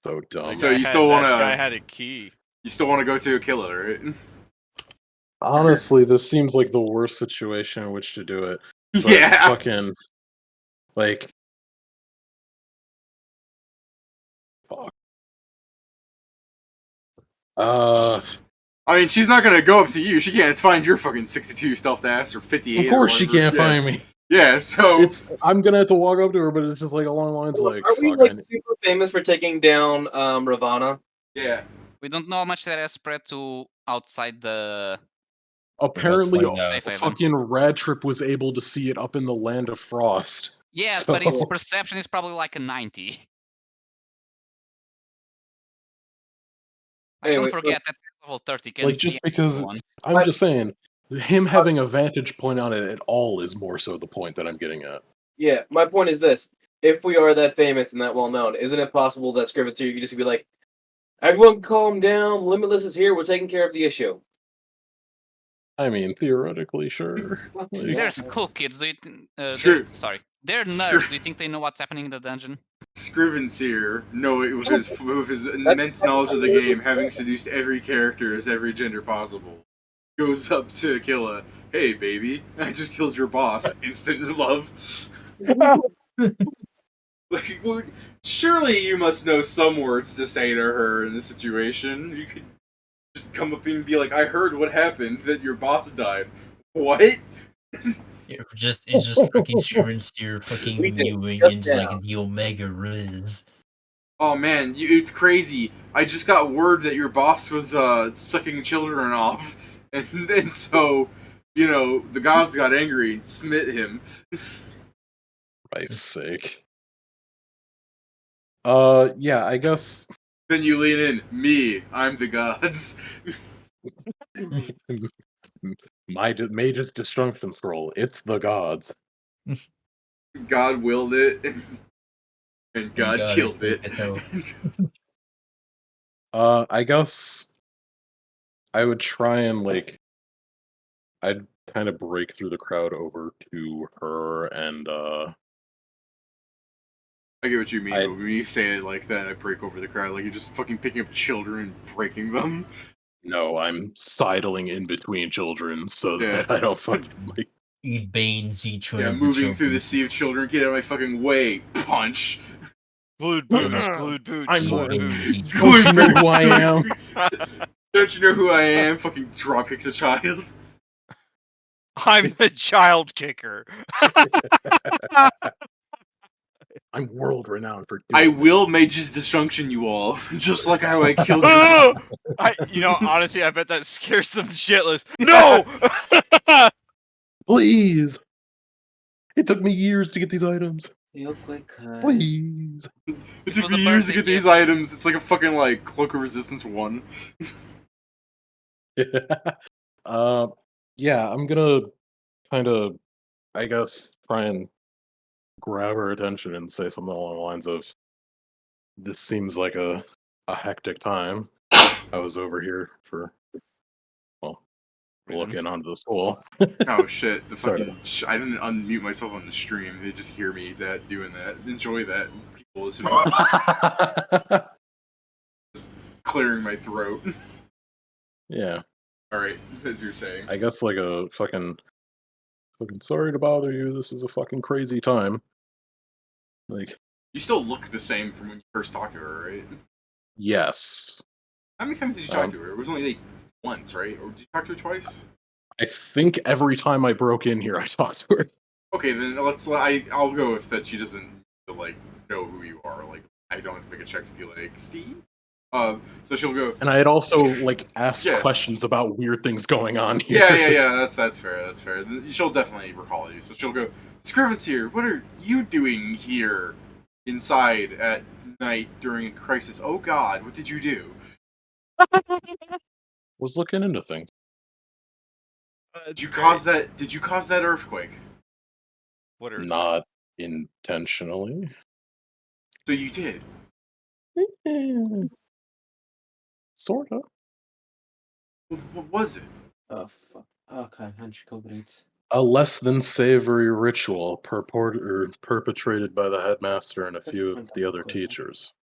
So dumb. So you still wanna- That guy had a key. you still want to go to Aquila, right? Honestly, this seems like the worst situation in which to do it. But Yeah. fucking, like, fuck. I mean, she's not gonna go up to you. She can't find your fucking 62 stealth ass or 58. Of course she or whatever. can't find me. Yeah, so I'm gonna have to walk up to her, but it's just like along the lines like, Are we fuck, like super famous for taking down Ravana? yeah. We don't know how much that has spread to outside the. apparently find out. Safe haven. fucking Rad Trip was able to see it up in the Land of Frost. Yes, So- but its perception is probably like a 90. I Anyway, don't forget that level 30 can like see just because everyone. I'm just saying, him having a vantage point on it at all is more so the point that I'm getting at. Yeah, my point is this. If we are that famous and that well known, isn't it possible that Scrivener could just be like, everyone calm down, Limitless is here, we're taking care of the issue. I mean, theoretically, sure. Like, They're school kids. Do you Screw- sorry. They're Screw- nerds. Do you think they know what's happening in the dungeon? Scrivenseer, with his immense knowledge of the game, having seduced every character as every gender possible, goes up to Killa. Hey, baby, I just killed your boss. Instant love. Like, well, surely you must know some words to say to her in this situation. You could just come up and be like, "I heard what happened. That your boss died." What? It's just fucking Scrivenseer fucking We did, mewing just into now. like the Omega Riz. Oh man, it's crazy. I just got word that your boss was sucking children off, and so, the gods got angry and smit him. Christ's sake. Yeah, I guess Then you lean in. Me, I'm the gods. my major destruction scroll. It's the gods. God willed it, and God got killed it, it. I guess I would try and I'd kind of break through the crowd over to her and I get what you mean, I- but when you say it like that, I break over the crowd. Like you're just fucking picking up children and breaking them. no, I'm sidling in between children so Yeah. that I don't fucking Eat Banes, each one Yeah, of the moving through children. the sea of children. Get out of my fucking way. Punch. Glued boots, glued boots, I'm glued Banes, boots. each Don't you know who I am? Don't you know who I am? Fucking dropkicks a child. I'm the child kicker. I'm world renowned for doing I it. will Mage's Destruction you all, just like how I killed you. Honestly, I bet that scares them shitless. No! Please. It took me years to get these items. Real quick. Please. It It took was me a years to birthday get these gift. items. It's like a fucking Cloak of Resistance 1. Yeah, I'm gonna kind of, I guess, try and grab her attention and say something along the lines of, "This seems like a hectic time. I was over here for, well, looking Reasons. onto the school." Oh shit! The Sorry. fucking I didn't unmute myself on the stream. They just hear me doing that. Enjoy that. People listening, clearing my throat. Yeah, All right, as you're saying. I guess like a fucking sorry to bother you. This is a fucking crazy time. Like, You still look the same from when you first talked to her, right? yes. How many times did you talk to her? It was only once, right? Or did you talk to her twice? I think every time I broke in here, I talked to her. Okay, then I'll go with that. She doesn't know who you are. Like I don't have to make a check to be like Steve. So she'll go. And I had also asked Yeah. questions about weird things going on here. Yeah. That's fair. That's fair. She'll definitely recall you. So she'll go. Scriven's here. What are you doing here, inside at night during a crisis? Oh God, what did you do? Was looking into things. Did you cause that? Did you cause that earthquake? What are Not intentionally. So you did. Sorta. What was it? Oh, fuck. Okay, Hanchkobritz. A less than savory ritual perpetrated by the headmaster and a few of the other teachers.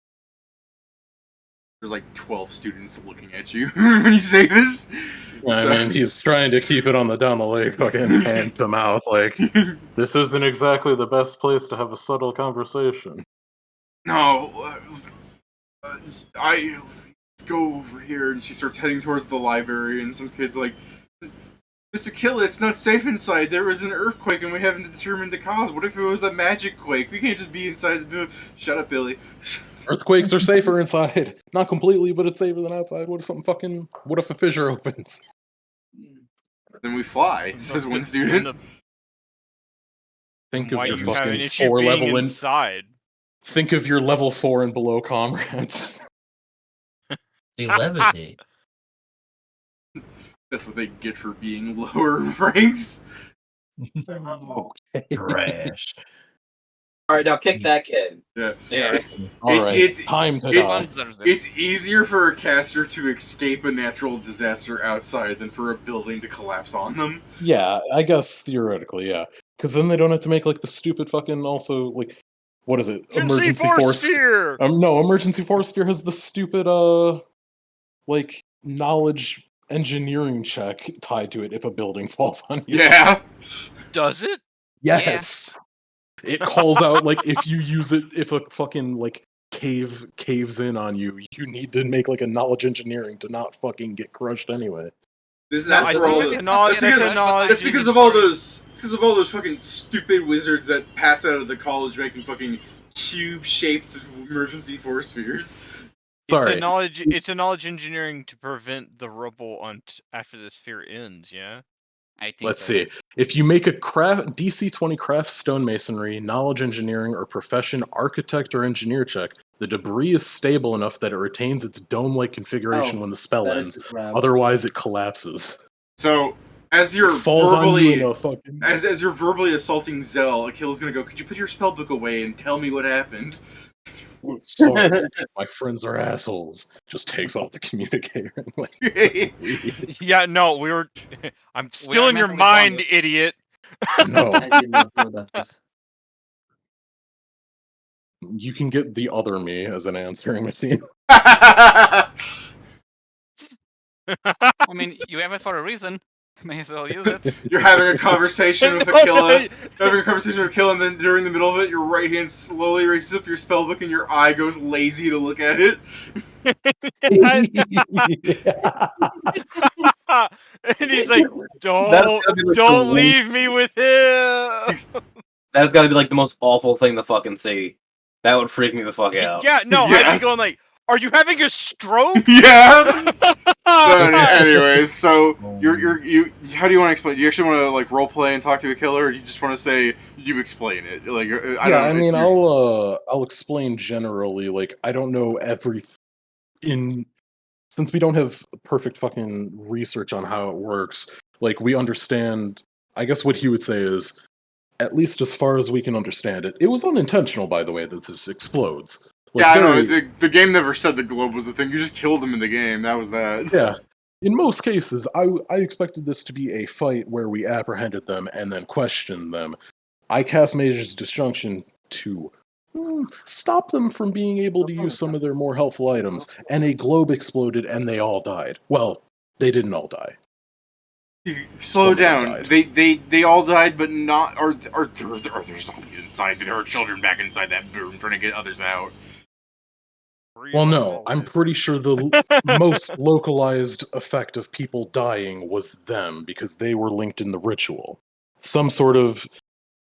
there's like 12 students looking at you when you say this. I mean, he's trying to keep it on the down the leg, fucking hand to mouth. Like, this isn't exactly the best place to have a subtle conversation. No, I go over here, and she starts heading towards the library, and some kid's like, Mr. Killa, it's not safe inside. There was an earthquake, and we haven't determined the cause. What if it was a magic quake? We can't just be inside the building. Shut up, Billy. Earthquakes are safer inside. Not completely, but it's safer than outside. What if a fissure opens? Then we fly, says one student. Think of Why your do you have an fucking issue 4 being level inside? Think of your level 4 and below comrades. They levitate. That's what they get for being lower ranks. Trash. All right, now kick that kid. Yeah. Yeah. It's time to it's- die. It's easier for a caster to escape a natural disaster outside than for a building to collapse on them. Yeah, I guess theoretically, yeah. Because then they don't have to make like the stupid fucking also like what is it? Emergency force sphere. No, emergency force sphere has the stupid like knowledge engineering check tied to it if a building falls on you. Yeah. Does it? Yes. It calls out like if you use it if a fucking like caves in on you, you need to make like a knowledge engineering to not fucking get crushed anyway. That's for all the, that's because of all those fucking stupid wizards that pass out of the college making fucking cube-shaped emergency force spheres. Sorry. It's a knowledge engineering to prevent the rubble after the sphere ends. Yeah. I think. Let's see. If you make a DC 20 craft stonemasonry, knowledge engineering, or profession architect or engineer check, the debris is stable enough that it retains its dome-like configuration when the spell ends. Otherwise, it collapses. So, as you're falls verbally on you in a fucking... as you're verbally assaulting Zell, Akil's gonna go, could you put your spellbook away and tell me what happened? Sorry, my friends are assholes. Just takes off the communicator. Like, yeah, no, I'm still in your mind, idiot. No. I did not know that was. You can get the other me as an answering machine. I mean, you have it for a reason. May as well use it. You're having a conversation with Akila. Having a conversation with Akila, and then during the middle of it, your right hand slowly raises up your spellbook, and your eye goes lazy to look at it. And he's like, "Don't leave me with him." That's got to be like the most awful thing to fucking see. That would freak me the fuck out. Yeah, no, I'd be going like, "Are you having a stroke?" Yeah. Anyways, so you. How do you want to explain? Do you actually want to like role play and talk to Akila, or do you just want to say you explain it? Like, I mean, I'll explain generally. Like, I don't know everything since we don't have perfect fucking research on how it works. Like, we understand. I guess what he would say is, at least as far as we can understand it, it was unintentional, by the way, that this explodes. Like, yeah, I know. The game never said the globe was the thing. You just killed him in the game. That was that. Yeah. In most cases, I expected this to be a fight where we apprehended them and then questioned them. I cast Mage's Disjunction to stop them from being able to use some of their more helpful items, and a globe exploded and they all died. Well, they didn't all die. Slow down. They all died, but not. Are there zombies inside? There are children back inside that room trying to get others out. Well, no. I'm pretty sure the most localized effect of people dying was them, because they were linked in the ritual. Some sort of...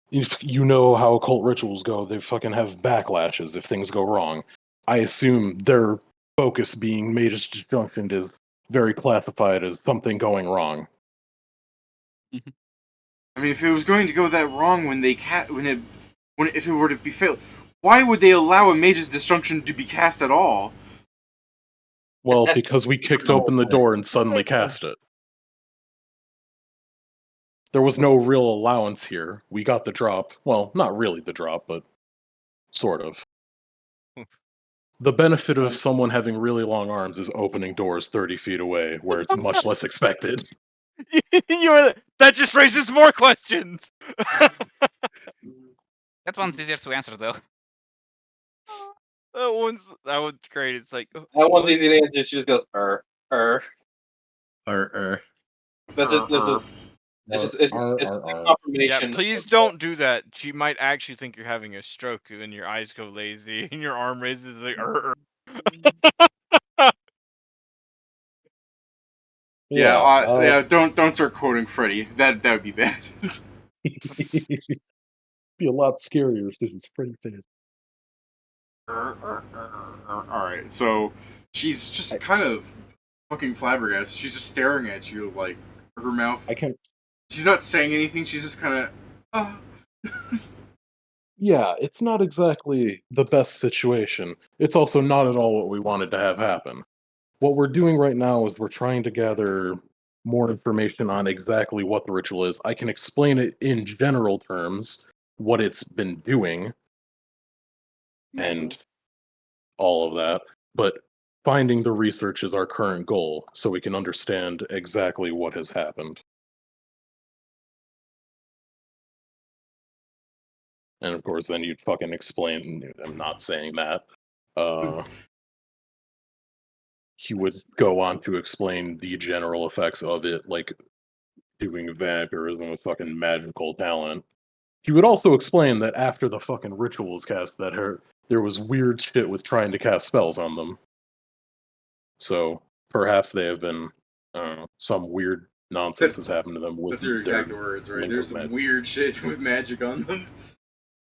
If you know how occult rituals go, they fucking have backlashes if things go wrong. I assume their focus being Mage's Disjunction is very classified as something going wrong. I mean, if it was going to go that wrong if it were to be failed, why would they allow a Mage's Disjunction to be cast at all? Well, because we kicked open the door and suddenly cast it. There was no real allowance here. We got the drop. Well, not really the drop, but sort of. The benefit of someone having really long arms is opening doors 30 feet away, where it's much less expected. That just raises more questions. That one's easier to answer, though. That one's great. It's like That one's easy to answer. She just goes, That's it. That's a. It's a yeah. confirmation. Please don't do that. She might actually think you're having a stroke, and your eyes go lazy, and your arm raises like. Yeah, don't start quoting Freddy. That would be bad. Be a lot scarier if it was Freddy face. Alright, so she's just kind of fucking flabbergasted. She's just staring at you, like, her mouth. I can't. She's not saying anything, she's just kind of. Yeah, it's not exactly the best situation. It's also not at all what we wanted to have happen. What we're doing right now is we're trying to gather more information on exactly what the ritual is. I can explain it in general terms, what it's been doing, and all of that, but finding the research is our current goal, so we can understand exactly what has happened. And of course, then you'd fucking explain. I'm not saying that. He would go on to explain the general effects of it, like doing vampirism with fucking magical talent. He would also explain that after the fucking ritual was cast, that there was weird shit with trying to cast spells on them. So perhaps they have been, I don't know, some weird nonsense has happened to them with That's your exact their words, right? link There's with some magic. weird shit with magic on them.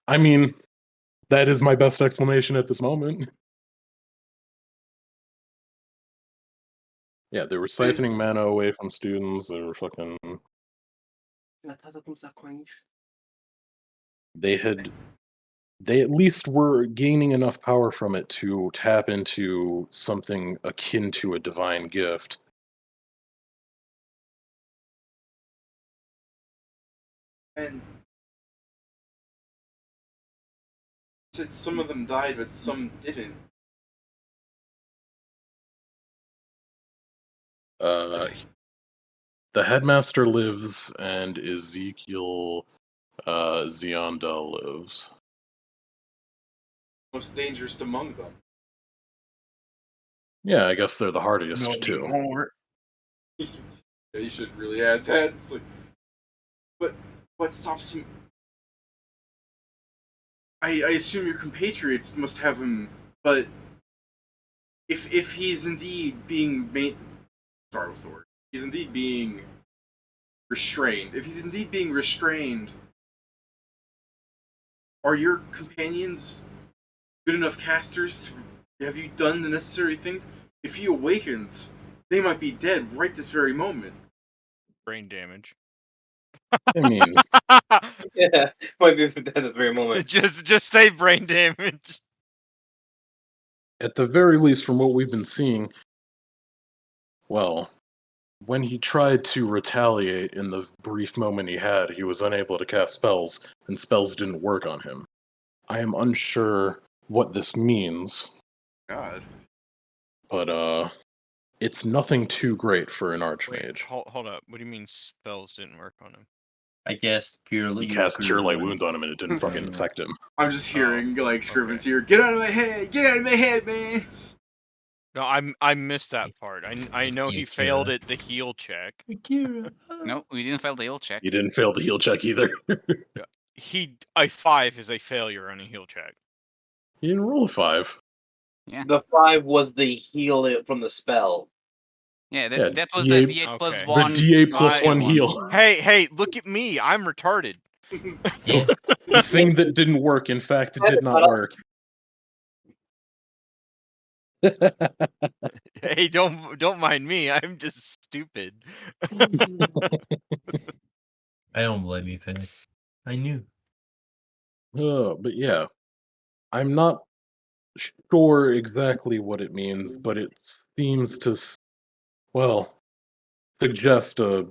I mean, that is my best explanation at this moment. Yeah, they were siphoning mana away from students. They were fucking. They at least were gaining enough power from it to tap into something akin to a divine gift. And said some of them died, but some didn't. The headmaster lives, and Ezekiel Zionda lives. Most dangerous among them. Yeah, I guess they're the hardiest too. Yeah, you should really add that. It's like, but what stops him? I assume your compatriots must have him, but if he's indeed being made, sorry, what's the word? He's indeed being restrained. If he's indeed being restrained, are your companions good enough casters? Have you done the necessary things? If he awakens, they might be dead right this very moment. Brain damage. I mean, Yeah, might be at this very moment. just say brain damage. at the very least, from what we've been seeing, well, when he tried to retaliate in the brief moment he was unable to cast spells, and spells didn't work on him. I am unsure what this means. God. But, it's nothing too great for an Wait, archmage. hold up. What do you mean spells didn't work on him? I guess He cast Cure Light Wounds on him and it didn't fucking affect him. I'm just hearing like Scrivens here. Get out of my head! Get out of my head, man! No, I missed that part. I know he failed at the heal check. No, we didn't fail the heal check. You didn't fail the heal check either. A 5 is a failure on a heal check. He didn't roll a 5. Yeah. The 5 was the heal from the spell. Yeah, Yeah, that was D8 the D8 plus okay. 1. The D8 plus skill 1 one. heal. Hey, look at me. I'm retarded. Yeah. The thing that didn't work, in fact, did not work. Hey, don't mind me. I'm just stupid. I don't blame you, Penny. I knew. But yeah, I'm not sure exactly what it means, but it seems to, well, suggest a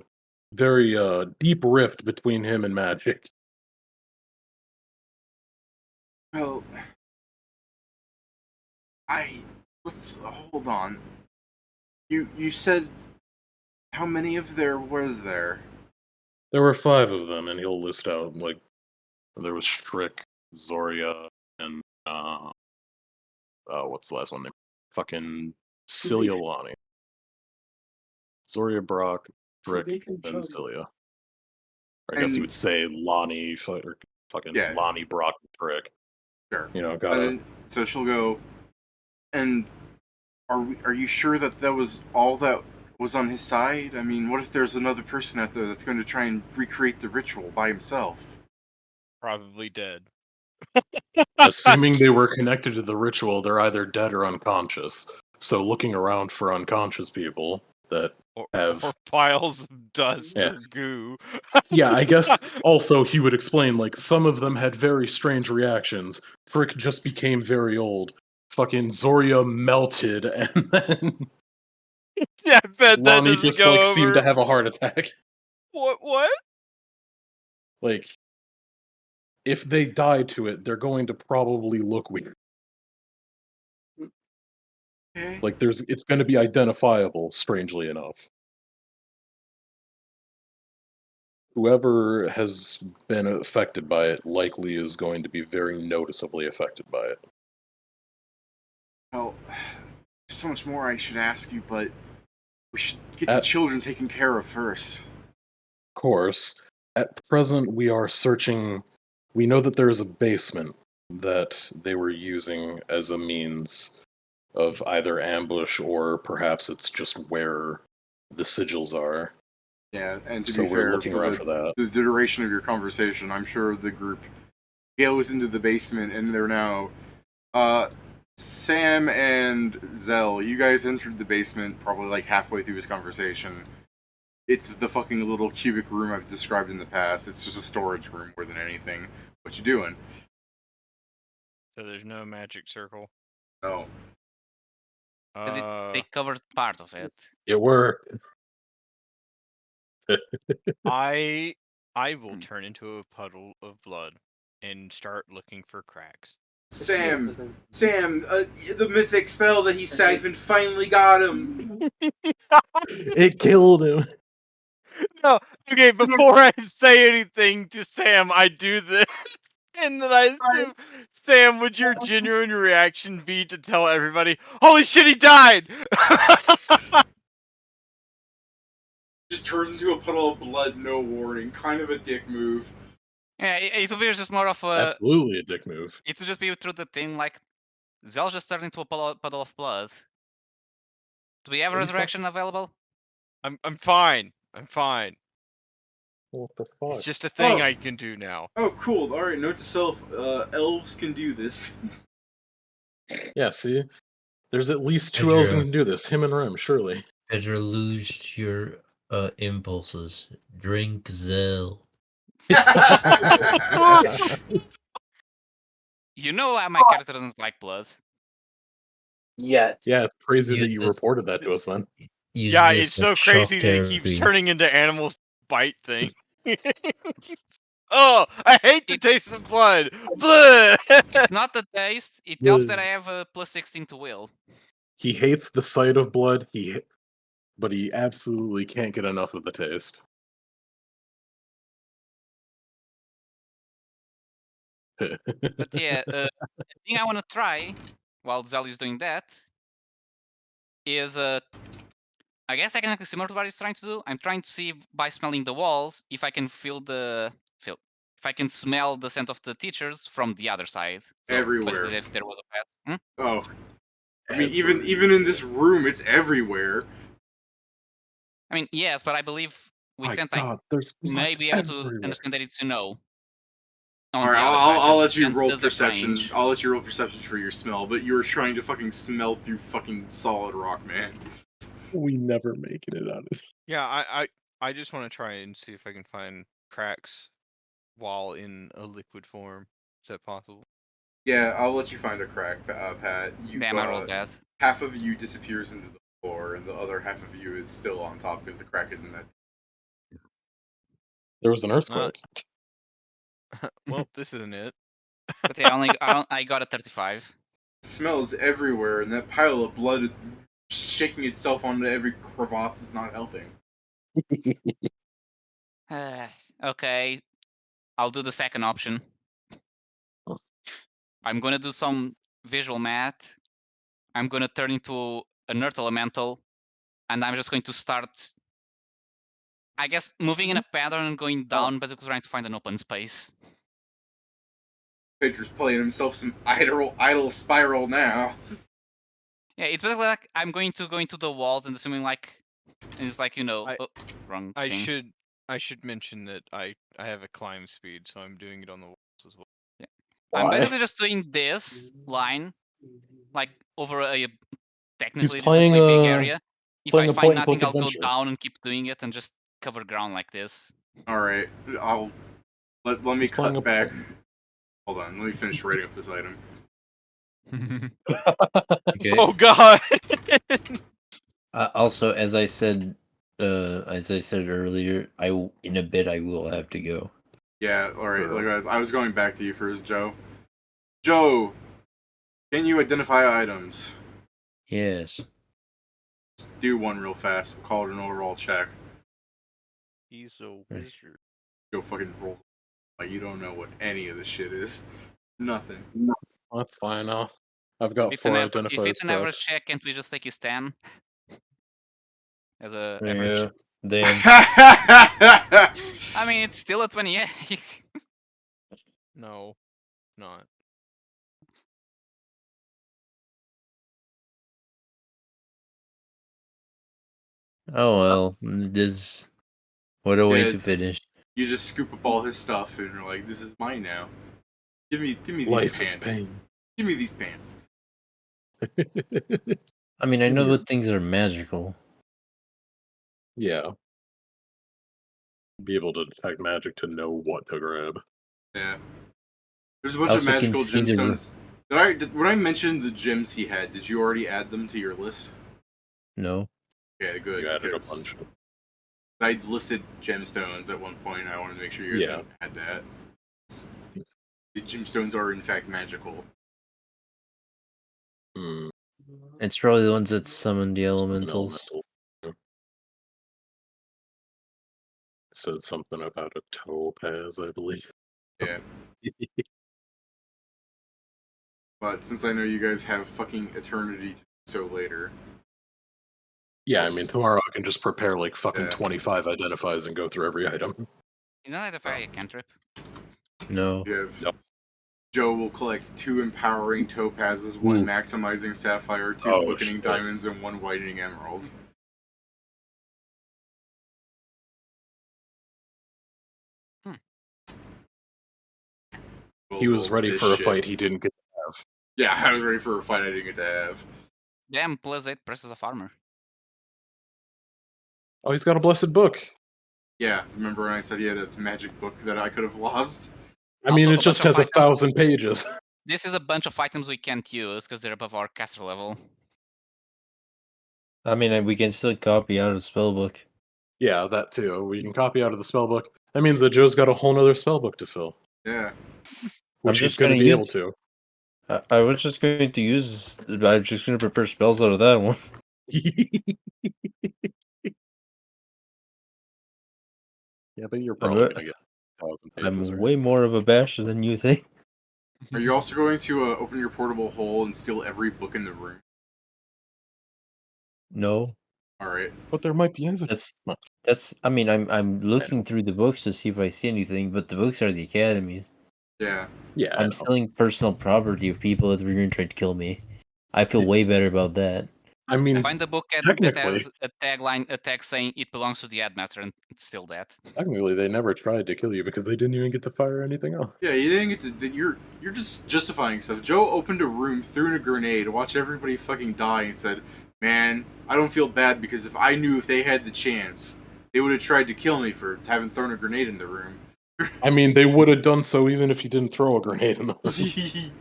very deep rift between him and magic. Well, let's hold on. You said how many of there was there? There were 5 of them, and he'll list out, like, there was Strick, Zoria, and what's the last one name? Fucking Cilia Lonnie. Zoria, Brock, Brick, and Cilia. Or I guess you would say Lonnie, or fucking Yeah. Lonnie, Brock, Brick. Sure. You know, And gotta. then, so she'll go, and are you sure that was all that was on his side? I mean, what if there's another person out there that's going to try and recreate the ritual by himself? Probably dead. Assuming they were connected to the ritual, they're either dead or unconscious. So looking around for unconscious people that have or piles of dust Yeah. or goo. Yeah, I guess also he would explain, like, some of them had very strange reactions. Frick just became very old. Fucking Zoria melted, and then Yeah, I bet that Lonnie doesn't just, go like, over. seemed to have a heart attack. What? Like, if they die to it, they're going to probably look weird. Okay. Like, it's going to be identifiable, strangely enough. Whoever has been affected by it likely is going to be very noticeably affected by it. Well, there's so much more I should ask you, but we should get the children taken care of first. Of course, at present we are searching. We know that there is a basement that they were using as a means of either ambush or perhaps it's just where the sigils are. Yeah, and to So be we're fair, looking around for that. the duration of your conversation, I'm sure the group goes into the basement and they're now Sam and Zell, you guys entered the basement probably like halfway through this conversation. It's the fucking little cubic room I've described in the past. It's just a storage room more than anything. What you doing? So there's no magic circle. No. They covered part of it. It worked. I will turn into a puddle of blood and start looking for cracks. Sam, the mythic spell that he siphoned finally got him. It killed him. No, okay, before I say anything to Sam, I do this. And then I assume, Sam, would your genuine reaction be to tell everybody, holy shit, he died? Just turns into a puddle of blood, no warning. Kind of a dick move. Yeah, it will be just more of a. Absolutely a dick move. It will just be through the thing like Zell just turned into a puddle of blood. Do we have resurrection available? I'm fine. I'm fine. What the fuck? It's just a thing I can do now. Oh, cool. Alright, note to self, elves can do this. Yeah, see? There's at least two elves who can do this. Him and Rem, surely. Better lose your impulses. Drink Zell. You know my character doesn't like blood. Yet. Yeah, it's crazy that you reported that to us then. Yeah, it's so crazy that it keeps turning into animals bite thing. Oh, I hate the taste of blood. Blood. It's not the taste. It helps that I have a plus 16 to will. He hates the sight of blood, but he absolutely can't get enough of the taste. But yeah, the thing I want to try while Zal is doing that is I guess technically similar to what he's trying to do. I'm trying to see by smelling the walls if I can if I can smell the scent of the teachers from the other side. So Everywhere. basically, if there was a pet. Oh. I mean, even in this room, it's everywhere. I mean, yes, but I believe with My scent God, I there's may be able to everywhere. understand that it's a no. Alright, I'll let you roll does it perception. range? I'll let you roll perception for your smell, but you were trying to fucking smell through fucking solid rock, man. We never making it out of this. Yeah, I just want to try and see if I can find cracks while in a liquid form. Is that possible? Yeah, I'll let you find a crack, Pat. Damn, I rolled that. Half of you disappears into the floor, and the other half of you is still on top because the crack isn't that. There was an earthquake. Well, this isn't it. But yeah, I got a 35. It smells everywhere, and that pile of blood shaking itself onto every crevasse is not helping. Okay, I'll do the second option. I'm gonna do some visual math. I'm gonna turn into an Earth Elemental, and I'm just going to start, I guess, moving in a pattern and going down, basically trying to find an open space. Pedro's playing himself some idle spiral now. Yeah, it's basically like I'm going to go into the walls and assuming like, and it's like, I- wrong I thing. should mention that I have a climb speed, so I'm doing it on the walls as well. I'm Why? basically just doing this line, like over a technically playing decently big a- area. If playing I a find point-and-click nothing, I'll go adventure. down and keep doing it and just cover ground like this. All right, I'll let me He's playing cut a back. Hold on, let me finish writing up this item. Okay. Oh god. Also, as I said earlier, in a bit I will have to go. Yeah, all right, Sure. guys. I was going back to you first, Joe. Joe, can you identify items? Yes. Just do one real fast. We'll call it an overall check. He's a wizard. Go fucking roll. Like you don't know what any of this shit is. Nothing. That's fine. I've got If 4 it's identifiers an average check, can't we just take his 10 as a average? Then I mean, it's still a 28. No, not. oh well, this what a way Yeah. to finish. You just scoop up all his stuff and you're like, "This is mine now. Give me these Life pants. is pain. Give me these pants." I mean, I know Weird. that things are magical. Yeah. Be able to detect magic to know what to grab. Yeah. There's a bunch I of also can magical see the gemstones. When I mentioned the gems he had, did you already add them to your list? No. Yeah, good. You added a because bunch. I listed gemstones at one point. I wanted to make sure you guys had that. The gemstones are in fact magical. Hmm. It's probably the ones that summon the Summon elementals. elemental. Yeah. Said something about a topaz, I believe. Yeah. But since I know you guys have fucking eternity to do so later. Yeah, I mean, tomorrow I can just prepare like fucking Yeah. 25 identifies and go through every item. You don't identify a cantrip. No. You have No. Joe will collect 2 empowering topazes, 1 Ooh. maximizing sapphire, 2 Oh, quickening shit. diamonds, and 1 whitening emerald. He was ready This for a shit. fight he didn't get to have. Yeah, I was ready for a fight I didn't get to have. Damn, plus 8 presses of armor. Oh, he's got a blessed book. Yeah, remember when I said he had a magic book that I could have lost? I mean, Also, it a just bunch has of items. 1,000 pages. This is a bunch of items we can't use because they're above our caster level. I mean, we can still copy out of spellbook. Yeah, that too. We can copy out of the spellbook. That means that Joe's got a whole nother spellbook to fill, Yeah. which he's just going to gonna be use- able to. I was just going to use. I'm just going to prepare spells out of that one. Yeah, but you're probably bet- going to get 1,000 pages. I'm right? way more of a basher than you think. Are you also going to open your portable hole and steal every book in the room? No. Alright. But there might be evidence. That's. I mean, I'm looking through the books to see if I see anything, but the books are the academies. Yeah. Yeah, I I'm know. stealing personal property of people that were going to try to kill me. I feel way better about that. I mean, Find a book that technically, has a tag saying it belongs to the headmaster, and it's still that. technically, they never tried to kill you because they didn't even get to fire anything off. Yeah, you didn't get to. You're just justifying stuff. Joe opened a room, threw in a grenade, watched everybody fucking die, and said, "Man, I don't feel bad because if I knew if they had the chance, they would have tried to kill me for having thrown a grenade in the room." I mean, they would have done so even if you didn't throw a grenade in the room.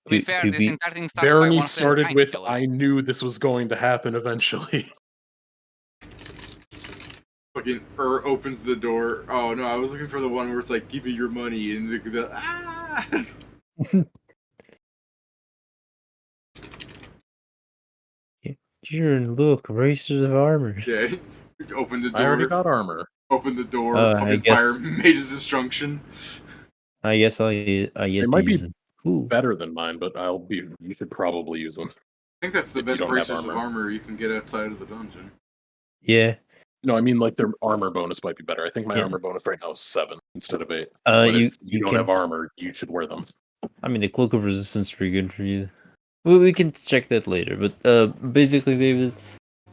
To be fair, this entire thing started by Barony one of them started trying to with, kill us. I knew this was going to happen eventually. Fucking opens the door. Oh no, I was looking for the one where it's like, "Give me your money," and the ah. Here, look, racers of armor. Yeah, open the I already door. got armor. Open the door. I Fucking guess- fire Mage's Destruction. I guess I They yet might to be use them. Ooh. better than mine, but you should probably use them. I think that's the If you best don't have prices of armor. armor you can get outside of the dungeon. Yeah. No, I mean like their armor bonus might be better. I think my Yeah. armor bonus right now is 7 instead of 8. But if you don't have armor, you should wear them. I mean, the cloak of resistance is pretty good for you. We can check that later. But basically, David,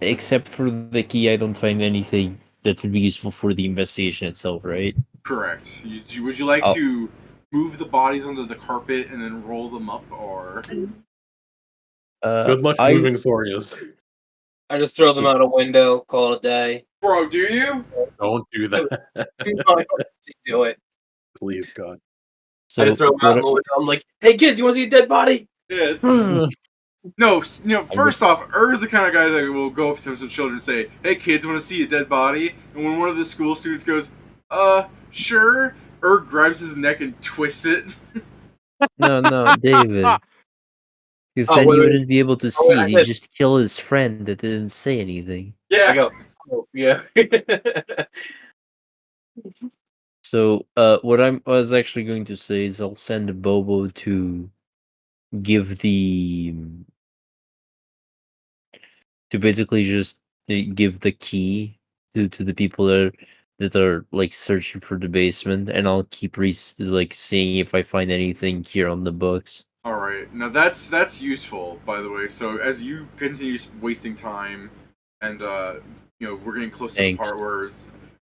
except for the key, I don't find anything that would be useful for the investigation itself, right? Correct. Would you like I'll- to move the bodies onto the carpet and then roll them up, or Good luck moving Thorias. I just throw them out a window, call it a day. bro? Do you? Don't do that. Do it. Please, God. I just throw them out the window. I'm like, hey kids, you want to see a dead body? Yeah. No, first off, is the kind of guy that will go up to some children and say, "Hey kids, want to see a dead body?" And when one of the school students goes, sure," grabs his neck and twists it. No, David. You said you wouldn't be able to see it. You just kill his friend that didn't say anything. Yeah. I go, oh, yeah. So, what I was actually going to say is I'll send Bobo to give to basically just give the key to the people that are like searching for the basement, and I'll keep seeing if I find anything here on the books. All right. Now that's useful, by the way. So as you continue wasting time, and we're getting close to the part where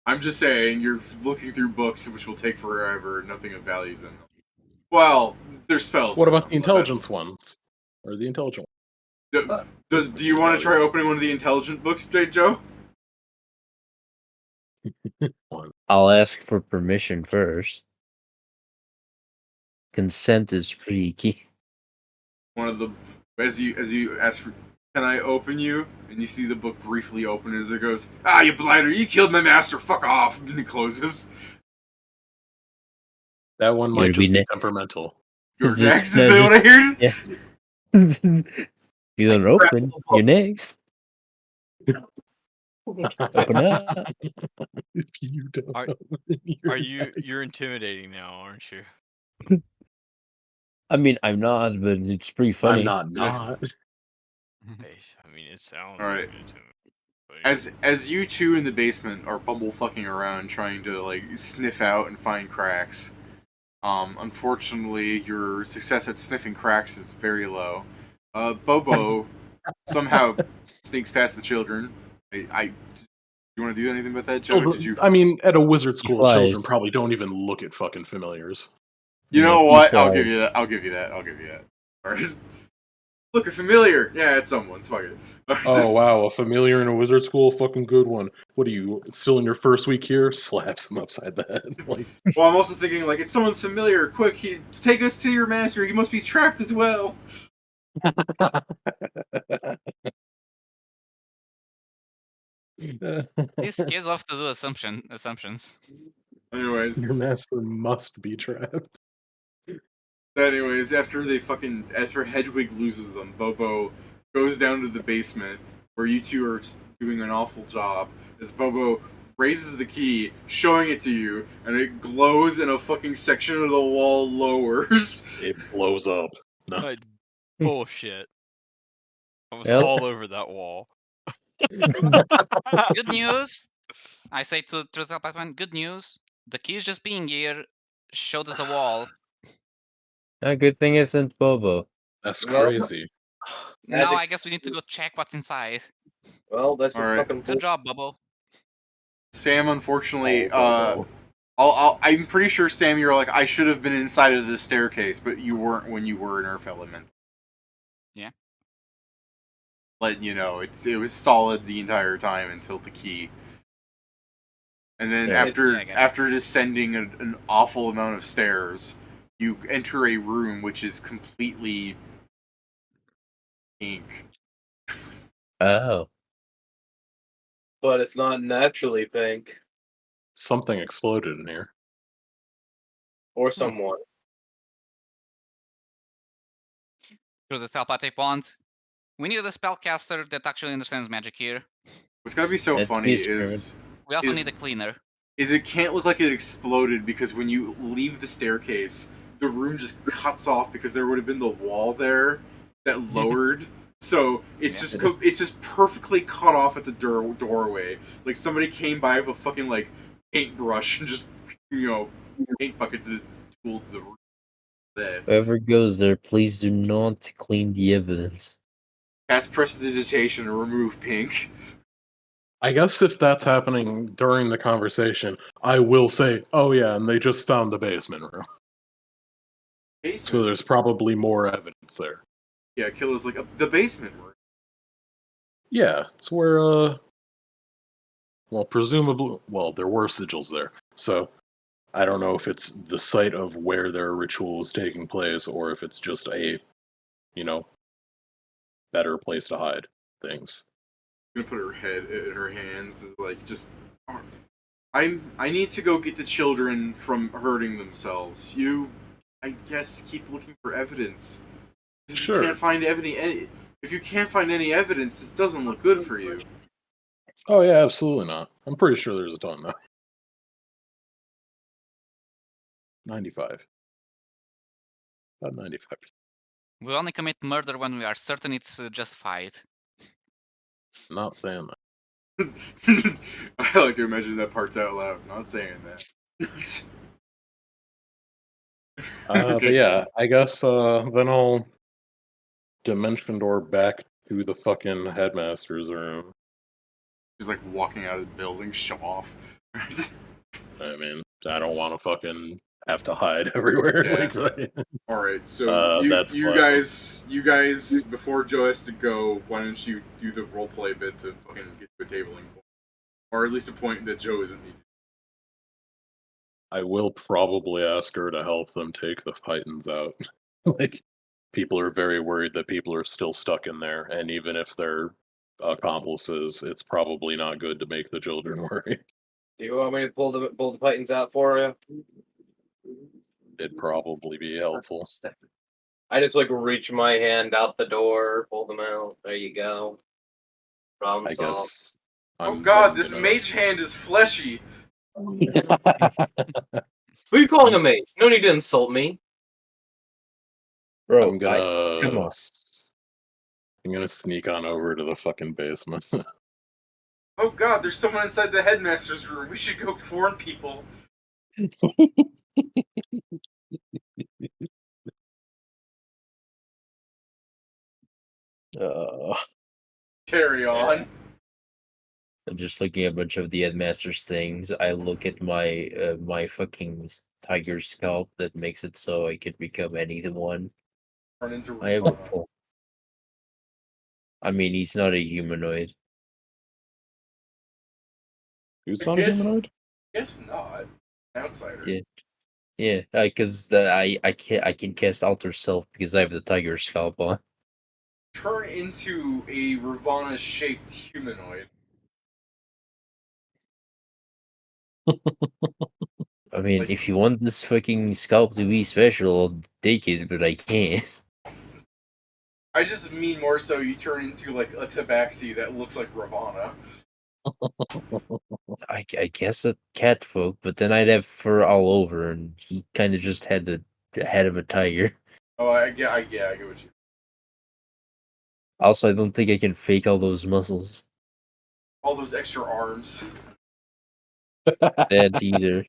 I'm just saying you're looking through books, which will take forever. Nothing of value's in them. Well, there's spells. What about the intelligence ones? Or the intelligent ones? Do you want to try opening one of the intelligent books, Joe? I'll ask for permission first. Consent is pretty key. One of the as you ask for, can I open you? And you see the book briefly open as it goes, "Ah, you blighter! You killed my master! Fuck off!" And it closes. That one might just be temperamental. You're next. Is that what I heard? Yeah. You don't open. You're next. Open up. If you don't, you're intimidating now, aren't you? I mean, I'm not, but it's pretty funny. I'm not. I mean, it sounds all right. intimidating. As you two in the basement are bumblefucking around trying to like sniff out and find cracks, unfortunately your success at sniffing cracks is very low. Bobo somehow sneaks past the children. You want to do anything about that, Joe? Did you? I mean, at a wizard school, children probably don't even look at fucking familiars. You know what? I'll give you that. I'll give you that. All right. Look, a familiar. Yeah, it's someone's. Fuck it. Oh wow, a familiar in a wizard school, fucking good one. What are you still in your first week here? Slaps him upside the head. Like, well, I'm also thinking like it's someone's familiar. Quick, take us to your master. He must be trapped as well. These kids love to do assumptions. Anyways, your master must be trapped. Anyways, after Hedwig loses them, Bobo goes down to the basement where you two are doing an awful job. As Bobo raises the key, showing it to you, and it glows and a fucking section of the wall lowers. It blows up. No. Bullshit. I was all over that wall. Good news. I say to the apartment, good news. The key is just being here. Showed us a wall. A good thing isn't Bobo. That's crazy. Now I guess we need to go check what's inside. Well, that's just fucking good job, Bobo. Sam, unfortunately, I'm pretty sure, Sam, you're like, I should have been inside of the staircase, but you weren't when you were in Earth Element. Yeah. Letting you know, it was solid the entire time until the key. And then after descending an awful amount of stairs, you enter a room which is completely pink. Oh. But it's not naturally pink. Something exploded in here. Or someone. Through the telepathic wand. We need a spellcaster that actually understands magic here. What's gotta be so funny is... We also need a cleaner. It can't look like it exploded because when you leave the staircase, the room just cuts off because there would have been the wall there that lowered. So it's just perfectly cut off at the doorway. Like somebody came by with a fucking like paintbrush and just paint bucket to tool the roof there. Whoever goes there, please do not clean the evidence. Cast prestidigitation and remove pink. I guess if that's happening during the conversation, I will say, oh yeah, and they just found the basement room. Basement. So there's probably more evidence there. Yeah, Killer's like the basement room. Yeah, it's where, presumably, there were sigils there. So I don't know if it's the site of where their ritual is taking place or if it's just a, better place to hide things. Gonna put her head in her hands, like just. I need to go get the children from hurting themselves. You, I guess, keep looking for evidence. Sure. If you can't find any evidence, this doesn't look good for you. Oh yeah, absolutely not. I'm pretty sure there's a ton though. 95. About 95%. We only commit murder when we are certain it's justified. I'm not saying that. I like to imagine that part's out loud. Not saying that. But yeah, I guess then I'll dimension door back to the fucking headmaster's room. He's like walking out of the building, show off. I mean, I don't want to fucking have to hide everywhere. Yeah. Like that. All right, so you guys, before Joe has to go, why don't you do the roleplay bit to fucking get to a tabling point, or at least a point that Joe isn't needed. I will probably ask her to help them take the Titans out. Like, people are very worried that people are still stuck in there, and even if they're accomplices, it's probably not good to make the children worry. Do you want me to pull the Titans out for you? It'd probably be helpful. I just reach my hand out the door, pull them out. There you go. Problem I solved. guess. Oh god, this mage hand is fleshy. Who are you calling a mage? No need to insult me. Bro, I'm gonna come on. I'm gonna sneak on over to the fucking basement. Oh god, there's someone inside the headmaster's room. We should go warn people. Carry on. I'm just looking at a bunch of the headmaster's things. I look at my my fucking tiger scalp that makes it so I could become anyone. Run into I have a Ravana. pull. I mean, he's not a humanoid. Who's I not a guess- humanoid? Guess not. Outsider. Yeah. Yeah, because I can cast alter self because I have the tiger scalp on. Turn into a Ravana-shaped humanoid. I mean, if you want this fucking scalp to be special, I'll take it, but I can't. I just mean more so you turn into like a tabaxi that looks like Ravana. I guess a cat folk, but then I'd have fur all over, and he kind of just had the head of a tiger. Oh, I get what you. Also, I don't think I can fake all those muscles. All those extra arms. That either.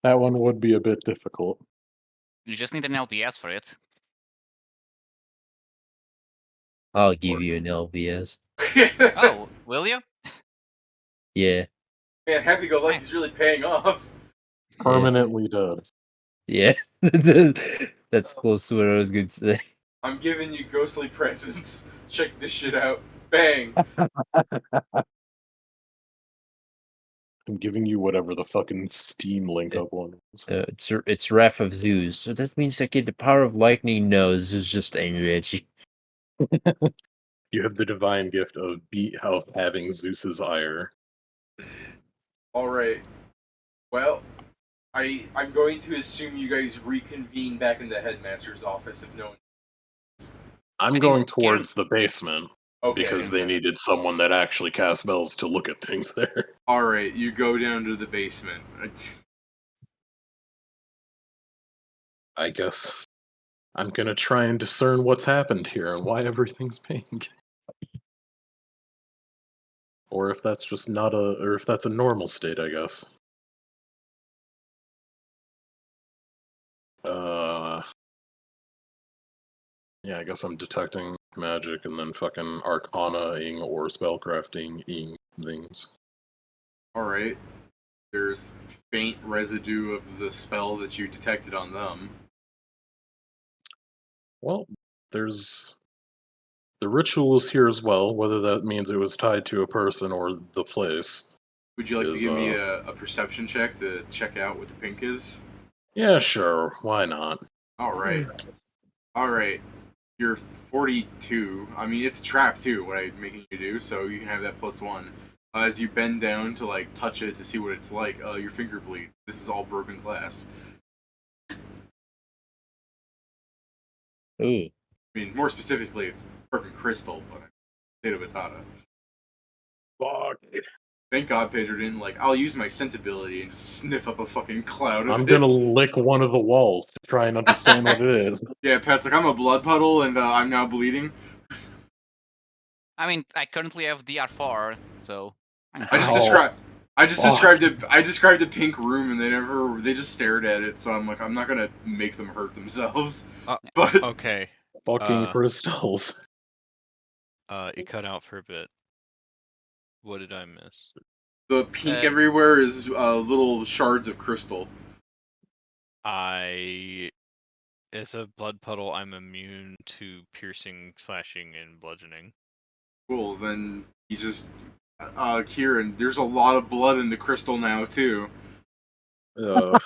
That one would be a bit difficult. You just need an LBS for it. I'll give you an LBS. Oh, will you? Yeah. Man, happy-go-lucky's Nice. really paying off. Permanently dead. Yeah. That's close to what I was going to say. I'm giving you ghostly presents. Check this shit out. Bang. I'm giving you whatever the fucking Steam link up one was. It's Wrath of Zeus, so that means I get the power of lightning. No, this is just angry at you. You have the divine gift of having Zeus's ire. Alright. Well, I'm going to assume you guys reconvene back in the headmaster's office if no one. I'm think going towards the basement Okay. because they needed someone that actually casts spells to look at things there. Alright, you go down to the basement. I guess I'm gonna try and discern what's happened here and why everything's pink. Or if that's just not or if that's a normal state, I guess. Yeah, I guess I'm detecting magic and then fucking arcana-ing or spellcrafting-ing things. Alright. There's faint residue of the spell that you detected on them. Well, there's... The ritual is here as well, whether that means it was tied to a person or the place. Would you like to give me a perception check to check out what the pink is? Yeah, sure. Why not? Alright. Alright. You're 42. I mean, it's a trap too, what I'm making you do, so you can have that +1. As you bend down to, like, touch it to see what it's like, your finger bleeds. This is all broken glass. Ooh. I mean, more specifically, it's broken crystal, but potato batata. Fuck. Thank God Pedro didn't, like, I'll use my scent ability and just sniff up a fucking cloud of I'm it. gonna lick one of the walls to try and understand what it is. Yeah, Pat's like, I'm a blood puddle and I'm now bleeding. I mean, I currently have DR4, so I'm I just fine. described a pink room and they just stared at it, so I'm like, I'm not gonna make them hurt themselves. But Okay. Fucking crystals. It cut out for a bit. What did I miss? the pink everywhere is little shards of crystal. As a blood puddle, I'm immune to piercing, slashing, and bludgeoning. Cool, then he's just Kieran, there's a lot of blood in the crystal now too. Do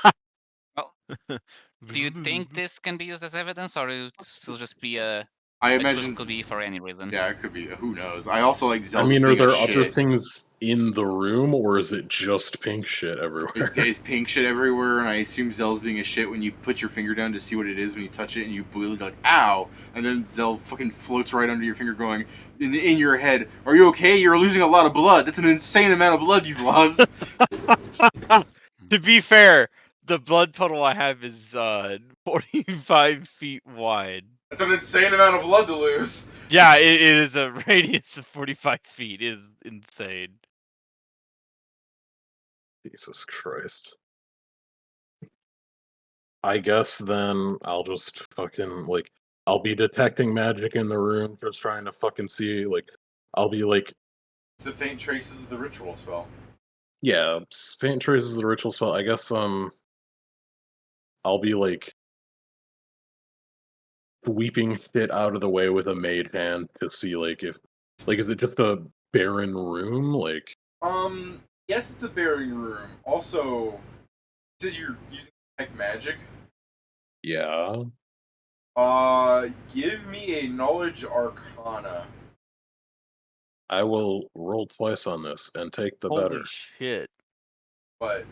you think this can be used as evidence, or it still just be a? I imagine it could be for any reason. Yeah, it could be. Who knows? I also like I Zelda's mean, are being a there other shit. things in the room, or is it just pink shit everywhere? It's pink shit everywhere, and I assume Zell's being a shit when you put your finger down to see what it is when you touch it, and you bleed like, ow! And then Zell fucking floats right under your finger going, in your head, are you okay? You're losing a lot of blood. That's an insane amount of blood you've lost. To be fair, the blood puddle I have is 45 feet wide. That's an insane amount of blood to lose. Yeah, it is a radius of 45 feet. It is insane. Jesus Christ. I guess then I'll just fucking, like, I'll be detecting magic in the room, just trying to fucking see, like, I'll be like... It's the faint traces of the ritual spell. Yeah, faint traces of the ritual spell. I guess, I'll be, like, sweeping shit out of the way with a mage hand to see, like, is it just a barren room? Like, Yes, it's a barren room. Also, you said you're using detect magic? yeah. Give me a knowledge arcana. I will roll twice on this and take the Holy better. shit. But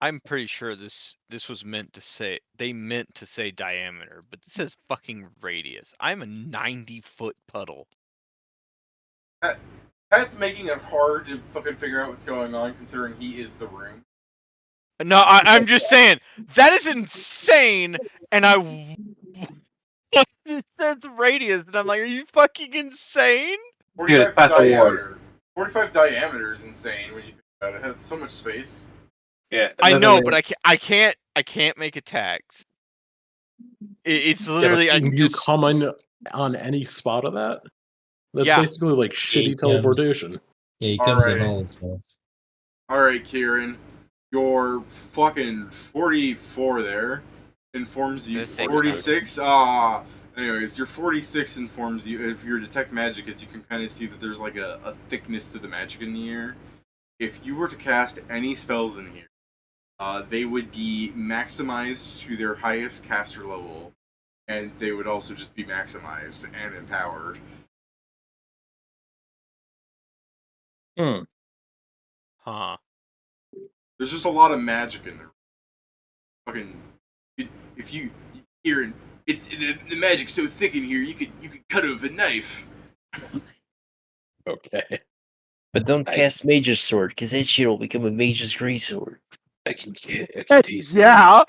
I'm pretty sure this was meant to say, they meant to say diameter, but this says fucking radius. I'm a 90-foot puddle. Pat's making it hard to fucking figure out what's going on, considering he is the room. No, I'm just saying, that is insane, and it says radius, and I'm like, are you fucking insane? 45 Pat the diameter. 45 diameter is insane when you think about it. It has so much space. Yeah, I know, but I can't make attacks. It's literally can you come on any spot of that? That's basically like shitty teleportation. Yeah, he comes in all as well. Alright, Kieran. Your fucking 44 there informs you. 46? Anyways, your 46 informs you, if you're detect magic, as you can kind of see that there's like a thickness to the magic in the air. If you were to cast any spells in here, they would be maximized to their highest caster level, and they would also just be maximized and empowered. Huh. There's just a lot of magic in there. Fucking, if you Kieran, it's the magic's so thick in here, you could cut it with a knife. Okay. But don't cast Mage's Sword, because that shit will become a Mage's Greatsword. I can taste yeah.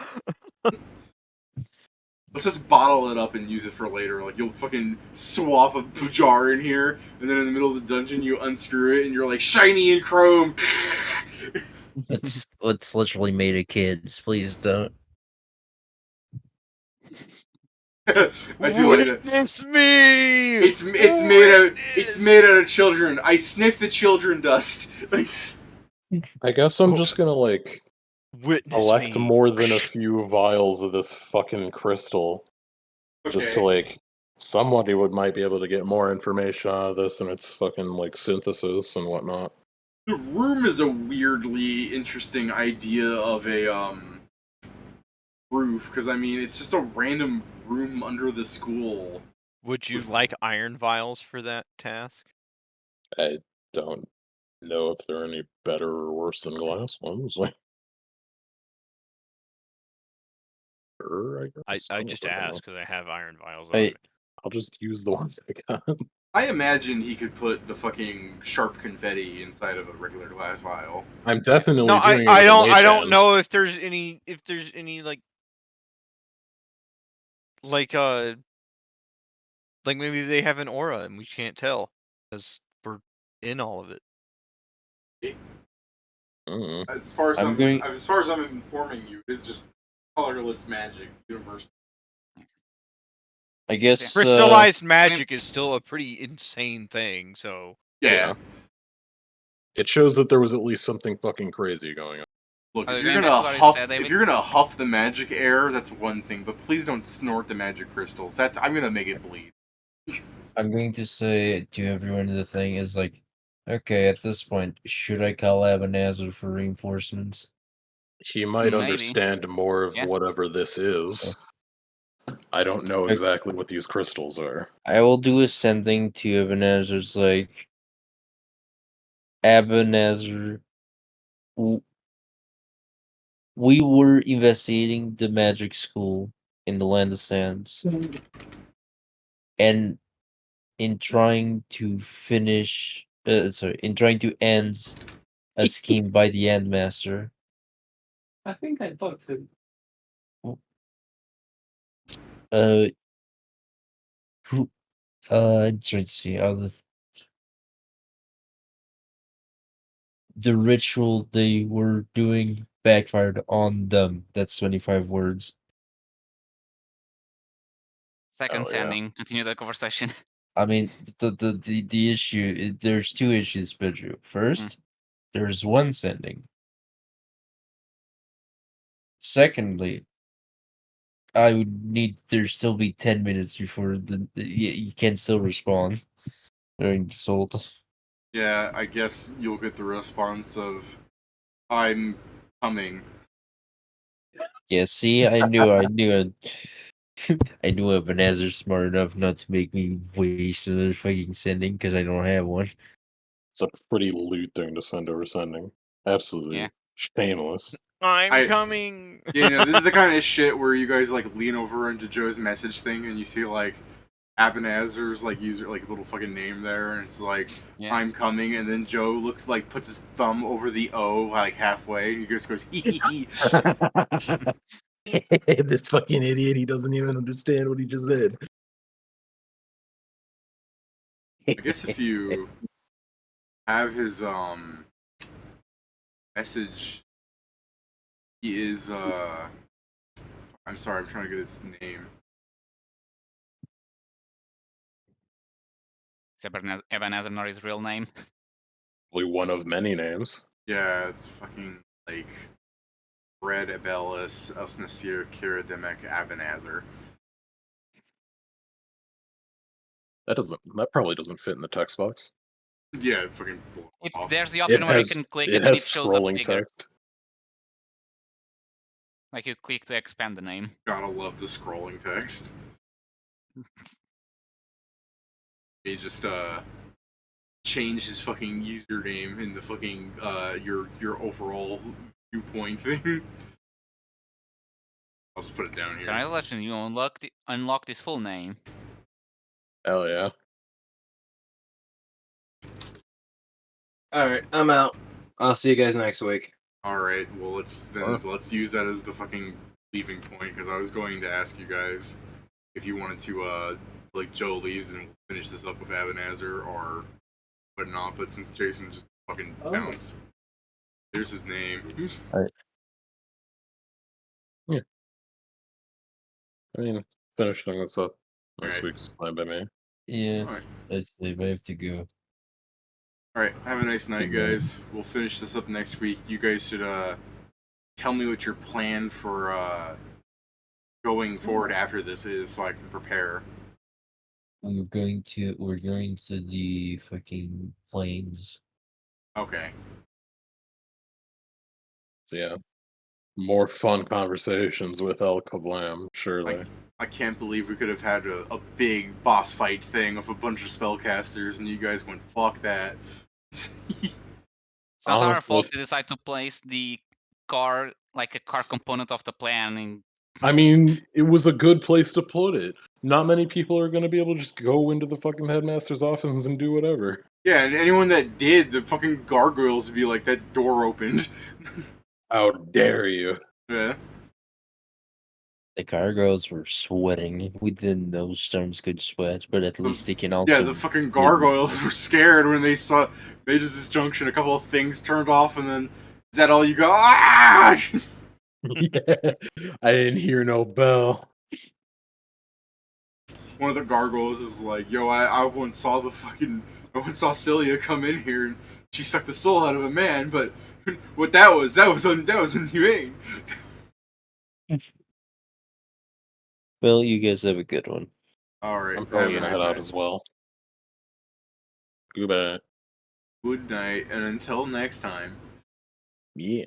Let's just bottle it up and use it for later. Like, you'll fucking swap a jar in here, and then in the middle of the dungeon, you unscrew it, and you're like, shiny and chrome! Let's literally made it kids. Please don't. I do like that. Witness me! It's made out of children. I sniff the children dust. I guess I'm just gonna Witness collect me. more than a few vials of this fucking crystal, just to somebody might be able to get more information out of this and its fucking synthesis and whatnot. The room is a weirdly interesting idea of a roof, because I mean it's just a random room under the school. Would you like iron vials for that task? I don't know if they're any better or worse than glass ones. Sure, I guess. I just asked because I have iron vials. I'll just use the ones I got. I imagine he could put the fucking sharp confetti inside of a regular glass vial. I'm definitely No, doing it I with don't. a I mage don't hand. know if there's any like maybe they have an aura and we can't tell because we're in all of it. As far as I'm informing you, it's just colorless magic universe. I guess Crystallized magic is still a pretty insane thing. So yeah. It shows that there was at least something fucking crazy going on. Look, if you're gonna huff the magic air, that's one thing. But please don't snort the magic crystals. I'm gonna make it bleed. I'm going to say to everyone the thing is like, okay, at this point, should I call Ebenezer for reinforcements? He might Maybe. understand more of whatever this is. I don't know exactly what these crystals are. I will do a sending to Ebenezer's like, Ebenezer, we were investigating the magic school in the Land of Sands. And in trying to end a scheme by the Endmaster. I think I bugged him. I'm trying to see how the ritual they were doing backfired on them. That's 25 words. Second sending. Continue the conversation. I mean, the issue, there's two issues, Pedro. First, there's one sending. Secondly, I would need there still be 10 minutes before you can still respond during the assault. Yeah, I guess you'll get the response of, "I'm coming." Yeah, see, I knew I knew Ebenezer's smart enough not to make me waste another fucking sending because I don't have one. It's a pretty lewd thing to send over sending. Absolutely shameless. I'm coming. Yeah, this is the kind of shit where you guys lean over into Joe's message thing and you see Ebenezer's user little fucking name there, and it's I'm coming, and then Joe puts his thumb over the O halfway. He just goes hee hee hee. This fucking idiot, he doesn't even understand what he just said. I guess if you have his message, he is I'm sorry, I'm trying to get his name. Is Ebenezer not his real name? Only one of many names. Yeah, it's fucking Red Abelus Elsnasir Kira Demek Ebenezer. That probably doesn't fit in the text box. Yeah, it fucking off. There's the option where you can click it and has it shows up scrolling bigger. text. You click to expand the name. Gotta love the scrolling text. He just change his fucking username in the fucking your overall viewpoint thing. I'll just put it down here. Can I let you unlock this full name? Hell yeah. Alright, I'm out. I'll see you guys next week. Alright, well let's use that as the fucking leaving point because I was going to ask you guys if you wanted to like Joe leaves and finish this up with Abanazar or whatnot. But since Jason just fucking bounced, there's his name. Yeah. I mean, finishing this up next Alright. week's fine by me. Yeah, Alright. let's leave. I have to go. Alright, have a nice night, Good night. guys. We'll finish this up next week. You guys should tell me what your plan for going forward after this is so I can prepare. We're going to the fucking plains. Okay. So yeah, more fun conversations with El Kablam, surely. I can't believe we could have had a big boss fight thing with a bunch of spellcasters and you guys went, fuck that. It's not our Honestly. fault to decide to place the car, like a car component of the plan. In... I mean, it was a good place to put it. Not many people are going to be able to just go into the fucking headmaster's office and do whatever. Yeah, and anyone that did, the fucking gargoyles would be like, that door opened. How dare you? Yeah. The gargoyles were sweating. We didn't know storms could sweat, but at least they can also. Yeah, the fucking gargoyles were scared when they saw Mage's Disjunction. A couple of things turned off, and then is that all you got? Ah! Yeah, I didn't hear no bell. One of the gargoyles is like, "Yo, I once saw Celia come in here, and she sucked the soul out of a man, but what that was inhumane." Well, you guys have a good one. All right, I'm probably have a gonna nice head out night. as well. Goodbye. Good night, and until next time. Yeah.